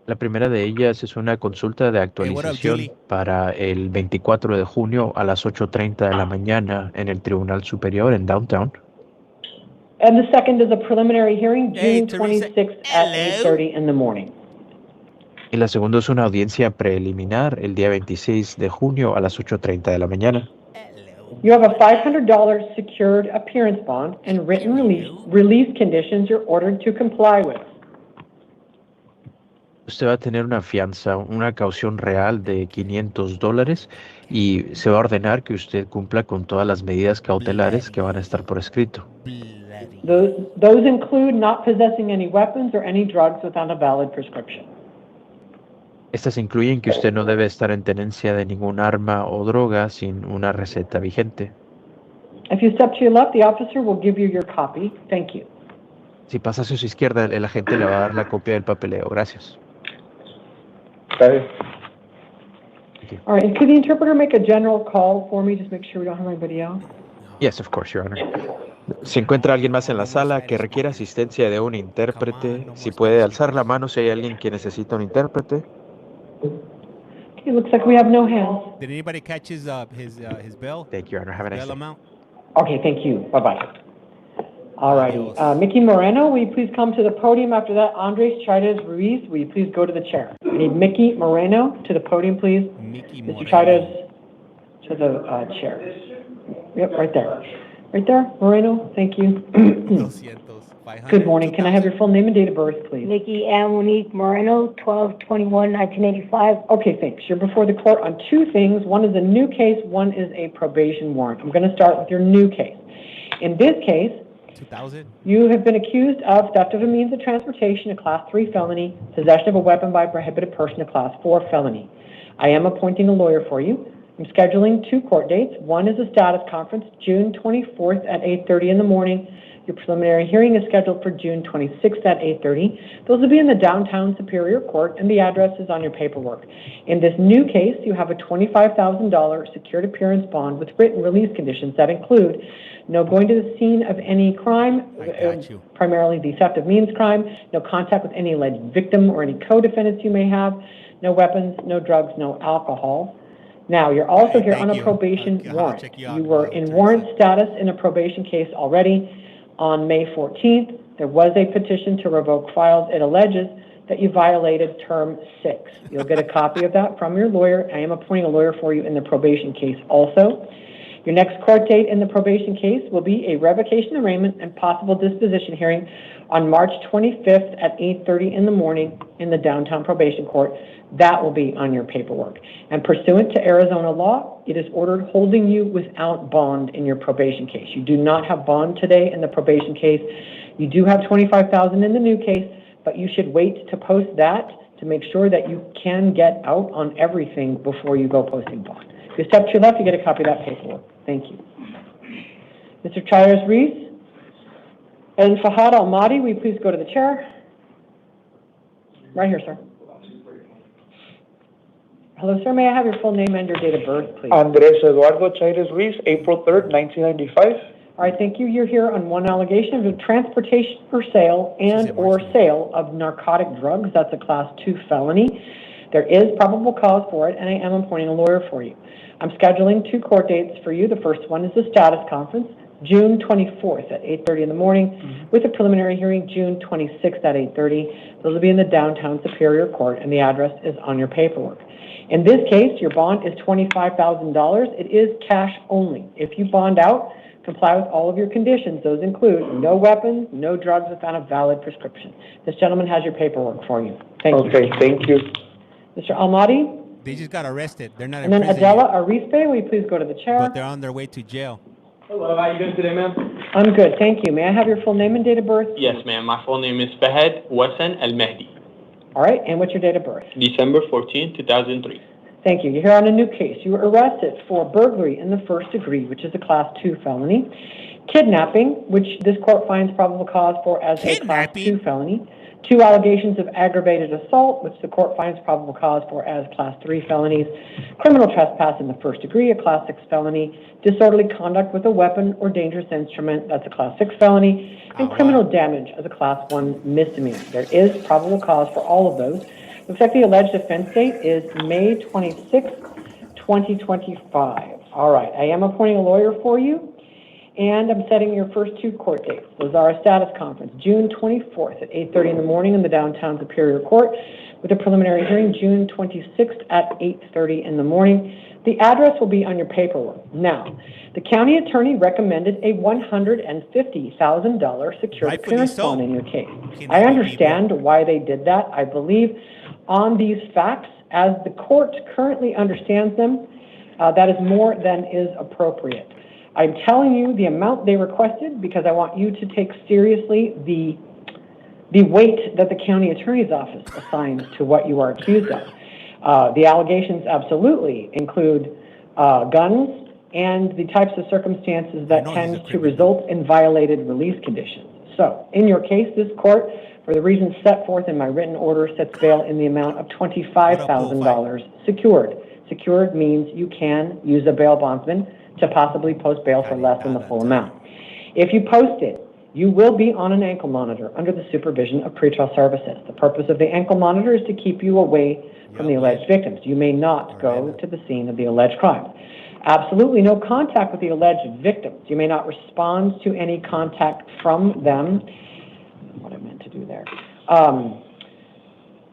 La primera de ellas es una consulta de actualización para el 24 de junio a las 8:30 de la mañana en el Tribunal Superior en Downtown. And the second is a preliminary hearing, June 26th at 8:30 in the morning. Y la segunda es una audiencia preliminar el día 26 de junio a las 8:30 de la mañana. You have a $500 secured appearance bond and written release conditions you're ordered to comply with. Usted va a tener una fianza, una caución real de $500 y se va a ordenar que usted cumpla con todas las medidas cautelares que van a estar por escrito. Those include not possessing any weapons or any drugs without a valid prescription. Estas incluyen que usted no debe estar en tenencia de ningún arma o droga sin una receta vigente. If you step to your left, the officer will give you your copy. Thank you. Si pasa hacia su izquierda, el agente le va a dar la copia del papeleo. Gracias. Okay. All right, and could the interpreter make a general call for me? Just make sure we don't have anybody else. Yes, of course, Your Honor. Si encuentra alguien más en la sala que requiera asistencia de un intérprete, si puede alzar la mano si hay alguien que necesita un intérprete. Okay, looks like we have no hands. Did anybody catch his bill? Thank you, Your Honor. Have a nice Bill day. amount? Okay, thank you. Bye-bye. All righty. Mickey Moreno, will you please come to the podium? After that, Andres Chairez Ruiz, will you please go to the chair? I need Mickey Moreno to the podium, please. Mr. Chairez to the chair. Yep, right there. Right there, Moreno, thank you. Good morning. Can I have your full name and date of birth, please? Nikki M. Monique Moreno, 12/21/1985. Okay, thanks. You're before the court on 2 things. One is a new case, one is a probation warrant. I'm going to start with your new case. In this case, 2000. You have been accused of theft of a means of transportation, a Class 3 felony, possession of a weapon by a prohibited person, a Class 4 felony. I am appointing a lawyer for you. I'm scheduling 2 court dates. One is a status conference, June 24th at 8:30 in the morning. Your preliminary hearing is scheduled for June 26th at 8:30. Those will be in the downtown Superior Court, and the address is on your paperwork. In this new case, you have a $25,000 secured appearance bond with written release conditions that include no going to the scene of any crime, primarily the theft of means crime, no contact with any alleged victim or any co-defendants you may have, no weapons, no drugs, no alcohol. Now, you're also here on a probation warrant. You were in warrant status in a probation case already. On May 14th, there was a petition to revoke files. It alleges that you violated Term 6. You'll get a copy of that from your lawyer. I am appointing a lawyer for you in the probation case also. Your next court date in the probation case will be a revocation arraignment and possible disposition hearing on March 25th at 8:30 in the morning in the downtown probation court. That will be on your paperwork. And pursuant to Arizona law, it is ordered holding you without bond in your probation case. You do not have bond today in the probation case. You do have $25,000 in the new case, but you should wait to post that to make sure that you can get out on everything before you go posting bond. If you step to your left, you get a copy of that paperwork. Thank you. Mr. Chires-Reese and Fahad Almadi, will you please go to the chair? Right here, sir. Hello, sir. May I have your full name and your date of birth, please? Andres Eduardo Chires-Reese, April 3rd, 1995. All right, thank you. You're here on one allegation of transportation for sale and or sale of narcotic drugs. That's a class 2 felony. There is probable cause for it, and I am appointing a lawyer for you. I'm scheduling 2 court dates for you. The first one is the status conference, June 24th at 8:30 in the morning, with a preliminary hearing June 26th at 8:30. Those will be in the downtown Superior Court, and the address is on your paperwork. In this case, your bond is $25,000. It is cash only. If you bond out, comply with all of your conditions. Those include no weapons, no drugs without a valid prescription. This gentleman has your paperwork for you. Thank you. Okay, thank you. Mr. Almadi? They just got arrested. They're not And in then prison Adela yet, Arispe, will you please go to the chair? but they're on their way to jail. Hello, how you doing today, ma'am? I'm good, thank you. May I have your full name and date of birth? Yes, ma'am. My full name is Fahed Wassan Al-Mahdi. All right, and what's your date of birth? December 14, 2003. Thank you. You're here on a new case. You were arrested for burglary in the first degree, which is a class 2 felony, kidnapping, which this court finds probable cause for as a class 2 felony, 2 allegations of aggravated assault, which the court finds probable cause for as class 3 felonies, criminal trespass in the first degree, a class 6 felony, disorderly conduct with a weapon or dangerous instrument, that's a class 6 felony, and criminal damage as a class 1 misdemeanor. There is probable cause for all of those. Looks like the alleged offense date is May 26, 2025. All right, I am appointing a lawyer for you, and I'm setting your first 2 court dates. Those are a status conference, June 24th at 8:30 in the morning in the downtown Superior Court, with a preliminary hearing June 26th at 8:30 in the morning. The address will be on your paperwork. Now, the county attorney recommended a $150,000 secured appearance bond in your case. I understand why they did that. I believe on these facts, as the court currently understands them, that is more than is appropriate. I'm telling you the amount they requested because I want you to take seriously the weight that the county attorney's office assigns to what you are accused of. The allegations absolutely include guns and the types of circumstances that tend to result in violated release conditions. So, in your case, this court, for the reasons set forth in my written order, sets bail in the amount of $25,000 secured. Secured means you can use a bail bondsman to possibly post bail for less than the full amount. If you post it, you will be on an ankle monitor under the supervision of pretrial services. The purpose of the ankle monitor is to keep you away from the alleged victims. You may not go to the scene of the alleged crime. Absolutely no contact with the alleged victims. You may not respond to any contact from them. What I meant to do there.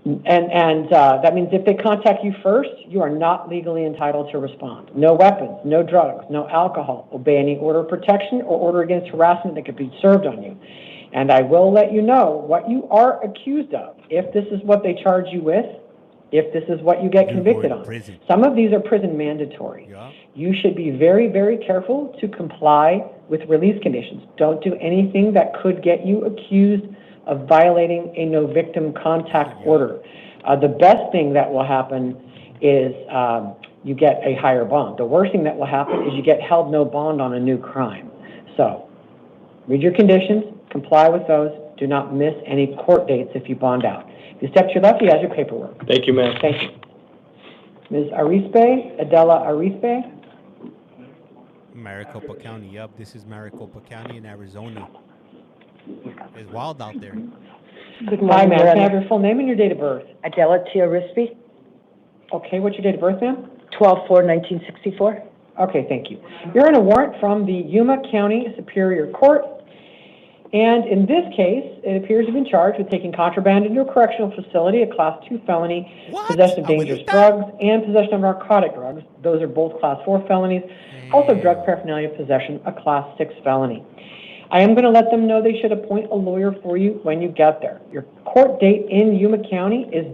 That means if they contact you first, you are not legally entitled to respond. No weapons, no drugs, no alcohol. Obey any order of protection or order against harassment that could be served on you. And I will let you know what you are accused of, if this is what they charge you with, if this is what you get convicted on. Some of these are prison mandatory. You should be very, very careful to comply with release conditions. Don't do anything that could get you accused of violating a no victim contact order. The best thing that will happen is you get a higher bond. The worst thing that will happen is you get held no bond on a new crime. So read your conditions, comply with those. Do not miss any court dates if you bond out. If you step to your left, he has your paperwork. Thank you, ma'am. Thank you. Ms. Arispe, Adela Arispe. Maricopa County, yep. This is Maricopa County in Arizona. It's wild out there. Good morning, Hi, ma'am. Can I have your full name and your date of birth? Adela T. Arispe, Okay, what's your date of birth, ma'am? 12/4/1964. Okay, thank you. You're on a warrant from the Yuma County Superior Court, And in this case, it appears you've been charged with taking contraband into a correctional facility, a Class 2 felony, possession of dangerous drugs, and possession of narcotic drugs. Those are both Class 4 felonies. Also, drug paraphernalia possession, a Class 6 felony. I am going to let them know they should appoint a lawyer for you when you get there. Your court date in Yuma County is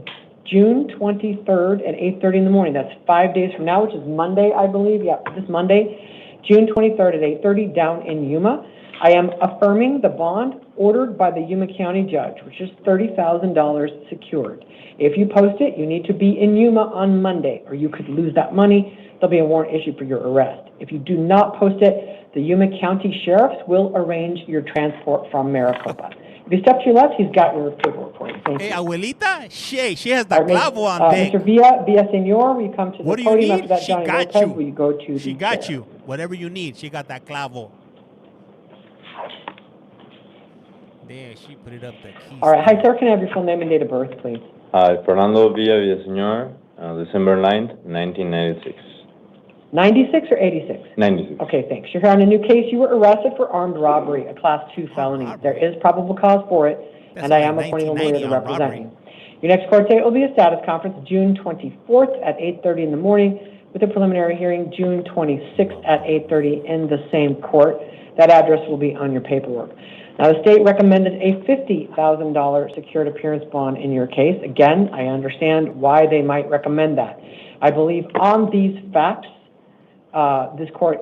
June 23rd at 8:30 in the morning. That's 5 days from now, which is Monday, I believe. Yeah, this Monday, June 23rd at 8:30 down in Yuma. I am affirming the bond ordered by the Yuma County judge, which is $30,000 secured. If you post it, you need to be in Yuma on Monday, or you could lose that money. There'll be a warrant issued for your arrest. If you do not post it, the Yuma County sheriffs will arrange your transport from Maricopa. If you step to your left, he's got your paperwork for you. Thank you. Hey, abuelita, she has the clavo on deck. Mr. Villa Senor, will you come to the What do you podium need? after that? She Johnny got Lopez, you. will you go to She the got chair? you. Whatever you need, she got that clavo. There, she put it up the keys. All right. Hi, sir. Can I have your full name and date of birth, please? Hi, Fernando Villaseñor, December 9th, 1996. 96 or 86? 96. Okay, thanks. You're here on a new case. You were arrested for armed robbery, a Class 2 felony. There is probable cause for it, and I am appointing a lawyer to represent you. Your next court date will be a status conference June 24th at 8:30 in the morning, with a preliminary hearing June 26th at 8:30 in the same court. That address will be on your paperwork. Now, the state recommended a $50,000 secured appearance bond in your case. Again, I understand why they might recommend that. I believe on these facts, this court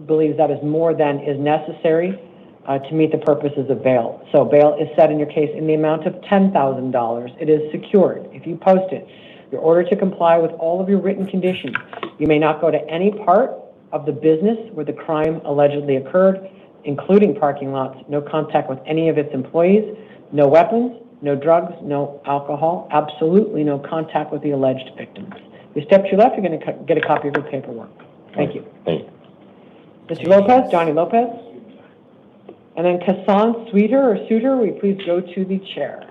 believes that is more than is necessary to meet the purposes of bail. So bail is set in your case in the amount of $10,000. It is secured. If you post it, you're ordered to comply with all of your written conditions. You may not go to any part of the business where the crime allegedly occurred, including parking lots, no contact with any of its employees, no weapons, no drugs, no alcohol, absolutely no contact with the alleged victims. If you step to your left, you're going to get a copy of your paperwork. Thank you. Thank you. Mr. Lopez, Johnny Lopez. And then Kassan Suiter, will you please go to the chair?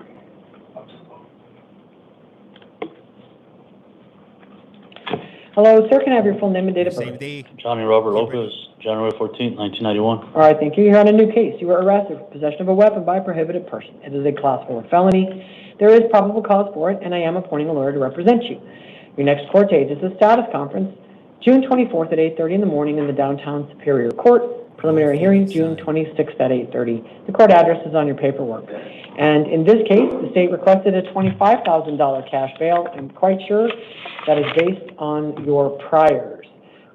Hello, sir, can I have your full name and date of birth? Johnny Robert Lopez, January 14th, 1991. All right, thank you. You're on a new case. You were arrested for possession of a weapon by a prohibited person. It is a Class 4 felony. There is probable cause for it, and I am appointing a lawyer to represent you. Your next court date is a status conference, June 24th at 8:30 in the morning in the downtown Superior Court. Preliminary hearing, June 26th at 8:30. The court address is on your paperwork. And in this case, the state requested a $25,000 cash bail. I'm quite sure that is based on your priors.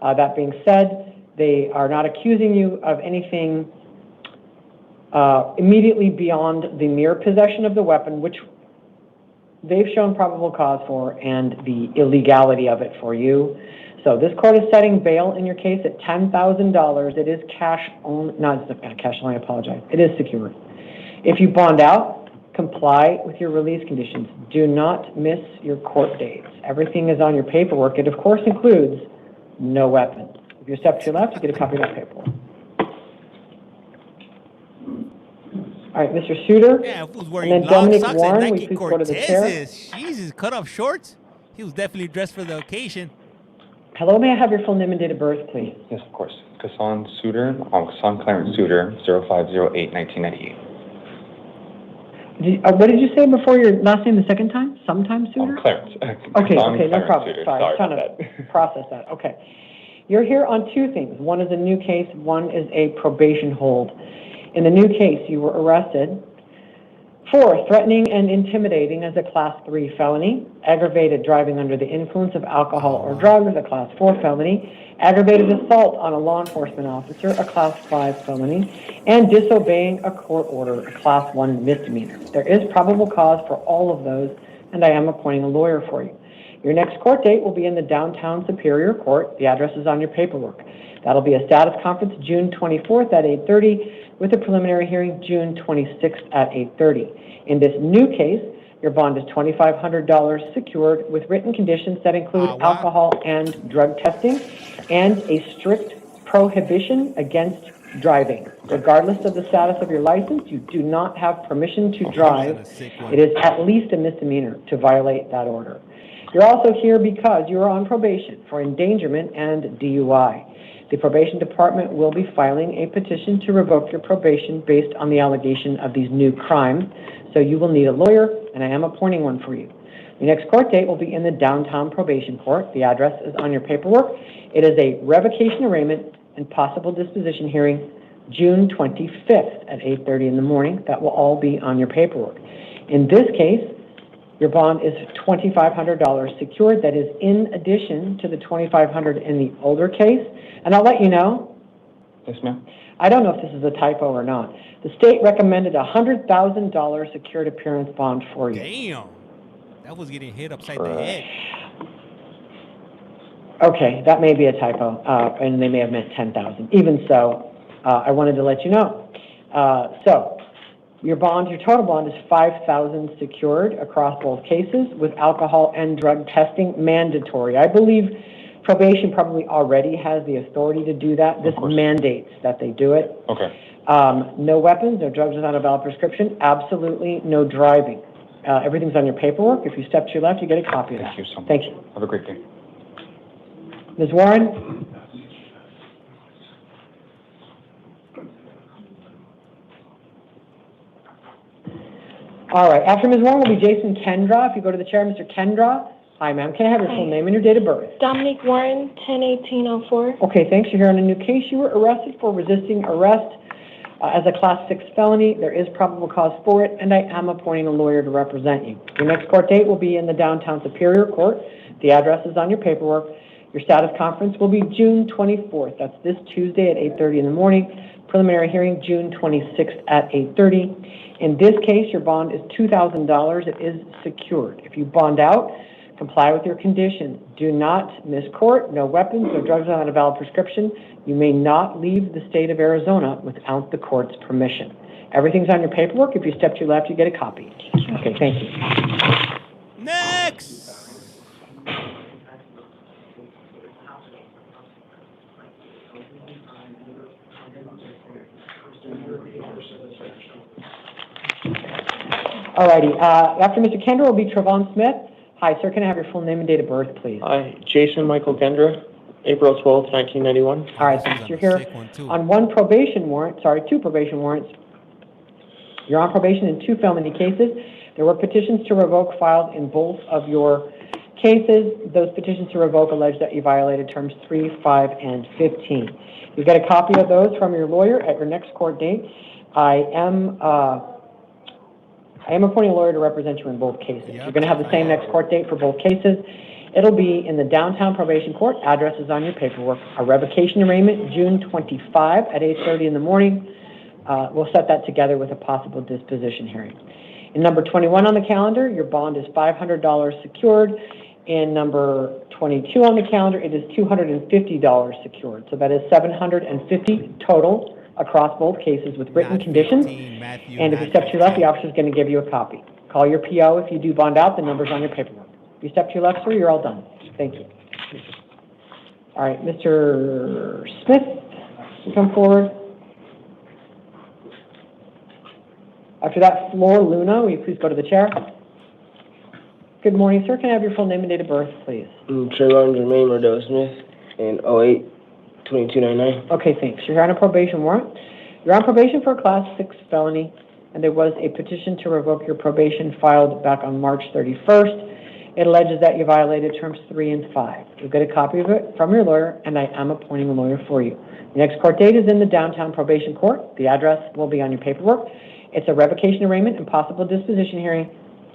That being said, they are not accusing you of anything immediately beyond the mere possession of the weapon, which they've shown probable cause for, and the illegality of it for you. So this court is setting bail in your case at $10,000. It is cash only, not cash only, I apologize. It is secured. If you bond out, comply with your release conditions. Do not miss your court dates. Everything is on your paperwork. It, of course, includes no weapon. If you step to your left, you get a copy of that paperwork. All right, Mr. Suiter. Yeah, who's And wearing then long Dominic socks Warren, and will Nike you please go to the chair? Cortezes. Jesus, cut off shorts. He was definitely dressed for the occasion. Hello, may I have your full name and date of birth, please? Yes, of course. Kassan Suiter, Kassan Clarence Suiter, 0508-1998. What did you say before your last name the second time? Sometime Suiter? Clarence. Okay, Kassan no Clarence problem. Suiter. Sorry, I was trying to process that. Okay. You're here on two things. One is a new case, one is a probation hold. In the new case, you were arrested for threatening and intimidating as a Class 3 felony, aggravated driving under the influence of alcohol or drugs, a Class 4 felony, aggravated assault on a law enforcement officer, a Class 5 felony, and disobeying a court order, a Class 1 misdemeanor. There is probable cause for all of those, and I am appointing a lawyer for you. Your next court date will be in the downtown Superior Court. The address is on your paperwork. That'll be a status conference June 24th at 8:30 with a preliminary hearing June 26th at 8:30. In this new case, your bond is $2,500 secured with written conditions that include alcohol and drug testing and a strict prohibition against driving. Regardless of the status of your license, you do not have permission to drive. It is at least a misdemeanor to violate that order. You're also here because you are on probation for endangerment and DUI. The probation department will be filing a petition to revoke your probation based on the allegation of these new crimes. So you will need a lawyer, and I am appointing one for you. The next court date will be in the downtown probation court. The address is on your paperwork. It is a revocation arraignment and possible disposition hearing June 25th at 8:30 in the morning. That will all be on your paperwork. In this case, your bond is $2,500 secured. That is in addition to the $2,500 in the older case. And I'll let you know. Yes, ma'am. I don't know if this is a typo or not. The state recommended a $100,000 secured appearance bond for you. Damn. That was getting hit upside the head. Okay, that may be a typo, and they may have meant 10,000. Even so, I wanted to let you know. So, your bond, your total bond is $5,000 secured across both cases with alcohol and drug testing mandatory. I believe probation probably already has the authority to do that. This mandates that they do it. Okay. No weapons, no drugs without a valid prescription, absolutely no driving. Everything's on your paperwork. If you step to your left, you get a copy of that. Thank you so much. Thank you. Have a great day. Ms. Warren? All right, after Ms. Warren will be Jason Kendra. If you go to the chair, Mr. Kendra. Hi, ma'am. Can I have your full name and your date of birth? Dominic Warren, 10/18/04. Okay, thanks. You're here on a new case. You were arrested for resisting arrest as a Class 6 felony. There is probable cause for it, and I am appointing a lawyer to represent you. Your next court date will be in the downtown Superior Court. The address is on your paperwork. Your status conference will be June 24th. That's this Tuesday at 8:30 in the morning. Preliminary hearing June 26th at 8:30. In this case, your bond is $2,000. It is secured. If you bond out, comply with your conditions. Do not miss court. No weapons, no drugs without a valid prescription. You may not leave the state of Arizona without the court's permission. Everything's on your paperwork. If you step to your left, you get a copy. Okay, thank you. Next! Alrighty, after Mr. Kendra will be Trevon Smith. Hi, sir, can I have your full name and date of birth, please? Hi, Jason Michael Kendra, April 12th, 1991. All right, thanks. You're here on one probation warrant, two probation warrants. You're on probation in 2 felony cases. There were petitions to revoke filed in both of your cases. Those petitions to revoke allege that you violated terms 3, 5, and 15. You get a copy of those from your lawyer at your next court date. I am appointing a lawyer to represent you in both cases. You're going to have the same next court date for both cases. It'll be in the downtown probation court. Address is on your paperwork. A revocation arraignment, June 25 at 8:30 in the morning. We'll set that together with a possible disposition hearing. In number 21 on the calendar, your bond is $500 secured. In number 22 on the calendar, it is $250 secured. So that is $750 total across both cases with written conditions. And if you step to your left, the officer is going to give you a copy. Call your PO if you do bond out. The number's on your paperwork. If you step to your left, sir, you're all done. Thank you. All right, Mr. Smith, you come forward. After that, Flor Luna, will you please go to the chair? Good morning, sir. Can I have your full name and date of birth, please? Trayvon Jermaine Mordell Smith, in 08-2299. Okay, thanks. You're on a probation warrant. You're on probation for a Class 6 felony, and there was a petition to revoke your probation filed back on March 31st. It alleges that you violated terms 3 and 5. You'll get a copy of it from your lawyer, and I am appointing a lawyer for you. The next court date is in the downtown probation court. The address will be on your paperwork. It's a revocation arraignment and possible disposition hearing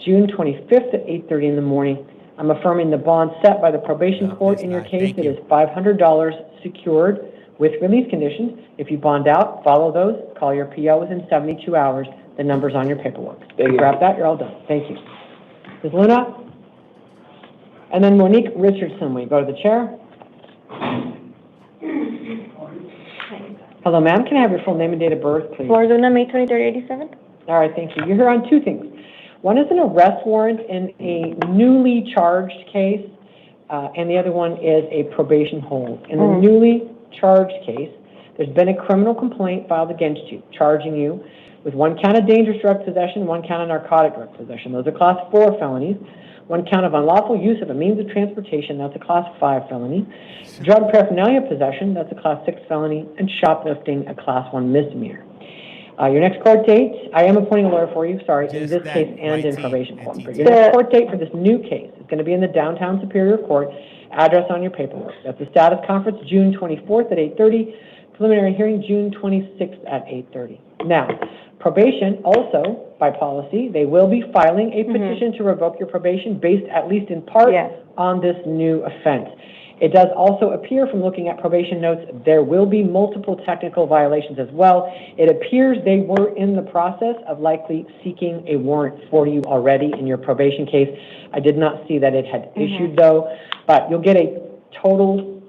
June 25th at 8:30 in the morning. I'm affirming the bond set by the probation court in your case. It is $500 secured with release conditions. If you bond out, follow those. Call your PO within 72 hours. The number's on your paperwork. If you grab that, you're all done. Thank you. Ms. Luna? And then Monique Richardson, will you go to the chair? Hello, ma'am. Can I have your full name and date of birth, please? Flor Luna, May 23rd, 87. All right, thank you. You're here on 2 things. One is an arrest warrant in a newly charged case, and the other one is a probation hold. In the newly charged case, There's been a criminal complaint filed against you, charging you with 1 count of dangerous drug possession, 1 count of narcotic drug possession. Those are Class 4 felonies. 1 count of unlawful use of a means of transportation, that's a Class 5 felony. Drug paraphernalia possession, that's a Class 6 felony. And shoplifting, a Class 1 misdemeanor. Your next court date, I am appointing a lawyer for you, sorry, in this case and in probation court. But your next court date for this new case is going to be in the downtown Superior Court, address on your paperwork. That's the status conference, June 24th at 8:30, preliminary hearing, June 26th at 8:30. Now, probation also, by policy, they will be filing a petition to revoke your probation based at least in part on this new offense. It does also appear from looking at probation notes, there will be multiple technical violations as well. It appears they were in the process of likely seeking a warrant for you already in your probation case. I did not see that it had issued though, but you'll get a total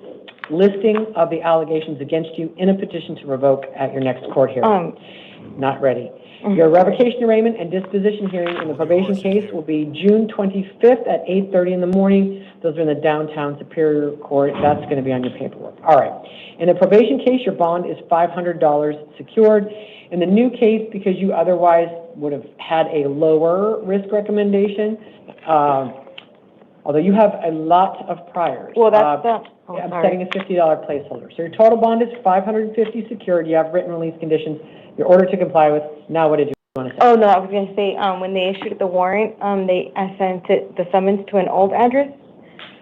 listing of the allegations against you in a petition to revoke at your next court hearing. Not ready. Your revocation arraignment and disposition hearing in the probation case will be June 25th at 8:30 in the morning. Those are in the downtown Superior Court. That's going to be on your paperwork. All right. In the probation case, your bond is $500 secured. In the new case, because you otherwise would have had a lower risk recommendation, although you have a lot of priors. Well, that's I'm setting a $50 placeholder. So your total bond is $550 secured. You have written release conditions. Your order to comply with. Now, what did you want to say? Oh, no, I was going to say, when they issued the warrant, I sent the summons to an old address.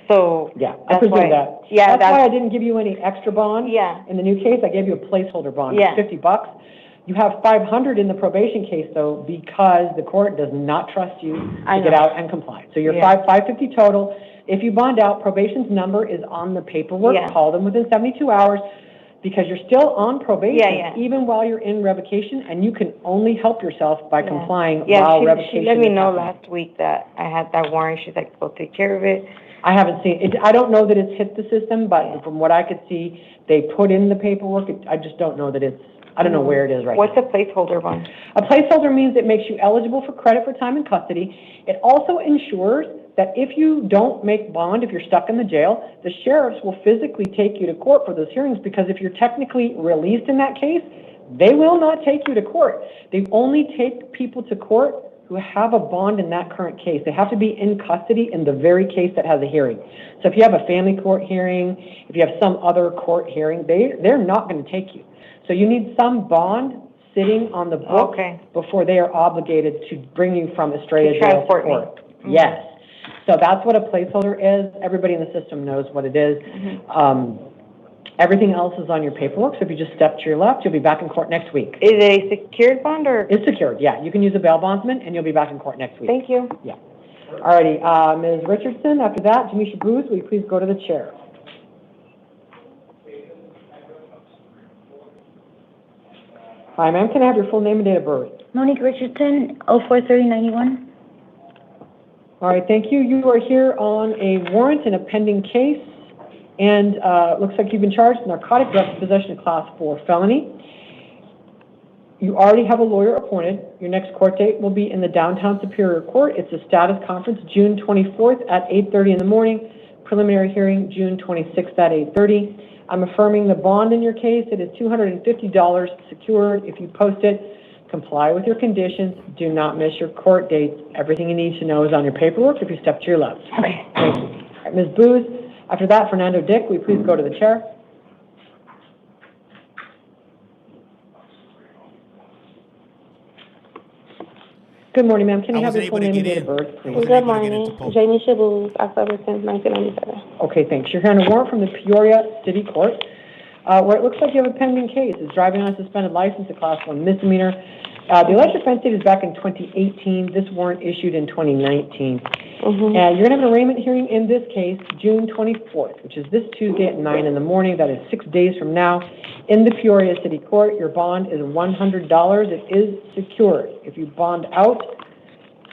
So yeah, I presume that. Yeah, that's why I didn't give you any extra bond. Yeah. In the new case, I gave you a placeholder bond. Yeah. $50. You have $500 in the probation case though, because the court does not trust you to get out and comply. So you're $550 total. If you bond out, probation's number is on the paperwork. Yeah. Call them within 72 hours. Because you're still on probation, even while you're in revocation, and you can only help yourself by complying while revocation. She let me know last week that I had that warrant. She's like, go take care of it. I haven't seen it. I don't know that it's hit the system, but from what I could see, they put in the paperwork. I just don't know that it's, I don't know where it is right now. What's a placeholder bond? A placeholder means it makes you eligible for credit for time in custody. It also ensures that if you don't make bond, if you're stuck in the jail, the sheriffs will physically take you to court for those hearings, because if you're technically released in that case, they will not take you to court. They only take people to court who have a bond in that current case. They have to be in custody in the very case that has a hearing. So if you have a family court hearing, if you have some other court hearing, they're not going to take you. So you need some bond sitting on the book before they are obligated to bring you from Estrella jail to court. Yes. So that's what a placeholder is. Everybody in the system knows what it is. Everything else is on your paperwork. So if you just step to your left, you'll be back in court next week. Is it a secured bond or? It's secured, yeah. You can use a bail bondsman and you'll be back in court next week. Thank you. Yeah. Alrighty, Ms. Richardson, after that, Jamisha Booth, will you please go to the chair? Hi, ma'am. Can I have your full name and date of birth? Monique Richardson, 043091. All right, thank you. You are here on a warrant in a pending case, and looks like you've been charged with narcotic drug possession, of Class 4 felony. You already have a lawyer appointed. Your next court date will be in the downtown Superior Court. It's a status conference, June 24th at 8:30 in the morning. Preliminary hearing, June 26th at 8:30. I'm affirming the bond in your case. It is $250 secured. If you post it, comply with your conditions. Do not miss your court dates. Everything you need to know is on your paperwork if you step to your left. Okay. Thank you. All right, Ms. Booth, after that, Fernando Dick, will you please go to the chair? Good morning, ma'am. Can I have your full name and date of birth, please? Good morning. Jamie Shaboos, October 10th, 1997. Okay, thanks. You're here on a warrant from the Peoria City Court, where it looks like you have a pending case. It's driving on a suspended license, a Class 1 misdemeanor. The alleged offense date is back in 2018. This warrant issued in 2019. And you're going to have an arraignment hearing in this case, June 24th, which is this Tuesday at 9 in the morning. That is 6 days from now. In the Peoria City Court, your bond is $100. It is secured. If you bond out,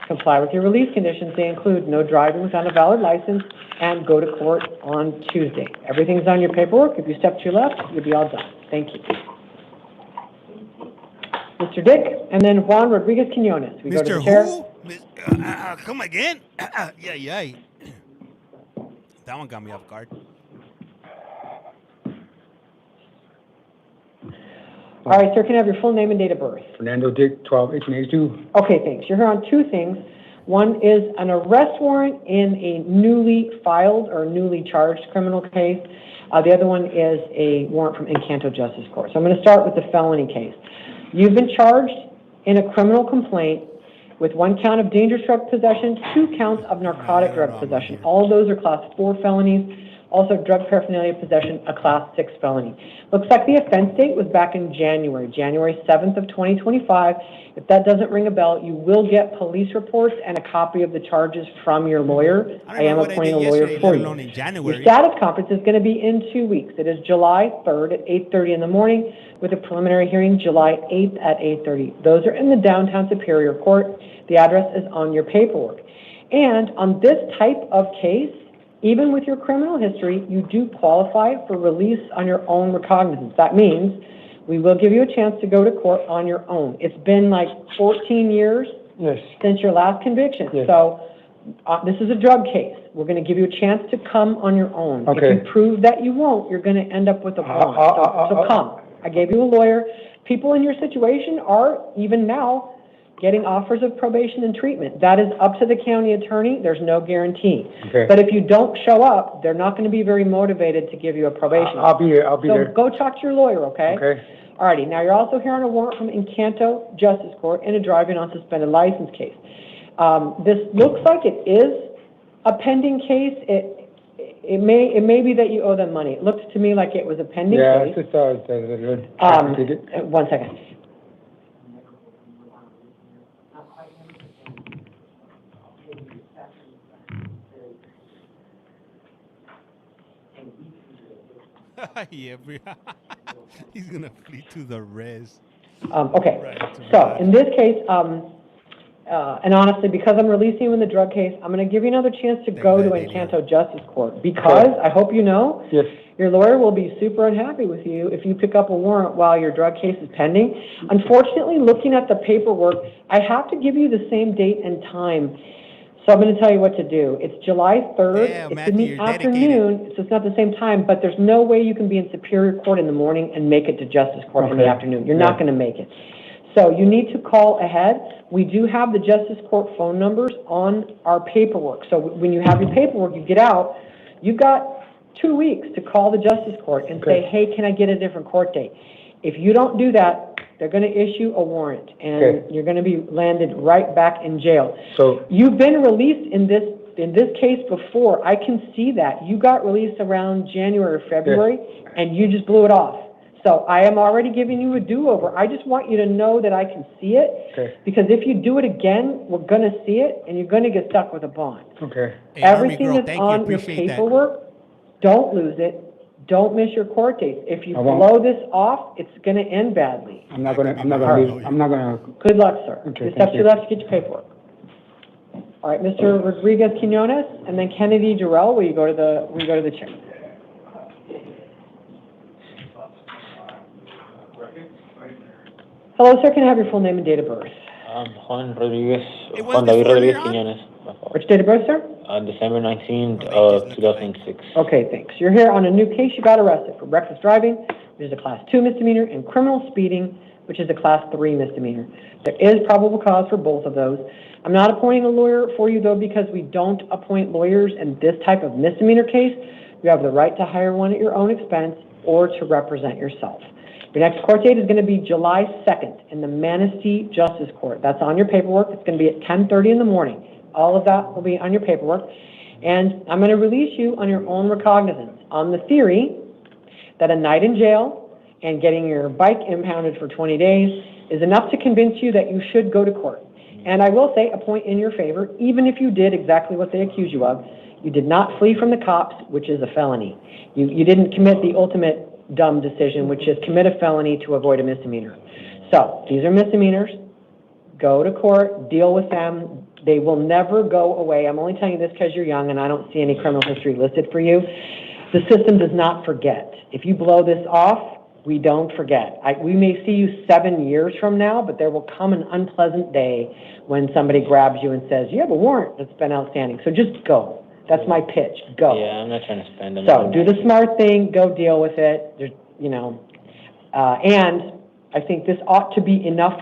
comply with your release conditions. They include no driving without a valid license and go to court on Tuesday. Everything's on your paperwork. If you step to your left, you'll be all done. Thank you. Mr. Dick, and then Juan Rodriguez Quinones. We go to the chair. Who? Come again? Yeah. That one got me off guard. All right, sir, can I have your full name and date of birth? Fernando Dick, 12/1882. Okay, thanks. You're here on two things. One is an arrest warrant in a newly filed or newly charged criminal case. The other one is a warrant from Encanto Justice Court. So I'm going to start with the felony case. You've been charged in a criminal complaint with 1 count of dangerous drug possession, 2 counts of narcotic drug possession. All of those are class 4 felonies. Also, drug paraphernalia possession, a class 6 felony. Looks like the offense date was back in January 7th of 2025. If that doesn't ring a bell, you will get police reports and a copy of the charges from your lawyer. I am appointing a lawyer for you. Your status conference is going to be in 2 weeks. It is July 3rd at 8:30 in the morning with a preliminary hearing July 8th at 8:30. Those are in the downtown Superior Court. The address is on your paperwork. And on this type of case, even with your criminal history, you do qualify for release on your own recognizance. That means we will give you a chance to go to court on your own. It's been like 14 years since your last conviction. So this is a drug case. We're going to give you a chance to come on your own. Okay. If you prove that you won't, you're going to end up with a bond. So come. I gave you a lawyer. People in your situation are, even now, getting offers of probation and treatment. That is up to the county attorney. There's no guarantee. Okay. But if you don't show up, they're not going to be very motivated to give you a probation. I'll be here. I'll be there. So go talk to your lawyer, okay? Okay. Alrighty. Now, you're also here on a warrant from Encanto Justice Court in a driving on suspended license case. This looks like it is a pending case. It may be that you owe them money. It looks to me like it was a pending case. Yeah, it's just a good ticket. 1 second. Yeah, he's gonna flee to the res. Okay, Right, so in this case, and honestly, because I'm releasing you in the drug case, I'm going to give you another chance to go to Encanto Justice Court. Because I hope you know, your lawyer will be super unhappy with you if you pick up a warrant while your drug case is pending. Unfortunately, looking at the paperwork, I have to give you the same date and time. So I'm going to tell you what to do. It's July 3rd. It's in the afternoon, so it's not the same time, but there's no way you can be in Superior Court in the morning and make it to Justice Court in the afternoon. You're not going to make it. So you need to call ahead. We do have the Justice Court phone numbers on our paperwork. So when you have your paperwork, you get out, you've got 2 weeks to call the Justice Court and say, hey, can I get a different court date? If you don't do that, they're going to issue a warrant, and you're going to be landed right back in jail. So you've been released in this case before. I can see that. You got released around January or February, and you just blew it off. So I am already giving you a do-over. I just want you to know that I can see it, because if you do it again, we're going to see it, and you're going to get stuck with a bond. Okay. Everything that's on your paperwork, don't lose it. Don't miss your court dates. If you blow this off, it's going to end badly. I'm not gonna leave. Good luck, sir. Okay, Just up to left to get your paperwork. All right, Mr. Rodriguez Quinones, and then Kennedy Durrell. Will you go to the chair? Hello, sir. Can I have your full name and date of birth? Juan David Rodriguez Quiñones. Which date of birth, sir? December 19th of 2006. Okay, thanks. You're here on a new case. You got arrested for reckless driving, which is a class 2 misdemeanor, and criminal speeding, which is a class 3 misdemeanor. There is probable cause for both of those. I'm not appointing a lawyer for you, though, because we don't appoint lawyers in this type of misdemeanor case. You have the right to hire one at your own expense or to represent yourself. Your next court date is going to be July 2nd in the Manny C Justice Court. That's on your paperwork. It's going to be at 10:30 in the morning. All of that will be on your paperwork. And I'm going to release you on your own recognizance on the theory that a night in jail and getting your bike impounded for 20 days is enough to convince you that you should go to court. And I will say a point in your favor, even if you did exactly what they accuse you of, you did not flee from the cops, which is a felony. You didn't commit the ultimate dumb decision, which is commit a felony to avoid a misdemeanor. So these are misdemeanors. Go to court, deal with them. They will never go away. I'm only telling you this because you're young and I don't see any criminal history listed for you. The system does not forget. If you blow this off, we don't forget. We may see you 7 years from now, but there will come an unpleasant day when somebody grabs you and says, you have a warrant that's been outstanding. So just go. That's my pitch. Go. Yeah, I'm not trying to spend So do the smart thing. Go deal with it. There's, and I think this ought to be enough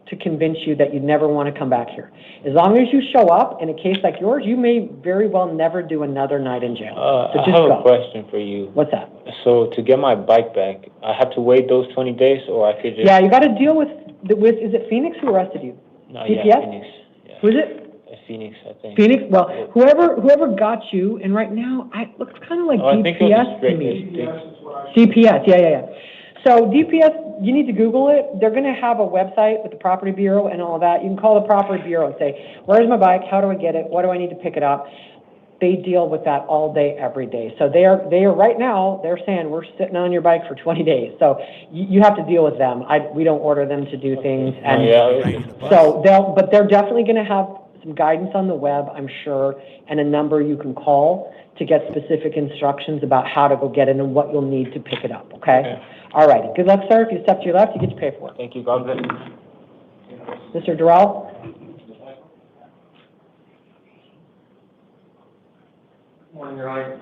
to convince you that you never want to come back here. As long as you show up in a case like yours, you may very well never do another night in jail. So I just have go. a question for you. What's that? So to get my bike back, I have to wait those 20 days, or I could just... Yeah, you got to deal with, is it Phoenix who arrested you? No, CPS? yeah, Phoenix. Yeah. Who is it? Phoenix, I think. Phoenix? Well, whoever got you, and right now, it looks kind of like I think it was DPS to me. CPS, yeah. So DPS, you need to Google it. They're going to have a website with the Property Bureau and all that. You can call the Property Bureau and say, where's my bike? How do I get it? What do I need to pick it up? They deal with that all day, every day. So they are right now, they're saying we're sitting on your bike for 20 days. So you have to deal with them. We don't order them to do things. And but they're definitely going to have some guidance on the web, I'm sure, and a number you can call to get specific instructions about how to go get it and what you'll need to pick it up, okay? All righty. Good luck, sir. If you step to your left, you get your paperwork. Thank you. God bless. Mr. Durrell? Morning, Your Honor.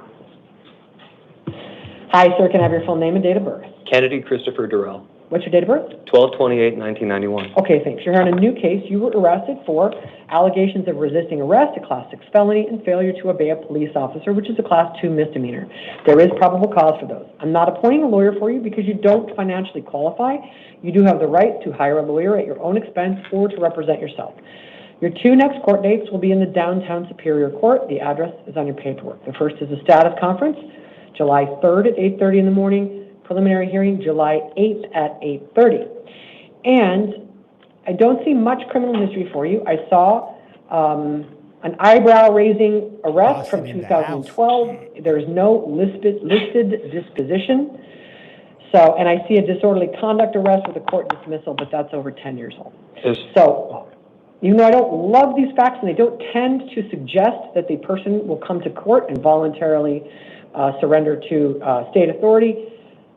Hi, sir. Can I have your full name and date of birth? Kennedy Christopher Durrell, What's your date of birth? 12/28/1991. Okay, thanks. You're on a new case. You were arrested for allegations of resisting arrest, a Class 6 felony, and failure to obey a police officer, which is a Class 2 misdemeanor. There is probable cause for those. I'm not appointing a lawyer for you because you don't financially qualify. You do have the right to hire a lawyer at your own expense or to represent yourself. Your two next court dates will be in the downtown Superior Court. The address is on your paperwork. The first is a status conference, July 3rd at 8:30 in the morning. Preliminary hearing, July 8th at 8:30. And I don't see much criminal history for you. I saw an eyebrow-raising arrest from 2012. There is no listed disposition. So, and I see a disorderly conduct arrest with a court dismissal, but that's over 10 years old. So, even though I don't love these facts and they don't tend to suggest that the person will come to court and voluntarily surrender to state authority,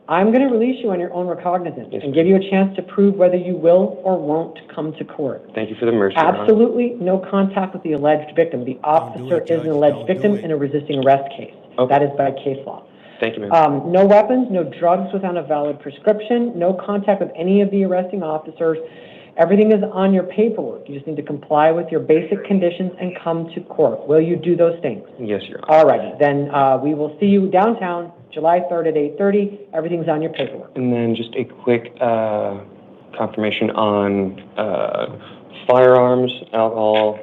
I'm going to release you on your own recognizance and give you a chance to prove whether you will or won't come to court. Thank you for the mercy, Your Honor. Absolutely no contact with the alleged victim. The officer is an alleged victim in a resisting arrest case. Okay. That is by case law. Thank you, ma'am. No weapons, no drugs without a valid prescription, no contact with any of the arresting officers. Everything is on your paperwork. You just need to comply with your basic conditions and come to court. Will you do those things? Yes, Your Honor. All righty. Then we will see you downtown, July 3rd at 8:30. Everything's on your paperwork. And then just a quick confirmation on firearms, alcohol.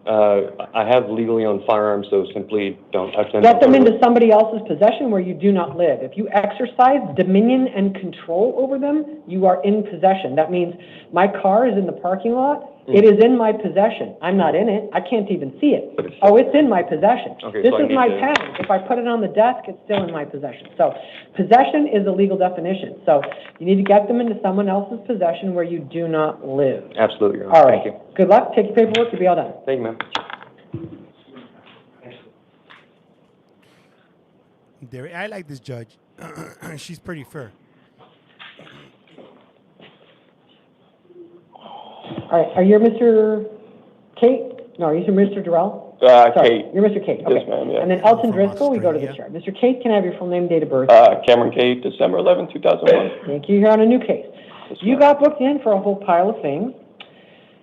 I have legally owned firearms, so simply don't touch them. Get them into somebody else's possession where you do not live. If you exercise dominion and control over them, you are in possession. That means my car is in the parking lot. It is in my possession. I'm not in it. I can't even see it. It's in my possession. Okay, This so I is need my to- pen. If I put it on the desk, it's still in my possession. So possession is a legal definition. So you need to get them into someone else's possession where you do not live. Absolutely, Your Honor. All right. Thank you. Good luck. Take your paperwork. You'll be all done. Thank you, ma'am. I like this judge. She's pretty fair. All right. Are you Mr. Kate? No, are you Mr. Durrell? Kate. Sorry, you're Mr. Kate. Okay. Yes, ma'am, yeah. And then Elton Driscoll, we go to the chart. Mr. Kate, can I have your full name, date of birth? Cameron K, December 11, 2001. Thank you. You're on a new case. You got booked in for a whole pile of things.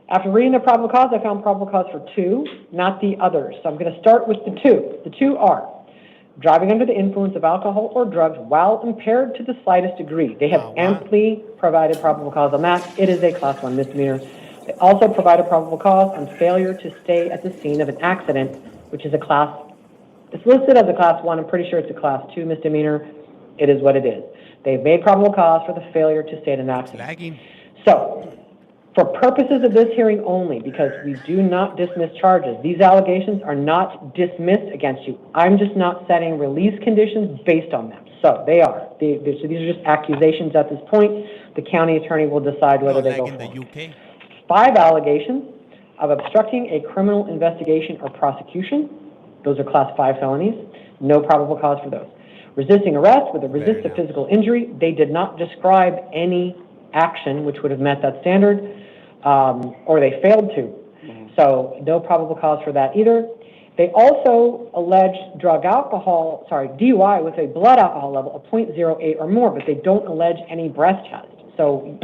After reading the probable cause, I found probable cause for two, not the others. So I'm going to start with the two. The two are driving under the influence of alcohol or drugs while impaired to the slightest degree. They have amply provided probable cause on that. It is a Class 1 misdemeanor. They also provide a probable cause on failure to stay at the scene of an accident, which is it's listed as a Class 1. I'm pretty sure it's a Class 2 misdemeanor. It is what it is. They've made probable cause for the failure to stay at an accident. So, for purposes of this hearing only, because we do not dismiss charges, these allegations are not dismissed against you. I'm just not setting release conditions based on them. So they are. So these are just accusations at this point. The county attorney will decide whether they go forward. 5 allegations of obstructing a criminal investigation or prosecution. Those are Class 5 felonies. No probable cause for those. Resisting arrest with a resist of physical injury. They did not describe any action which would have met that standard, or they failed to. So no probable cause for that either. They also allege DUI with a blood alcohol level of 0.08 or more, but they don't allege any breath test. So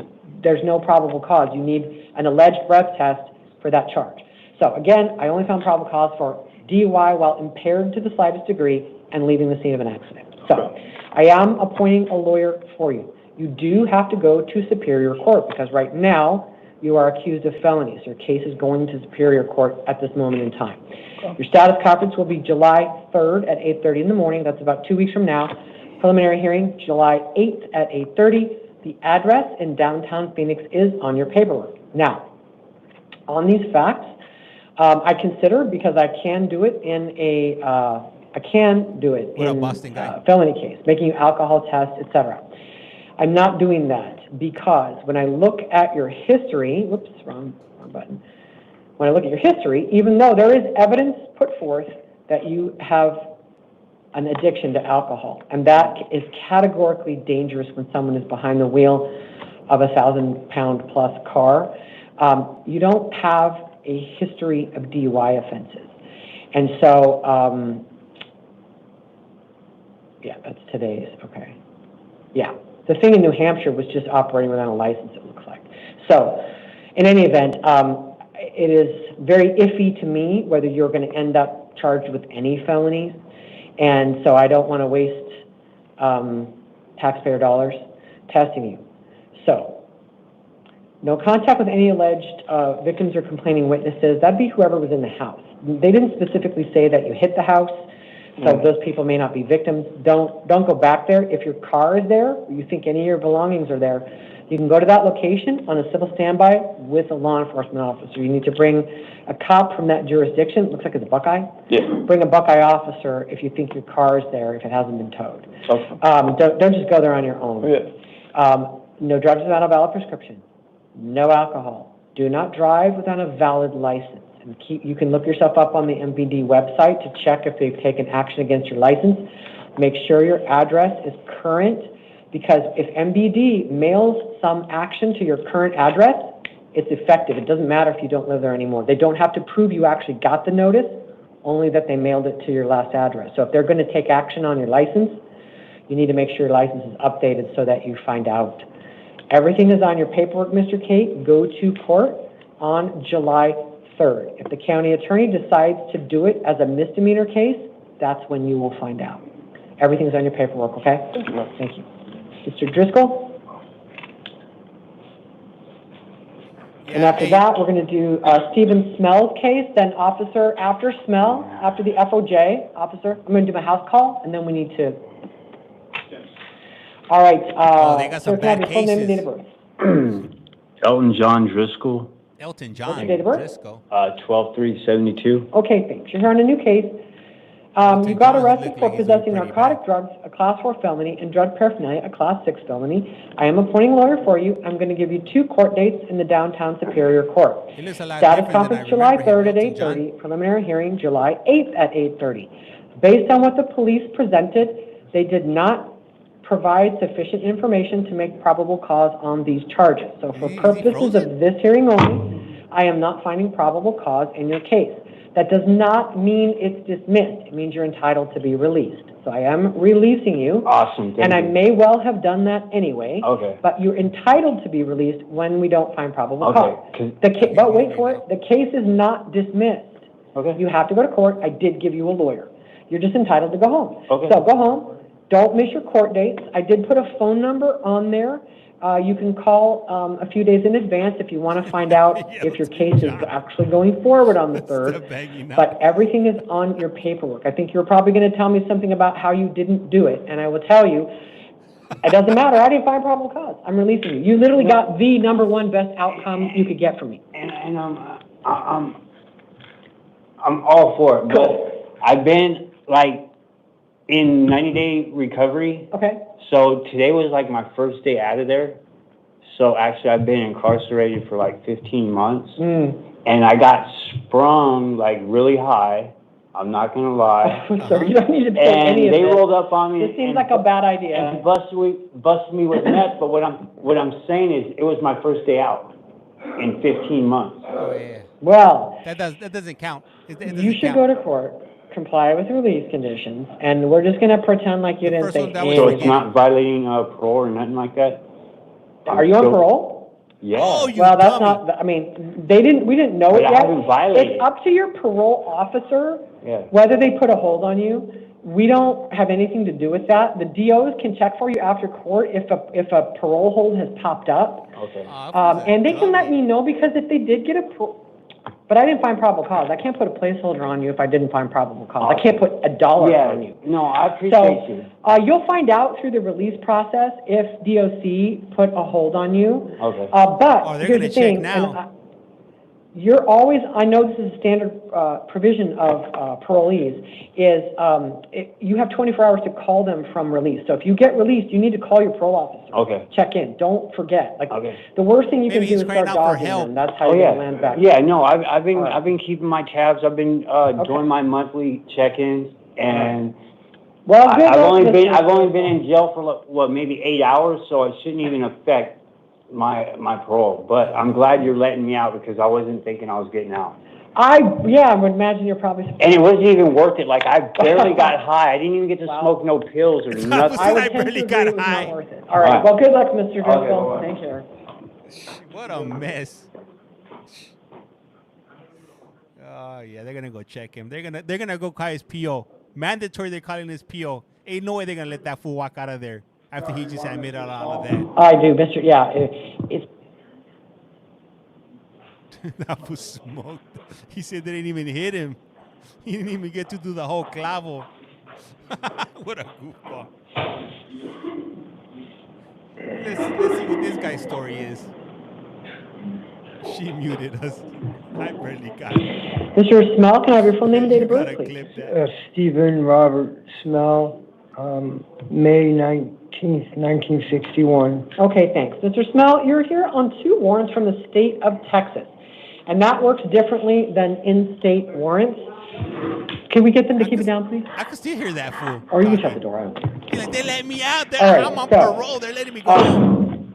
there's no probable cause. You need an alleged breath test for that charge. So again, I only found probable cause for DUI while impaired to the slightest degree and leaving the scene of an accident. So I am appointing a lawyer for you. You do have to go to Superior Court because right now you are accused of felonies. Your case is going to Superior Court at this moment in time. Your status conference will be July 3rd at 8:30 in the morning. That's about 2 weeks from now. Preliminary hearing, July 8th at 8:30. The address in downtown Phoenix is on your paperwork. Now, on these facts, I consider, because I can do it in a felony case, making you alcohol test, etc. I'm not doing that because when I look at your history, whoops, wrong button. When I look at your history, even though there is evidence put forth that you have an addiction to alcohol, and that is categorically dangerous when someone is behind the wheel of a 1,000-pound plus car, you don't have a history of DUI offenses. And so, yeah, that's today's, okay. Yeah, the thing in New Hampshire was just operating without a license, it looks like. So, in any event, it is very iffy to me whether you're going to end up charged with any felonies. And so I don't want to waste taxpayer dollars testing you. So, no contact with any alleged victims or complaining witnesses. That'd be whoever was in the house. They didn't specifically say that you hit the house, so those people may not be victims. Don't go back there. If your car is there, or you think any of your belongings are there, you can go to that location on a civil standby with a law enforcement officer. You need to bring a cop from that jurisdiction. It looks like it's a Buckeye. Yeah. Bring a Buckeye officer if you think your car is there, if it hasn't been towed. Okay. Don't just go there on your own. Yeah. No drugs without a valid prescription. No alcohol. Do not drive without a valid license. And you can look yourself up on the MVD website to check if they've taken action against your license. Make sure your address is current, because if MVD mails some action to your current address, it's effective. It doesn't matter if you don't live there anymore. They don't have to prove you actually got the notice, only that they mailed it to your last address. So if they're going to take action on your license, you need to make sure your license is updated so that you find out. Everything is on your paperwork, Mr. Kate. Go to court on July 3rd. If the county attorney decides to do it as a misdemeanor case, that's when you will find out. Everything's on your paperwork, okay? Thank you. Mr. Driscoll? And after that, we're going to do Stephen Smell's case, then officer after Smell, after the FOJ, officer. I'm going to do my house call, and then we need to... All right. They got some bad cases. Elton John Driscoll. Elton John What's your date of birth? Driscoll. 12/3/72. Okay, thanks. You're here on a new case. You got arrested for possessing narcotic drugs, a Class 4 felony, and drug paraphernalia, a Class 6 felony. I am appointing a lawyer for you. I'm going to give you 2 court dates in the downtown Superior Court. Status conference July 3rd at 8:30. Preliminary hearing July 8th at 8:30. Based on what the police presented, they did not provide sufficient information to make probable cause on these charges. So for purposes of this hearing only, I am not finding probable cause in your case. That does not mean it's dismissed. It means you're entitled to be released. So I am releasing you. Awesome. And I may well have done that anyway. Okay. But you're entitled to be released when we don't find probable cause. Okay. But wait for it. The case is not dismissed. Okay. You have to go to court. I did give you a lawyer. You're just entitled to go home. Okay. So go home. Don't miss your court dates. I did put a phone number on there. You can call a few days in advance if you want to find out if your case is actually going forward on the 3rd. But everything is on your paperwork. I think you're probably going to tell me something about how you didn't do it, and I will tell you, it doesn't matter. I didn't find probable cause. I'm releasing you. You literally got the #1 best outcome you could get from me. And I'm all for it. But I've been in 90-day recovery. Okay. So today was my first day out of there. So actually I've been incarcerated for 15 months. And I got sprung really high. I'm not going to lie. So you don't need to pay any of they this. rolled up on me. This seems like a bad idea. And busted me with meth. But what I'm saying is it was my first day out in 15 months. Oh, yeah. Well. That doesn't count. You should go to court, comply with release conditions, and we're just going to pretend like you didn't say anything. So it's not violating parole or nothing like that? Are you on parole? Yeah. Oh, you Well, that's dummy. not, I mean, we didn't know But it I yet. haven't violated. It's up to your parole officer Yeah. whether they put a hold on you. We don't have anything to do with that. The DOs can check for you after court if a parole hold has popped up. Okay. And they can let me know, because if they did get but I didn't find probable cause. I can't put a placeholder on you if I didn't find probable cause. I can't put $1 on you. No, I appreciate you. You'll find out through the release process if DOC put a hold on you. Okay. But they're here's gonna the thing, check now. and you're always, I know this is a standard provision of parolees, is you have 24 hours to call them from release. So if you get released, you need to call your parole officer. Okay. Check in. Don't forget. Like, Okay. the worst thing you Maybe can do he's is start crying out for dodging help. them. That's how you're gonna land back. Yeah, no, I've been keeping my tabs. I've been doing my monthly check-ins, and Well, good I've luck, only been Mr. in jail for maybe 8 hours, so it shouldn't even affect my parole. But I'm glad you're letting me out, because I wasn't thinking I was getting out. I would imagine you're probably surprised. And it wasn't even worth it. Like, I barely got high. I didn't even get to smoke no pills or nothing. I barely got high. All right. Well, good luck, Mr. Driscoll. bye-bye. Take care. What a mess. Oh yeah, they're gonna go check him. They're gonna go call his PO. Mandatory, they're calling his PO. Ain't no way they're gonna let that fool walk out of there after he just admitted all of that. I do, Mr. Yeah, it's That fool smoked. He said they didn't even hit him. He didn't even get to do the whole clavo. What a goofball. Let's see what this guy's story is. She muted us. I barely got it. Mr. Smell, can I have your full name and date of birth, Gotta please? clip that. Stephen Robert Smell, May 19th, 1961. Okay, thanks. Mr. Smell, you're here on 2 warrants from the state of Texas, and that works differently than in-state warrants. Can we get them to keep it down, please? I can still hear that fool. Or you can shut the door. I don't care. He's like, they let me out. All right, I'm on so- parole. They're letting me go home.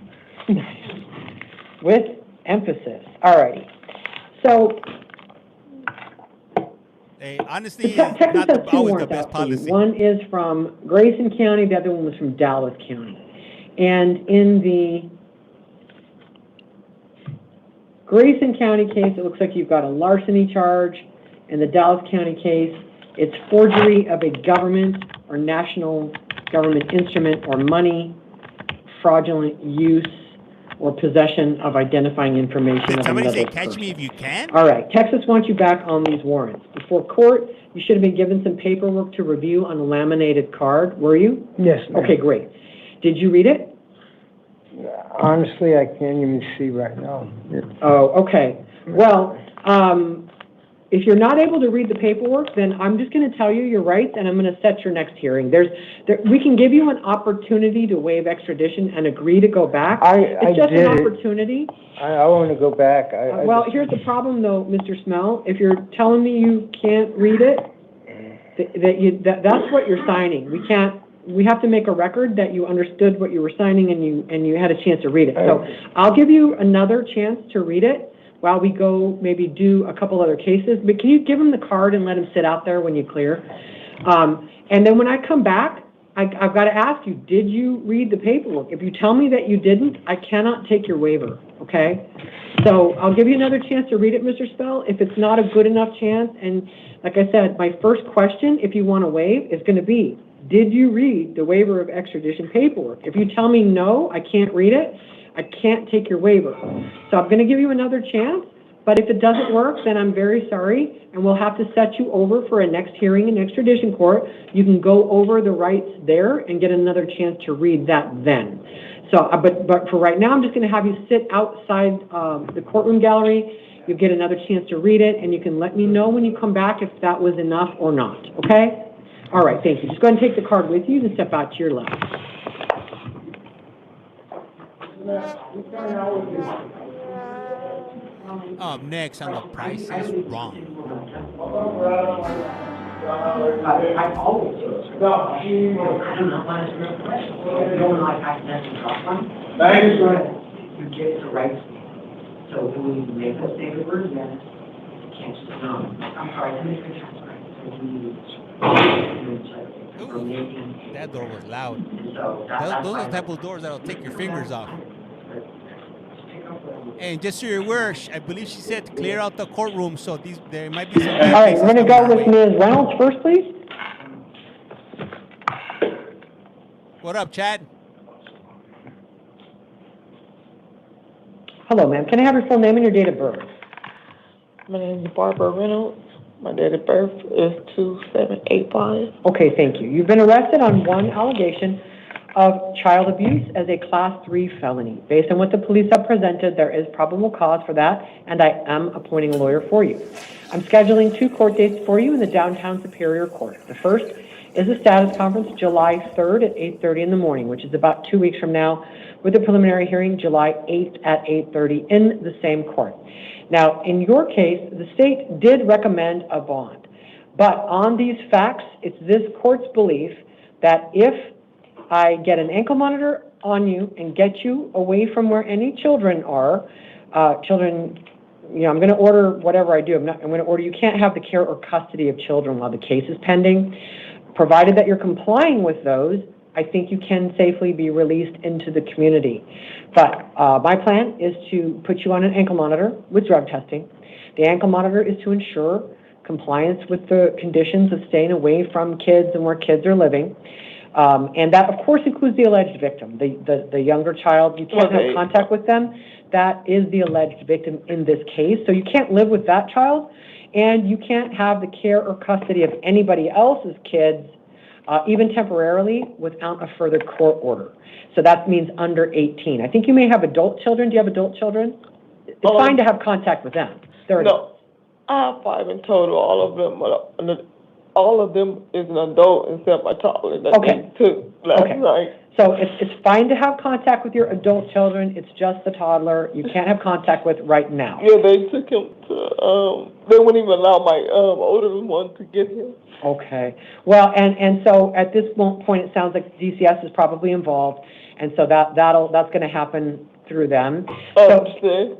With emphasis. All righty. So, Hey, honestly, it's Texas not has 2 always the warrants best out for you. policy. One is from Grayson County, the other one was from Dallas County. And in the Grayson County case, it looks like you've got a larceny charge. In the Dallas County case, it's forgery of a government or national government instrument or money, fraudulent use or possession of identifying information Did of somebody another say, catch person. me if you can? All right, Texas wants you back on these warrants. Before court, you should have been given some paperwork to review on a laminated card, were you? Yes, ma'am. Okay, great. Did you read it? Honestly, I can't even see right now. Oh, okay. Well, if you're not able to read the paperwork, then I'm just going to tell you your rights, and I'm going to set your next hearing. We can give you an opportunity to waive extradition and agree to go back. It's just an opportunity. I want to go back. Well, here's the problem, though, Mr. Smell. If you're telling me you can't read it, that's what you're signing. We have to make a record that you understood what you were signing and you had a chance to read it. So I'll give you another chance to read it while we go maybe do a couple other cases. But can you give him the card and let him sit out there when you clear? And then when I come back, I've got to ask you, did you read the paperwork? If you tell me that you didn't, I cannot take your waiver, okay? So I'll give you another chance to read it, Mr. Spell. If it's not a good enough chance, and like I said, my first question, if you want to waive, is going to be, did you read the waiver of extradition paperwork? If you tell me no, I can't read it, I can't take your waiver. So I'm going to give you another chance, but if it doesn't work, then I'm very sorry, and we'll have to set you over for a next hearing in extradition court. You can go over the rights there and get another chance to read that then. So, but for right now, I'm just going to have you sit outside the courtroom gallery. You'll get another chance to read it, and you can let me know when you come back if that was enough or not, okay? All right, thank you. Just go ahead and take the card with you and step out to your left. Up next on The Price is Wrong. I always do. I don't know what is real question. You don't like accidental trust fund? You get the rights. So when we make those papers, then you can't just, no. I'm sorry, let me transfer. That door was loud. Those are the type of doors that'll take your fingers off. And just so you're aware, I believe she said to clear out the courtroom, so there might be some All bad right, cases we're going to coming go our with way. Ms. Reynolds first, please. What up, Chad? Hello, ma'am. Can I have your full name and your date of birth? My name is Barbara Reynolds. My date of birth is 2785. Okay, thank you. You've been arrested on one allegation of child abuse as a Class 3 felony. Based on what the police have presented, there is probable cause for that, and I am appointing a lawyer for you. I'm scheduling 2 court dates for you in the downtown Superior Court. The first is a status conference July 3rd at 8:30 in the morning, which is about 2 weeks from now, with a preliminary hearing July 8th at 8:30 in the same court. Now, in your case, the state did recommend a bond, but on these facts, it's this court's belief that if I get an ankle monitor on you and get you away from where any children are, I'm going to order whatever I do. I'm going to order you can't have the care or custody of children while the case is pending. Provided that you're complying with those, I think you can safely be released into the community. But my plan is to put you on an ankle monitor with drug testing. The ankle monitor is to ensure compliance with the conditions of staying away from kids and where kids are living. And that, of course, includes the alleged victim, the younger child. You can't have contact with them. That is the alleged victim in this case. So you can't live with that child, and you can't have the care or custody of anybody else's kids, even temporarily, without a further court order. So that means under 18. I think you may have adult children. Do you have adult children? It's fine to have contact with them. No, I have 5 in total. All of them is an adult except my toddler that they took last night. So it's fine to have contact with your adult children. It's just the toddler you can't have contact with right now. Yeah, they took him to, they wouldn't even allow my older one to get him. Okay. Well, and so at this point, it sounds like DCS is probably involved, and so that's going to happen through them. I understand.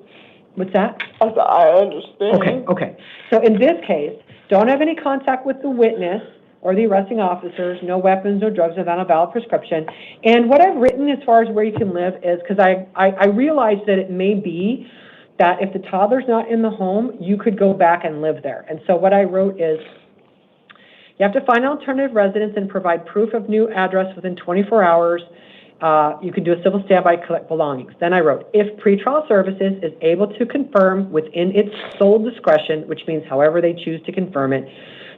What's that? I understand. Okay. So in this case, don't have any contact with the witness or the arresting officers, no weapons, no drugs without a valid prescription. And what I've written as far as where you can live is, because I realize that it may be that if the toddler's not in the home, you could go back and live there. And so what I wrote is, you have to find an alternative residence and provide proof of new address within 24 hours. You can do a civil standby, collect belongings. Then I wrote, if pretrial services is able to confirm within its sole discretion, which means however they choose to confirm it,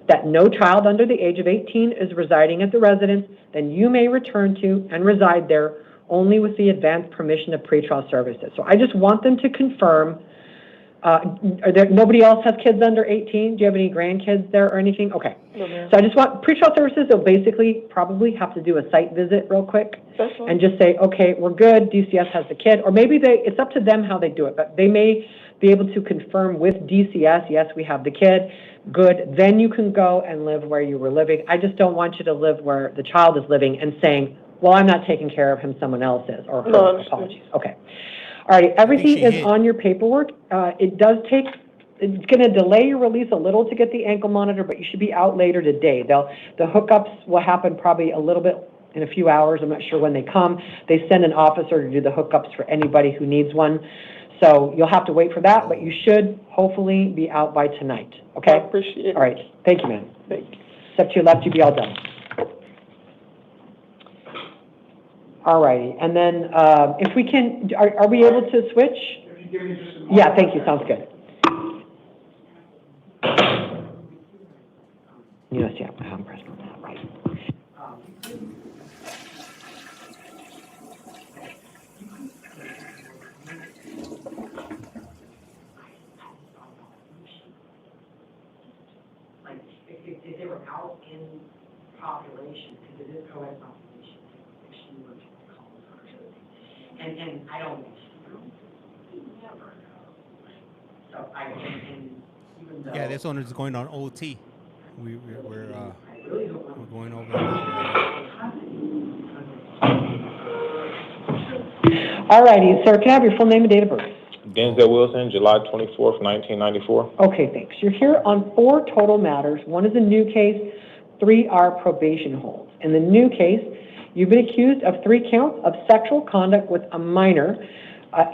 that no child under the age of 18 is residing at the residence, then you may return to and reside there only with the advanced permission of pretrial services. So I just want them to confirm. Nobody else has kids under 18? Do you have any grandkids there or anything? Okay. No, so I just want pretrial services. They'll basically probably have to do a site visit real quick and just say, okay, we're good. DCS has the kid, or maybe it's up to them how they do it, but they may be able to confirm with DCS, yes, we have the kid. Good. Then you can go and live where you were living. I just don't want you to live where the child is living and saying, well, I'm not taking care of him, someone else is, or her. No, apologies. Okay. All right. Everything is on your paperwork. It's going to delay your release a little to get the ankle monitor, but you should be out later today. The hookups will happen probably a little bit in a few hours. I'm not sure when they come. They send an officer to do the hookups for anybody who needs one. So you'll have to wait for that, but you should hopefully be out by tonight. Okay? I appreciate it. All right. Thank you, man. Thank you. Step to your left, you'll be all done. All righty. And then if we can, are we able to switch? Yeah, thank you. Sounds good. Yes, yeah, I'm pressing on that, right. Like, if they were out in population, because it is co-ed population, if she were to call her. And I don't never know. So even though. Yeah, this one is going on OT. We're going over that. All righty, sir, can I have your full name and date of birth? Denzel Wilson, July 24th, 1994. Okay, thanks. You're here on 4 total matters. 1 is a new case, 3 are probation holds. In the new case, you've been accused of 3 counts of sexual conduct with a minor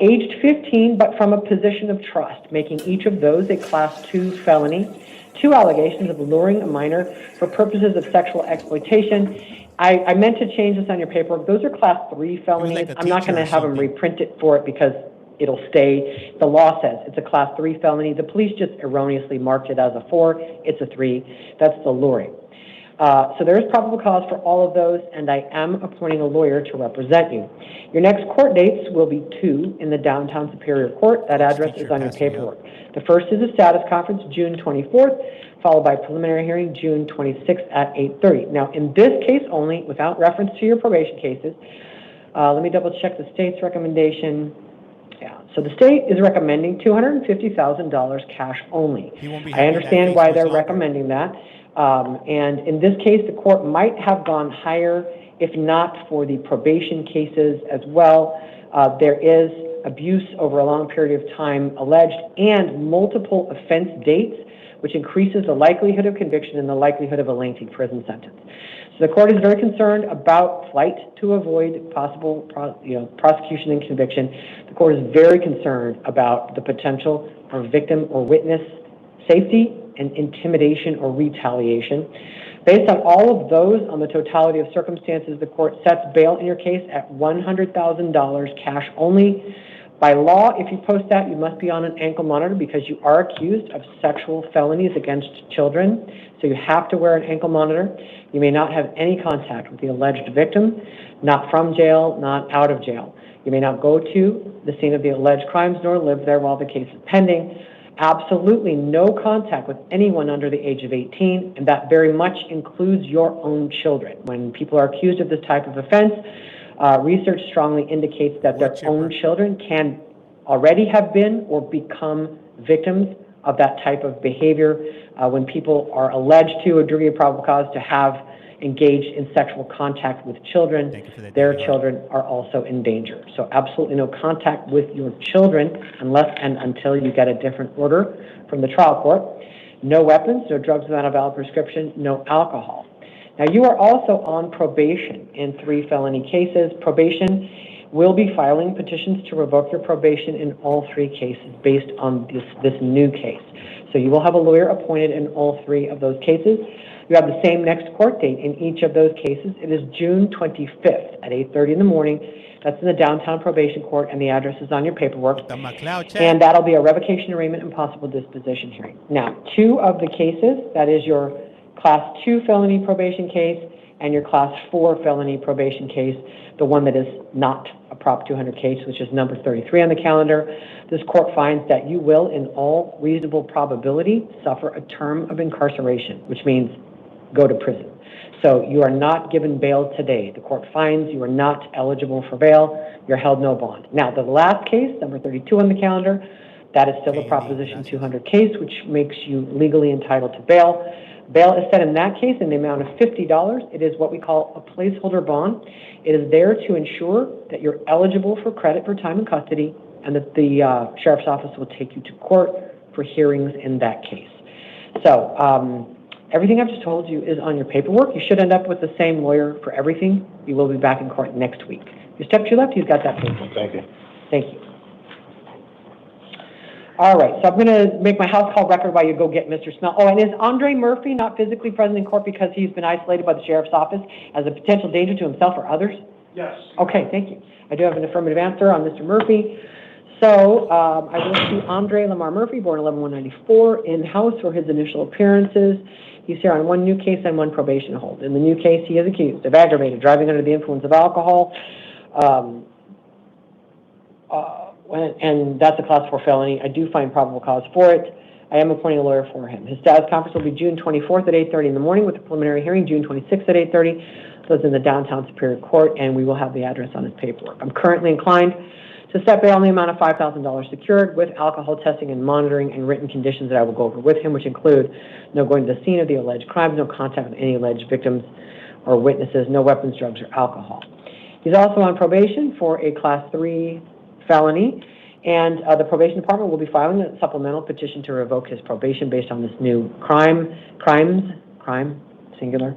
Aged 15, but from a position of trust, making each of those a Class 2 felony. 2 allegations of luring a minor for purposes of sexual exploitation. I meant to change this on your paperwork. Those are Class 3 felonies. like a I'm not teacher going or to have them something. reprint it for it because it'll stay. The law says it's a Class 3 felony. The police just erroneously marked it as a 4. It's a 3. That's the luring. So there is probable cause for all of those, and I am appointing a lawyer to represent you. Your next court dates will be 2 in the downtown Superior Court. That address is on your paperwork. The first is a status conference, June 24th, followed by preliminary hearing, June 26th at 8:30. Now, in this case only, without reference to your probation cases, let me double check the state's recommendation. Yeah, so the state is recommending $250,000 cash only. I understand why they're recommending that. And in this case, the court might have gone higher if not for the probation cases as well. There is abuse over a long period of time alleged and multiple offense dates, which increases the likelihood of conviction and the likelihood of a lengthy prison sentence. So the court is very concerned about flight to avoid possible prosecution and conviction. The court is very concerned about the potential for victim or witness safety and intimidation or retaliation. Based on all of those, on the totality of circumstances, the court sets bail in your case at $100,000 cash only. By law, if you post that, you must be on an ankle monitor because you are accused of sexual felonies against children. So you have to wear an ankle monitor. You may not have any contact with the alleged victim, not from jail, not out of jail. You may not go to the scene of the alleged crimes nor live there while the case is pending. Absolutely no contact with anyone under the age of 18, and that very much includes your own children. When people are accused of this type of offense, research strongly indicates that their own children can already have been or become victims of that type of behavior when people are alleged to, a degree of probable cause, to have engaged in sexual contact with children. Their children are also in danger. So absolutely no contact with your children unless and until you get a different order from the trial court. No weapons, no drugs without a valid prescription, no alcohol. Now, you are also on probation in 3 felony cases. Probation will be filing petitions to revoke your probation in all 3 cases based on this new case. So you will have a lawyer appointed in all 3 of those cases. You have the same next court date in each of those cases. It is June 25th at 8:30 in the morning. That's in the downtown probation court, and the address is on your paperwork. And that'll be a revocation arraignment and possible disposition hearing. Now, 2 of the cases, that is your Class 2 felony probation case and your Class 4 felony probation case, the one that is not a Prop 200 case, which is number 33 on the calendar. This court finds that you will, in all reasonable probability, suffer a term of incarceration, which means go to prison. So you are not given bail today. The court finds you are not eligible for bail. You're held no bond. Now, the last case, number 32 on the calendar, that is still a Proposition 200 case, which makes you legally entitled to bail. Bail is set in that case in the amount of $50. It is what we call a placeholder bond. It is there to ensure that you're eligible for credit for time in custody and that the sheriff's office will take you to court for hearings in that case. So everything I've just told you is on your paperwork. You should end up with the same lawyer for everything. You will be back in court next week. You step to your left, he's got that paperwork. Thank you. Thank you. All right, so I'm going to make my house call record while you go get Mr. Smell. Oh, and is Andre Murphy not physically present in court because he's been isolated by the sheriff's office as a potential danger to himself or others? Yes. Okay, thank you. I do have an affirmative answer on Mr. Murphy. So I will see Andre Lamar Murphy, born 11/194, in-house for his initial appearances. He's here on 1 new case and 1 probation hold. In the new case, he is accused of aggravated driving under the influence of alcohol. And that's a Class 4 felony. I do find probable cause for it. I am appointing a lawyer for him. His status conference will be June 24th at 8:30 in the morning with the preliminary hearing June 26th at 8:30. So it's in the downtown Superior Court, and we will have the address on his paperwork. I'm currently inclined to set bail in the amount of $5,000 secured with alcohol testing and monitoring and written conditions that I will go over with him, which include no going to the scene of the alleged crimes, no contact with any alleged victims or witnesses, no weapons, drugs, or alcohol. He's also on probation for a Class 3 felony, and the probation department will be filing a supplemental petition to revoke his probation based on this new crime, singular,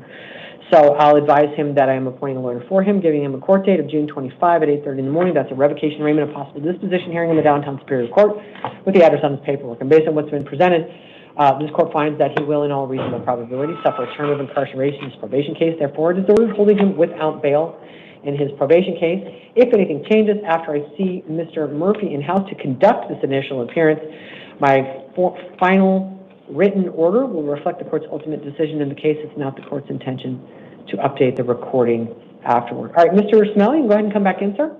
So I'll advise him that I am appointing a lawyer for him, giving him a court date of June 25 at 8:30 in the morning. That's a revocation arraignment of possible disposition hearing in the downtown Superior Court with the address on his paperwork. And based on what's been presented, this court finds that he will, in all reasonable probability, suffer a term of incarceration in his probation case. Therefore, it is ordered holding him without bail in his probation case. If anything changes after I see Mr. Murphy in-house to conduct this initial appearance, my final written order will reflect the court's ultimate decision in the case. It's not the court's intention to update the recording afterward. All right, Mr. Smell, you can go ahead and come back in, sir.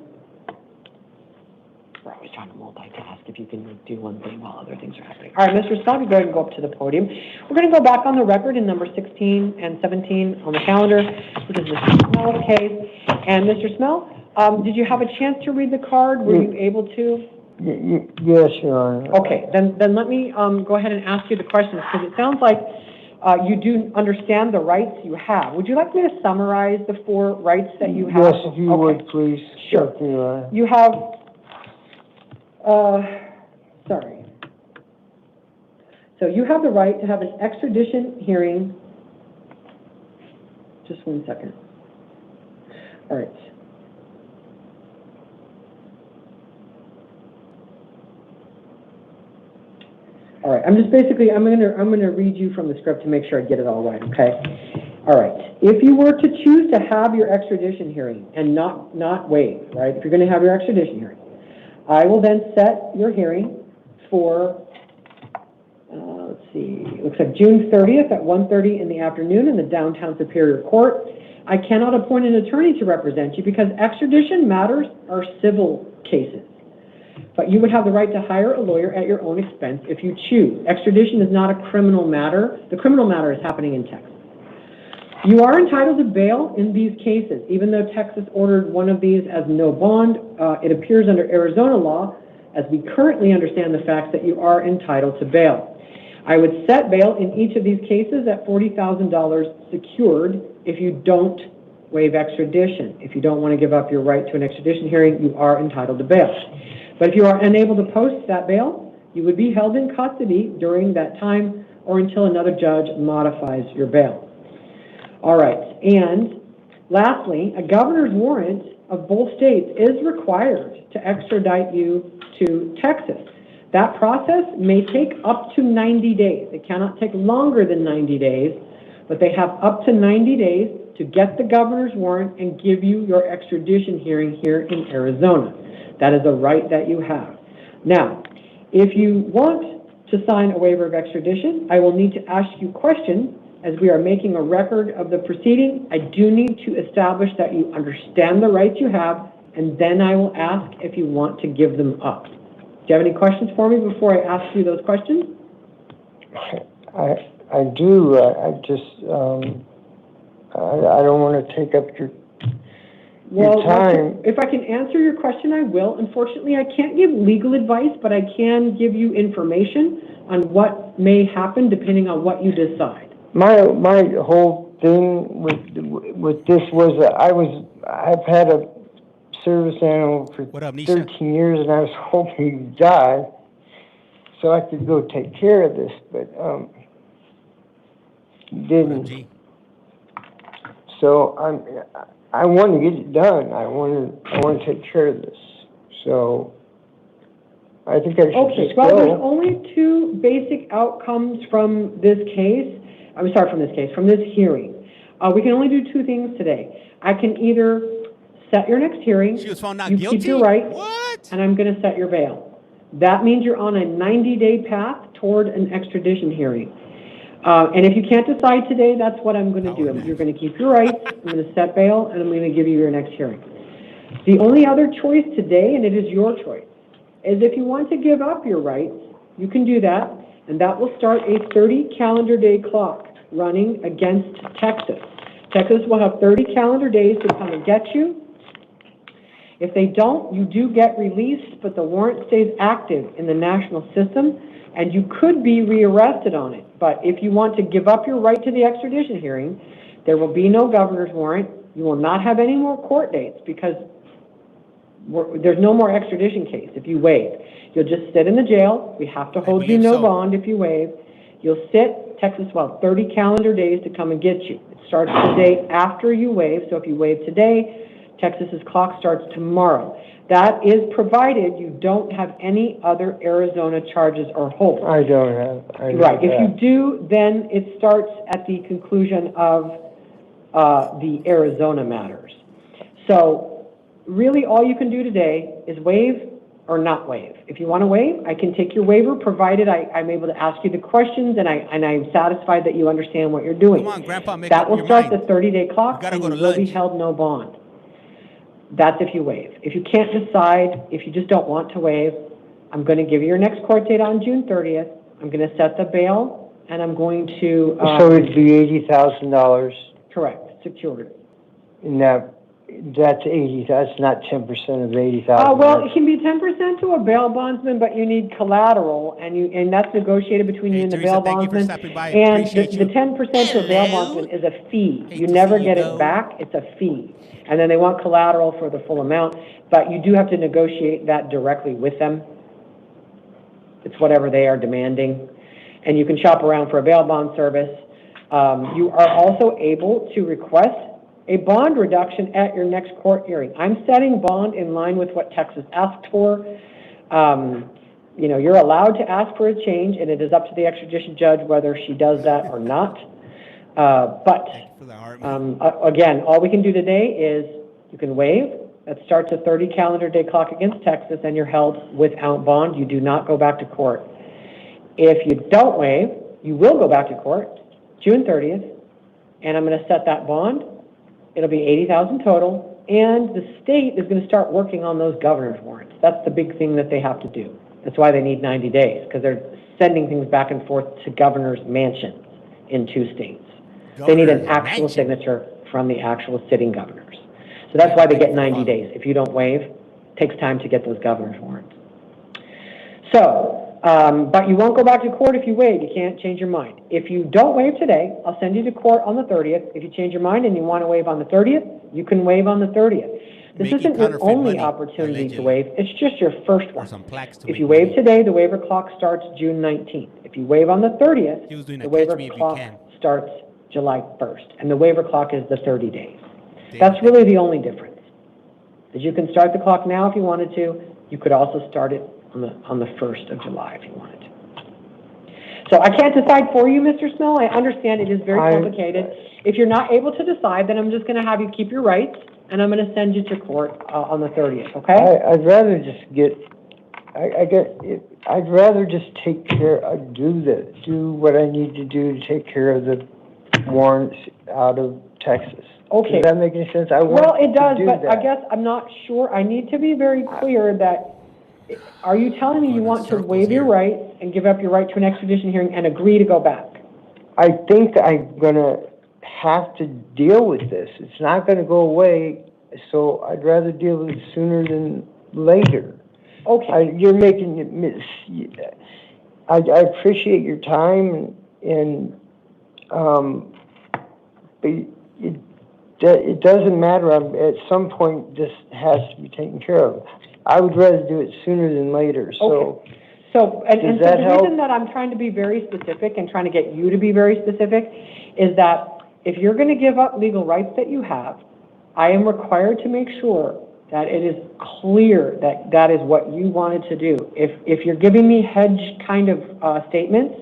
We're always trying to multitask if you can do one thing while other things are happening. All right, Mr. Smell, you go ahead and go up to the podium. We're going to go back on the record in number 16 and 17 on the calendar. This is Mr. Smell's case. And Mr. Smell, did you have a chance to read the card? Were you able to? Yes, Your Honor. Okay, then let me go ahead and ask you the questions, because it sounds like you do understand the rights you have. Would you like me to summarize the 4 rights that you have? Yes, if you would, please. Sure. Thank you, Your Honor. You have, sorry. So you have the right to have an extradition hearing. Just 1 second. All right. All right, I'm gonna read you from the script to make sure I get it all right, okay? All right, if you were to choose to have your extradition hearing and not waive, right? If you're gonna have your extradition hearing, I will then set your hearing for, let's see, it looks like June 30th at 1:30 in the afternoon in the downtown Superior Court. I cannot appoint an attorney to represent you because extradition matters are civil cases. But you would have the right to hire a lawyer at your own expense if you choose. Extradition is not a criminal matter. The criminal matter is happening in Texas. You are entitled to bail in these cases. Even though Texas ordered one of these as no bond, it appears under Arizona law, as we currently understand the facts, that you are entitled to bail. I would set bail in each of these cases at $40,000 secured if you don't waive extradition. If you don't want to give up your right to an extradition hearing, you are entitled to bail. But if you are unable to post that bail, you would be held in custody during that time or until another judge modifies your bail. All right, and lastly, a governor's warrant of both states is required to extradite you to Texas. That process may take up to 90 days. It cannot take longer than 90 days, but they have up to 90 days to get the governor's warrant and give you your extradition hearing here in Arizona. That is a right that you have. Now, if you want to sign a waiver of extradition, I will need to ask you questions as we are making a record of the proceeding. I do need to establish that you understand the rights you have, and then I will ask if you want to give them up. Do you have any questions for me before I ask you those questions? I do. I just, I don't want to take up your time. If I can answer your question, I will. Unfortunately, I can't give legal advice, but I can give you information on what may happen depending on what you decide. My whole thing with this was that I've had a service animal for 13 years, and I was hoping he'd die so I could go take care of this, but didn't. So I want to get it done. I want to take care of this. So I think I should just go. There's only 2 basic outcomes from this case. From this hearing. We can only do 2 things today. I can either set your next hearing, she was found not you guilty? keep your rights, and I'm going to set your bail. That means you're on a 90-day path toward an extradition hearing. And if you can't decide today, that's what I'm going to do. You're going to keep your rights, I'm going to set bail, and I'm going to give you your next hearing. The only other choice today, and it is your choice, is if you want to give up your rights, you can do that, and that will start a 30 calendar day clock running against Texas. Texas will have 30 calendar days to come and get you. If they don't, you do get released, but the warrant stays active in the national system, and you could be rearrested on it. But if you want to give up your right to the extradition hearing, there will be no governor's warrant. You will not have any more court dates because there's no more extradition case if you waive. You'll just sit in the jail. We have to hold you no bond if you waive. You'll sit Texas will have 30 calendar days to come and get you. It starts the day after you waive, so if you waive today, Texas's clock starts tomorrow. That is provided you don't have any other Arizona charges or holds. I don't have. Right. If you do, then it starts at the conclusion of the Arizona matters. So really all you can do today is waive or not waive. If you want to waive, I can take your waiver, provided I'm able to ask you the questions and I'm satisfied that you understand what you're doing. Come on, Grandpa, make that up will your start mind. the 30-day clock, gotta and go you to will be lunch. held no bond. That's if you waive. If you can't decide, if you just don't want to waive, I'm going to give you your next court date on June 30th. I'm going to set the bail, and I'm going to... so it'd be $80,000. Correct, secured. And that's 80. That's not 10% of 80,000. Well, it can be 10% to a bail bondsman, but you need collateral, and that's negotiated between you and the bail bondsman. And the 10% to a bail bondsman is a fee. You never get it back. It's a fee. And then they want collateral for the full amount, but you do have to negotiate that directly with them. It's whatever they are demanding. And you can shop around for a bail bond service. You are also able to request a bond reduction at your next court hearing. I'm setting bond in line with what Texas asked for. You're allowed to ask for a change, and it is up to the extradition judge whether she does that or not. Again, all we can do today is you can waive. That starts a 30 calendar day clock against Texas, and you're held without bond. You do not go back to court. If you don't waive, you will go back to court June 30th, and I'm going to set that bond. It'll be $80,000 total, and the state is going to start working on those governor's warrants. That's the big thing that they have to do. That's why they need 90 days, because they're sending things back and forth to governor's mansions in 2 states. They need an actual signature from the actual sitting governors. So that's why they get 90 days. If you don't waive, it takes time to get those governor's warrants. So, but you won't go back to court if you waive. You can't change your mind. If you don't waive today, I'll send you to court on the 30th. If you change your mind and you want to waive on the 30th, you can waive on the 30th. This isn't your only opportunity to waive. It's just your first one. If you waive today, the waiver clock starts June 19th. If you waive on the 30th, the waiver clock starts July 1st. And the waiver clock is the 30 days. That's really the only difference. Is you can start the clock now if you wanted to. You could also start it on the 1st of July if you wanted to. So I can't decide for you, Mr. Snow. I understand it is very complicated. If you're not able to decide, then I'm just going to have you keep your rights, and I'm going to send you to court on the 30th, okay? I'd rather just I'd rather just take care, do what I need to do to take care of the warrants out of Texas. Okay. Does that make any sense? Well, it does, but I guess I'm not sure. I need to be very clear that, are you telling me you want to waive your rights and give up your right to an extradition hearing and agree to go back? I think I'm going to have to deal with this. It's not going to go away, so I'd rather deal with it sooner than later. Okay. You're making it I appreciate your time, but it doesn't matter. At some point, this has to be taken care of. I would rather do it sooner than later. So, so the reason that I'm trying to be very specific and trying to get you to be very specific is that if you're going to give up legal rights that you have, I am required to make sure that it is clear that that is what you wanted to do. If you're giving me hedge kind of statements,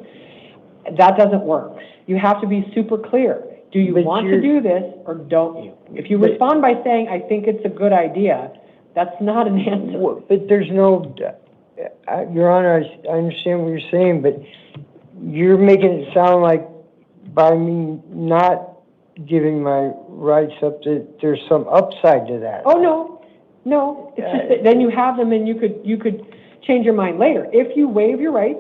that doesn't work. You have to be super clear. Do you want to do this or don't you? If you respond by saying, I think it's a good idea, that's not an answer. But there's no, Your Honor, I understand what you're saying, but you're making it sound like by me not giving my rights up, that there's some upside to that. Oh, no. It's just that then you have them and you could change your mind later. If you waive your rights,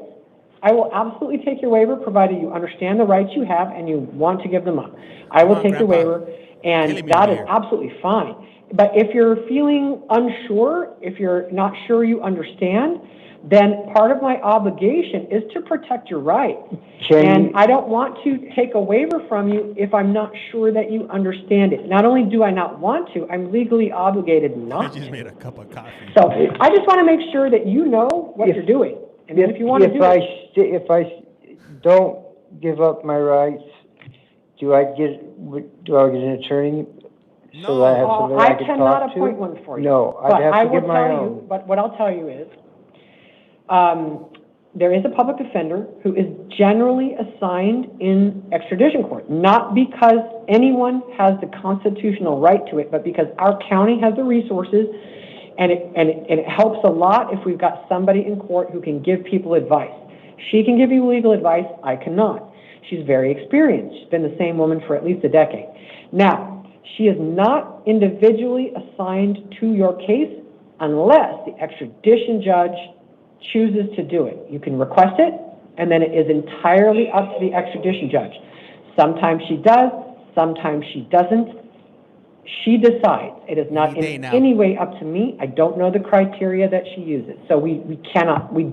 I will absolutely take your waiver, provided you understand the rights you have and you want to give them up. I will take your waiver, and that is absolutely fine. But if you're feeling unsure, if you're not sure you understand, then part of my obligation is to protect your rights. And I don't want to take a waiver from you if I'm not sure that you understand it. Not only do I not want to, I'm legally obligated not to. I just made a cup of coffee. So I just want to make sure that you know what you're doing. And if you want to do it. If I don't give up my rights, do I get an attorney? So that I have somebody I can cannot talk to? appoint one for you. No, But I'd I have to will get my tell own. you, but what I'll tell you is, there is a public defender who is generally assigned in extradition court, not because anyone has the constitutional right to it, but because our county has the resources, and it helps a lot if we've got somebody in court who can give people advice. She can give you legal advice, I cannot. She's very experienced. She's been the same woman for at least a decade. Now, she is not individually assigned to your case unless the extradition judge chooses to do it. You can request it, and then it is entirely up to the extradition judge. Sometimes she does, sometimes she doesn't. She decides. It is not in any way up to me. I don't know the criteria that she uses. So we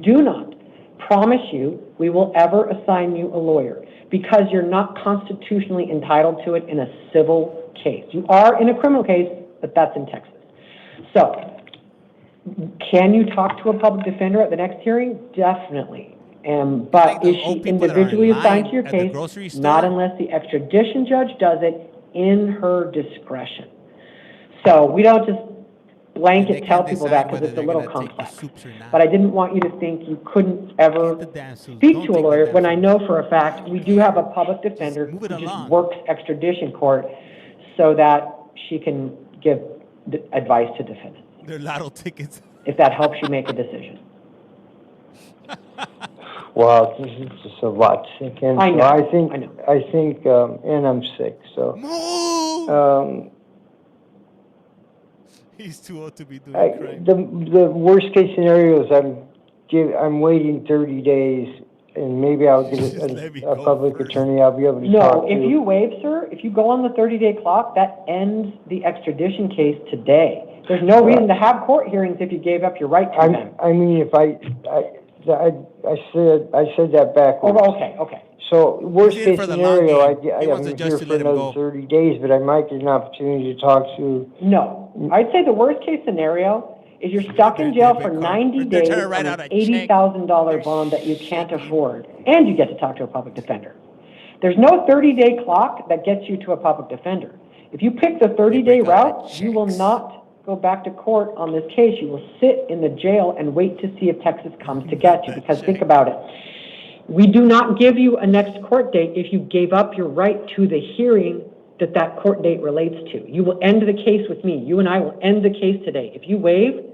do not promise you we will ever assign you a lawyer because you're not constitutionally entitled to it in a civil case. You are in a criminal case, but that's in Texas. So, can you talk to a public defender at the next hearing? Definitely. But is she individually assigned to your case? Not unless the extradition judge does it in her discretion. So we don't just blanket tell people that because it's a little complex. But I didn't want you to think you couldn't ever speak to a lawyer when I know for a fact we do have a public defender who just works extradition court so that she can give advice to defendants. They're lotto tickets. If that helps you make a decision. Wow, this is just a lot to sink in. I know. I think, and I'm sick, so. He's too old to be doing crime. The worst case scenario is I'm waiting 30 days, and maybe I'll get a public attorney I'll be able to talk to. No, if you waive, sir, if you go on the 30-day clock, that ends the extradition case today. There's no reason to have court hearings if you gave up your right to them. I mean, if I said that backwards. Oh, okay. So worst case scennario, I'm here for another 30 days, but I might get an opportunity to talk to. No, I'd say the worst case scenario is you're stuck in jail for 90 days on an $80,000 bond that you can't afford, and you get to talk to a public defender. There's no 30-day clock that gets you to a public defender. If you pick the 30-day route, you will not go back to court on this case. You will sit in the jail and wait to see if Texas comes to get you, because think about it. We do not give you a next court date if you gave up your right to the hearing that court date relates to. You will end the case with me. You and I will end the case today. If you waive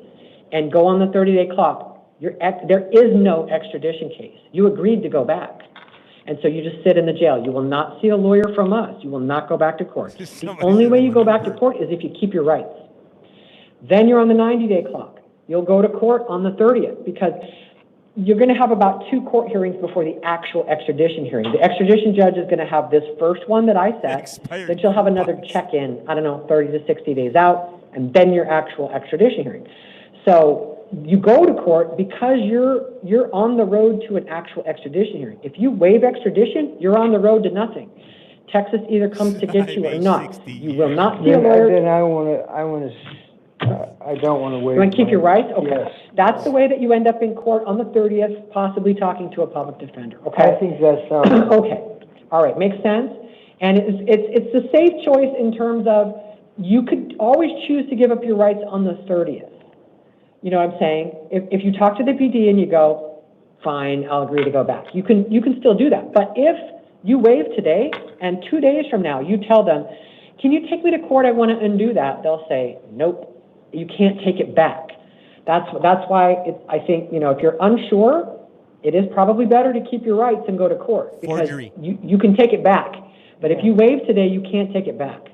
and go on the 30-day clock, there is no extradition case. You agreed to go back. And so you just sit in the jail. You will not see a lawyer from us. You will not go back to court. The only way you go back to court is if you keep your rights. Then you're on the 90-day clock. You'll go to court on the 30th because you're going to have about 2 court hearings before the actual extradition hearing. The extradition judge is going to have this first one that I set, then she'll have another check-in, 30 to 60 days out, and then your actual extradition hearing. So you go to court because you're on the road to an actual extradition hearing. If you waive extradition, you're on the road to nothing. Texas either comes to get you or not. You will not see a lawyer. Then I don't want to wait. You want to keep your rights? Okay. Yes. That's the way that you end up in court on the 30th, possibly talking to a public defender. Okay. I think that sounds okay. All right. Makes sense. And it's the safe choice in terms of you could always choose to give up your rights on the 30th. You know what I'm saying? If you talk to the PD and you go, fine, I'll agree to go back. You can still do that. But if you waive today and 2 days from now you tell them, can you take me to court? I want to undo that. They'll say, nope. You can't take it back. That's why I think, if you're unsure, it is probably better to keep your rights and go to court. Because you can take it back. But if you waive today, you can't take it back.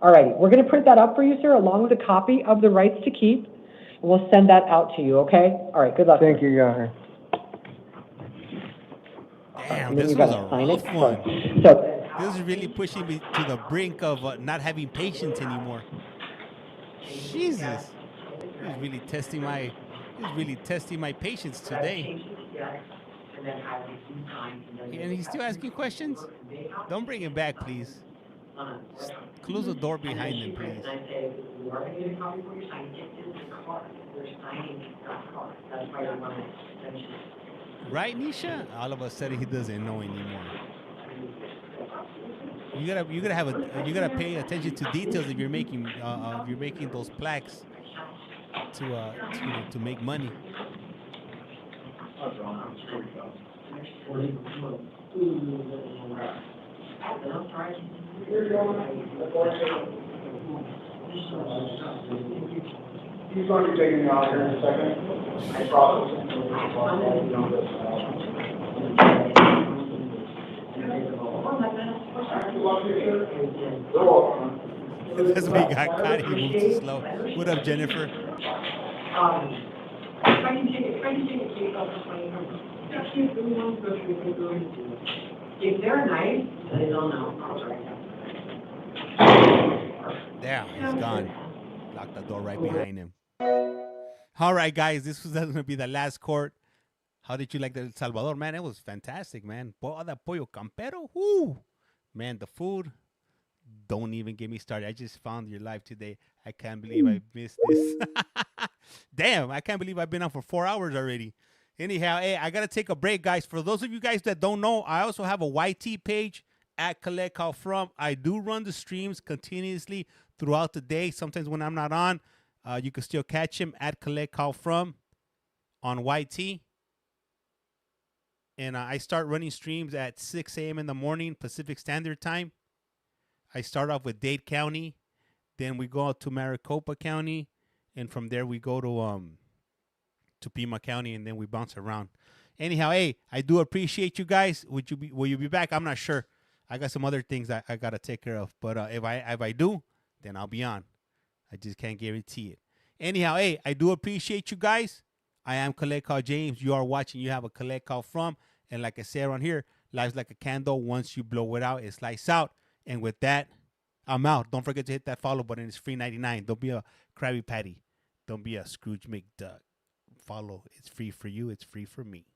All right. We're going to print that up for you, sir, along with a copy of the rights to keep. And we'll send that out to you, okay? All right. Good luck. Thank you, Your Honor. Damn, this was a rough one. So, this is really pushing me to the brink of not having patience anymore. Jesus, he's really testing my patience today. And he's still asking questions? Don't bring him back, please. Close the door behind him, please. Right, Nisha? All of a sudden he doesn't know anymore. You gotta pay attention to details if you're making those plaques to make money. He's going to be taking me out here in a second. I promise. That's why he got caught. He moved too slow. What up, Jennifer? If they're nice, they don't know. Damn, he's gone. Locked the door right behind him. All right, guys, this was going to be the last court. How did you like the El Salvador, man? It was fantastic, man. Boy, all that pollo campero, whoo, man. The food. Don't even get me started. I just found your live today. I can't believe I missed this. Damn, I can't believe I've been on for 4 hours already. Anyhow, hey, I got to take a break, guys. For those of you guys that don't know, I also have a YT page at CollectCallFrom. I do run the streams continuously throughout the day. Sometimes when I'm not on, you can still catch him at CollectCallFrom on YT. And I start running streams at 6 a.m. in the morning, Pacific Standard Time. I start off with Dade County. Then we go out to Maricopa County. And from there, we go to Pima County, and then we bounce around. Anyhow, hey, I do appreciate you guys. Will you be back? I'm not sure. I got some other things I got to take care of. But if I do, then I'll be on. I just can't guarantee it. Anyhow, hey, I do appreciate you guys. I am Collect Call James. You are watching. You have a Collect Call From. And like I said around here, life's like a candle. Once you blow it out, it lights out. And with that, I'm out. Don't forget to hit that follow button. It's free 99. Don't be a Krabby Patty. Don't be a Scrooge McDuck. Follow. It's free for you. It's free for me.